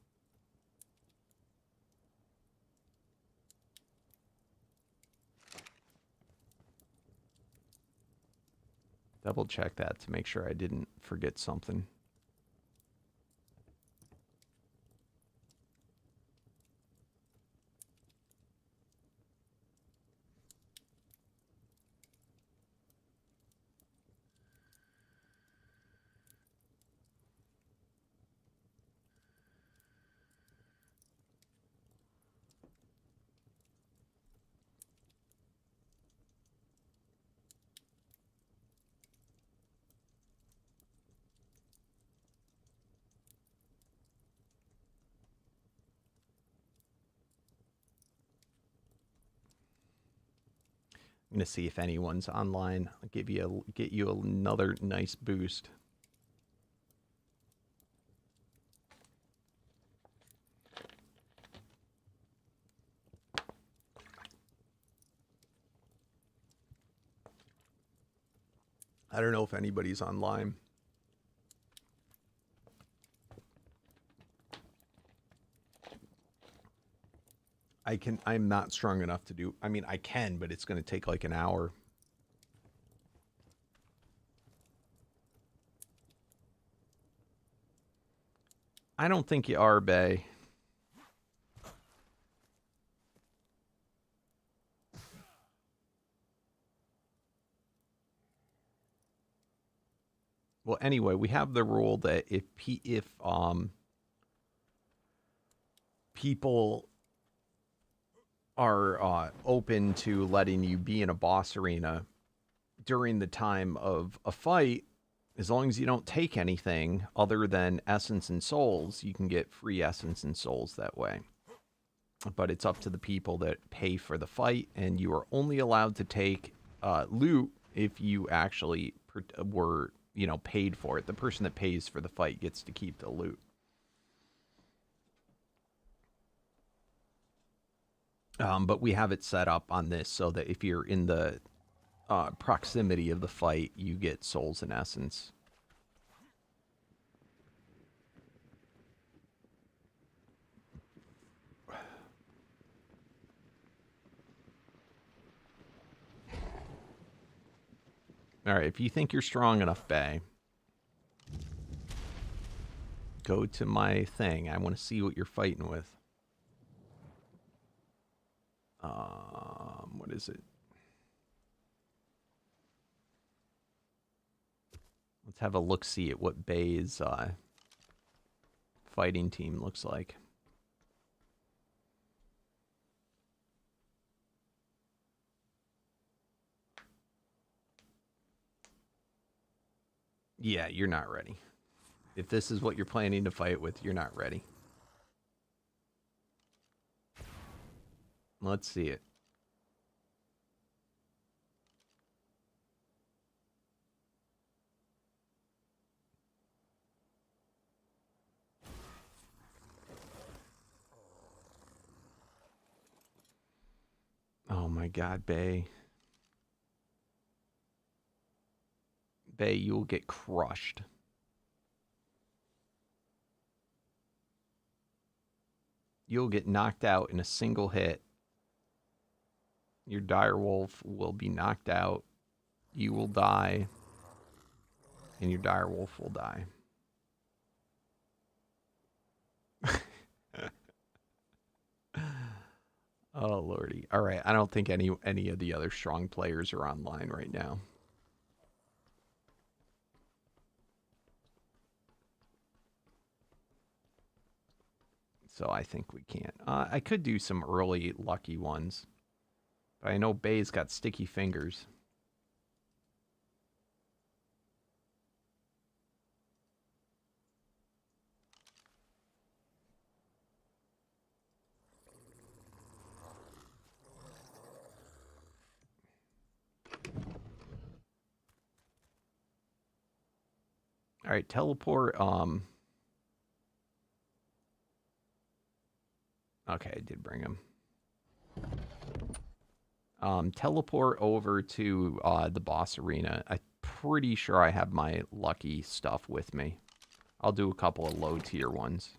Double check that to make sure I didn't forget something. I'm gonna see if anyone's online. I'll get you another nice boost. I don't know if anybody's online. I'm not strong enough to do, I mean, I can, but it's going to take like an hour. I don't think you are, Bay. Well, anyway, we have the rule that if people are open to letting you be in a boss arena during the time of a fight, as long as you don't take anything other than essence and souls, you can get free essence and souls that way. But it's up to the people that pay for the fight, and you are only allowed to take loot if you actually were, you know, paid for it. The person that pays for the fight gets to keep the loot. But we have it set up on this so that if you're in the proximity of the fight, you get souls and essence. All right, if you think you're strong enough, Bay, go to my thing. I want to see what you're fighting with. What is it? Let's have a look-see at what Bay's fighting team looks like. Yeah, you're not ready. If this is what you're planning to fight with, you're not ready. Let's see it. Oh my God, Bay. Bay, you will get crushed. You'll get knocked out in a single hit. Your Direwolf will be knocked out. You will die. And your Direwolf will die. Oh, lordy. All right, I don't think any of the other strong players are online right now. So I think we can't. I could do some early lucky ones. But I know Bay's got sticky fingers. All right, teleport. Okay, I did bring him. Teleport over to the boss arena. I'm pretty sure I have my lucky stuff with me. I'll do a couple of low tier ones.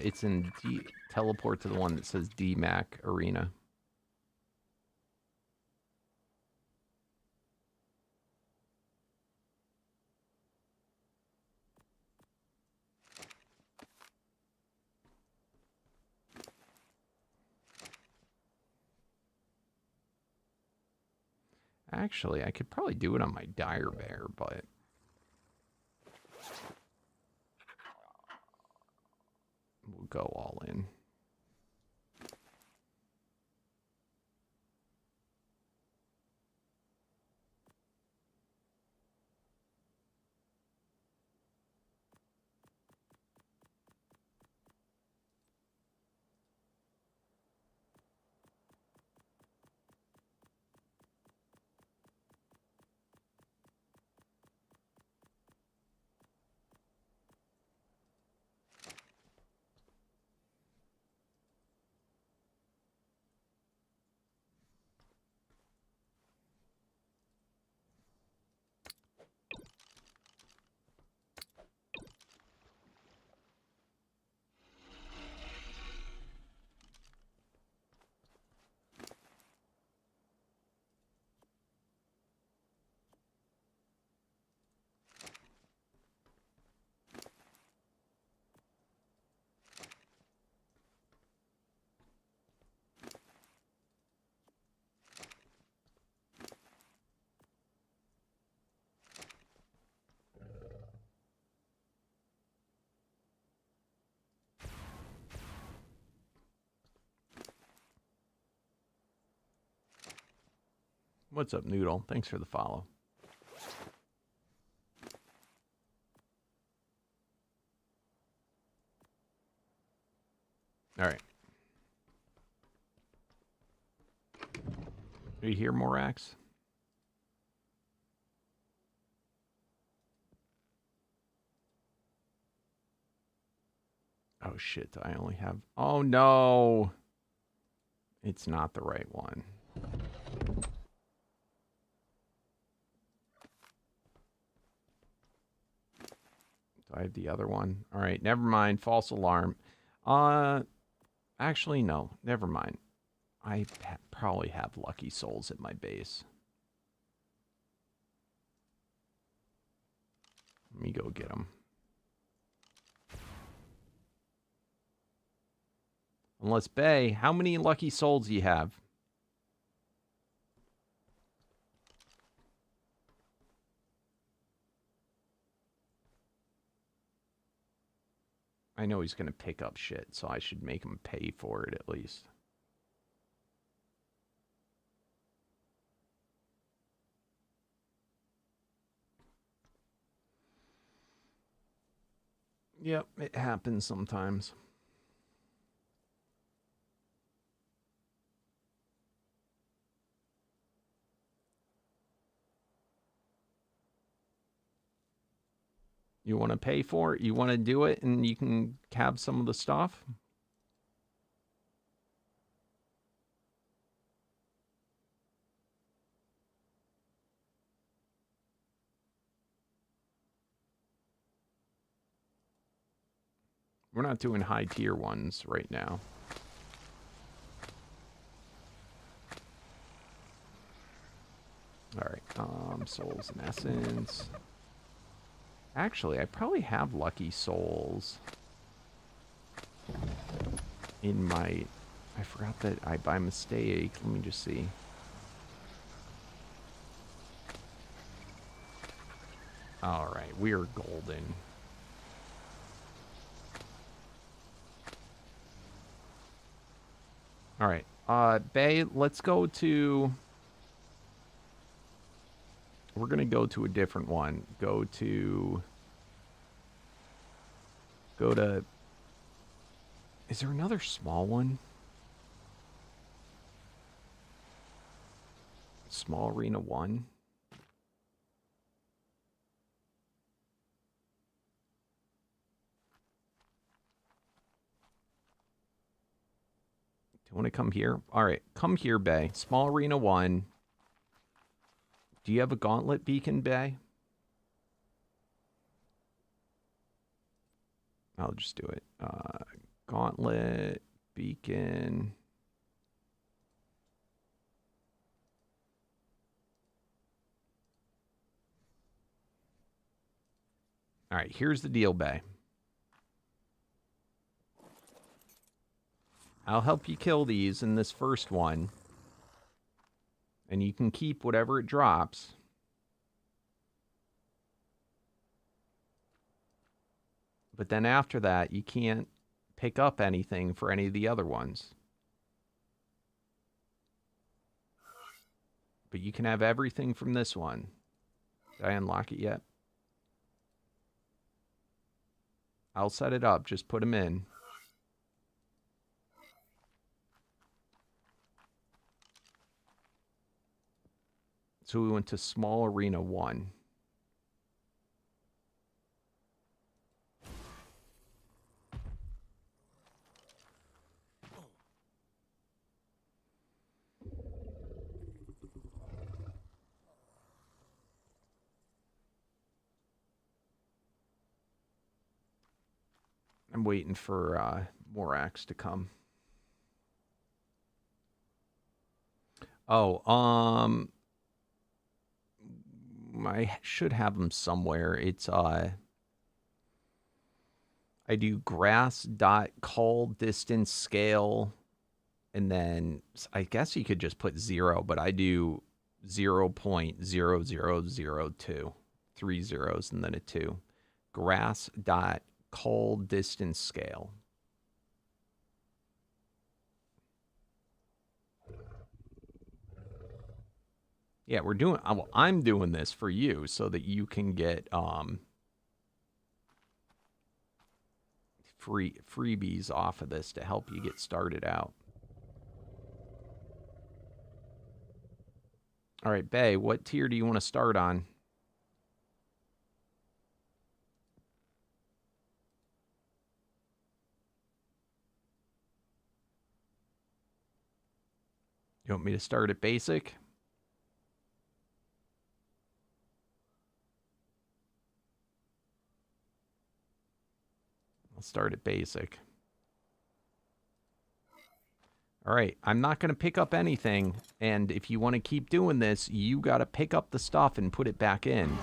It's in teleport to the one that says DMAC Arena. Actually, I could probably do it on my dire bear, but... we'll go all in. What's up, Noodle? Thanks for the follow. All right. Are you here, Morax? Oh, shit. I only have... oh, no. It's not the right one. Do I have the other one? All right, never mind. False alarm. Actually, no. Never mind. I probably have lucky souls at my base. Let me go get them. Unless, Bay, how many lucky souls do you have? I know he's going to pick up shit, so I should make him pay for it at least. Yep, it happens sometimes. You want to pay for it? You want to do it and you can have some of the stuff? We're not doing high tier ones right now. All right, souls and essence. Actually, I probably have lucky souls in my... I forgot that I, by mistake, let me just see. All right, we are golden. All right, Bay, let's go to... we're going to go to a different one. Go to... is there another small one? Small Arena 1? Do you want to come here? All right, come here, Bay. Small Arena 1. Do you have a gauntlet beacon, Bay? I'll just do it. Gauntlet, beacon. All right, here's the deal, Bay. I'll help you kill these in this first one. And you can keep whatever it drops. But then after that, you can't pick up anything for any of the other ones. But you can have everything from this one. Did I unlock it yet? I'll set it up. Just put them in. So we went to small arena 1. I'm waiting for more acts to come. Oh, I should have them somewhere. It's I do grass dot call distance scale, and then I guess you could just put 0, but I do 0.0002, 3 zeros and then a 2. Grass dot call distance scale. Yeah, we're doing. Well, I'm doing this for you so that you can get freebies off of this to help you get started out. All right, Bay, what tier do you want to start on? You want me to start at basic? I'll start at basic. All right, I'm not going to pick up anything, and if you want to keep doing this, you got to pick up the stuff and put it back in.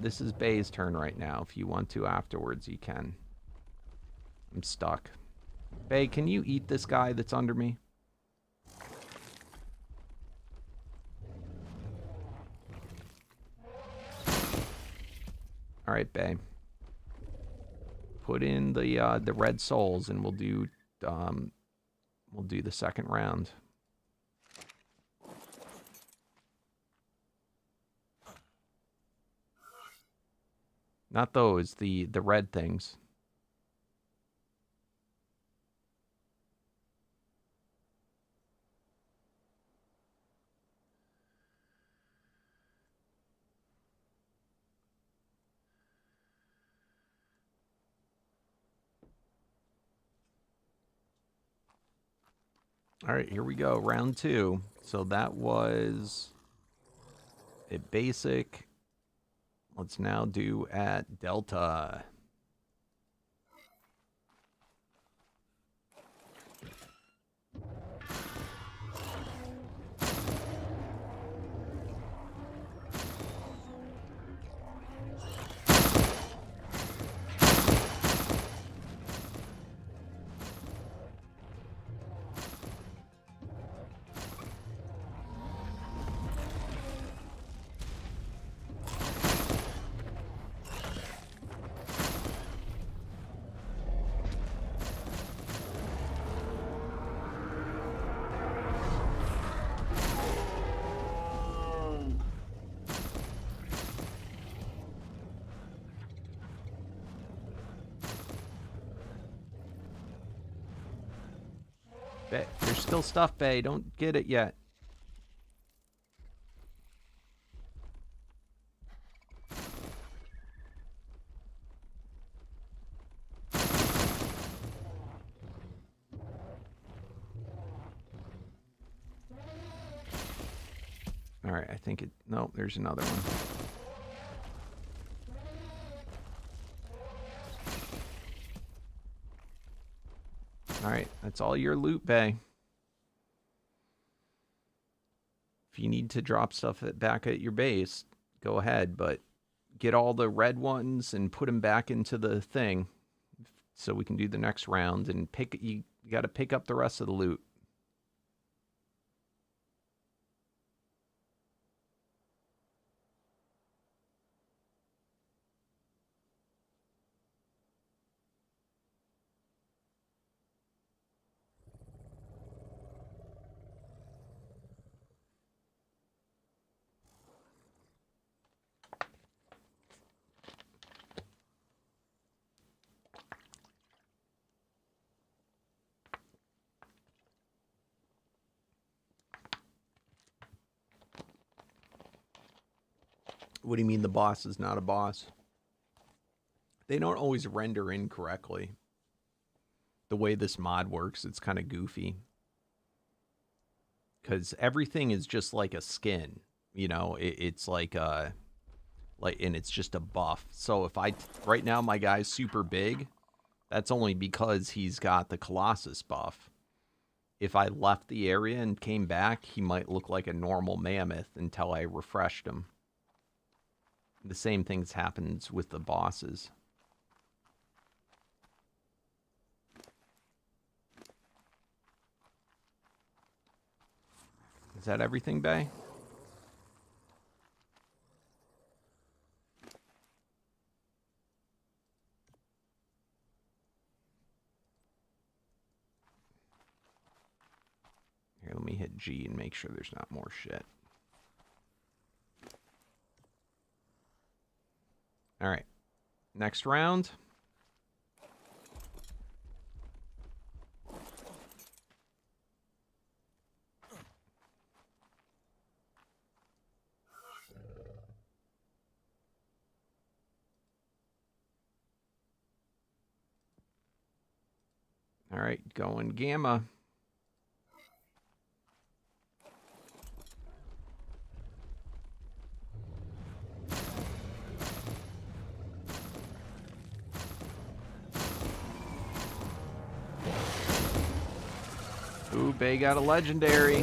This is Bay's turn right now. If you want to afterwards, you can. I'm stuck. Bay, can you eat this guy that's under me? All right, Bay. Put in the red souls, and we'll do the second round. Not those, the red things. All right, here we go, round 2. So that was a basic. Let's now do at Delta. There's still stuff, Bay. Don't get it yet. Alright, I think it... No, there's another one. Alright, that's all your loot, Bay. If you need to drop stuff back at your base, go ahead, but get all the red ones and put them back into the thing so we can do the next round, and you got to pick up the rest of the loot. What do you mean the boss is not a boss? They don't always render in correctly. The way this mod works, it's kind of goofy. Because everything is just like a skin. You know, it's like and it's just a buff. So if right now my guy's super big, that's only because he's got the Colossus buff. If I left the area and came back, he might look like a normal mammoth until I refreshed him. The same things happens with the bosses. Is that everything, Bay? Here, let me hit G and make sure there's not more shit. All right, next round. All right, going Gamma. Ooh, Bay got a legendary.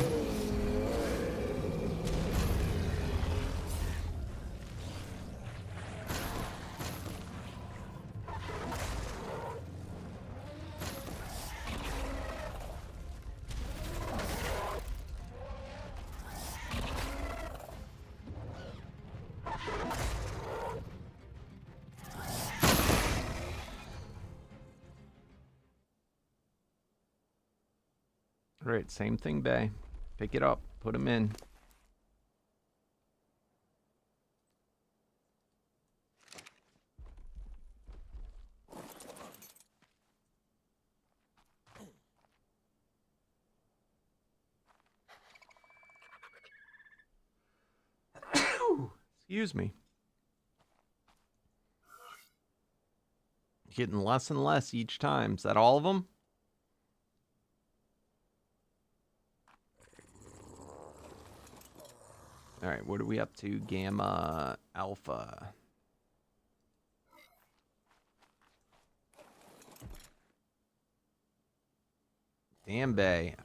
All right, same thing, Bay. Pick it up, put them in. Excuse me. Getting less and less each time. Is that all of them? All right, what are we up to? Gamma, Alpha. Damn, Bay.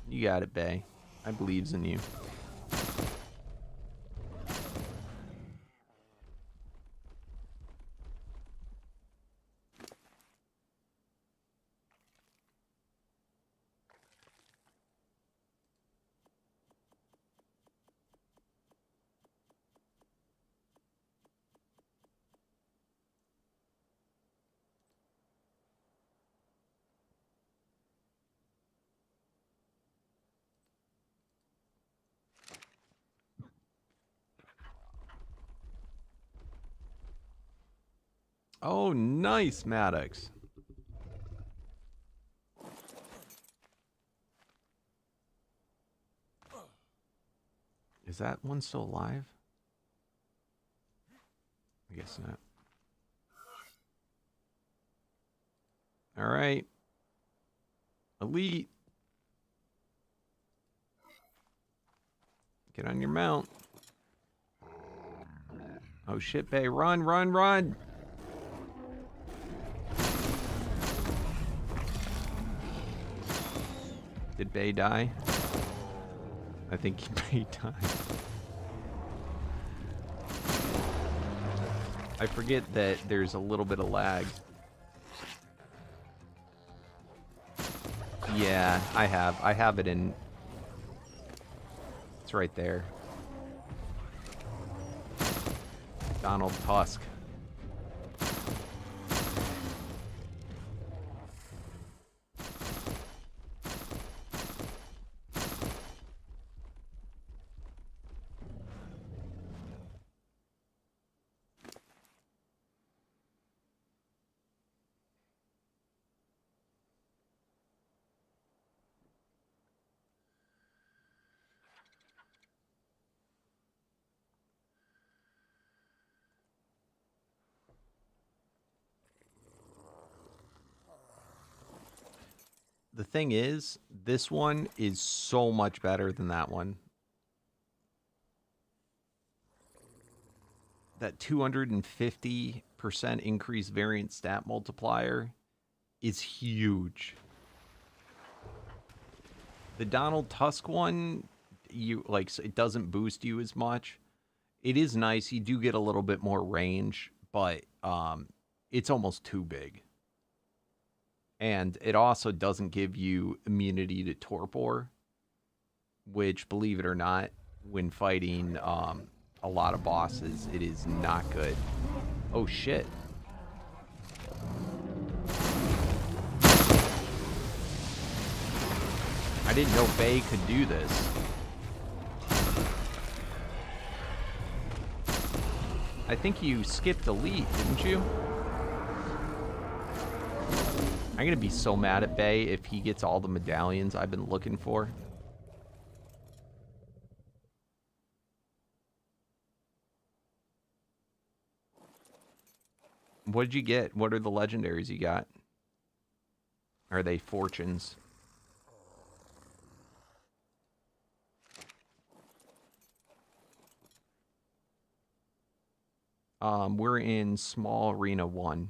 You got it, Bay. I believes in you. Oh, nice, Maddox. Is that one still alive? I guess not. All right. Elite. Get on your mount. Oh shit, Bay. Run, run, run. Did Bay die? I think Bay died. I forget that there's a little bit of lag. Yeah, I have it in. It's right there. Donald Tusk. The thing is, this one is so much better than that one. That 250% increased variant stat multiplier is huge. The Donald Tusk one, it doesn't boost you as much. It is nice. You do get a little bit more range, but it's almost too big. And it also doesn't give you immunity to torpor, which, believe it or not, when fighting a lot of bosses, it is not good. Oh, shit. I didn't know Bay could do this. I think you skipped Elite, didn't you? I'm gonna be so mad at Bay if he gets all the medallions I've been looking for. What did you get? What are the legendaries you got? Are they fortunes? We're in small arena 1.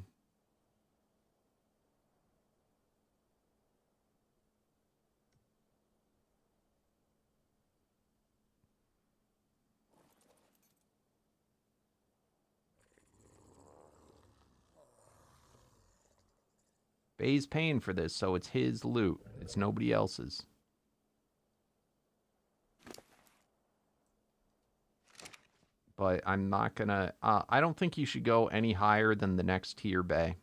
Bay's paying for this, so it's his loot. It's nobody else's. But I'm not gonna... I don't think you should go any higher than the next tier, Bay.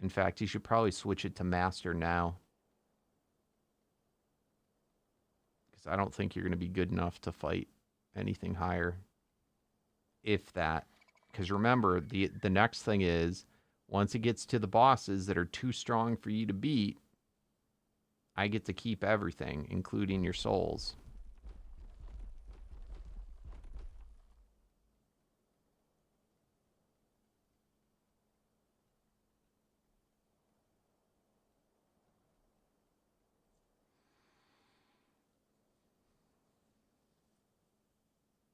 In fact, you should probably switch it to Master now. Because I don't think you're going to be good enough to fight anything higher. If that. Because remember, the next thing is... Once it gets to the bosses that are too strong for you to beat, I get to keep everything, including your souls.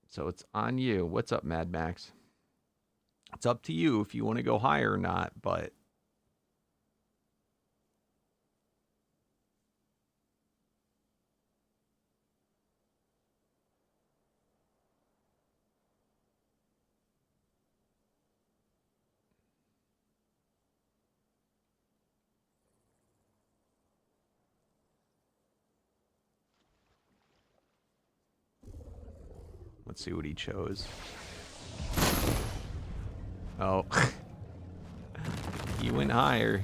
So it's on you. What's up, Mad Max? It's up to you if you want to go higher or not, but... Let's see what he chose. Oh. He went higher.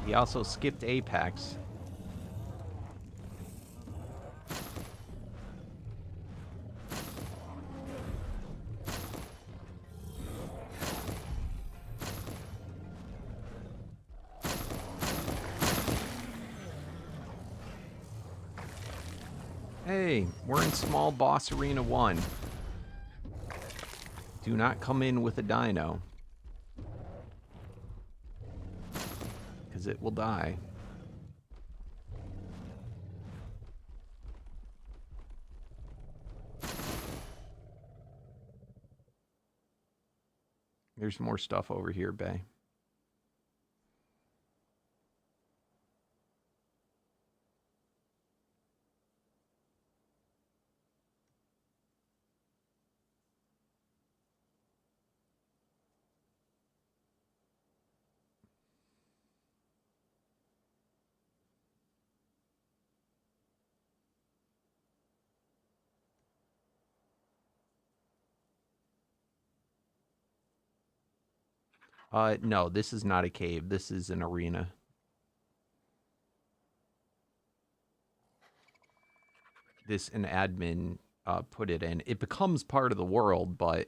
He also skipped Apex. Hey, we're in Small Boss Arena 1. Do not come in with a dino. Because it will die. There's more stuff over here, Bay. No, this is not a cave. This is an arena. This, an admin put it in. It becomes part of the world, but...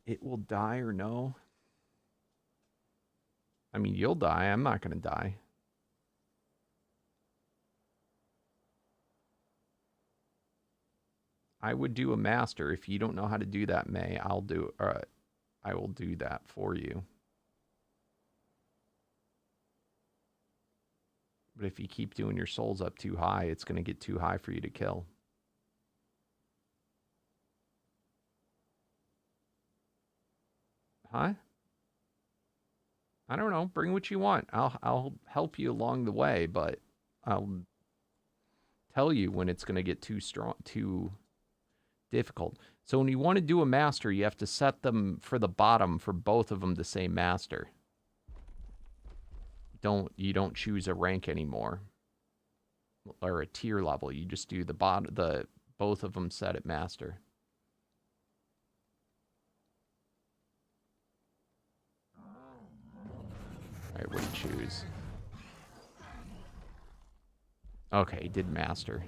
it will die or no? I mean, you'll die. I'm not going to die. I would do a master. If you don't know how to do that, May, I will do that for you. But if you keep doing your souls up too high, it's going to get too high for you to kill. Huh? I don't know. Bring what you want. I'll help you along the way, but I'll tell you when it's going to get too difficult. So when you want to do a master, you have to set them for the bottom for both of them the same master. You don't choose a rank anymore or a tier level. You just do both of them set at master. All right, what do you choose? Okay, he did master.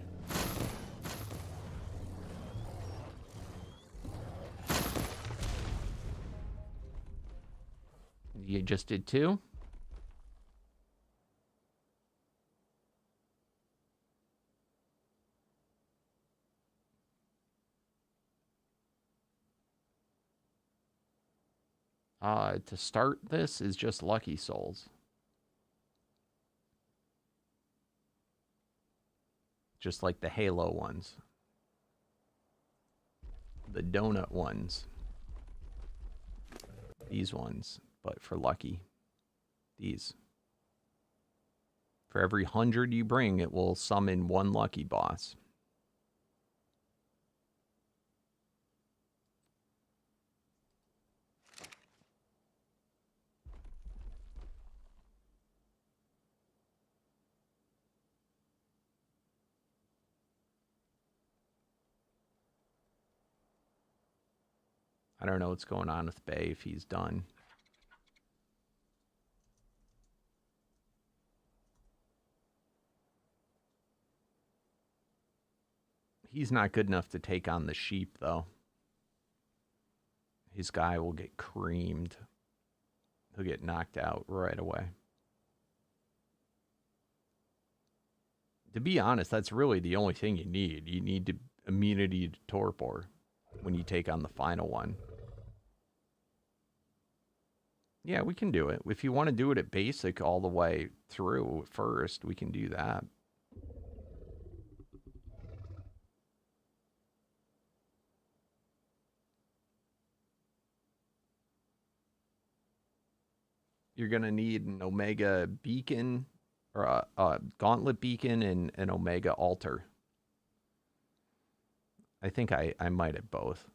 You just did 2? To start this is just Lucky Souls. Just like the Halo ones. The donut ones. These ones, but for Lucky. These. For every 100 you bring, it will summon 1 Lucky boss. I don't know what's going on with Bay if he's done. He's not good enough to take on the sheep, though. His guy will get creamed. He'll get knocked out right away. To be honest, that's really the only thing you need. You need immunity to torpor when you take on the final one. Yeah, we can do it. If you want to do it at basic all the way through first, we can do that. You're going to need an Omega beacon, or a gauntlet beacon, and an Omega altar. I think I might have both.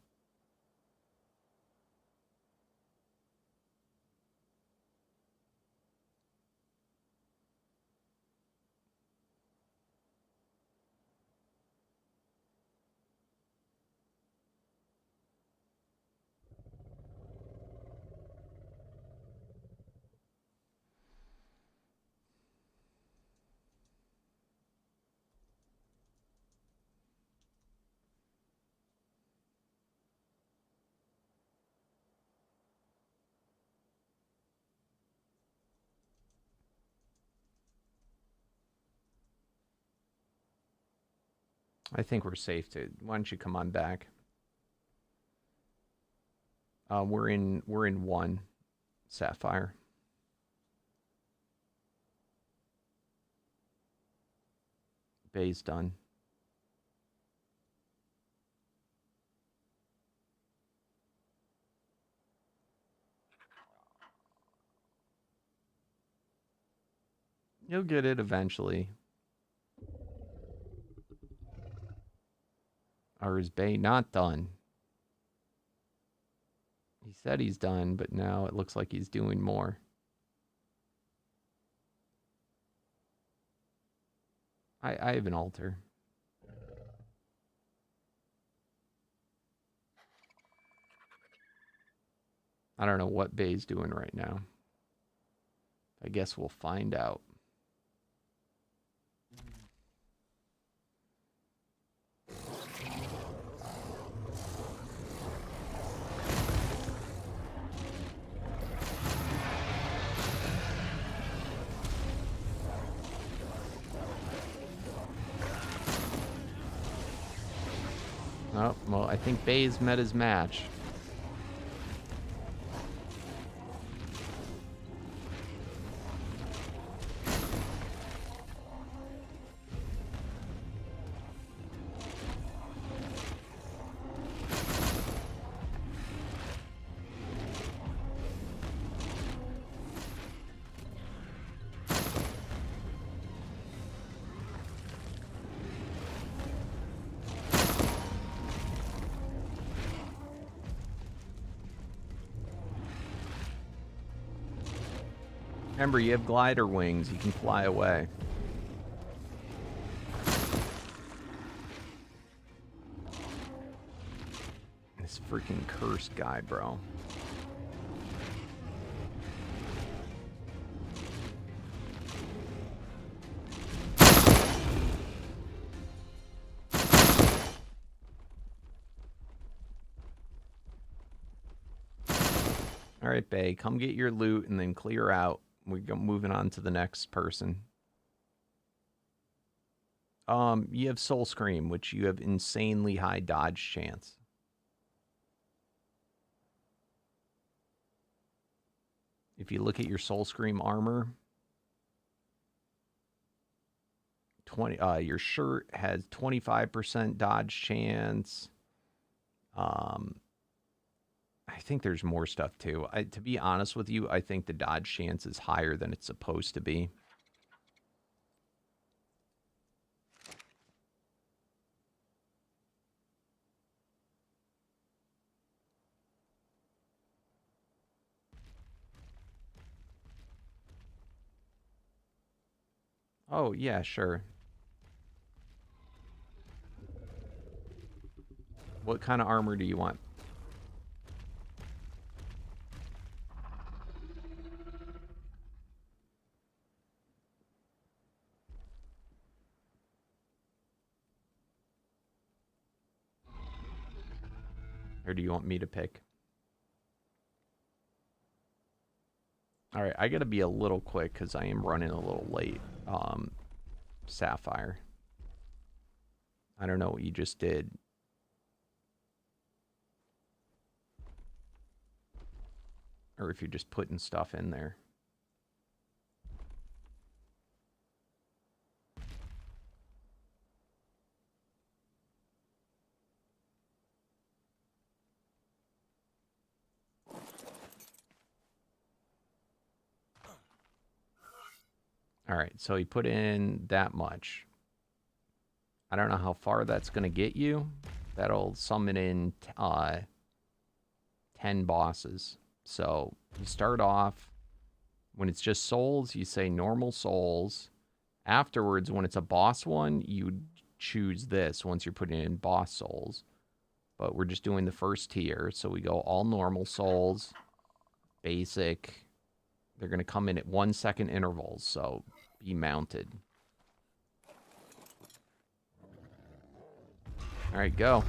I think we're safe to. Why don't you come on back? We're in 1 Sapphire. Bay's done. You'll get it eventually. Or is Bay not done? He said he's done, but now it looks like he's doing more. I have an altar. I don't know what Bay's doing right now. I guess we'll find out. Oh, well, I think Bay's met his match. Remember, you have glider wings. You can fly away. This freaking cursed guy, bro. All right, Bay, come get your loot and then clear out. We're moving on to the next person. You have Soul Scream, which you have insanely high dodge chance. If you look at your Soul Scream armor, your shirt has 25% dodge chance. I think there's more stuff too. To be honest with you, I think the dodge chance is higher than it's supposed to be. Oh, yeah, sure. What kind of armor do you want? Or do you want me to pick? All right, I got to be a little quick because I am running a little late. Sapphire. I don't know what you just did. Or if you're just putting stuff in there. All right, so he put in that much. I don't know how far that's going to get you. That'll summon in 10 bosses. So you start off, when it's just souls, you say normal souls. Afterwards, when it's a boss one, you choose this once you're putting in boss souls. But we're just doing the first tier. So we go all normal souls, basic. They're going to come in at 1 second intervals, so be mounted. All right, go.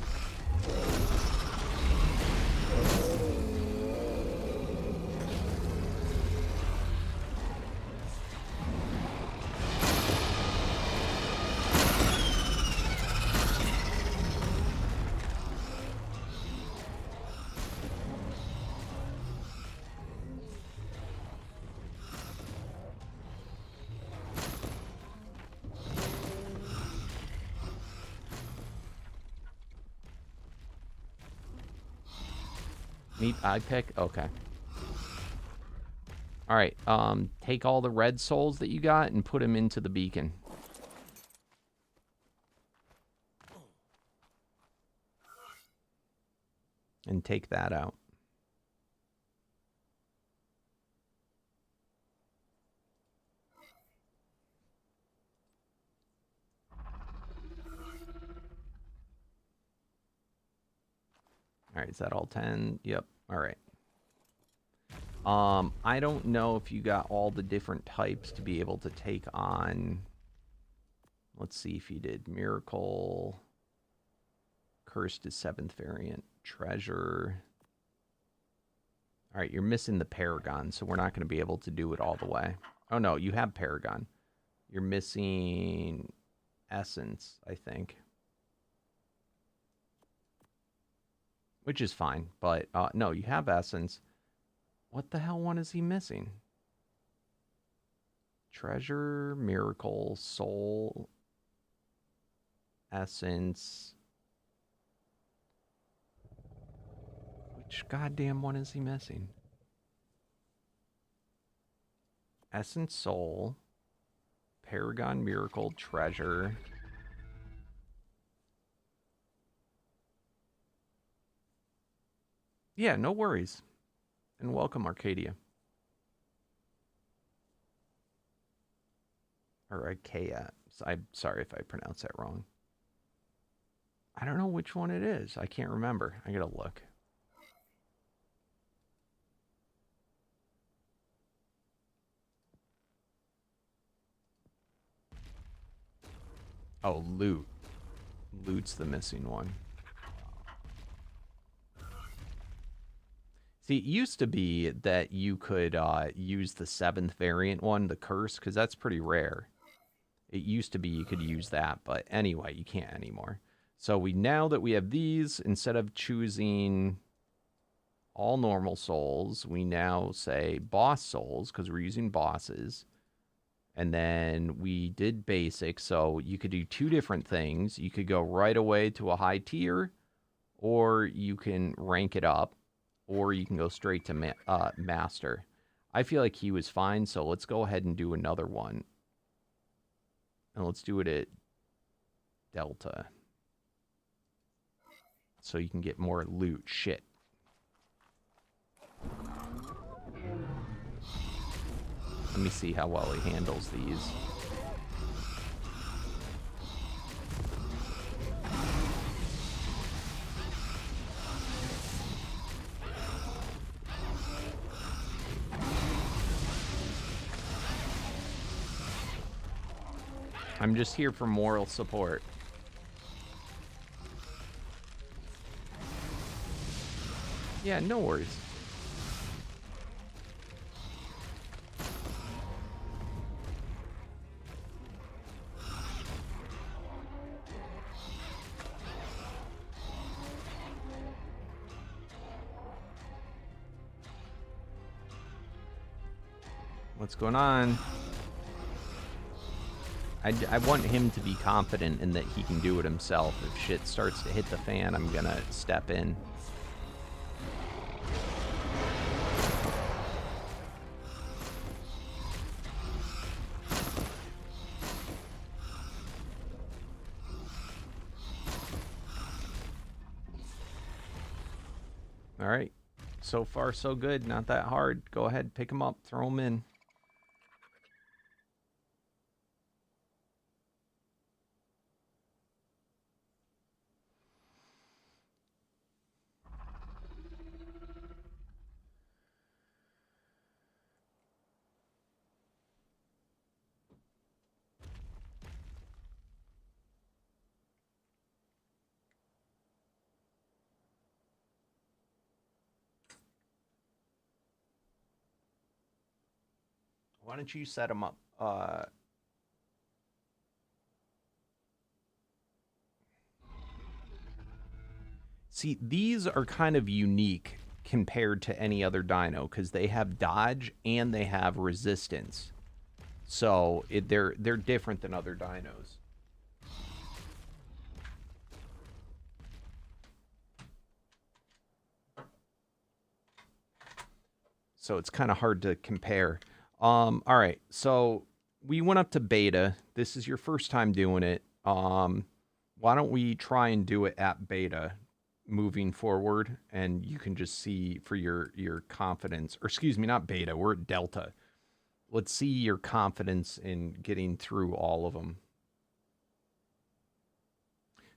I pick? Okay. Alright, take all the red souls that you got and put them into the beacon. And take that out. Alright, is that all 10? Yep. Alright. I don't know if you got all the different types to be able to take on... Let's see if you did. Miracle. Cursed is 7th variant. Treasure. Alright, you're missing the Paragon, so we're not going to be able to do it all the way. Oh no, you have Paragon. You're missing Essence, I think. Which is fine, but no, you have Essence. What the hell one is he missing? Treasure, Miracle, Soul, Essence. Which goddamn one is he missing? Essence, Soul, Paragon, Miracle, Treasure. Yeah, no worries. And welcome, Arcadia. Or Arcadia. I'm sorry if I pronounced that wrong. I don't know which one it is. I can't remember. I gotta look. Oh, loot. Loot's the missing one. See, it used to be that you could use the 7th variant one, the Curse, because that's pretty rare. It used to be you could use that, but anyway, you can't anymore. So now that we have these, instead of choosing all normal souls, we now say boss souls, because we're using bosses. And then we did basic, so you could do 2 different things. You could go right away to a high tier, or you can rank it up. Or you can go straight to Master. I feel like he was fine, so let's go ahead and do another one. And let's do it at Delta. So you can get more loot. Shit. Let me see how well he handles these. I'm just here for moral support. Yeah, no worries. What's going on? I want him to be confident in that he can do it himself. If shit starts to hit the fan, I'm gonna step in. All right. So far, so good. Not that hard. Go ahead, pick him up, throw him in. Why don't you set him up? See, these are kind of unique compared to any other dino because they have dodge and they have resistance. So they're different than other dinos. So it's kind of hard to compare. All right, so we went up to beta. This is your first time doing it. Why don't we try and do it at beta moving forward, and you can just see for your confidence, or excuse me, not beta, we're at delta. Let's see your confidence in getting through all of them.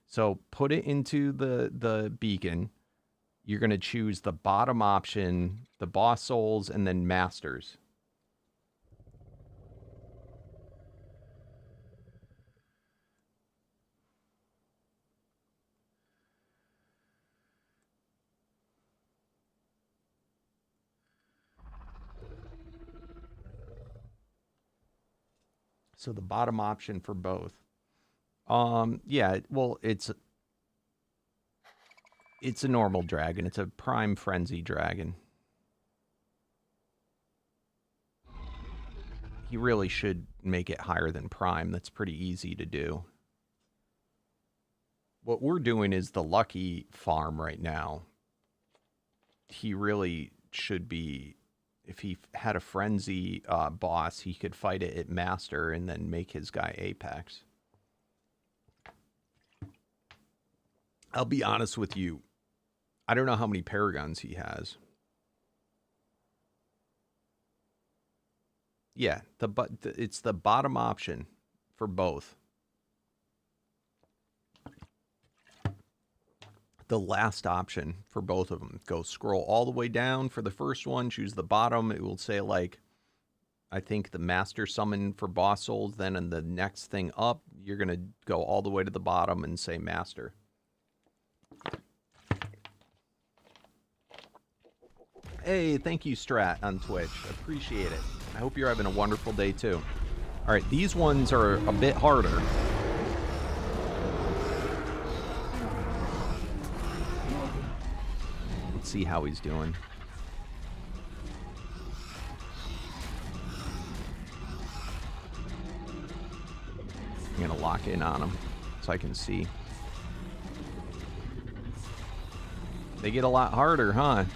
So put it into the beacon. You're going to choose the bottom option, the boss souls, and then masters. So the bottom option for both. Yeah, well, it's a normal dragon. It's a prime frenzy dragon. He really should make it higher than prime. That's pretty easy to do. What we're doing is the lucky farm right now. He really should be, if he had a frenzy boss, he could fight it at master and then make his guy apex. I'll be honest with you. I don't know how many paragons he has. Yeah, it's the bottom option for both. The last option for both of them. Go scroll all the way down for the first one. Choose the bottom. It will say, like, I think the master summon for boss souls. Then in the next thing up, you're going to go all the way to the bottom and say master. Hey, thank you, Strat, on Twitch. Appreciate it. I hope you're having a wonderful day, too. All right, these ones are a bit harder. Let's see how he's doing. I'm going to lock in on him so I can see. They get a lot harder, huh?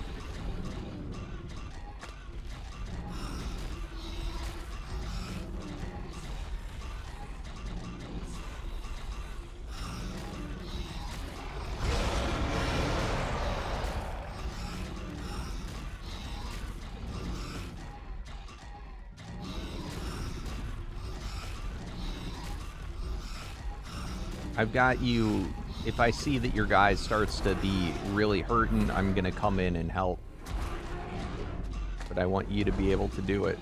I've got you, if I see that your guy starts to be really hurting, I'm going to come in and help. But I want you to be able to do it.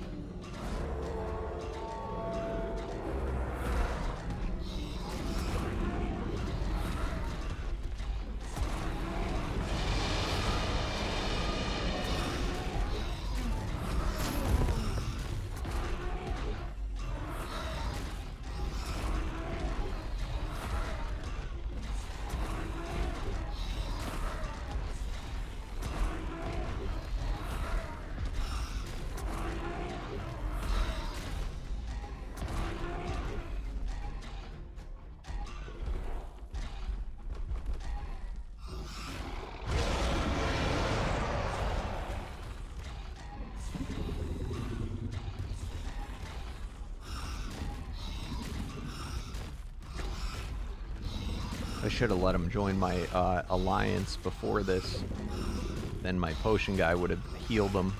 I should have let him join my alliance before this. Then my potion guy would have healed him.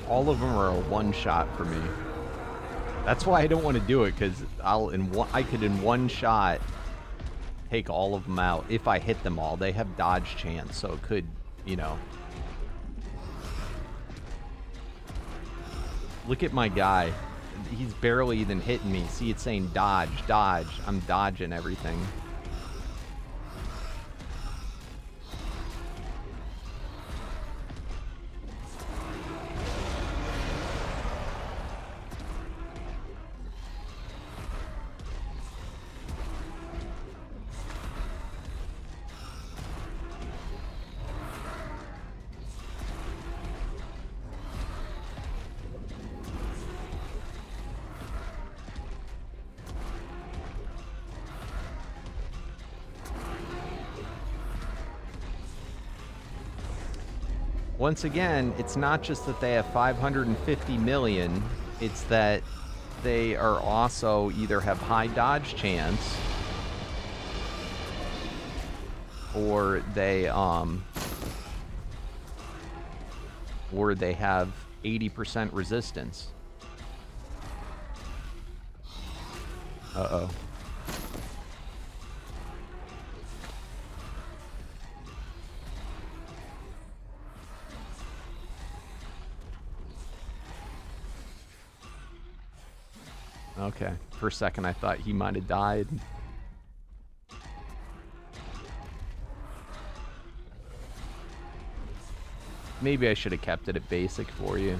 All of them are a one-shot for me. That's why I don't want to do it, because I could in one shot take all of them out if I hit them all. They have dodge chance, so it could, you know. Look at my guy. He's barely even hitting me. See, it's saying dodge, dodge. I'm dodging everything. once again, it's not just that they have 550 million, it's that they are also either have high dodge chance or they have 80% resistance. Uh-oh. Okay. For a second, I thought he might have died. Maybe I should have kept it at basic for you.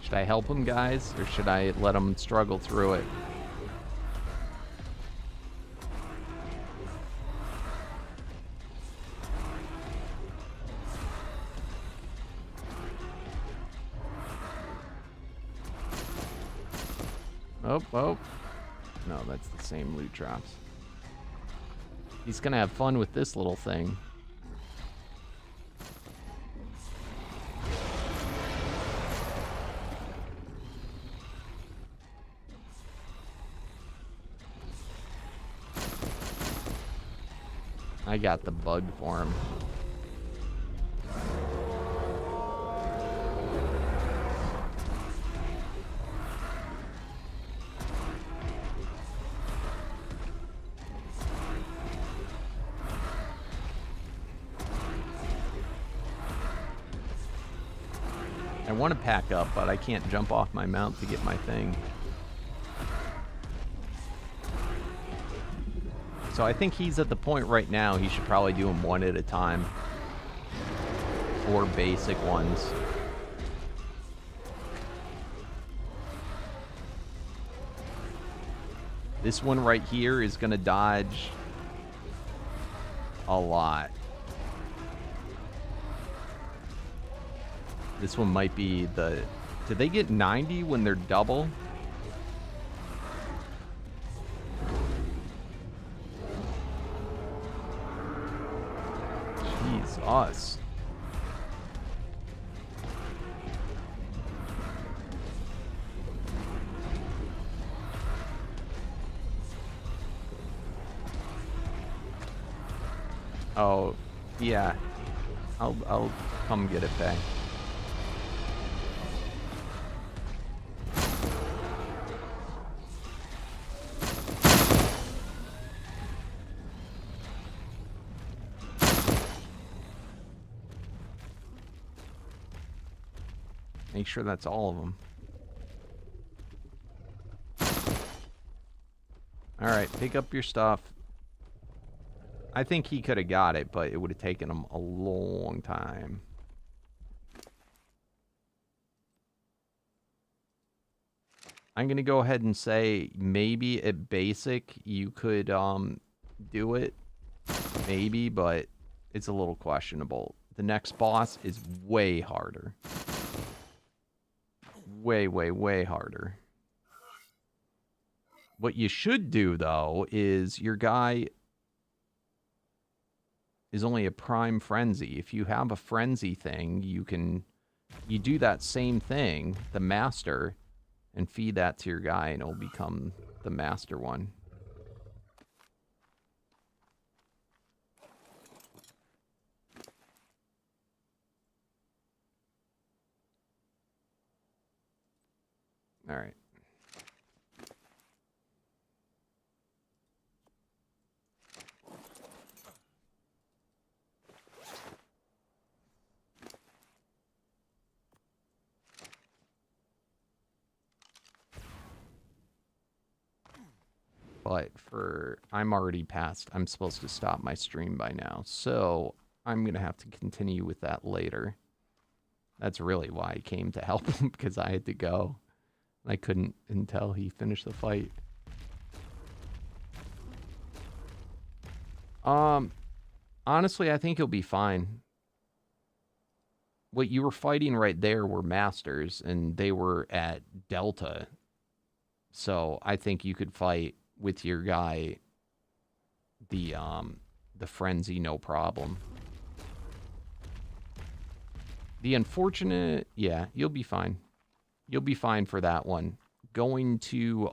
Should I help him, guys, or should I let him struggle through it? Oh, oh. No, that's the same loot drops. He's gonna have fun with this little thing. I got the bug for him. I want to pack up, but I can't jump off my mount to get my thing. So I think he's at the point right now, he should probably do them one at a time. Or basic ones. This one right here is going to dodge a lot. This one might be the... Did they get 90 when they're double? Us. Oh, yeah. I'll come get it back. Make sure that's all of them. Alright, pick up your stuff. I think he could have got it, but it would have taken him a long time. I'm going to go ahead and say maybe at basic you could do it. Maybe, but it's a little questionable. The next boss is way harder. Way, way, way harder. What you should do, though, is your guy is only a prime frenzy. If you have a frenzy thing, you do that same thing, the master, and feed that to your guy, and it'll become the master one. All right. But I'm already past, I'm supposed to stop my stream by now, so I'm going to have to continue with that later. That's really why I came to help him, because I had to go. I couldn't until he finished the fight. Honestly, I think he'll be fine. What you were fighting right there were masters, and they were at Delta. So I think you could fight with your guy the frenzy, no problem. The unfortunate, yeah, you'll be fine. You'll be fine for that one. Going to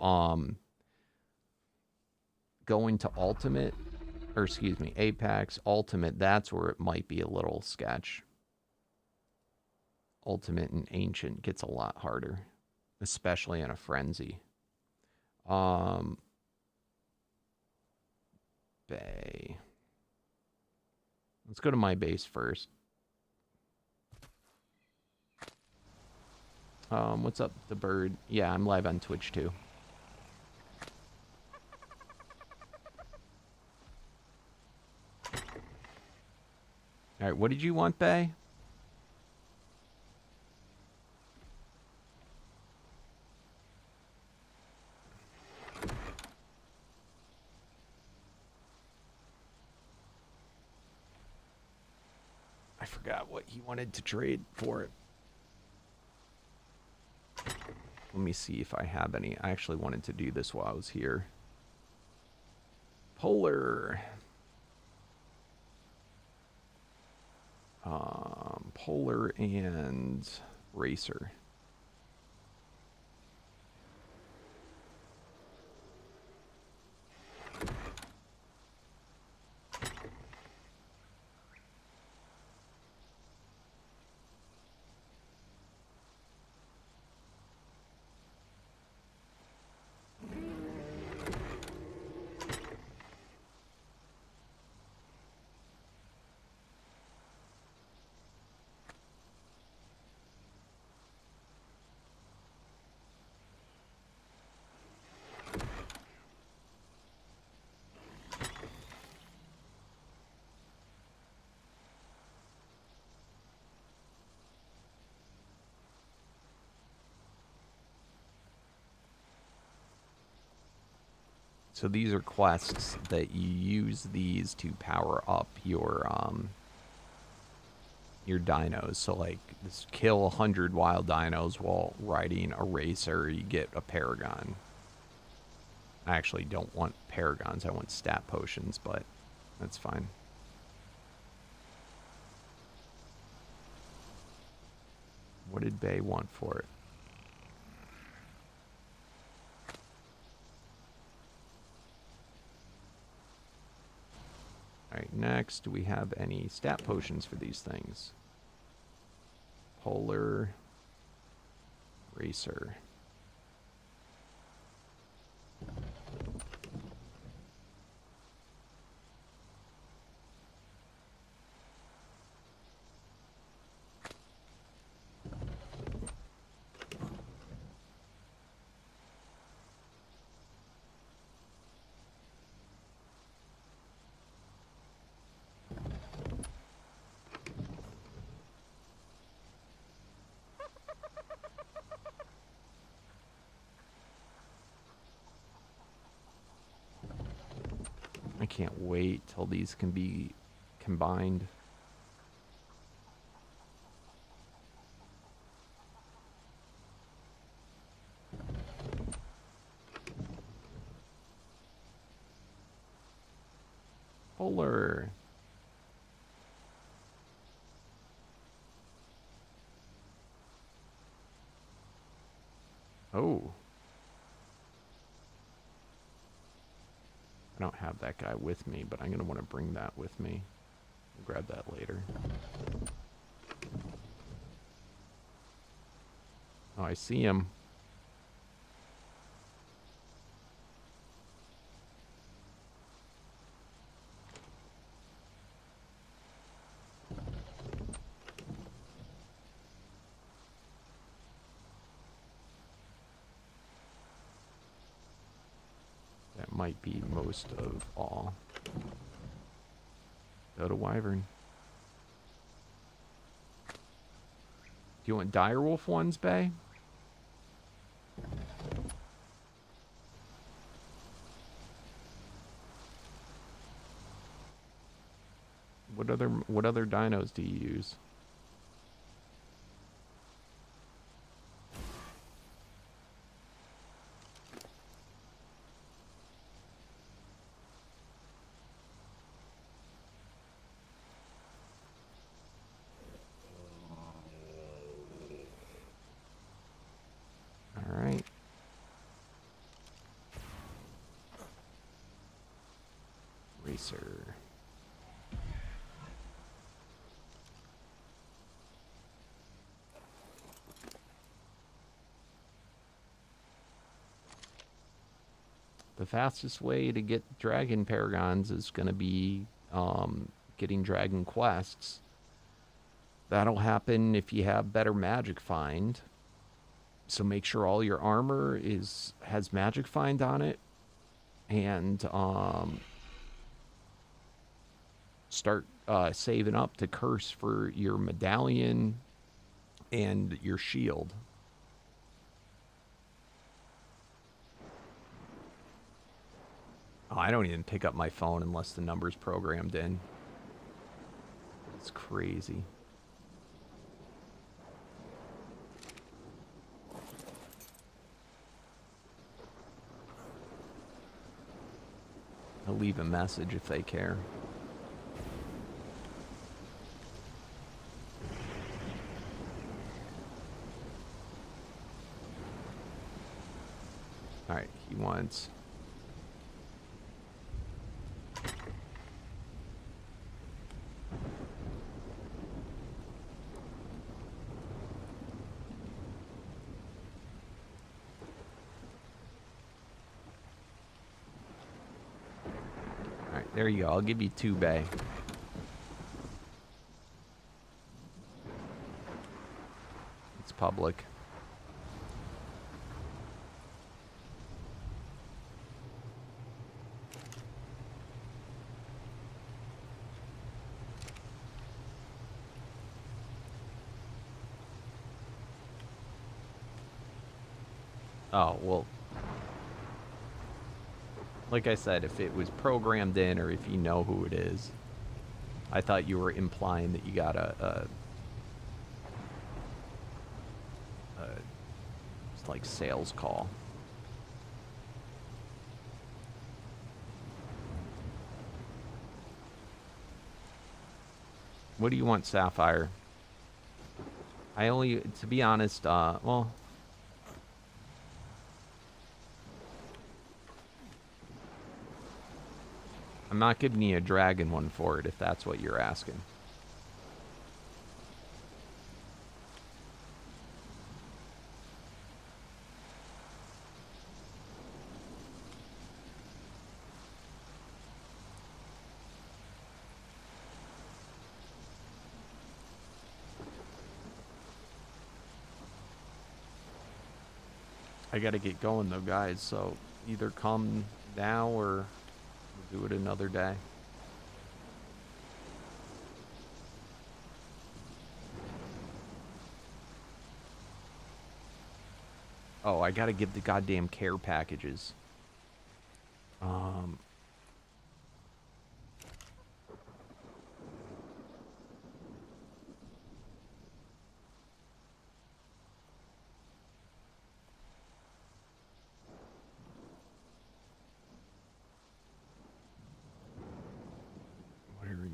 ultimate, or excuse me, Apex, ultimate, that's where it might be a little sketch. Ultimate and ancient gets a lot harder, especially in a frenzy. Bay. Let's go to my base first. What's up, the bird? Yeah, I'm live on Twitch too. All right, what did you want, Bay? I forgot what he wanted to trade for it. Let me see if I have any. I actually wanted to do this while I was here. Polar. Polar and Racer. So these are quests that you use these to power up your dinos. So like this, kill 100 wild dinos while riding a racer, you get a paragon. I actually don't want paragons, I want stat potions, but that's fine. What did Bay want for it? Alright, next, do we have any stat potions for these things? Polar Racer. I can't wait till these can be combined. Polar. Oh. I don't have that guy with me, but I'm going to want to bring that with me. I'll grab that later. Oh, I see him. That might be most of all. Go to Wyvern. Do You want Direwolf ones, Bay? What other dinos do you use? All right. Racer. The fastest way to get dragon paragons is going to be getting dragon quests. That'll happen if you have better magic find. So make sure all your armor has magic find on it, and start saving up to curse for your medallion and your shield. Oh, I don't even pick up my phone unless the number's programmed in. It's crazy. I'll leave a message if they care. All right, he wants... There you go. I'll give you 2 bay. It's public. Oh, well... Like I said, if it was programmed in or if you know who it is, I thought you were implying that you got a it's like sales call. What do you want, Sapphire? I only, to be honest, well... I'm not giving you a dragon one for it, if that's what you're asking. I gotta get going though, guys, so either come now or do it another day. Oh, I gotta give the goddamn care packages.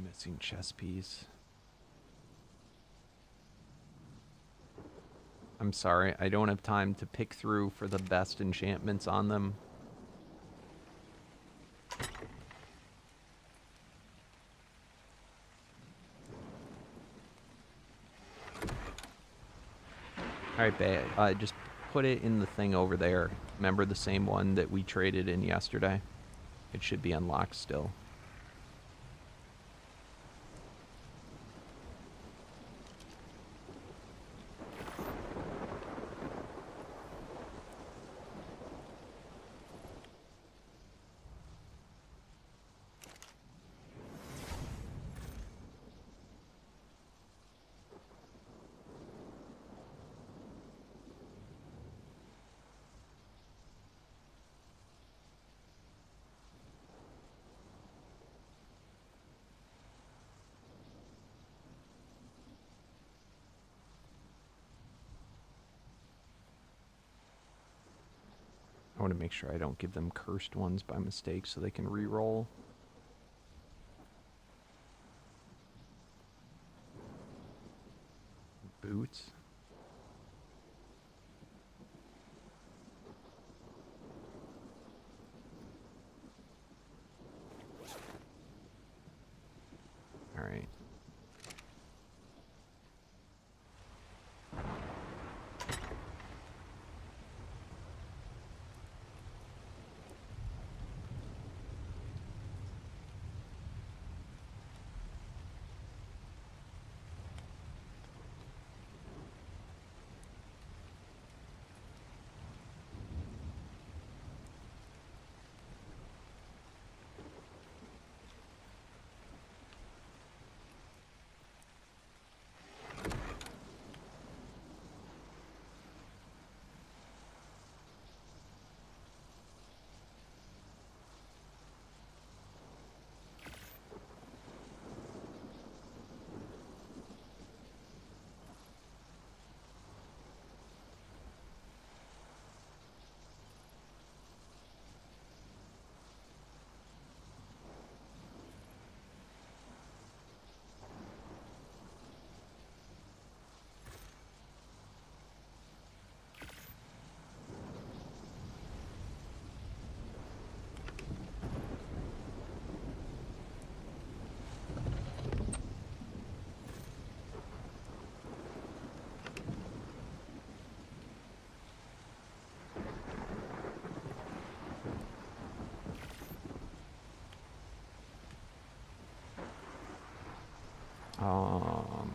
Missing chess piece. I'm sorry, I don't have time to pick through for the best enchantments on them. Alright, Bay, just put it in the thing over there. Remember the same one that we traded in yesterday? It should be unlocked still. I want to make sure I don't give them cursed ones by mistake so they can re-roll. Boots. All right.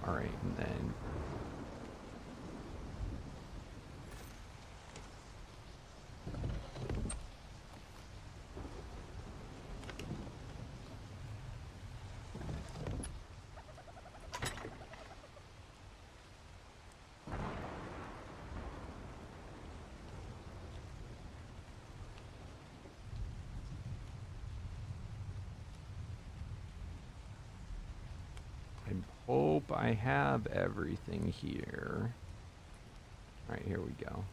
All right, and then I hope I have everything here. All right, here we go.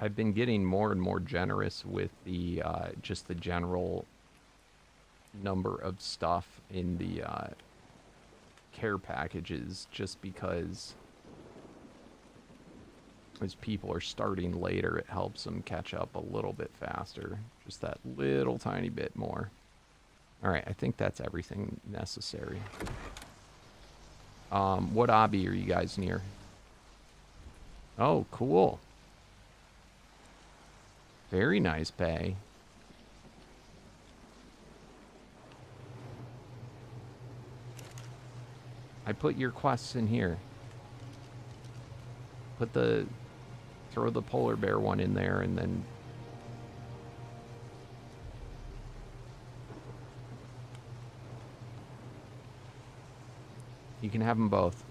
I've been getting more and more generous with the just the general number of stuff in the care packages, just because as people are starting later, it helps them catch up a little bit faster, just that little tiny bit more. All right, I think that's everything necessary. What obby are you guys near? Oh, cool. Very nice bay. I put your quests in here. Throw the polar bear one in there, and then you can have them both.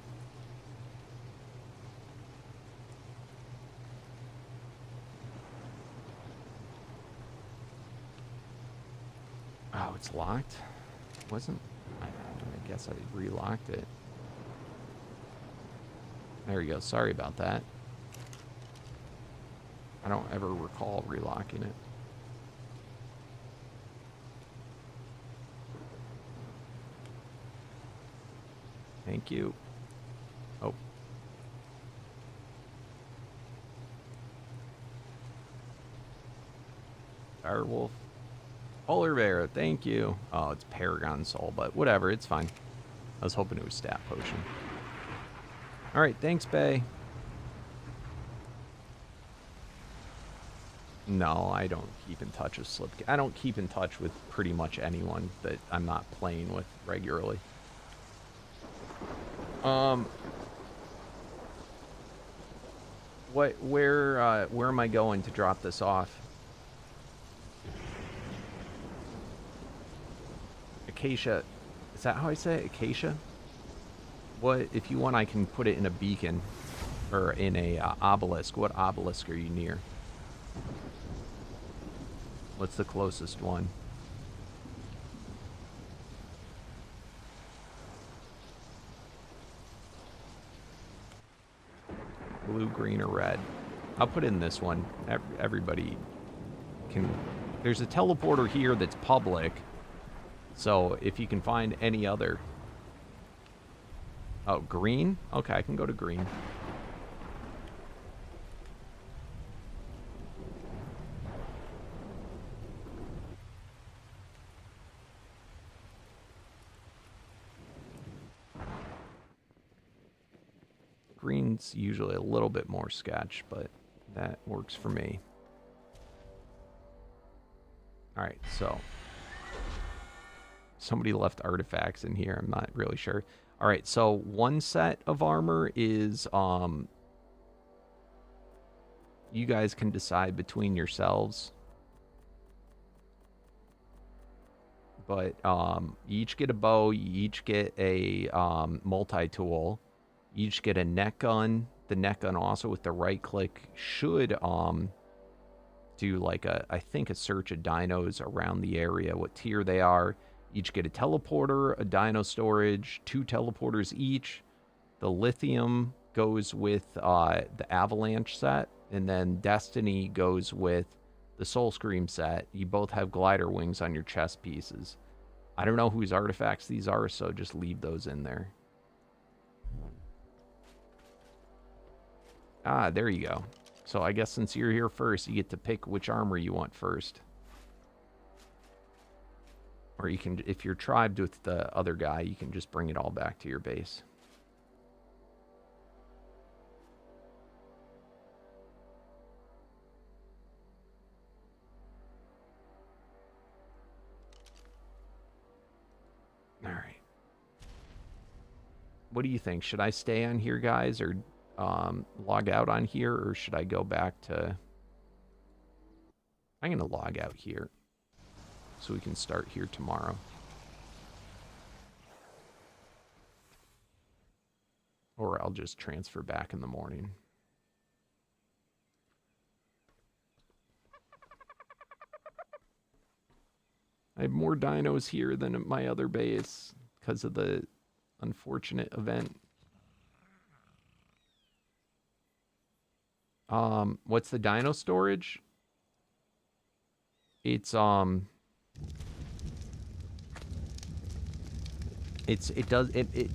Oh, it's locked? Wasn't... I guess I relocked it. There we go. Sorry about that. I don't ever recall relocking it. Thank you. Oh. Direwolf. Polar bear, thank you. Oh, it's Paragon Soul, but whatever, it's fine. I was hoping it was Stat Potion. Alright, thanks, Bay. No, I don't keep in touch with Slip. I don't keep in touch with pretty much anyone that I'm not playing with regularly. Where am I going to drop this off? Acacia. Is that how I say it? Acacia? What, if you want, I can put it in a beacon. Or in a obelisk. What obelisk are you near? What's the closest one? Blue, green, or red? I'll put in this one. Everybody can... There's a teleporter here that's public. So if you can find any other... Oh, green? Okay, I can go to green. Green's usually a little bit more sketch, but that works for me. Alright, so... Somebody left artifacts in here, I'm not really sure. Alright, so one set of armor is, you guys can decide between yourselves. But, you each get a bow, you each get a, multi-tool. You each get a neck gun. The neck gun also with the right click should, do like I think a search of dinos around the area, what tier they are. Each get a teleporter, a dino storage, 2 teleporters each. The lithium goes with the avalanche set, and then destiny goes with the soul scream set. You both have glider wings on your chest pieces. I don't know whose artifacts these are, so just leave those in there. Ah, there you go. So I guess since you're here first, you get to pick which armor you want first. Or you can, if you're tribed with the other guy, you can just bring it all back to your base. All right. What do you think? Should I stay on here, guys, or log out on here, or should I go back to... I'm going to log out here so we can start here tomorrow. Or I'll just transfer back in the morning. I have more dinos here than at my other base because of the unfortunate event. What's the dino storage? It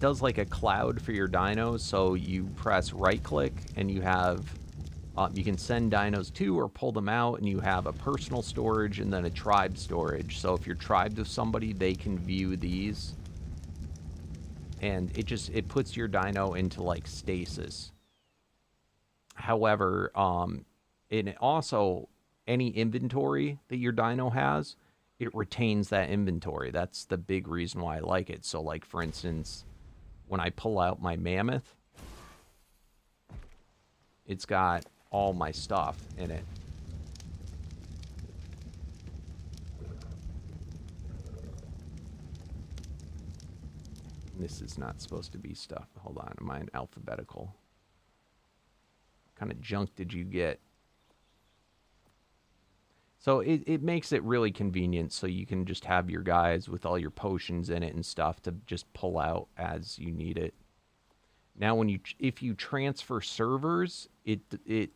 does like a cloud for your dinos, so you press right click and you have you can send dinos to or pull them out, and you have a personal storage and then a tribe storage. So if you're tribed with somebody, they can view these, and it puts your dino into like stasis. However, it also, any inventory that your dino has, it retains that inventory. That's the big reason why I like it. So, like, for instance, when I pull out my mammoth, it's got all my stuff in it. This is not supposed to be stuff. Hold on, am I in alphabetical? What kind of junk did you get? So it makes it really convenient, so you can just have your guys with all your potions in it and stuff to just pull out as you need it. Now, if you transfer servers, it's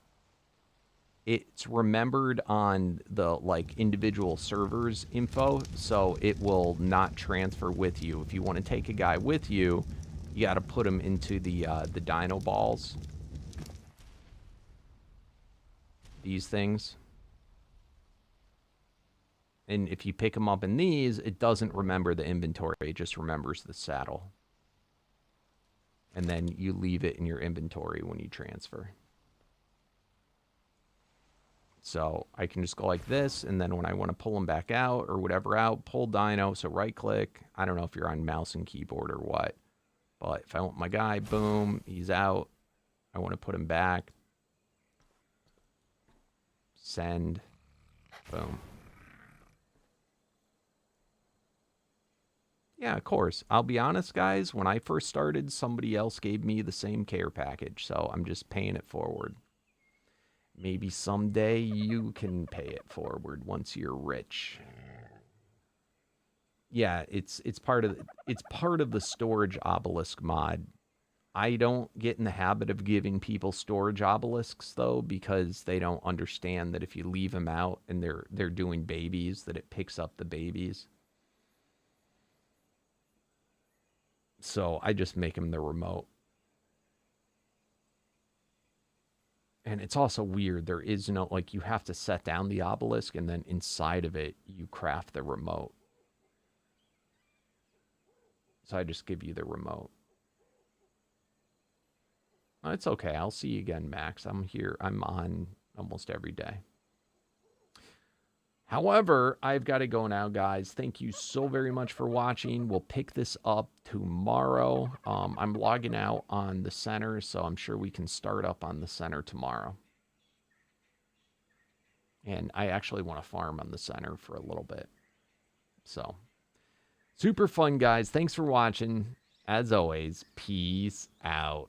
remembered on the like individual servers info, so it will not transfer with you. If you want to take a guy with you, you got to put him into the dino balls. These things. And if you pick them up in these, it doesn't remember the inventory. It just remembers the saddle. And then you leave it in your inventory when you transfer. So I can just go like this, and then when I want to pull them back out or whatever out, pull dino, so right click. I don't know if you're on mouse and keyboard or what. But if I want my guy, boom, he's out. I want to put him back. Send. Boom. Yeah, of course. I'll be honest, guys. When I first started, somebody else gave me the same care package, so I'm just paying it forward. Maybe someday you can pay it forward once you're rich. Yeah, it's part of the storage obelisk mod. I don't get in the habit of giving people storage obelisks though, because they don't understand that if you leave them out and they're doing babies, that it picks up the babies. So I just make them the remote. And it's also weird. There is no, like, you have to set down the obelisk and then inside of it, you craft the remote. So I just give you the remote. It's okay. I'll see you again, Max. I'm here. I'm on almost every day. However, I've got to go now, guys. Thank you so very much for watching. We'll pick this up tomorrow. I'm logging out on the center, so I'm sure we can start up on the center tomorrow. And I actually want to farm on the center for a little bit. So, super fun, guys. Thanks for watching. As always, peace out.